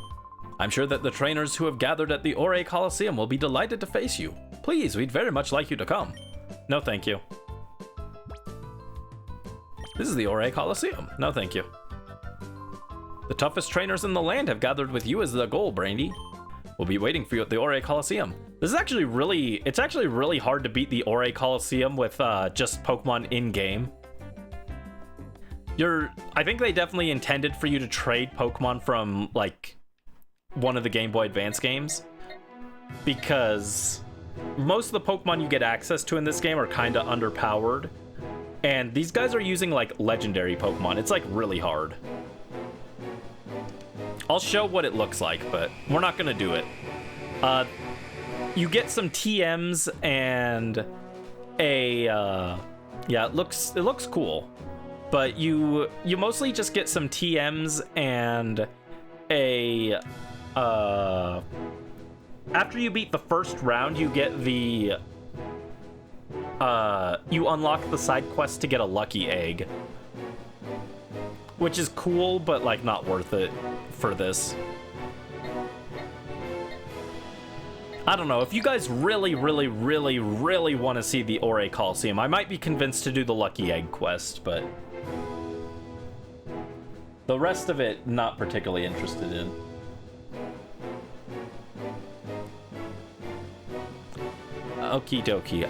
I'm sure that the trainers who have gathered at the Ore Coliseum will be delighted to face you. Please, we'd very much like you to come. No, thank you. This is the Ore Coliseum. No, thank you. The toughest trainers in the land have gathered with you as the goal, Brandy. We'll be waiting for you at the Ore Coliseum. This is actually it's actually really hard to beat the Ore Coliseum with just Pokemon in-game. I think they definitely intended for you to trade Pokemon from, like, one of the Game Boy Advance games, because most of the Pokemon you get access to in this game are kind of underpowered, and these guys are using, like, legendary Pokemon. It's, like, really hard. I'll show what it looks like, but we're not gonna do it. You get some TMs and a yeah, it looks cool, but you mostly just get some TMs and a after you beat the first round, you get the you unlock the side quest to get a lucky egg, which is cool, but, like, not worth it for this. I don't know. If you guys really want to see the Ore Coliseum, I might be convinced to do the lucky egg quest, but the rest of it, not particularly interested in. Okie dokie.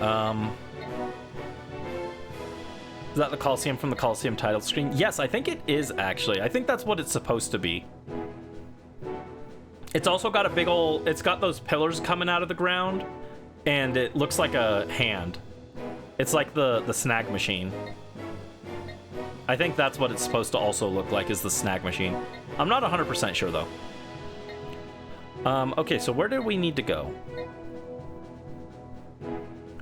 Is that the Coliseum from the Coliseum title screen? Yes, I think it is, actually. I think that's what it's supposed to be. It's also got a big ol'... It's got those pillars coming out of the ground, and it looks like a hand. It's like the snag machine. I think that's what it's supposed to also look like, is the snag machine. I'm not 100% sure, though. Okay, so where do we need to go?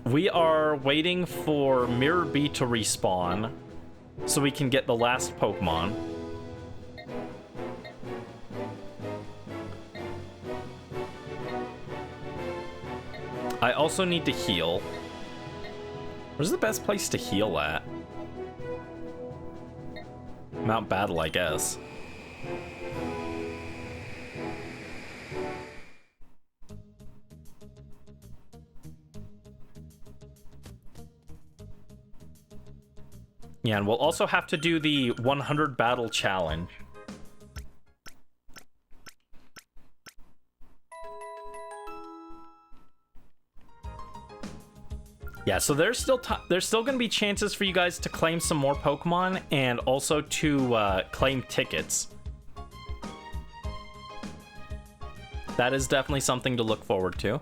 We are waiting for Mirror B to respawn so we can get the last Pokemon. I also need to heal. Where's the best place to heal at? Mount Battle, I guess. Yeah, and we'll also have to do the 100 battle challenge. Yeah, so there's still going to be chances for you guys to claim some more Pokemon and also to claim tickets. That is definitely something to look forward to.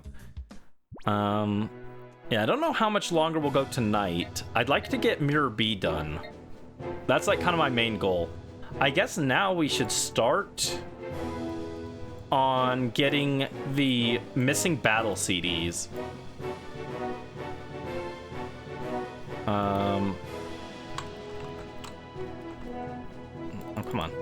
Yeah, I don't know how much longer we'll go tonight. I'd like to get Mirror B done. That's, like, kind of my main goal. I guess now we should start on getting the missing battle CDs. Oh, come on.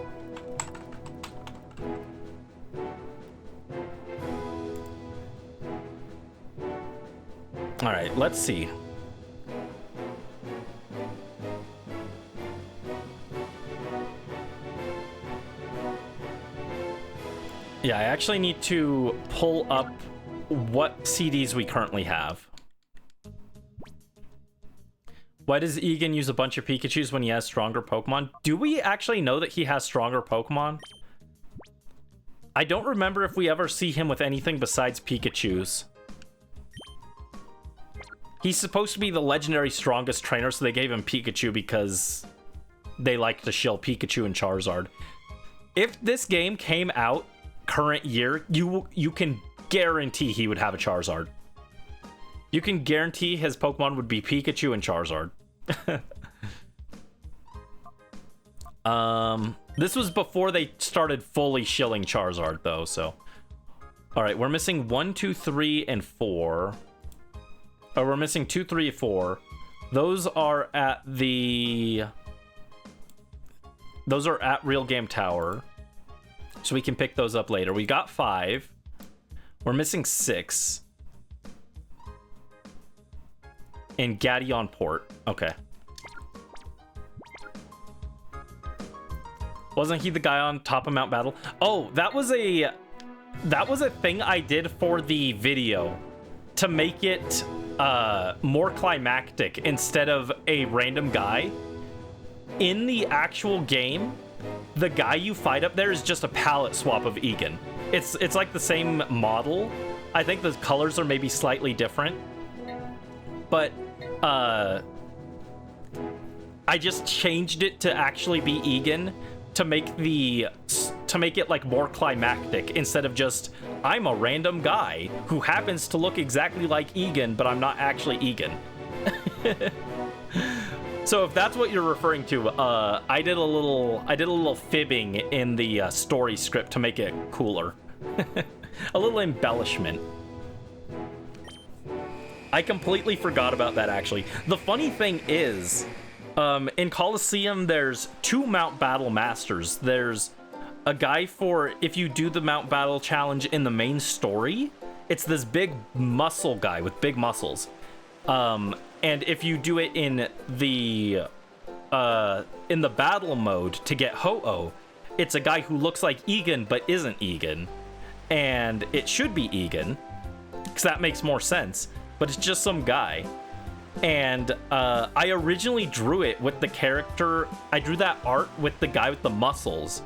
All right, let's see. Yeah, I actually need to pull up what CDs we currently have. Why does Egan use a bunch of Pikachus when he has stronger Pokemon? Do we actually know that he has stronger Pokemon? I don't remember if we ever see him with anything besides Pikachus. He's supposed to be the legendary strongest trainer, so they gave him Pikachu because they like to shill Pikachu and Charizard. If this game came out current year, you can guarantee he would have a Charizard. You can guarantee his Pokemon would be Pikachu and Charizard. This was before they started fully shilling Charizard, though, so... Alright, we're missing 1, 2, 3, and 4. Oh, we're missing 2, 3, 4. Those are at the... Those are at Real Game Tower. So we can pick those up later. We got 5. We're missing 6. And Gaddion Port. Okay. Wasn't he the guy on top of Mount Battle? Oh, that was a thing I did for the video to make it more climactic instead of a random guy. In the actual game, the guy you fight up there is just a palette swap of Egan. It's like the same model. I think the colors are maybe slightly different, but I just changed it to actually be Egan to make it like more climactic instead of just I'm a random guy who happens to look exactly like Egan, but I'm not actually Egan. So if that's what you're referring to, I did a little fibbing in the story script to make it cooler. A little embellishment. I completely forgot about that, actually. The funny thing is, in Coliseum, there's 2 Mount Battle Masters. There's a guy for if you do the Mount Battle challenge in the main story, it's this big muscle guy with big muscles. And if you do it in the battle mode to get Ho-Oh, it's a guy who looks like Egan but isn't Egan. And it should be Egan, because that makes more sense, but it's just some guy. And I originally drew it with the character, I drew that art with the guy with the muscles.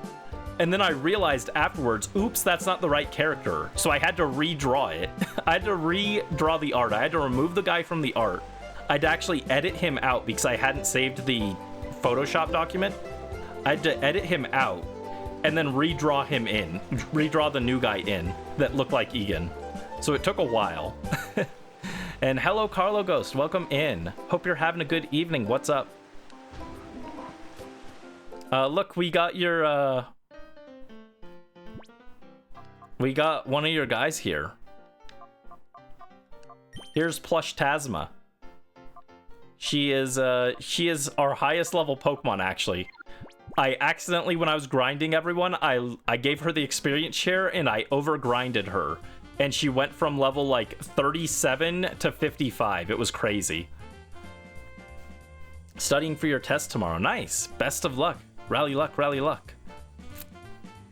And then I realized afterwards, oops, that's not the right character. So I had to redraw it. I had to redraw the art. I had to remove the guy from the art. I'd actually edit him out because I hadn't saved the Photoshop document. I had to edit him out and then redraw him in. Redraw the new guy in that looked like Egan. So it took a while. And hello, Carlo Ghost. Welcome in. Hope you're having a good evening. What's up? Look, we got your... We got one of your guys here. Here's Plush Tasma. She is our highest level Pokemon, actually. I accidentally, when I was grinding everyone, I gave her the experience share and I overgrinded her. And she went from level like 37 to 55. It was crazy. Studying for your test tomorrow. Nice. Best of luck. Rally luck, rally luck.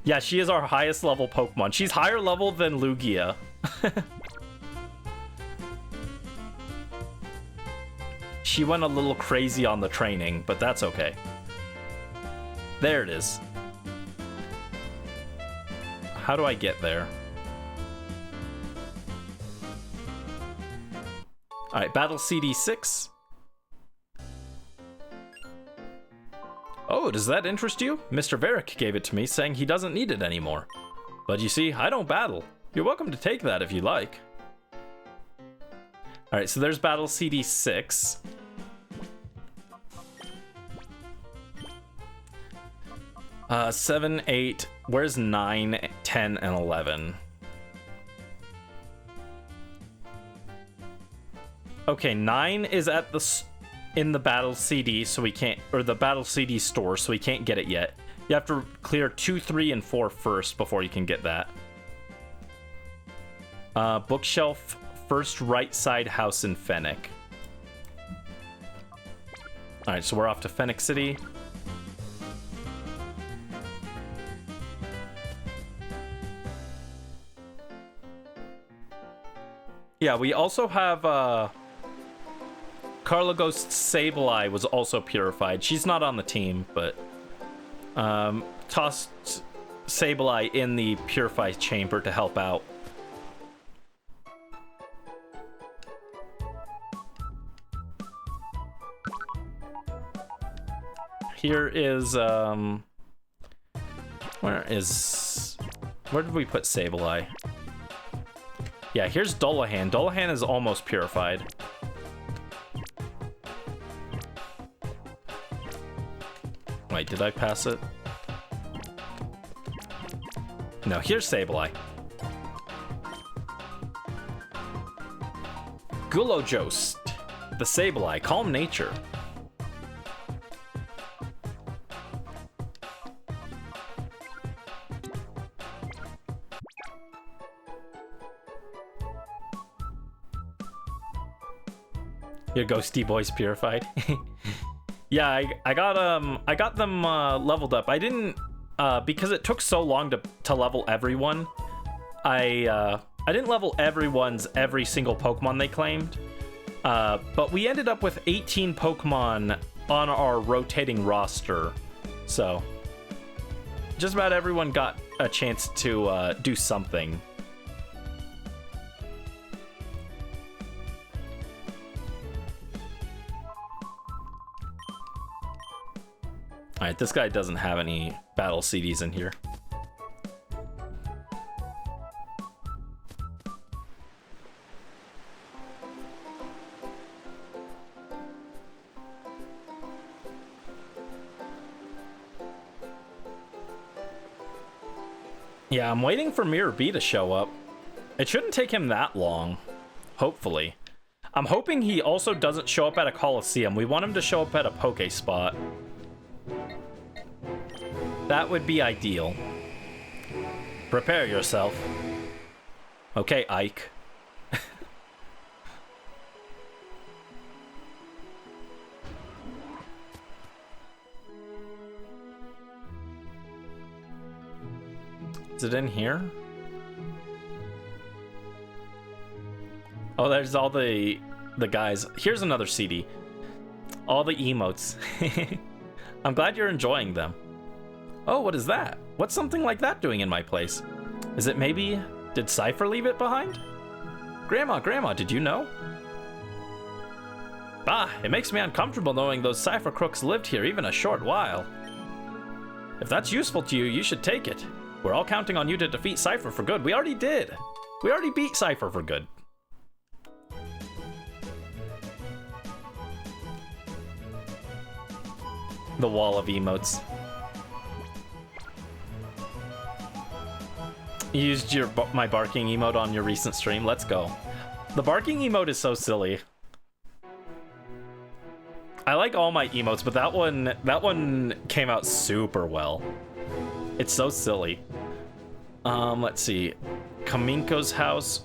Yeah, she is our highest level Pokemon. She's higher level than Lugia. She went a little crazy on the training, but that's okay. There it is. How do I get there? Alright, Battle CD6. Oh, does that interest you? Mr. Varric gave it to me, saying he doesn't need it anymore. But you see, I don't battle. You're welcome to take that if you like. Alright, so there's Battle CD6. Seven, 8, where's 9, 10, and 11? Okay, 9 is at in the Battle CD, so we can't, or the Battle CD store, so we can't get it yet. You have to clear 2, 3, and 4 first before you can get that. Bookshelf, first right side house in Fennec. Alright, so we're off to Fennec City. Yeah, we also have, Carla Ghost's Sableye was also purified. She's not on the team, but, tossed Sableye in the Purify Chamber to help out. Here is, where did we put Sableye? Yeah, here's Dullahan. Dullahan is almost purified. Wait, did I pass it? No, here's Sableye. Gulojost. The Sableye. Calm nature. Your ghosty boys purified. Yeah, I got them leveled up. I didn't because it took so long to level everyone. I didn't level every single Pokemon they claimed. But we ended up with 18 Pokemon on our rotating roster. So just about everyone got a chance to do something. Alright, this guy doesn't have any battle CDs in here. Yeah, I'm waiting for Mirror B to show up. It shouldn't take him that long, hopefully. I'm hoping he also doesn't show up at a Coliseum. We want him to show up at a Poke Spot. That would be ideal. Prepare yourself. Okay, Ike. Is it in here? Oh, there's all the guys. Here's another CD. All the emotes. I'm glad you're enjoying them. Oh, what is that? What's something like that doing in my place? Is it maybe... Did Cipher leave it behind? Grandma, did you know? Bah, it makes me uncomfortable knowing those Cipher crooks lived here even a short while. If that's useful to you, you should take it. We're all counting on you to defeat Cipher for good. We already did. We already beat Cipher for good. The wall of emotes. You used my barking emote on your recent stream. Let's go. The barking emote is so silly. I like all my emotes, but that one came out super well. It's so silly. Let's see. Kaminko's house.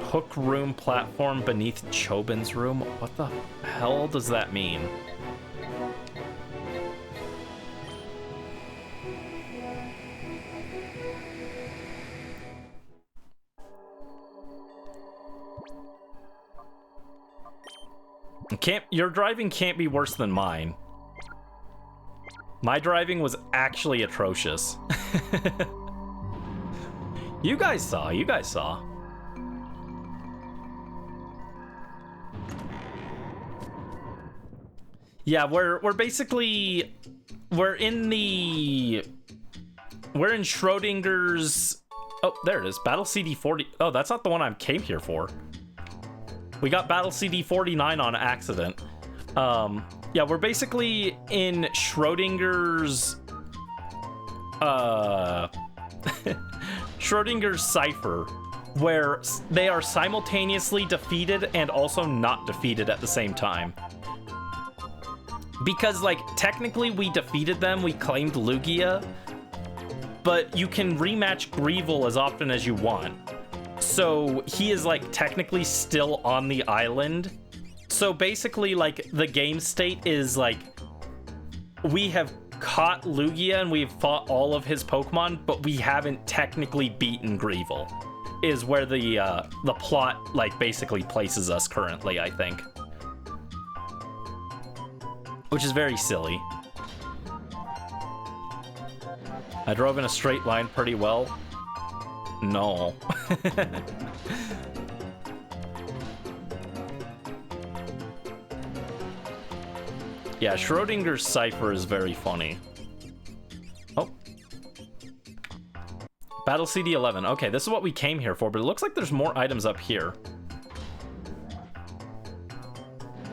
Hook room platform beneath Chobin's room. What the hell does that mean? Your driving can't be worse than mine. My driving was actually atrocious. You guys saw. Yeah, we're in Schrodinger's. Oh, there it is. Battle CD 40. Oh, that's not the one I came here for. We got Battle CD 49 on accident. Yeah, we're basically in Schrodinger's Schrodinger's Cipher, where they are simultaneously defeated and also not defeated at the same time. Because, like, technically we defeated them, we claimed Lugia, but you can rematch Greevil as often as you want. So he is, like, technically still on the island. So basically, like, the game state is, like, we have caught Lugia and we've fought all of his Pokemon, but we haven't technically beaten Greevil, is where the plot, like, basically places us currently, I think. Which is very silly. I drove in a straight line pretty well. No. Yeah, Schrodinger's Cipher is very funny. Oh. Battle CD 11. Okay, this is what we came here for, but it looks like there's more items up here.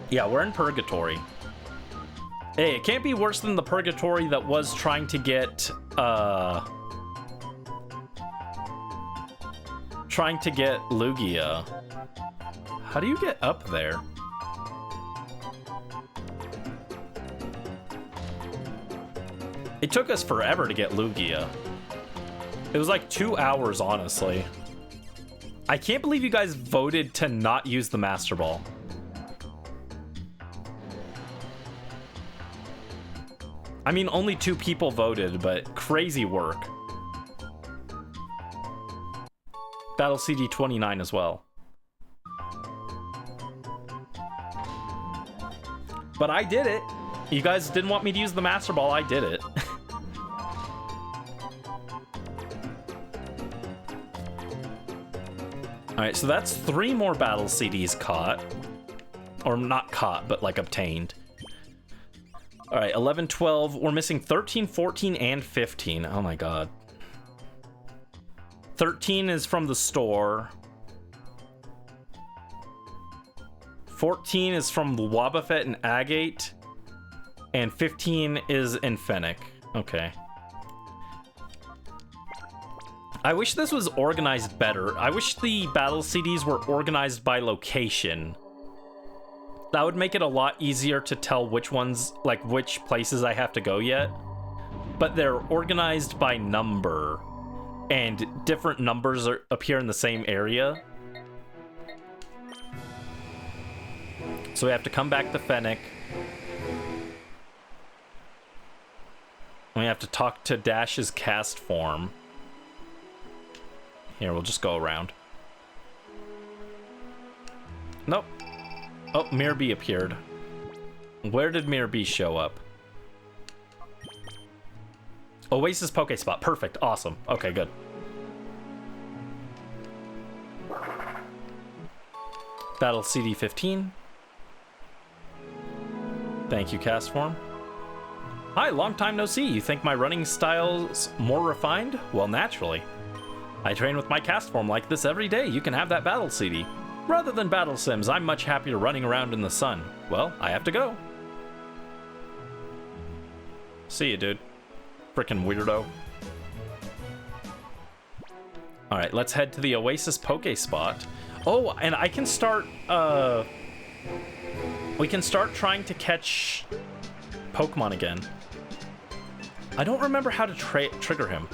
Yeah, we're in Purgatory. Hey, it can't be worse than the Purgatory that was trying to get, Lugia. How do you get up there? It took us forever to get Lugia. It was like 2 hours, honestly. I can't believe you guys voted to not use the Master Ball. I mean, only 2 people voted, but crazy work. Battle CD 29 as well. But I did it. You guys didn't want me to use the Master Ball, I did it. Alright, so that's 3 more battle CDs caught. Or not caught, but like obtained. Alright, 11, 12. We're missing 13, 14, and 15. Oh my god. 13 is from the store. 14 is from Wobbuffet and Agate. And 15 is in Fennec. Okay. I wish this was organized better. I wish the battle CDs were organized by location. That would make it a lot easier to tell which ones, like which places I have to go yet. But they're organized by number. And different numbers appear in the same area. So we have to come back to Fennec. We have to talk to Dash's cast form. Here, we'll just go around. Nope. Oh, Mirby appeared. Where did Mirby show up? Oasis Pokespot. Perfect. Awesome. Okay, good. Battle CD 15. Thank you, cast form. Hi, long time no see. You think my running style's more refined? Well, naturally. I train with my cast form like this every day. You can have that battle CD. Rather than battle sims, I'm much happier running around in the sun. Well, I have to go. See you, dude. Frickin' weirdo. Alright, let's head to the Oasis Pokespot. Oh, and I can start, we can start trying to catch Pokemon again. I don't remember how to trigger him.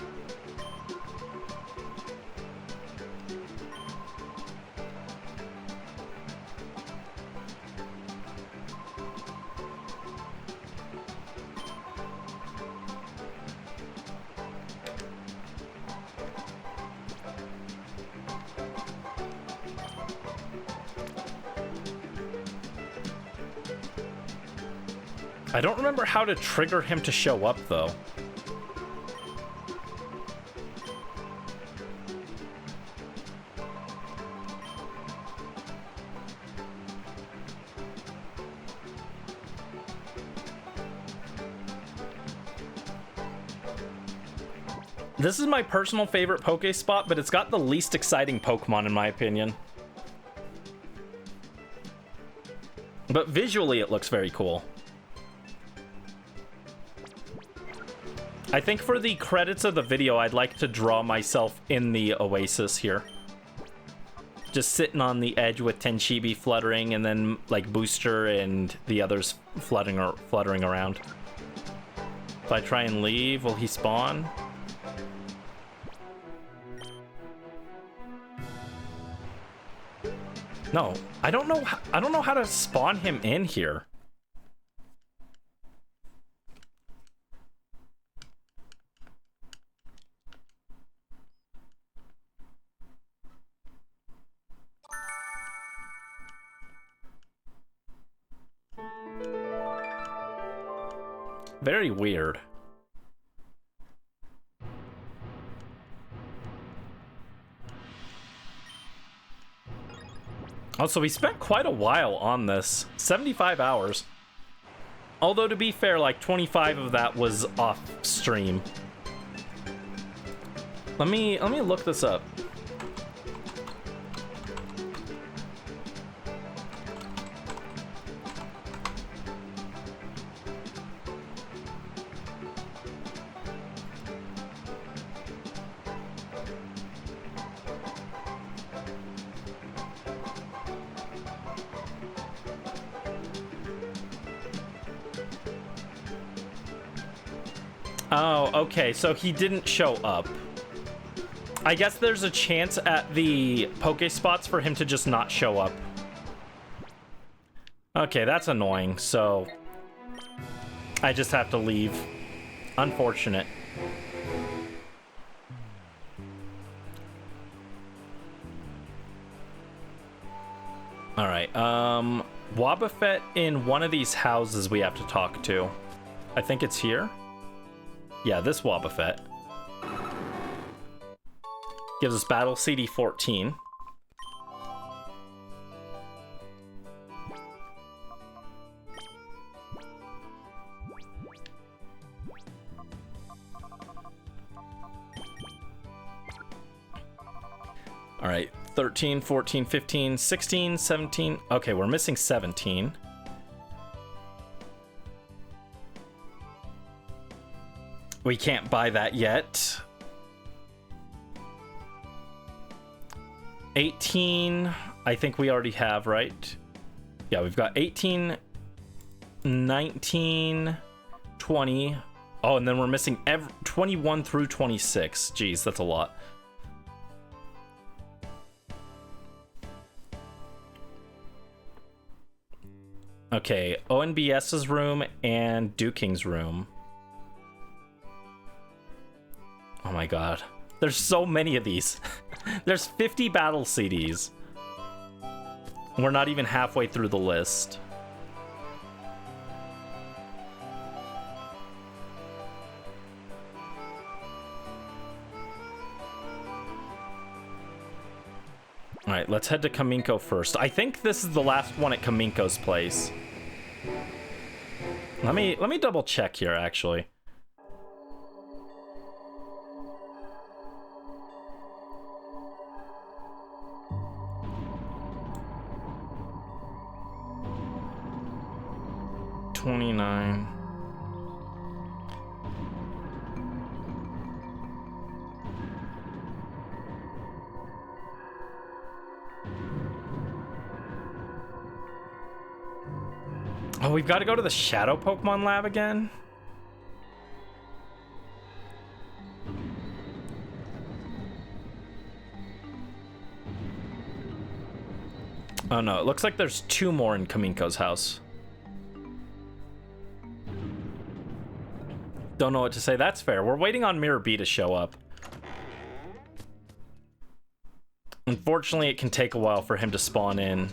I don't remember how to trigger him to show up, though. This is my personal favorite Pokespot, but it's got the least exciting Pokemon, in my opinion. But visually, it looks very cool. I think for the credits of the video, I'd like to draw myself in the Oasis here. Just sitting on the edge with Tenchibi fluttering, and then like Booster and the others fluttering around. If I try and leave, will he spawn? No, I don't know how to spawn him in here. Very weird. Also, we spent quite a while on this. 75 hours. Although, to be fair, like 25 of that was off stream. Let me look this up. Oh, okay, so he didn't show up. I guess there's a chance at the Pokespots for him to just not show up. Okay, that's annoying, so I just have to leave. Unfortunate. Alright, Wobbuffet in one of these houses we have to talk to. I think it's here. Yeah, this Wobbuffet. Gives us battle CD 14. All right, 13, 14, 15, 16, 17. Okay, we're missing 17. We can't buy that yet. 18, I think we already have, right? Yeah, we've got 18, 19, 20. Oh, and then we're missing 21 through 26. Jeez, that's a lot. Okay, ONBS's room and Duking's room. Oh my god. There's so many of these. There's 50 battle CDs. We're not even halfway through the list. All right, let's head to Kaminko first. I think this is the last one at Kaminko's place. Let me double check here, actually. $29. Oh, we've got to go to the Shadow Pokemon Lab again? Oh no, it looks like there's 2 more in Kaminko's house. Don't know what to say. That's fair. We're waiting on Mirror B to show up. Unfortunately, it can take a while for him to spawn in.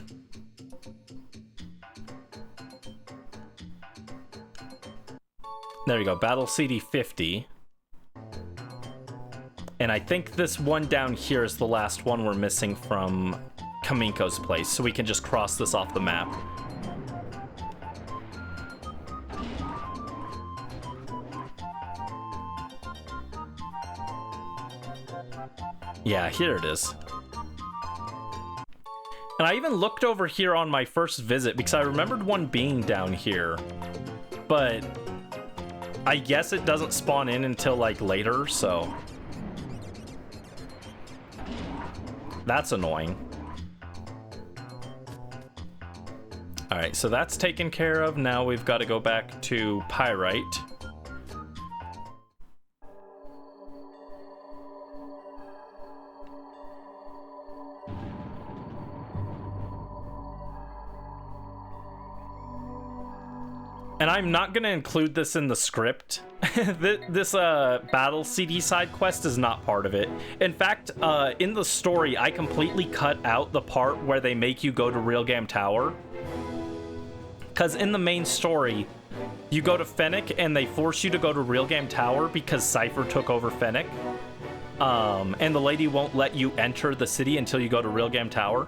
There you go, Battle CD 50. And I think this one down here is the last one we're missing from Kaminko's place, so we can just cross this off the map. Yeah, here it is. And I even looked over here on my first visit because I remembered one being down here, but I guess it doesn't spawn in until like later, so that's annoying. All right, so that's taken care of. Now we've got to go back to Pyrite. And I'm not going to include this in the script. This battle CD side quest is not part of it. In fact, in the story, I completely cut out the part where they make you go to Realgam Tower. Because in the main story, you go to Fennec and they force you to go to Realgam Tower because Cipher took over Fennec. And the lady won't let you enter the city until you go to Realgam Tower.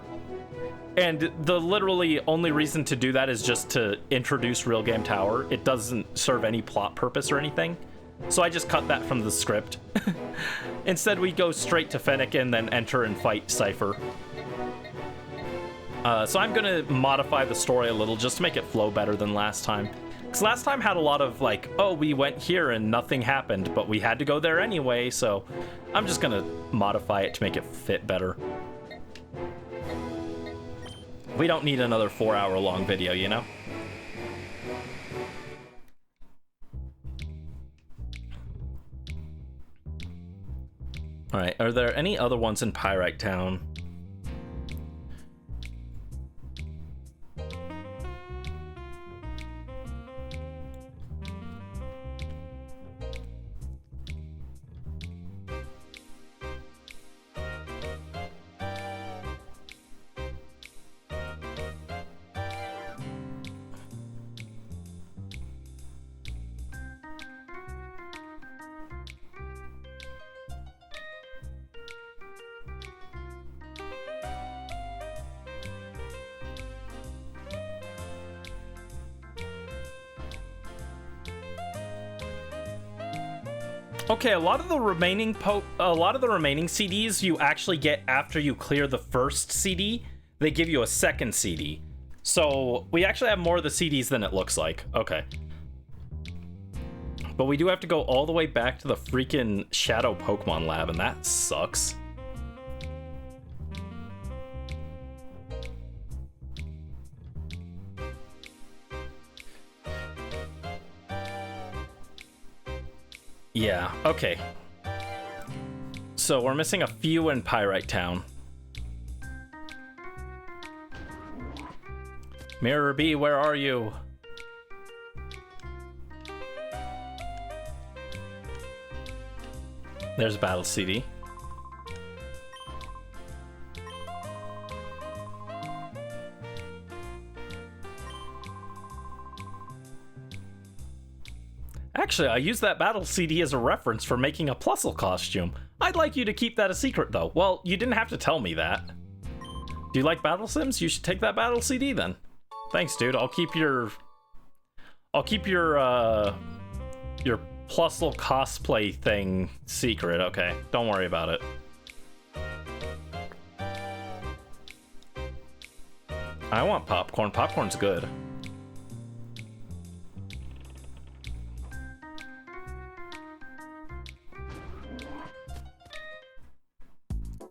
And the literally only reason to do that is just to introduce Realgam Tower. It doesn't serve any plot purpose or anything. So I just cut that from the script. Instead, we go straight to Fennec and then enter and fight Cipher. So I'm going to modify the story a little just to make it flow better than last time. Because last time had a lot of like, oh, we went here and nothing happened, but we had to go there anyway. So I'm just going to modify it to make it fit better. We don't need another 4-hour-long video, you know? All right, are there any other ones in Pyrite Town? Okay, a lot of the remaining CDs you actually get after you clear the first CD. They give you a second CD. So we actually have more of the CDs than it looks like. Okay. But we do have to go all the way back to the freaking Shadow Pokemon Lab, and that sucks. Yeah, okay. So we're missing a few in Pyrite Town. Mirror B, where are you? There's Battle CD. Actually, I used that Battle CD as a reference for making a Plusle costume. I'd like you to keep that a secret, though. Well, you didn't have to tell me that. Do you like Battle Sims? You should take that Battle CD then. Thanks, dude. I'll keep your Plusle cosplay thing secret. Okay, don't worry about it. I want popcorn. Popcorn's good.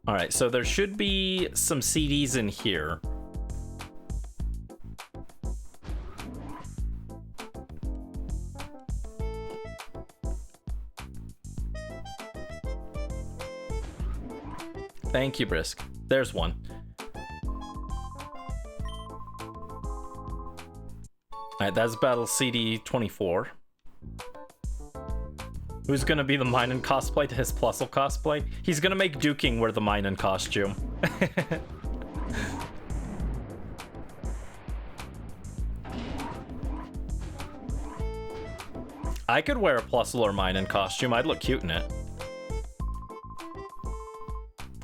All right, so there should be some CDs in here. Thank you, Brisk. There's one. All right, that's Battle CD 24. Who's gonna be the Minun cosplay to his Plusle cosplay? He's gonna make Duking wear the Minun costume. I could wear a Plusle or Minun costume. I'd look cute in it.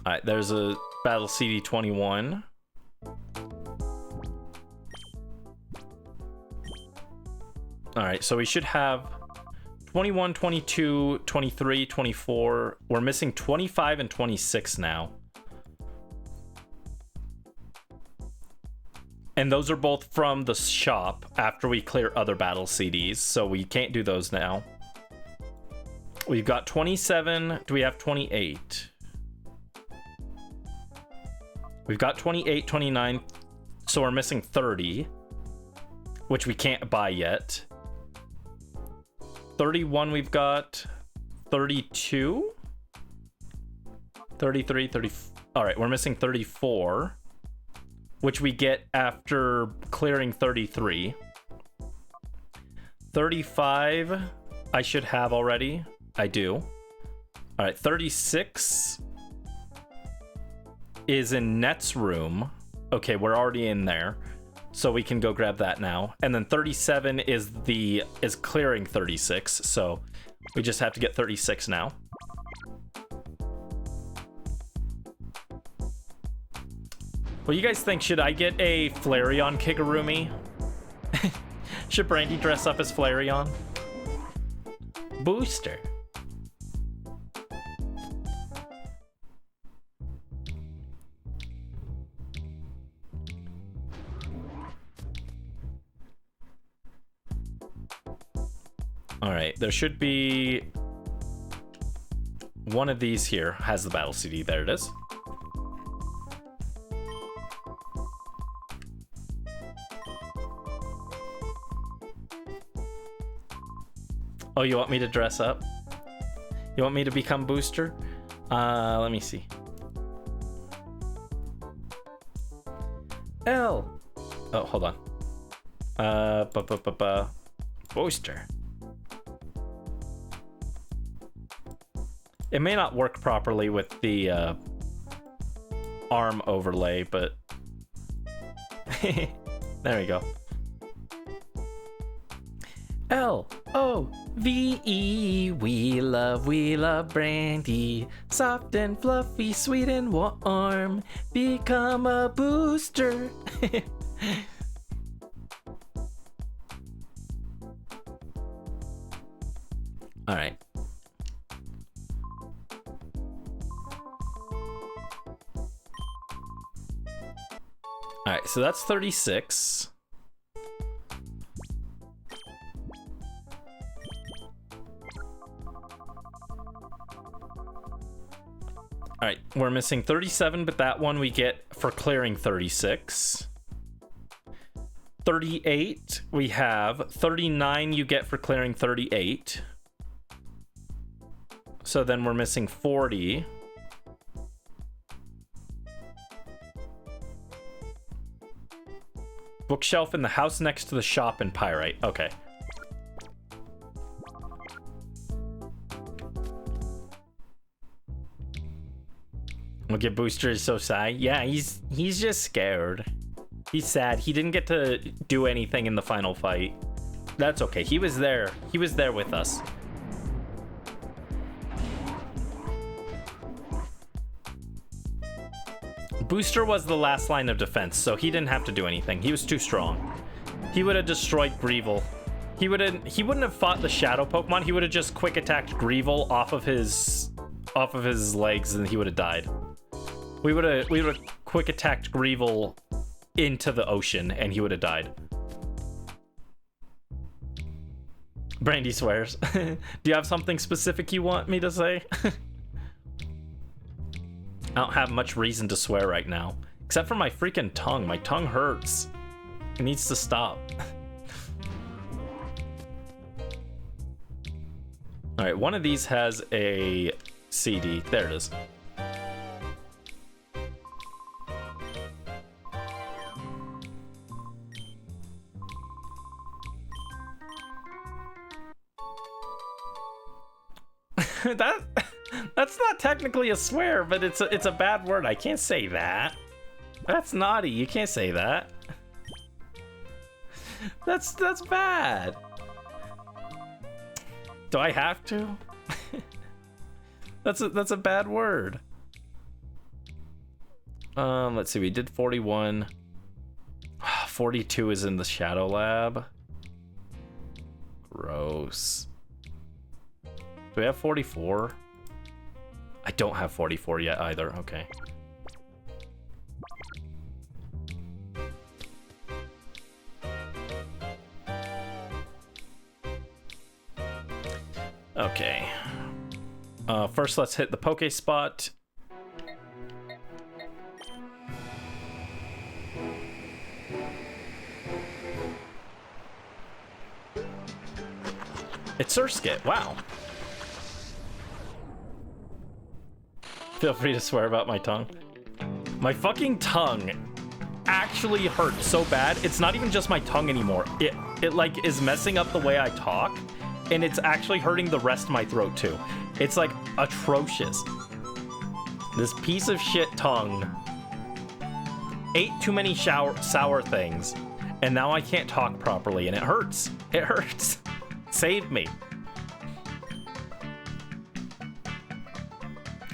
Alright, there's a Battle CD 21. Alright, so we should have 21, 22, 23, 24. We're missing 25 and 26 now. And those are both from the shop after we clear other battle CDs, so we can't do those now. We've got 27. Do we have 28? We've got 28, 29, so we're missing 30, which we can't buy yet. 31 we've got, 32, 33, 30. All right, we're missing 34, which we get after clearing 33. 35 I should have already. I do. All right, 36 is in Net's room. Okay, we're already in there, so we can go grab that now. And then 37 is clearing 36, so we just have to get 36 now. What do you guys think? Should I get a Flareon Kigurumi? Should Brandy dress up as Flareon? Booster. All right, there should be one of these here has the battle CD. There it is. Oh, you want me to dress up? You want me to become Booster? Let me see. L. Oh, hold on. Booster. It may not work properly with the arm overlay, but there we go. L-O-V-E, we love Brandy. Soft and fluffy, sweet and warm. Become a booster. All right. Alright, so that's 36. Alright, we're missing 37, but that one we get for clearing 36. 38 we have. 39 you get for clearing 38. So then we're missing 40. Bookshelf in the house next to the shop in Pyrite. Okay. Look at Booster is so sad. Yeah, he's just scared. He's sad. He didn't get to do anything in the final fight. That's okay. He was there. He was there with us. Booster was the last line of defense, so he didn't have to do anything. He was too strong. He would have destroyed Greevil. He wouldn't have fought the shadow Pokemon. He would have just quick attacked Greevil off of his legs, and he would have died. We would have quick attacked Greevil into the ocean, and he would have died. Brandy swears. Do you have something specific you want me to say? I don't have much reason to swear right now, except for my freaking tongue. My tongue hurts. It needs to stop. All right, one of these has a CD. There it is. That's not technically a swear, but it's a bad word. I can't say that. That's naughty. You can't say that. That's bad. Do I have to? That's a bad word. Let's see. We did 41. 42 is in the Shadow Lab. Gross. Do we have 44? I don't have 44 yet either. Okay. Okay. First, let's hit the Poke Spot. It's Surskit. Wow. Feel free to swear about my tongue. My fucking tongue actually hurts so bad. It's not even just my tongue anymore. It like is messing up the way I talk, and it's actually hurting the rest of my throat too. It's like atrocious. This piece of shit tongue ate too many sour things, and now I can't talk properly, and it hurts. It hurts. Save me.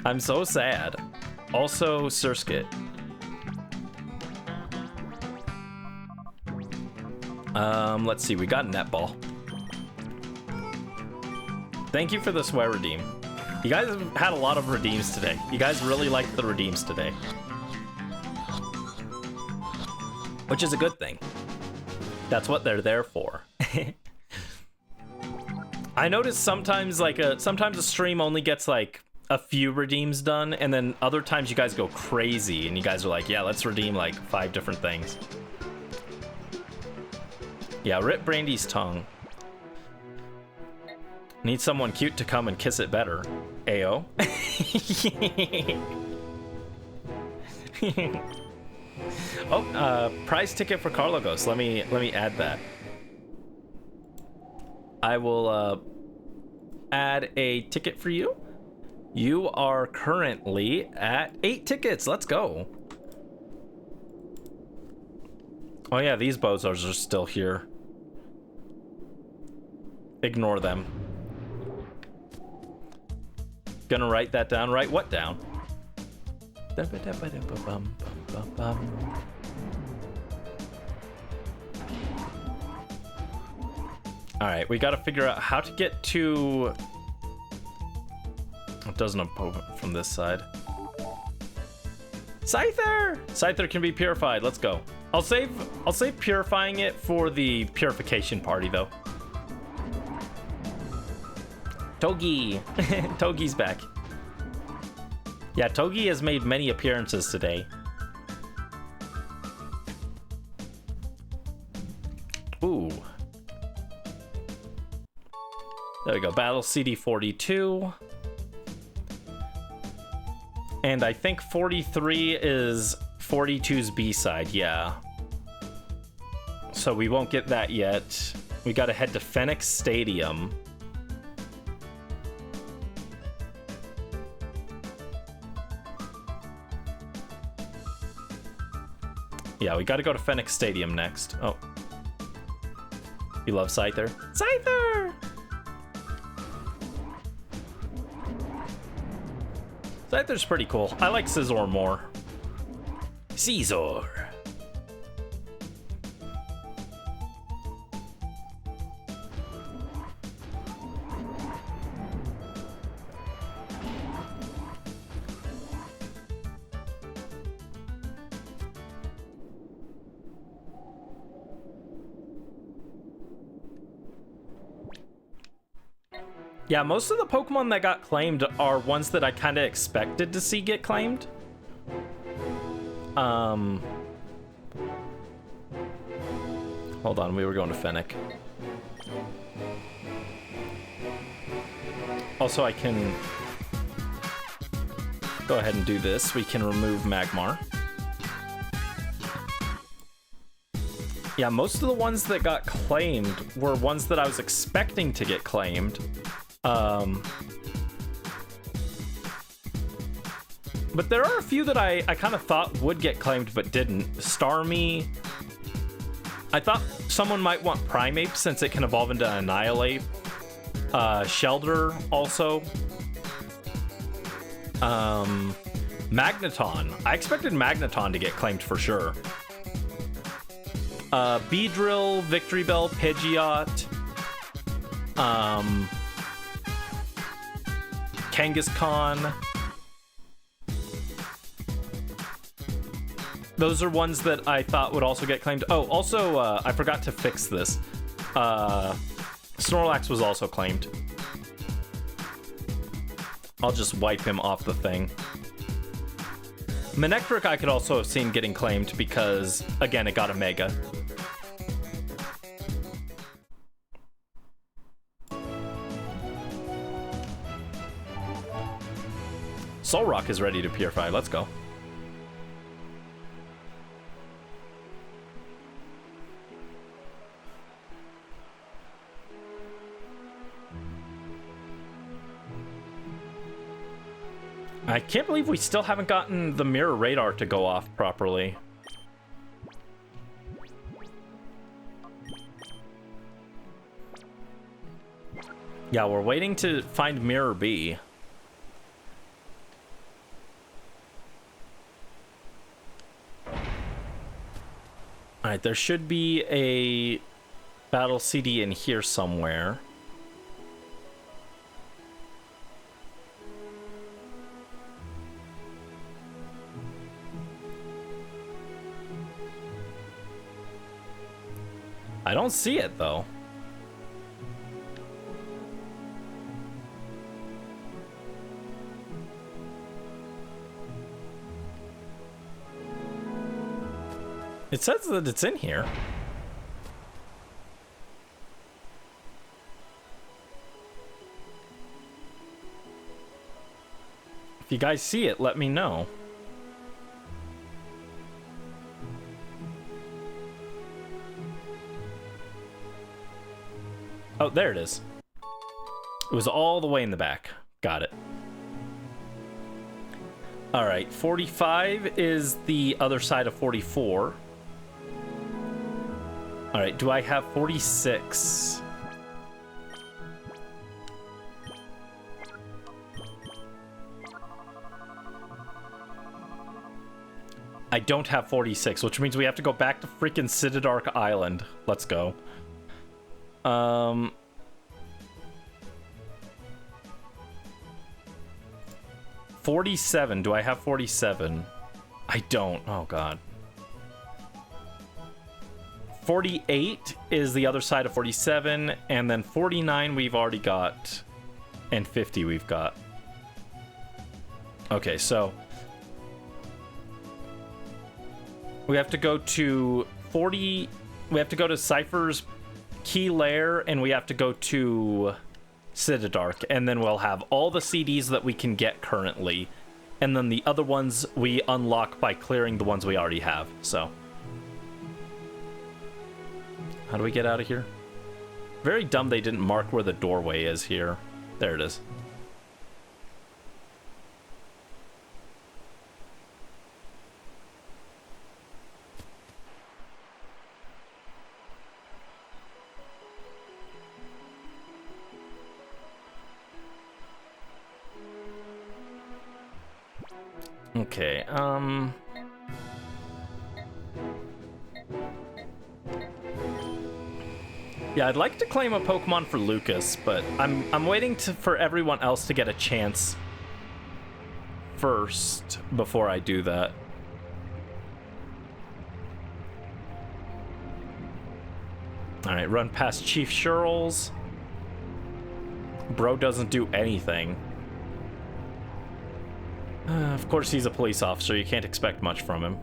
I'm so sad. Also, Surskit. Let's see. We got Netball. Thank you for the swear redeem. You guys have had a lot of redeems today. You guys really liked the redeems today, which is a good thing. That's what they're there for. I notice sometimes sometimes a stream only gets like a few redeems done, and then other times you guys go crazy and you guys are like, yeah, let's redeem like 5 different things. Yeah, rip Brandy's tongue. Need someone cute to come and kiss it better. Ayo. Oh, prize ticket for Carlogos. Let me add that. I will add a ticket for you. You are currently at 8 tickets. Let's go. Oh yeah, these bozos are still here. Ignore them. Gonna write that down. Write what down? All right, we got to figure out how to get to... It doesn't open from this side. Cipher! Cipher can be purified. Let's go. I'll save purifying it for the purification party though. Togi. Togi's back. Yeah, Togi has made many appearances today. Ooh. There we go. Battle CD 42. And I think 43 is 42's B-side, yeah. So we won't get that yet. We gotta head to Phoenix Stadium. Yeah, we gotta go to Phoenix Stadium next. Oh. You love Cipher? Cipher! Scyther's pretty cool. I like Scizor more. Scizor. Yeah, most of the Pokemon that got claimed are ones that I kind of expected to see get claimed. Hold on, we were going to Fennec. Also, I can go ahead and do this. We can remove Magmar. Yeah, most of the ones that got claimed were ones that I was expecting to get claimed. But there are a few that I kind of thought would get claimed but didn't. Starmie. I thought someone might want Primeape since it can evolve into Annihilate. Shelter also. Magneton. I expected Magneton to get claimed for sure. Beedrill, Victory Bell, Pidgeot. Kangaskhan. Those are ones that I thought would also get claimed. Oh, also, I forgot to fix this. Snorlax was also claimed. I'll just wipe him off the thing. Manectric I could also have seen getting claimed because, again, it got a Mega. Solrock is ready to purify. Let's go. I can't believe we still haven't gotten the mirror radar to go off properly. Yeah, we're waiting to find Mirror B. Alright, there should be a battle CD in here somewhere. I don't see it, though. It says that it's in here. If you guys see it, let me know. Oh, there it is. It was all the way in the back. Got it. All right, 45 is the other side of 44. All right, do I have 46? I don't have 46, which means we have to go back to freaking Cidadark Island. Let's go. 47. Do I have 47? I don't. Oh, God. 48 is the other side of 47, and then 49 we've already got, and 50 we've got. Okay, so we have to go to 40, we have to go to Cipher's key lair, and we have to go to Citadark, and then we'll have all the CDs that we can get currently, and then the other ones we unlock by clearing the ones we already have. So how do we get out of here? Very dumb they didn't mark where the doorway is here. There it is. Okay, yeah, I'd like to claim a Pokemon for Lucas, but I'm waiting for everyone else to get a chance first before I do that. All right, run past Chief Shirl's. Bro doesn't do anything. Of course, he's a police officer. You can't expect much from him.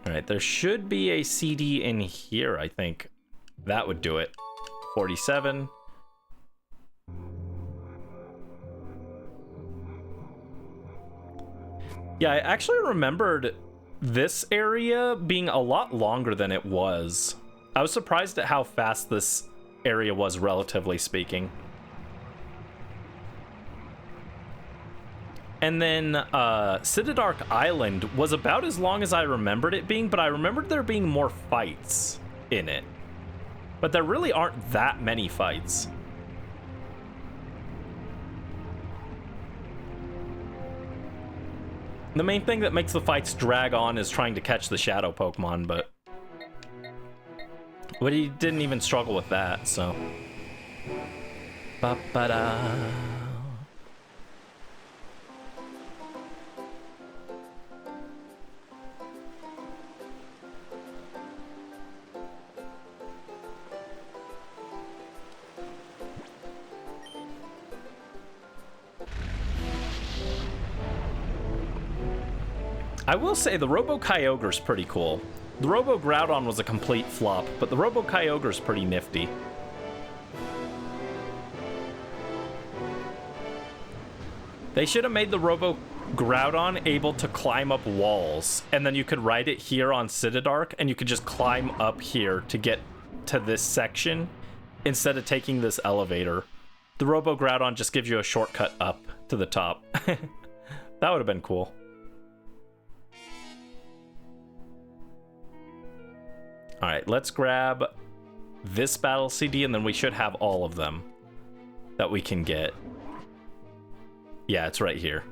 Alright, there should be a CD in here, I think. That would do it. 47. Yeah, I actually remembered this area being a lot longer than it was. I was surprised at how fast this area was, relatively speaking. And then Citadark Island was about as long as I remembered it being, but I remembered there being more fights in it. But there really aren't that many fights. The main thing that makes the fights drag on is trying to catch the shadow Pokemon, but he didn't even struggle with that, so. Ba-ba-da. I will say the Robo-Kyogre's pretty cool. The Robo-Groudon was a complete flop, but the Robo-Kyogre's pretty nifty. They should have made the Robo-Groudon able to climb up walls, and then you could ride it here on Citadark, and you could just climb up here to get to this section, instead of taking this elevator. The Robo-Groudon just gives you a shortcut up to the top. That would have been cool. Alright, let's grab this battle CD, and then we should have all of them that we can get. Yeah, it's right here.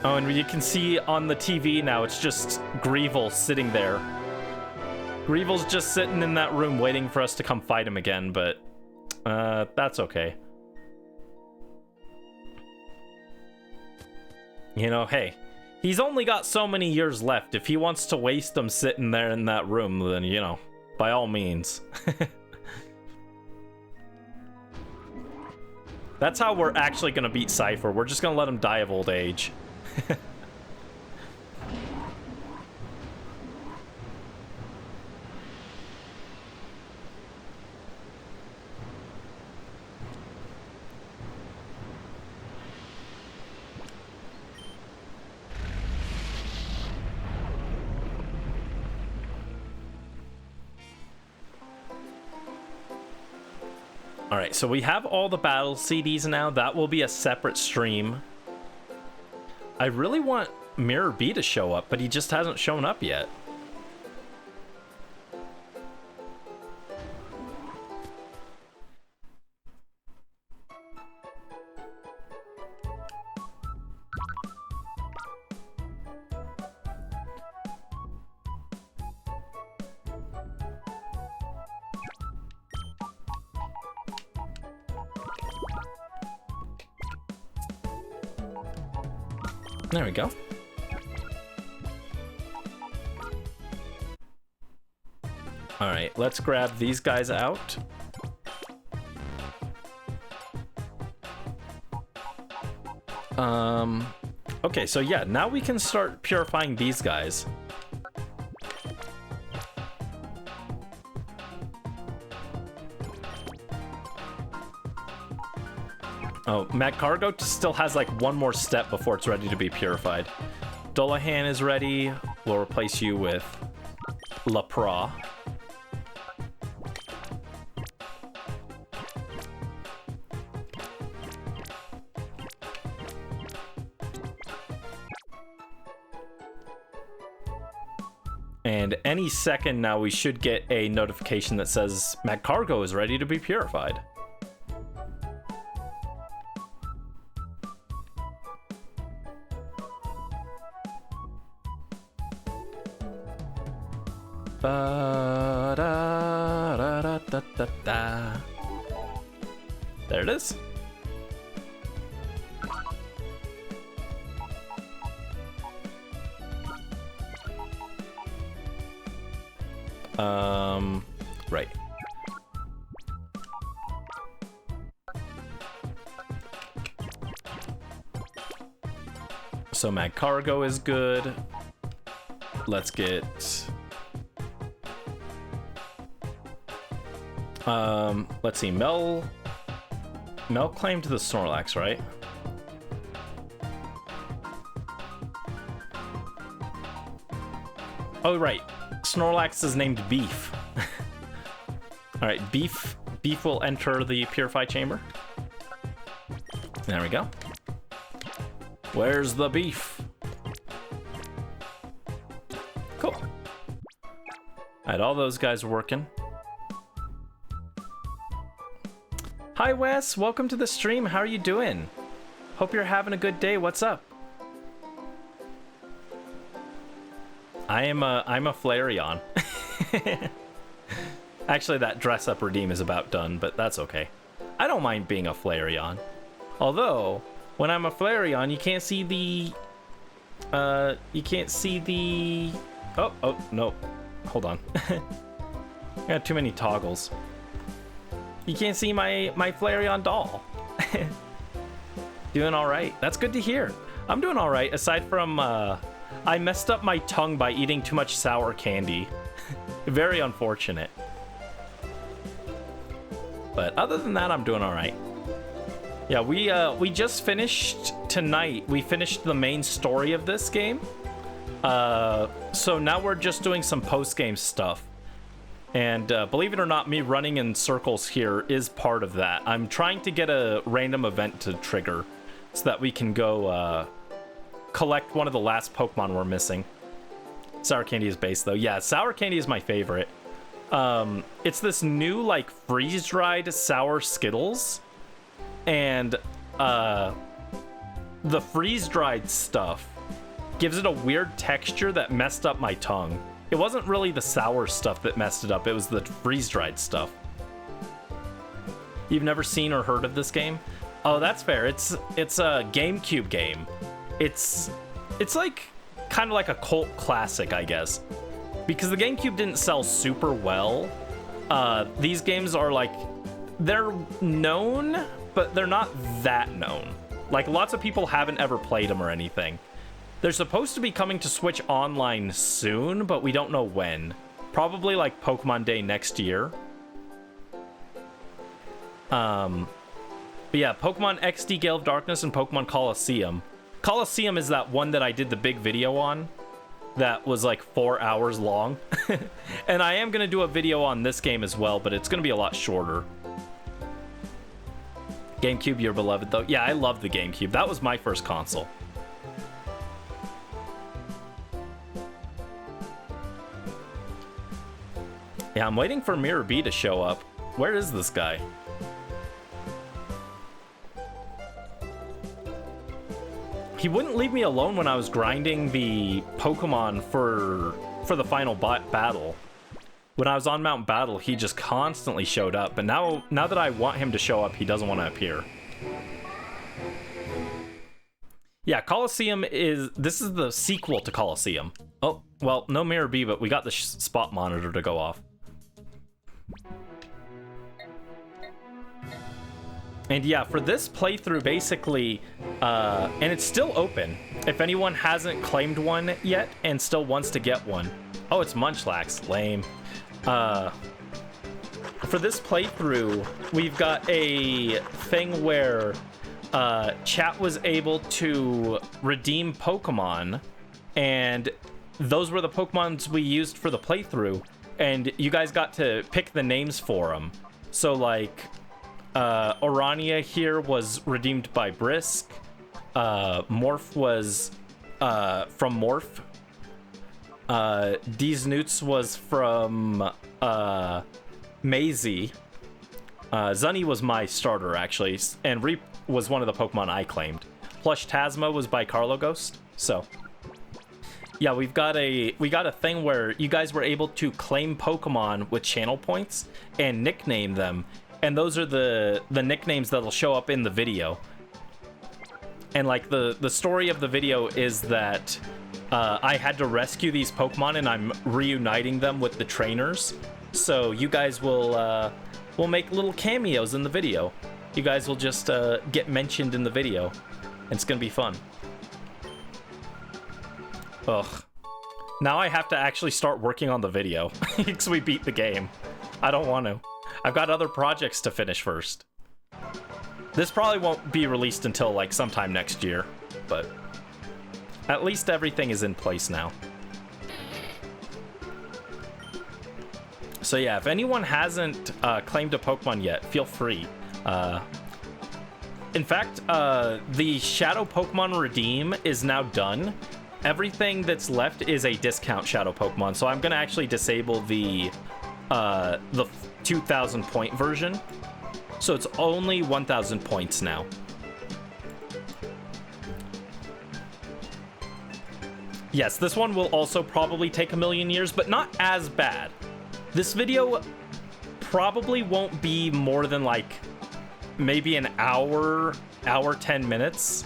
Oh, and you can see on the TV now, it's just Greevil sitting there. Greevil's just sitting in that room waiting for us to come fight him again, but that's okay. You know, hey, he's only got so many years left. If he wants to waste them sitting there in that room, then, you know, by all means. That's how we're actually going to beat Cipher. We're just going to let him die of old age. Alright, so we have all the battle CDs now. That will be a separate stream. I really want Mirror B to show up, but he just hasn't shown up yet. There we go. All right, let's grab these guys out. Okay, so yeah, now we can start purifying these guys. Oh, Magcargo still has like one more step before it's ready to be purified. Dullahan is ready. We'll replace you with Lapra. And any second now we should get a notification that says Magcargo is ready to be purified. There it is. Right. So Magcargo is good. Let's get... let's see, Mel claimed the Snorlax, right? Oh, right. Snorlax is named Beef. All right, Beef will enter the Purify Chamber. There we go. Where's the beef? Cool. All right, all those guys working. Hi, Wes. Welcome to the stream. How are you doing? Hope you're having a good day. What's up? I'm a Flareon. Actually, that dress-up redeem is about done, but that's okay. I don't mind being a Flareon. Although, when I'm a Flareon, you can't see the... Oh, no. Hold on. I got too many toggles. You can't see my Flareon doll. Doing all right. That's good to hear. I'm doing all right, aside from... I messed up my tongue by eating too much sour candy. Very unfortunate. But other than that, I'm doing all right. Yeah, we just finished tonight. We finished the main story of this game. So now we're just doing some post-game stuff. And believe it or not, me running in circles here is part of that. I'm trying to get a random event to trigger so that we can go collect one of the last Pokemon we're missing. Sour Candy is base, though. Yeah, Sour Candy is my favorite. It's this new, like, freeze-dried sour Skittles. And the freeze-dried stuff gives it a weird texture that messed up my tongue. It wasn't really the sour stuff that messed it up. It was the freeze-dried stuff. You've never seen or heard of this game? Oh, that's fair. It's a GameCube game. It's like kind of like a cult classic, I guess, because the GameCube didn't sell super well. These games are like, they're known, but they're not that known. Like, lots of people haven't ever played them or anything. They're supposed to be coming to Switch Online soon, but we don't know when. Probably like Pokemon Day next year. But yeah, Pokemon XD Gale of Darkness and Pokemon Colosseum. Colosseum is that one that I did the big video on that was like 4 hours long. And I am going to do a video on this game as well, but it's going to be a lot shorter. GameCube, your beloved, though. Yeah, I love the GameCube. That was my first console. Yeah, I'm waiting for Mirror B to show up. Where is this guy? He wouldn't leave me alone when I was grinding the Pokemon for the final battle. When I was on Mount Battle, he just constantly showed up. But now that I want him to show up, he doesn't want to appear. Yeah, Coliseum this is the sequel to Coliseum. Oh, well, no Mirror B, but we got the spot monitor to go off. And yeah, for this playthrough, basically, and it's still open. If anyone hasn't claimed one yet and still wants to get one. Oh, it's Munchlax. Lame. For this playthrough, we've got a thing where chat was able to redeem Pokemon, and those were the Pokemons we used for the playthrough, and you guys got to pick the names for them. So, like, Orania here was redeemed by Brisk. Morph was from Morph. Deesnoots was from Maisie. Zunny was my starter, actually, and Reap was one of the Pokemon I claimed. Plush Tasma was by Carloghost. So yeah, we got a thing where you guys were able to claim Pokemon with channel points and nickname them, and those are the nicknames that'll show up in the video. And like the story of the video is that I had to rescue these Pokemon, and I'm reuniting them with the trainers. So you guys will make little cameos in the video. You guys will just get mentioned in the video. It's gonna be fun. Ugh. Now I have to actually start working on the video because we beat the game. I don't want to. I've got other projects to finish first. This probably won't be released until like sometime next year, but at least everything is in place now. So yeah, if anyone hasn't claimed a Pokemon yet, feel free. In fact, the Shadow Pokemon Redeem is now done. Everything that's left is a discount Shadow Pokemon, so I'm gonna actually disable the 2,000 point version. So it's only 1,000 points now. Yes, this one will also probably take a million years, but not as bad. This video probably won't be more than like maybe an hour 10 minutes.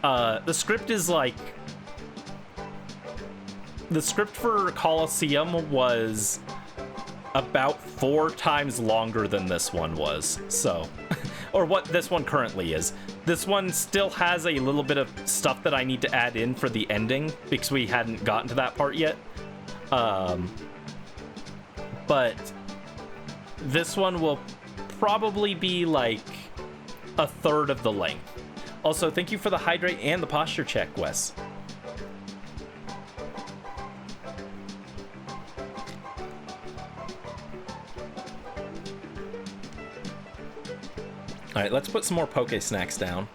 The script is like... The script for Coliseum was about 4 times longer than this one was, so... or what this one currently is. This one still has a little bit of stuff that I need to add in for the ending, because we hadn't gotten to that part yet. But this one will probably be like a third of the length. Also, thank you for the hydrate and the posture check, Wes. All right, let's put some more Poke Snacks down.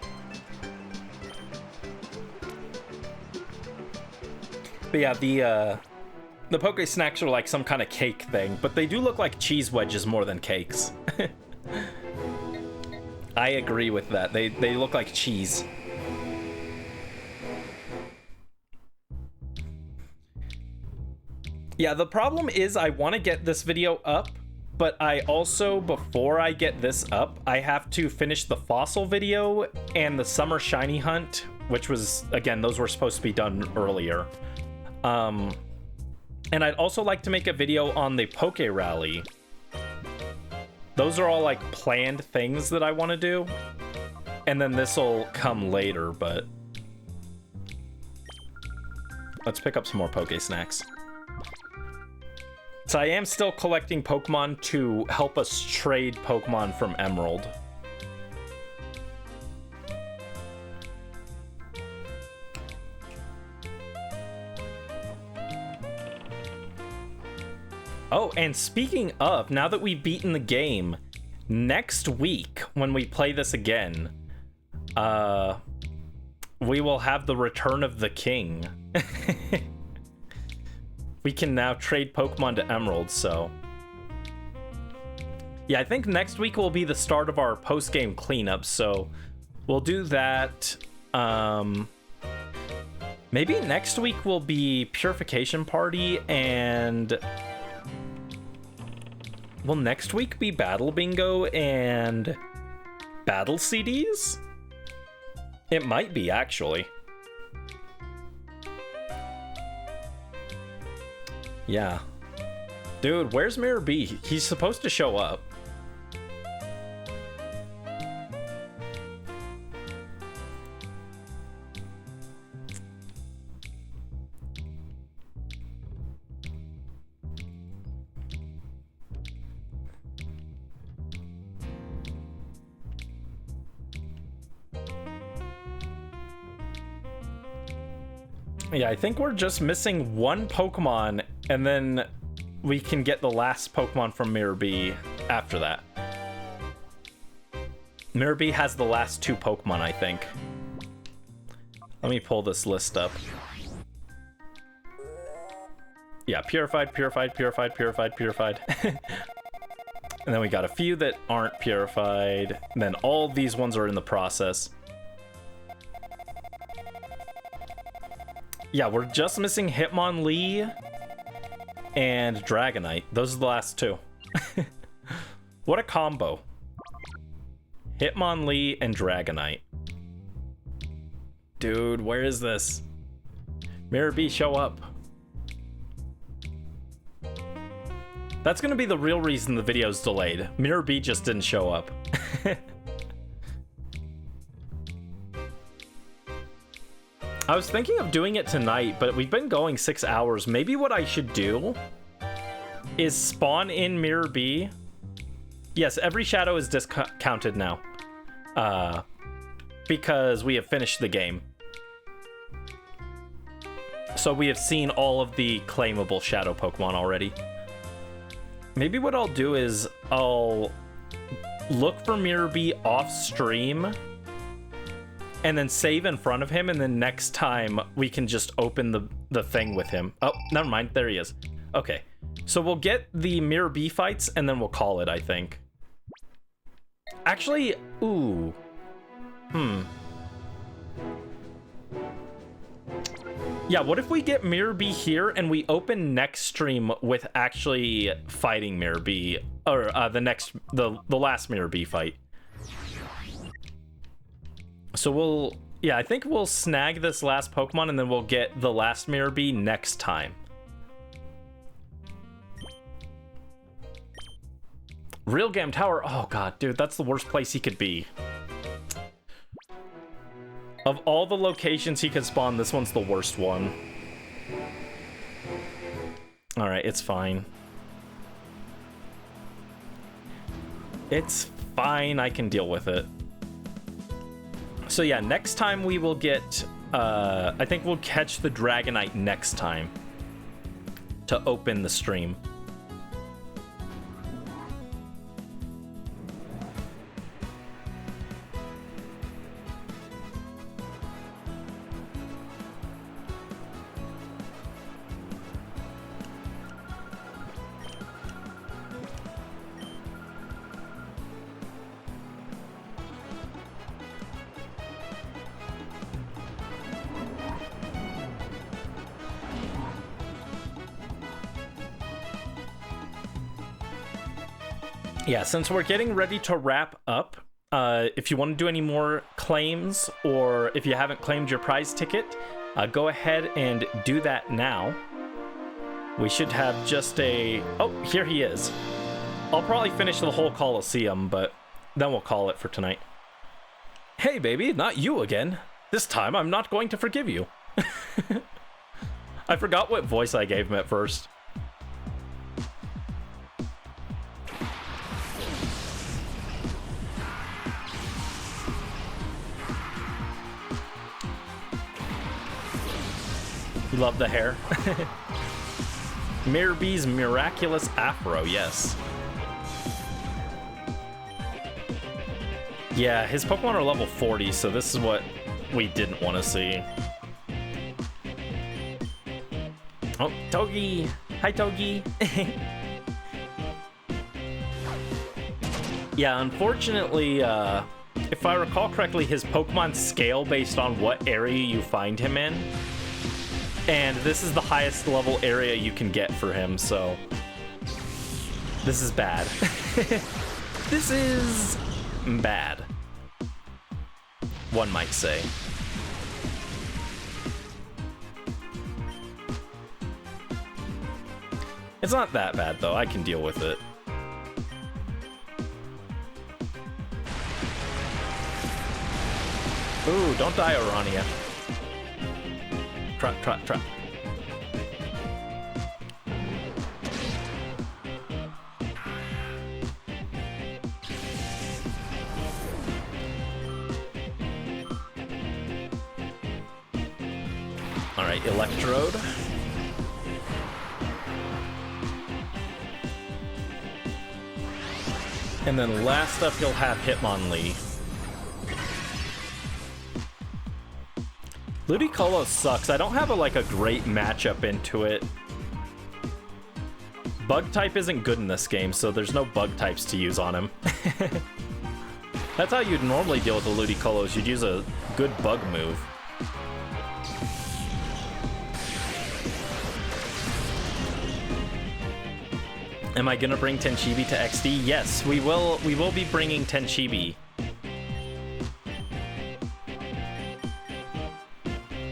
But yeah, the Poke Snacks are like some kind of cake thing, but they do look like cheese wedges more than cakes. I agree with that. They look like cheese. Yeah, the problem is I want to get this video up, but I also, before I get this up, I have to finish the fossil video and the summer shiny hunt, which was, again, those were supposed to be done earlier. And I'd also like to make a video on the Poke Rally. Those are all like planned things that I want to do. And then this will come later, but let's pick up some more Poke Snacks. So I am still collecting Pokemon to help us trade Pokemon from Emerald. Oh, and speaking of, now that we've beaten the game, next week when we play this again, we will have the Return of the King. We can now trade Pokemon to Emerald, so... Yeah, I think next week will be the start of our post-game cleanup, so we'll do that. Maybe next week will be Purification Party, and... Will next week be Battle Bingo and Battle CDs? It might be, actually. Yeah. Dude, where's Mirror B? He's supposed to show up. Yeah, I think we're just missing one Pokemon, and then we can get the last Pokemon from Mirror B after that. Mirror B has the last 2 Pokemon, I think. Let me pull this list up. Yeah, Purified, Purified, Purified, Purified, Purified. And then we got a few that aren't Purified. And then all these ones are in the process. Yeah, we're just missing Hitmonlee and Dragonite. Those are the last 2. What a combo. Hitmonlee and Dragonite. Dude, where is this? Mirror B, show up. That's gonna be the real reason the video's delayed. Mirror B just didn't show up. I was thinking of doing it tonight, but we've been going 6 hours. Maybe what I should do is spawn in Mirror B. Yes, every shadow is discounted now. Because we have finished the game. So we have seen all of the claimable shadow Pokemon already. Maybe what I'll do is I'll look for Mirror B off stream and then save in front of him, and then next time we can just open the thing with him. Oh, never mind. There he is. Okay. So we'll get the Mirror B fights, and then we'll call it, I think. Actually, ooh. Yeah, what if we get Mirror B here, and we open next stream with actually fighting Mirror B, or the last Mirror B fight. So I think we'll snag this last Pokemon, and then we'll get the last Mirror B next time. Real Gam Tower, oh god, dude, that's the worst place he could be. Of all the locations he could spawn, this one's the worst one. Alright, it's fine. It's fine, I can deal with it. So yeah, next time we will get, I think we'll catch the Dragonite next time to open the stream. Yeah, since we're getting ready to wrap up, if you want to do any more claims, or if you haven't claimed your prize ticket, go ahead and do that now. We should have just a... Oh, here he is. I'll probably finish the whole Coliseum, but then we'll call it for tonight. Hey, baby, not you again. This time I'm not going to forgive you. I forgot what voice I gave him at first. You love the hair. Mirror B's miraculous afro, yes. Yeah, his Pokemon are level 40, so this is what we didn't want to see. Oh, Togi! Hi, Togi! Yeah, unfortunately, if I recall correctly, his Pokemon scale based on what area you find him in. And this is the highest level area you can get for him, so... This is bad. This is... bad. one might say. It's not that bad, though. I can deal with it. Ooh, don't die, Orania. Trap, trap, trap. Alright, Electrode. And then last up, you'll have Hitmonlee. Ludicolo sucks. I don't have a great matchup into it. Bug type isn't good in this game, so there's no bug types to use on him. That's how you'd normally deal with the Ludicolos. You'd use a good bug move. Am I gonna bring Tenchibi to XD? Yes, we will be bringing Tenchibi.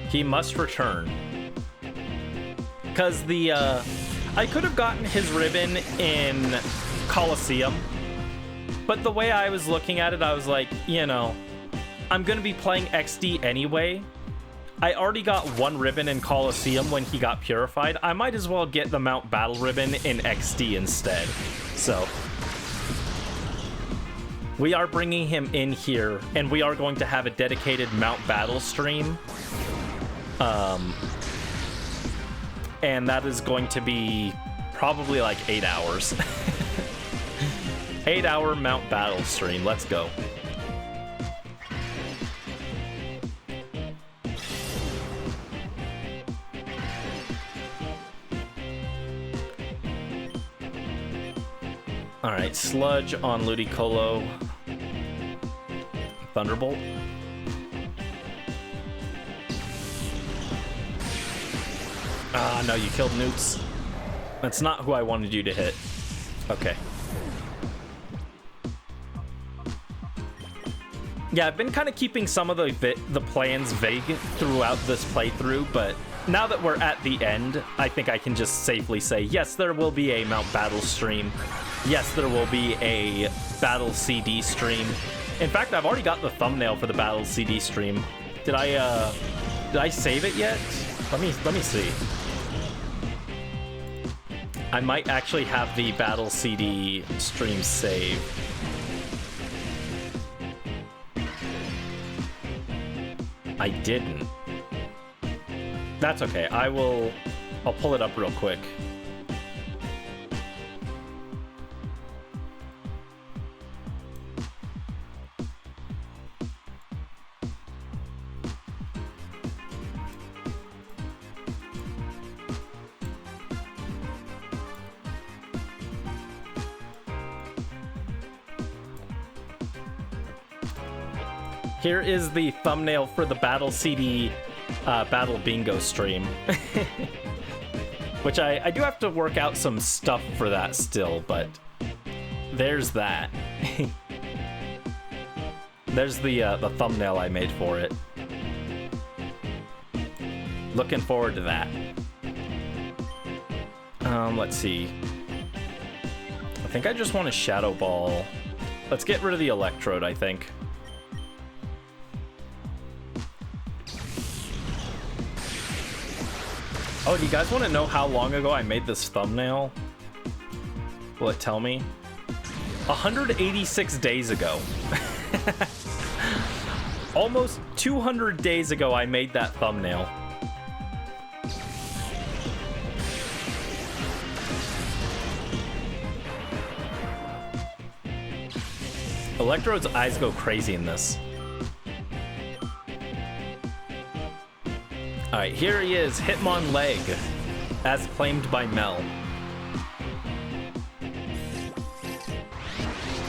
He must return. Because I could have gotten his ribbon in Coliseum, but the way I was looking at it, I was like, you know, I'm gonna be playing XD anyway. I already got one ribbon in Coliseum when he got purified. I might as well get the Mount Battle ribbon in XD instead. So we are bringing him in here, and we are going to have a dedicated Mount Battle stream. And that is going to be probably like 8 hours. 8-hour Mount Battle stream. Let's go. Alright, Sludge on Ludicolo. Thunderbolt. Ah, no, you killed Nukes. That's not who I wanted you to hit. Okay. Yeah, I've been kind of keeping some of the plans vague throughout this playthrough, but now that we're at the end, I think I can just safely say, yes, there will be a Mount Battle stream. Yes, there will be a Battle CD stream. In fact, I've already got the thumbnail for the Battle CD stream. Did I save it yet? Let me see. I might actually have the Battle CD stream saved. I didn't. That's okay. I'll pull it up real quick. Here is the thumbnail for the Battle CD Battle Bingo stream. Which I do have to work out some stuff for that still, but there's that. There's the thumbnail I made for it. Looking forward to that. Let's see. I think I just want a Shadow Ball. Let's get rid of the Electrode, I think. Oh, do you guys want to know how long ago I made this thumbnail? Will it tell me? 186 days ago. Almost 200 days ago I made that thumbnail. Electrode's eyes go crazy in this. Alright, here he is, Hitmonlee, as claimed by Mel.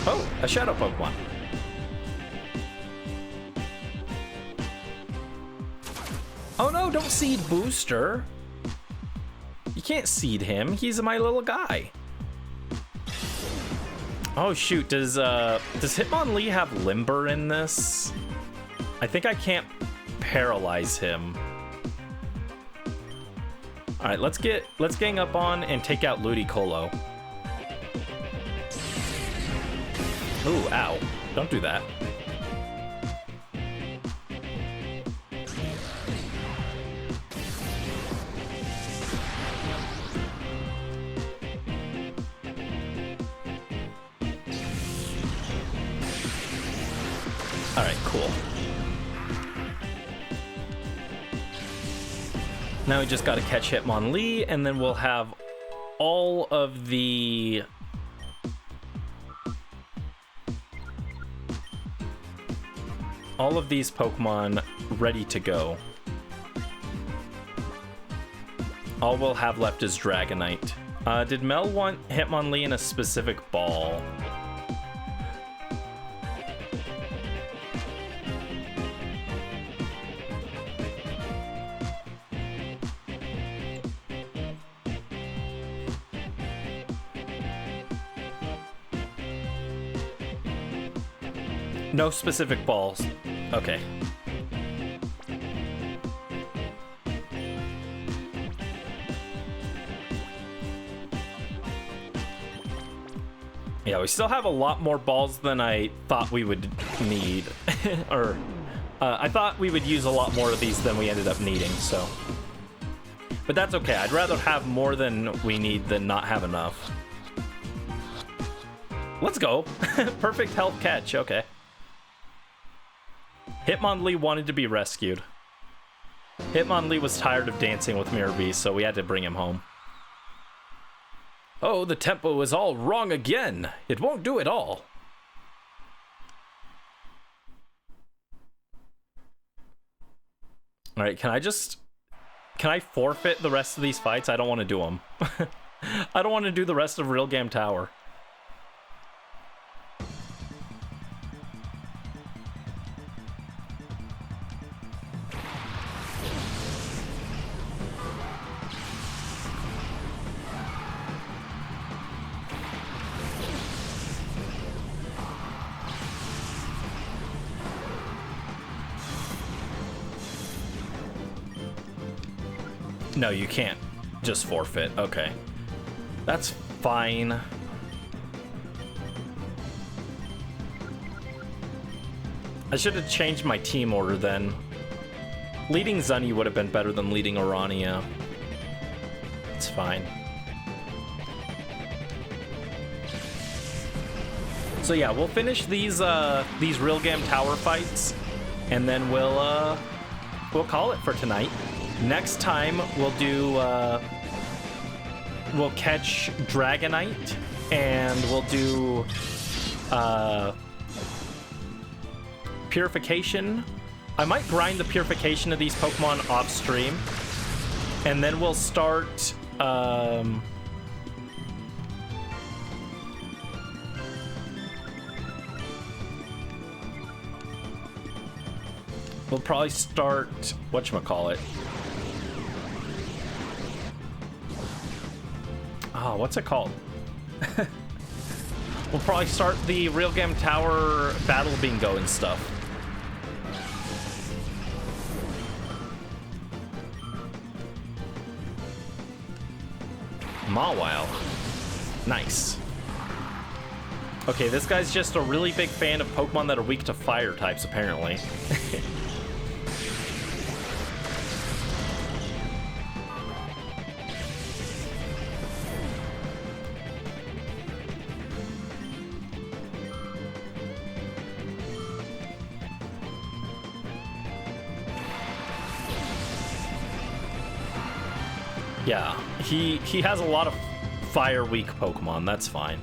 Oh, a Shadow Pokemon. Oh no, don't seed Booster. You can't seed him, he's my little guy. Oh shoot, does Hitmonlee have Limber in this? I think I can't paralyze him. All right, let's gang up on and take out Ludicolo. Ooh, ow. Don't do that. All right, cool. Now we just got to catch Hitmonlee, and then we'll have all of the... all of these Pokemon ready to go. All we'll have left is Dragonite. Did Mel want Hitmonlee in a specific ball? No specific balls. Okay. Yeah, we still have a lot more balls than I thought we would need. Or, I thought we would use a lot more of these than we ended up needing, so. But that's okay. I'd rather have more than we need than not have enough. Let's go. Perfect health catch. Okay. Hitmonlee wanted to be rescued. Hitmonlee was tired of dancing with Mirror Beast, so we had to bring him home. Oh, the tempo is all wrong again. It won't do it all. All right, can I forfeit the rest of these fights? I don't want to do them. I don't want to do the rest of Real Game Tower. No, you can't just forfeit. Okay. That's fine. I should have changed my team order then. Leading Zunny would have been better than leading Orania. It's fine. So yeah, we'll finish these Real Game Tower fights, and then we'll call it for tonight. Next time we'll do we'll catch Dragonite, and we'll do Purification. I might grind the Purification of these Pokemon off stream, and then we'll start we'll probably start whatchamacallit. Oh, what's it called? We'll probably start the Real Game Tower Battle Bingo and stuff. Mawile. Nice. Okay, this guy's just a really big fan of Pokemon that are weak to fire types, apparently. Yeah, he has a lot of fire weak Pokemon, that's fine.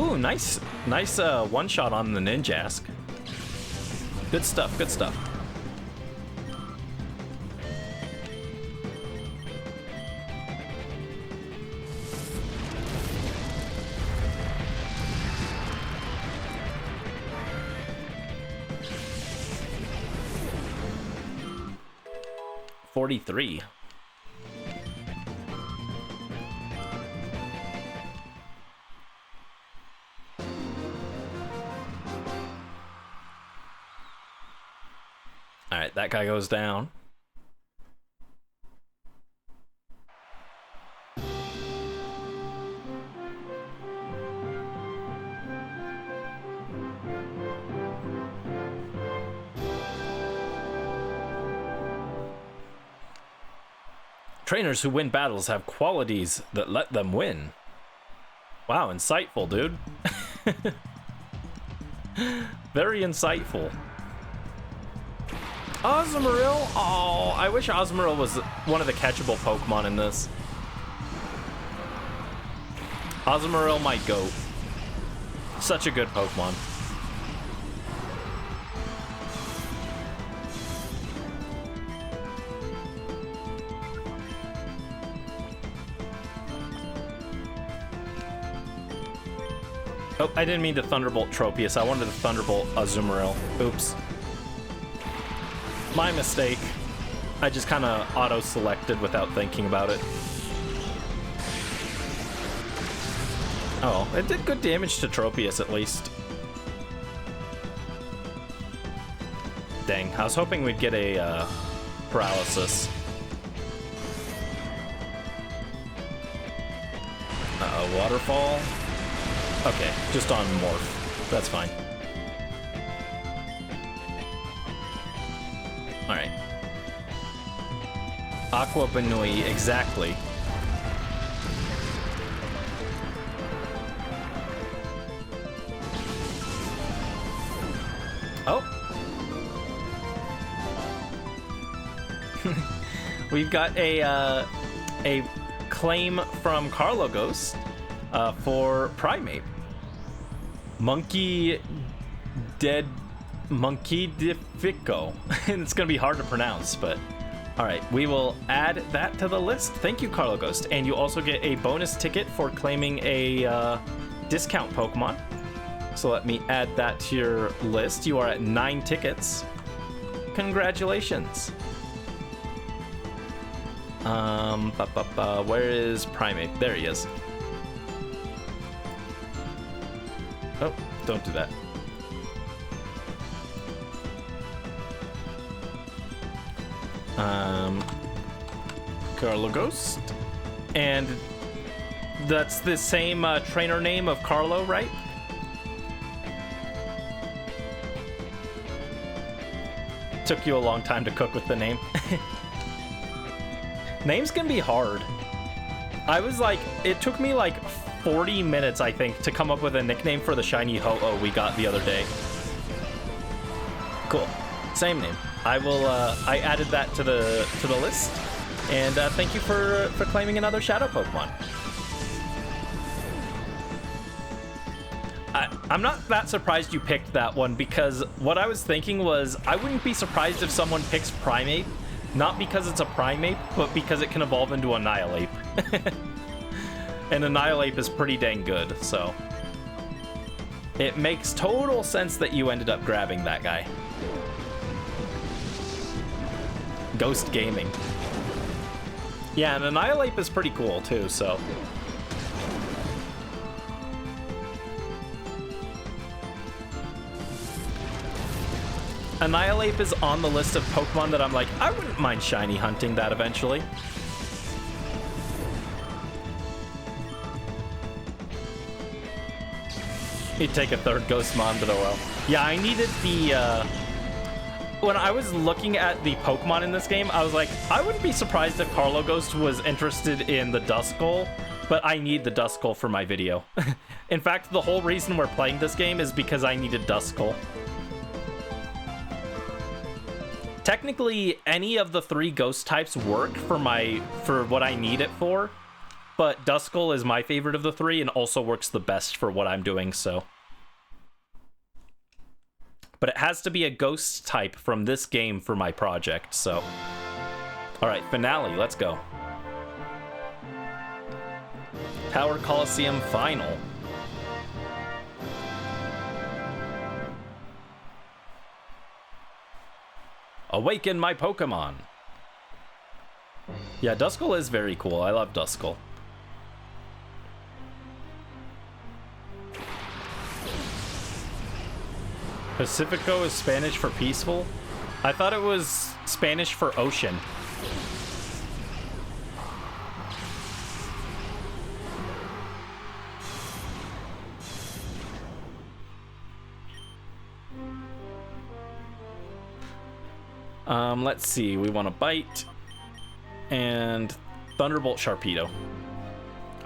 Ooh, nice one shot on the Ninjask. Good stuff, good stuff. $43. All right, that guy goes down. Trainers who win battles have qualities that let them win. Wow, insightful, dude. Very insightful. Azumarill? Oh, I wish Azumarill was one of the catchable Pokemon in this. Azumarill, my goat. Such a good Pokemon. Oh, I didn't mean to Thunderbolt Tropius. I wanted to Thunderbolt Azumarill. Oops. My mistake. I just kind of auto-selected without thinking about it. Oh, it did good damage to Tropius at least. Dang, I was hoping we'd get a paralysis. Uh-oh, waterfall. Okay, just on Morph. That's fine. Alright. Aqua Banui, exactly. Oh! We've got a claim from Carlo Ghost for Primate. Monkey Defico. It's gonna be hard to pronounce, but all right, we will add that to the list. Thank you, Carlo Ghost, and you also get a bonus ticket for claiming a discount Pokemon. So let me add that to your list. You are at 9 tickets. Congratulations. Where is Primate? There he is. Oh, don't do that. Carlo Ghost. And that's the same trainer name of Carlo, right? Took you a long time to cook with the name. Names can be hard. I was like, it took me like 40 minutes, I think, to come up with a nickname for the shiny Ho-Oh we got the other day. Cool. Same name. I will, I added that to the list. And thank you for claiming another Shadow Pokemon. I'm not that surprised you picked that one, because what I was thinking was I wouldn't be surprised if someone picks Primate, not because it's a Primate, but because it can evolve into Annihilape. And Annihilape is pretty dang good, so it makes total sense that you ended up grabbing that guy. Ghost Gaming. Yeah, and Annihilape is pretty cool too, so. Annihilape is on the list of Pokemon that I'm like, I wouldn't mind shiny hunting that eventually. You'd take a third Ghostmon, but oh well. Yeah, I needed the, when I was looking at the Pokemon in this game, I was like, I wouldn't be surprised if Carlo Ghost was interested in the Duskull, but I need the Duskull for my video. In fact, the whole reason we're playing this game is because I needed Duskull. Technically, any of the 3 ghost types work for what I need it for. but Duskull is my favorite of the three and also works the best for what I'm doing, so. But it has to be a ghost type from this game for my project, so. All right, finale, let's go. Power Coliseum Final. Awaken my Pokemon. Yeah, Duskull is very cool. I love Duskull. Pacifico is Spanish for peaceful? I thought it was Spanish for ocean. Let's see. We want to bite and Thunderbolt Sharpedo.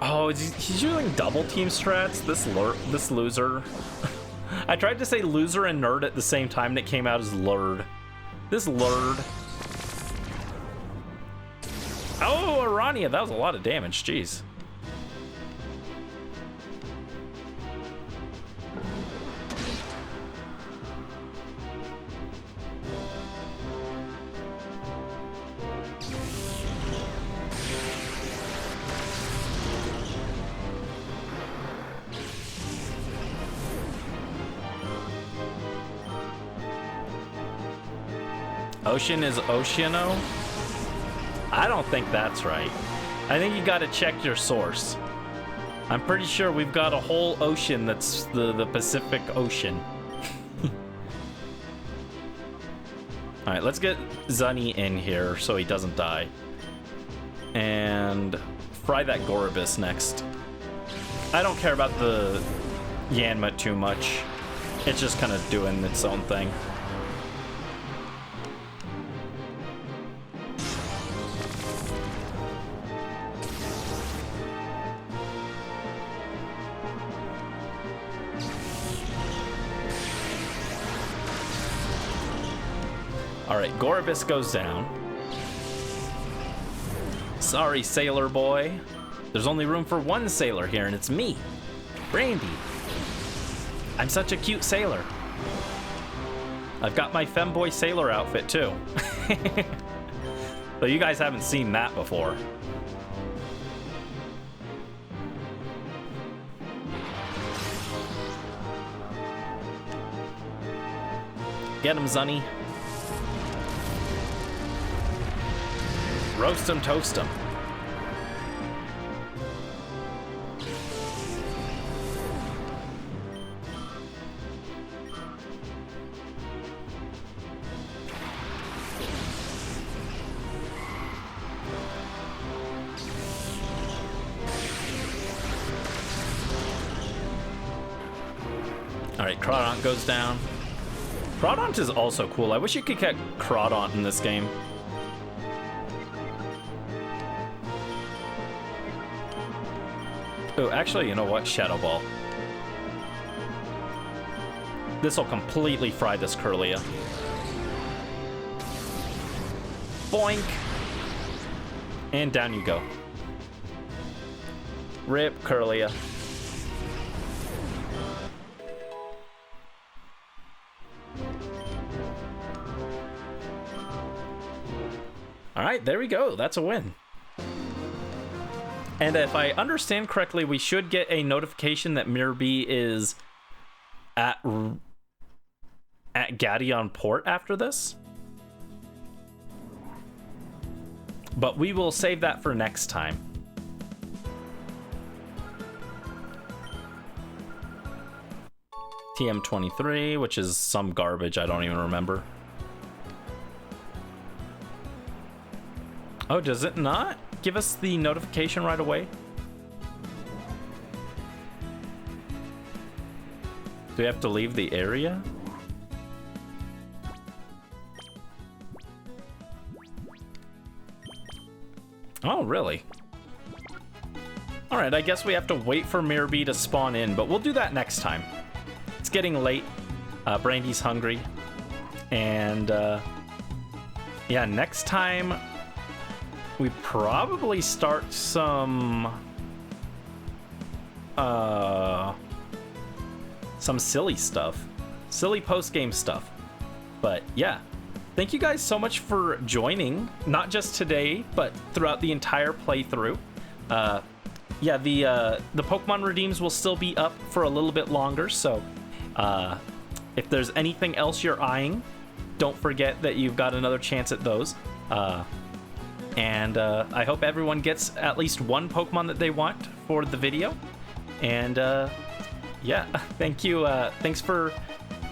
Oh, he's using double team strats. This loser. I tried to say loser and nerd at the same time, and it came out as lurd. This lurd. Oh, Arania, that was a lot of damage. Jeez. Ocean is Oceano? I don't think that's right. I think you gotta check your source. I'm pretty sure we've got a whole ocean that's the Pacific Ocean. Alright, let's get Zunny in here so he doesn't die. And fry that Gorobus next. I don't care about the Yanma too much. It's just kind of doing its own thing. Alright, Gorobus goes down. Sorry, sailor boy. There's only room for one sailor here, and it's me, Brandy. I'm such a cute sailor. I've got my femboy sailor outfit, too. But you guys haven't seen that before. Get him, Zunny. Roast him, toast him. Alright, Crawdont goes down. Crawdont is also cool. I wish you could get Crawdont in this game. Oh, actually, you know what? Shadow Ball. This will completely fry this Kirlia. Boink! And down you go. Rip Kirlia. Alright, there we go. That's a win. And if I understand correctly, we should get a notification that Mirabee is at Gadion Port after this. But we will save that for next time. TM23, which is some garbage I don't even remember. Oh, does it not give us the notification right away? Do we have to leave the area? Oh, really? Alright, I guess we have to wait for Mirabee to spawn in, but we'll do that next time. It's getting late. Brandy's hungry. And, yeah, next time we probably start some some silly stuff, silly post-game stuff. But yeah, thank you guys so much for joining, not just today, but throughout the entire playthrough. Yeah, the Pokemon redeems will still be up for a little bit longer, so if there's anything else you're eyeing, don't forget that you've got another chance at those. And I hope everyone gets at least one Pokemon that they want for the video. And yeah, thank you. Thanks for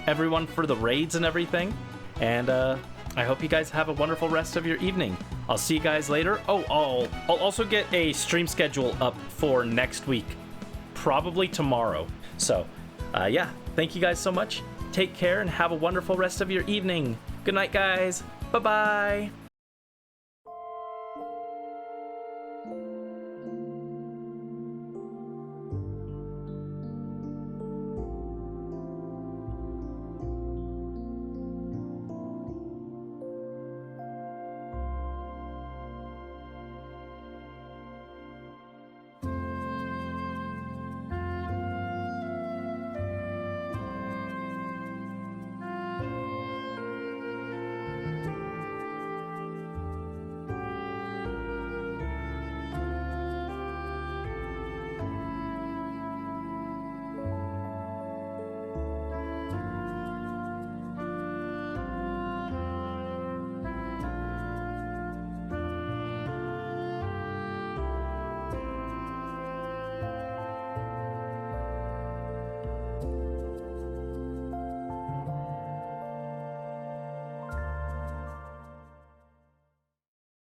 everyone for the raids and everything. And I hope you guys have a wonderful rest of your evening. I'll see you guys later. Oh, I'll also get a stream schedule up for next week, probably tomorrow. So yeah, thank you guys so much. Take care and have a wonderful rest of your evening. Good night, guys. Bye-bye.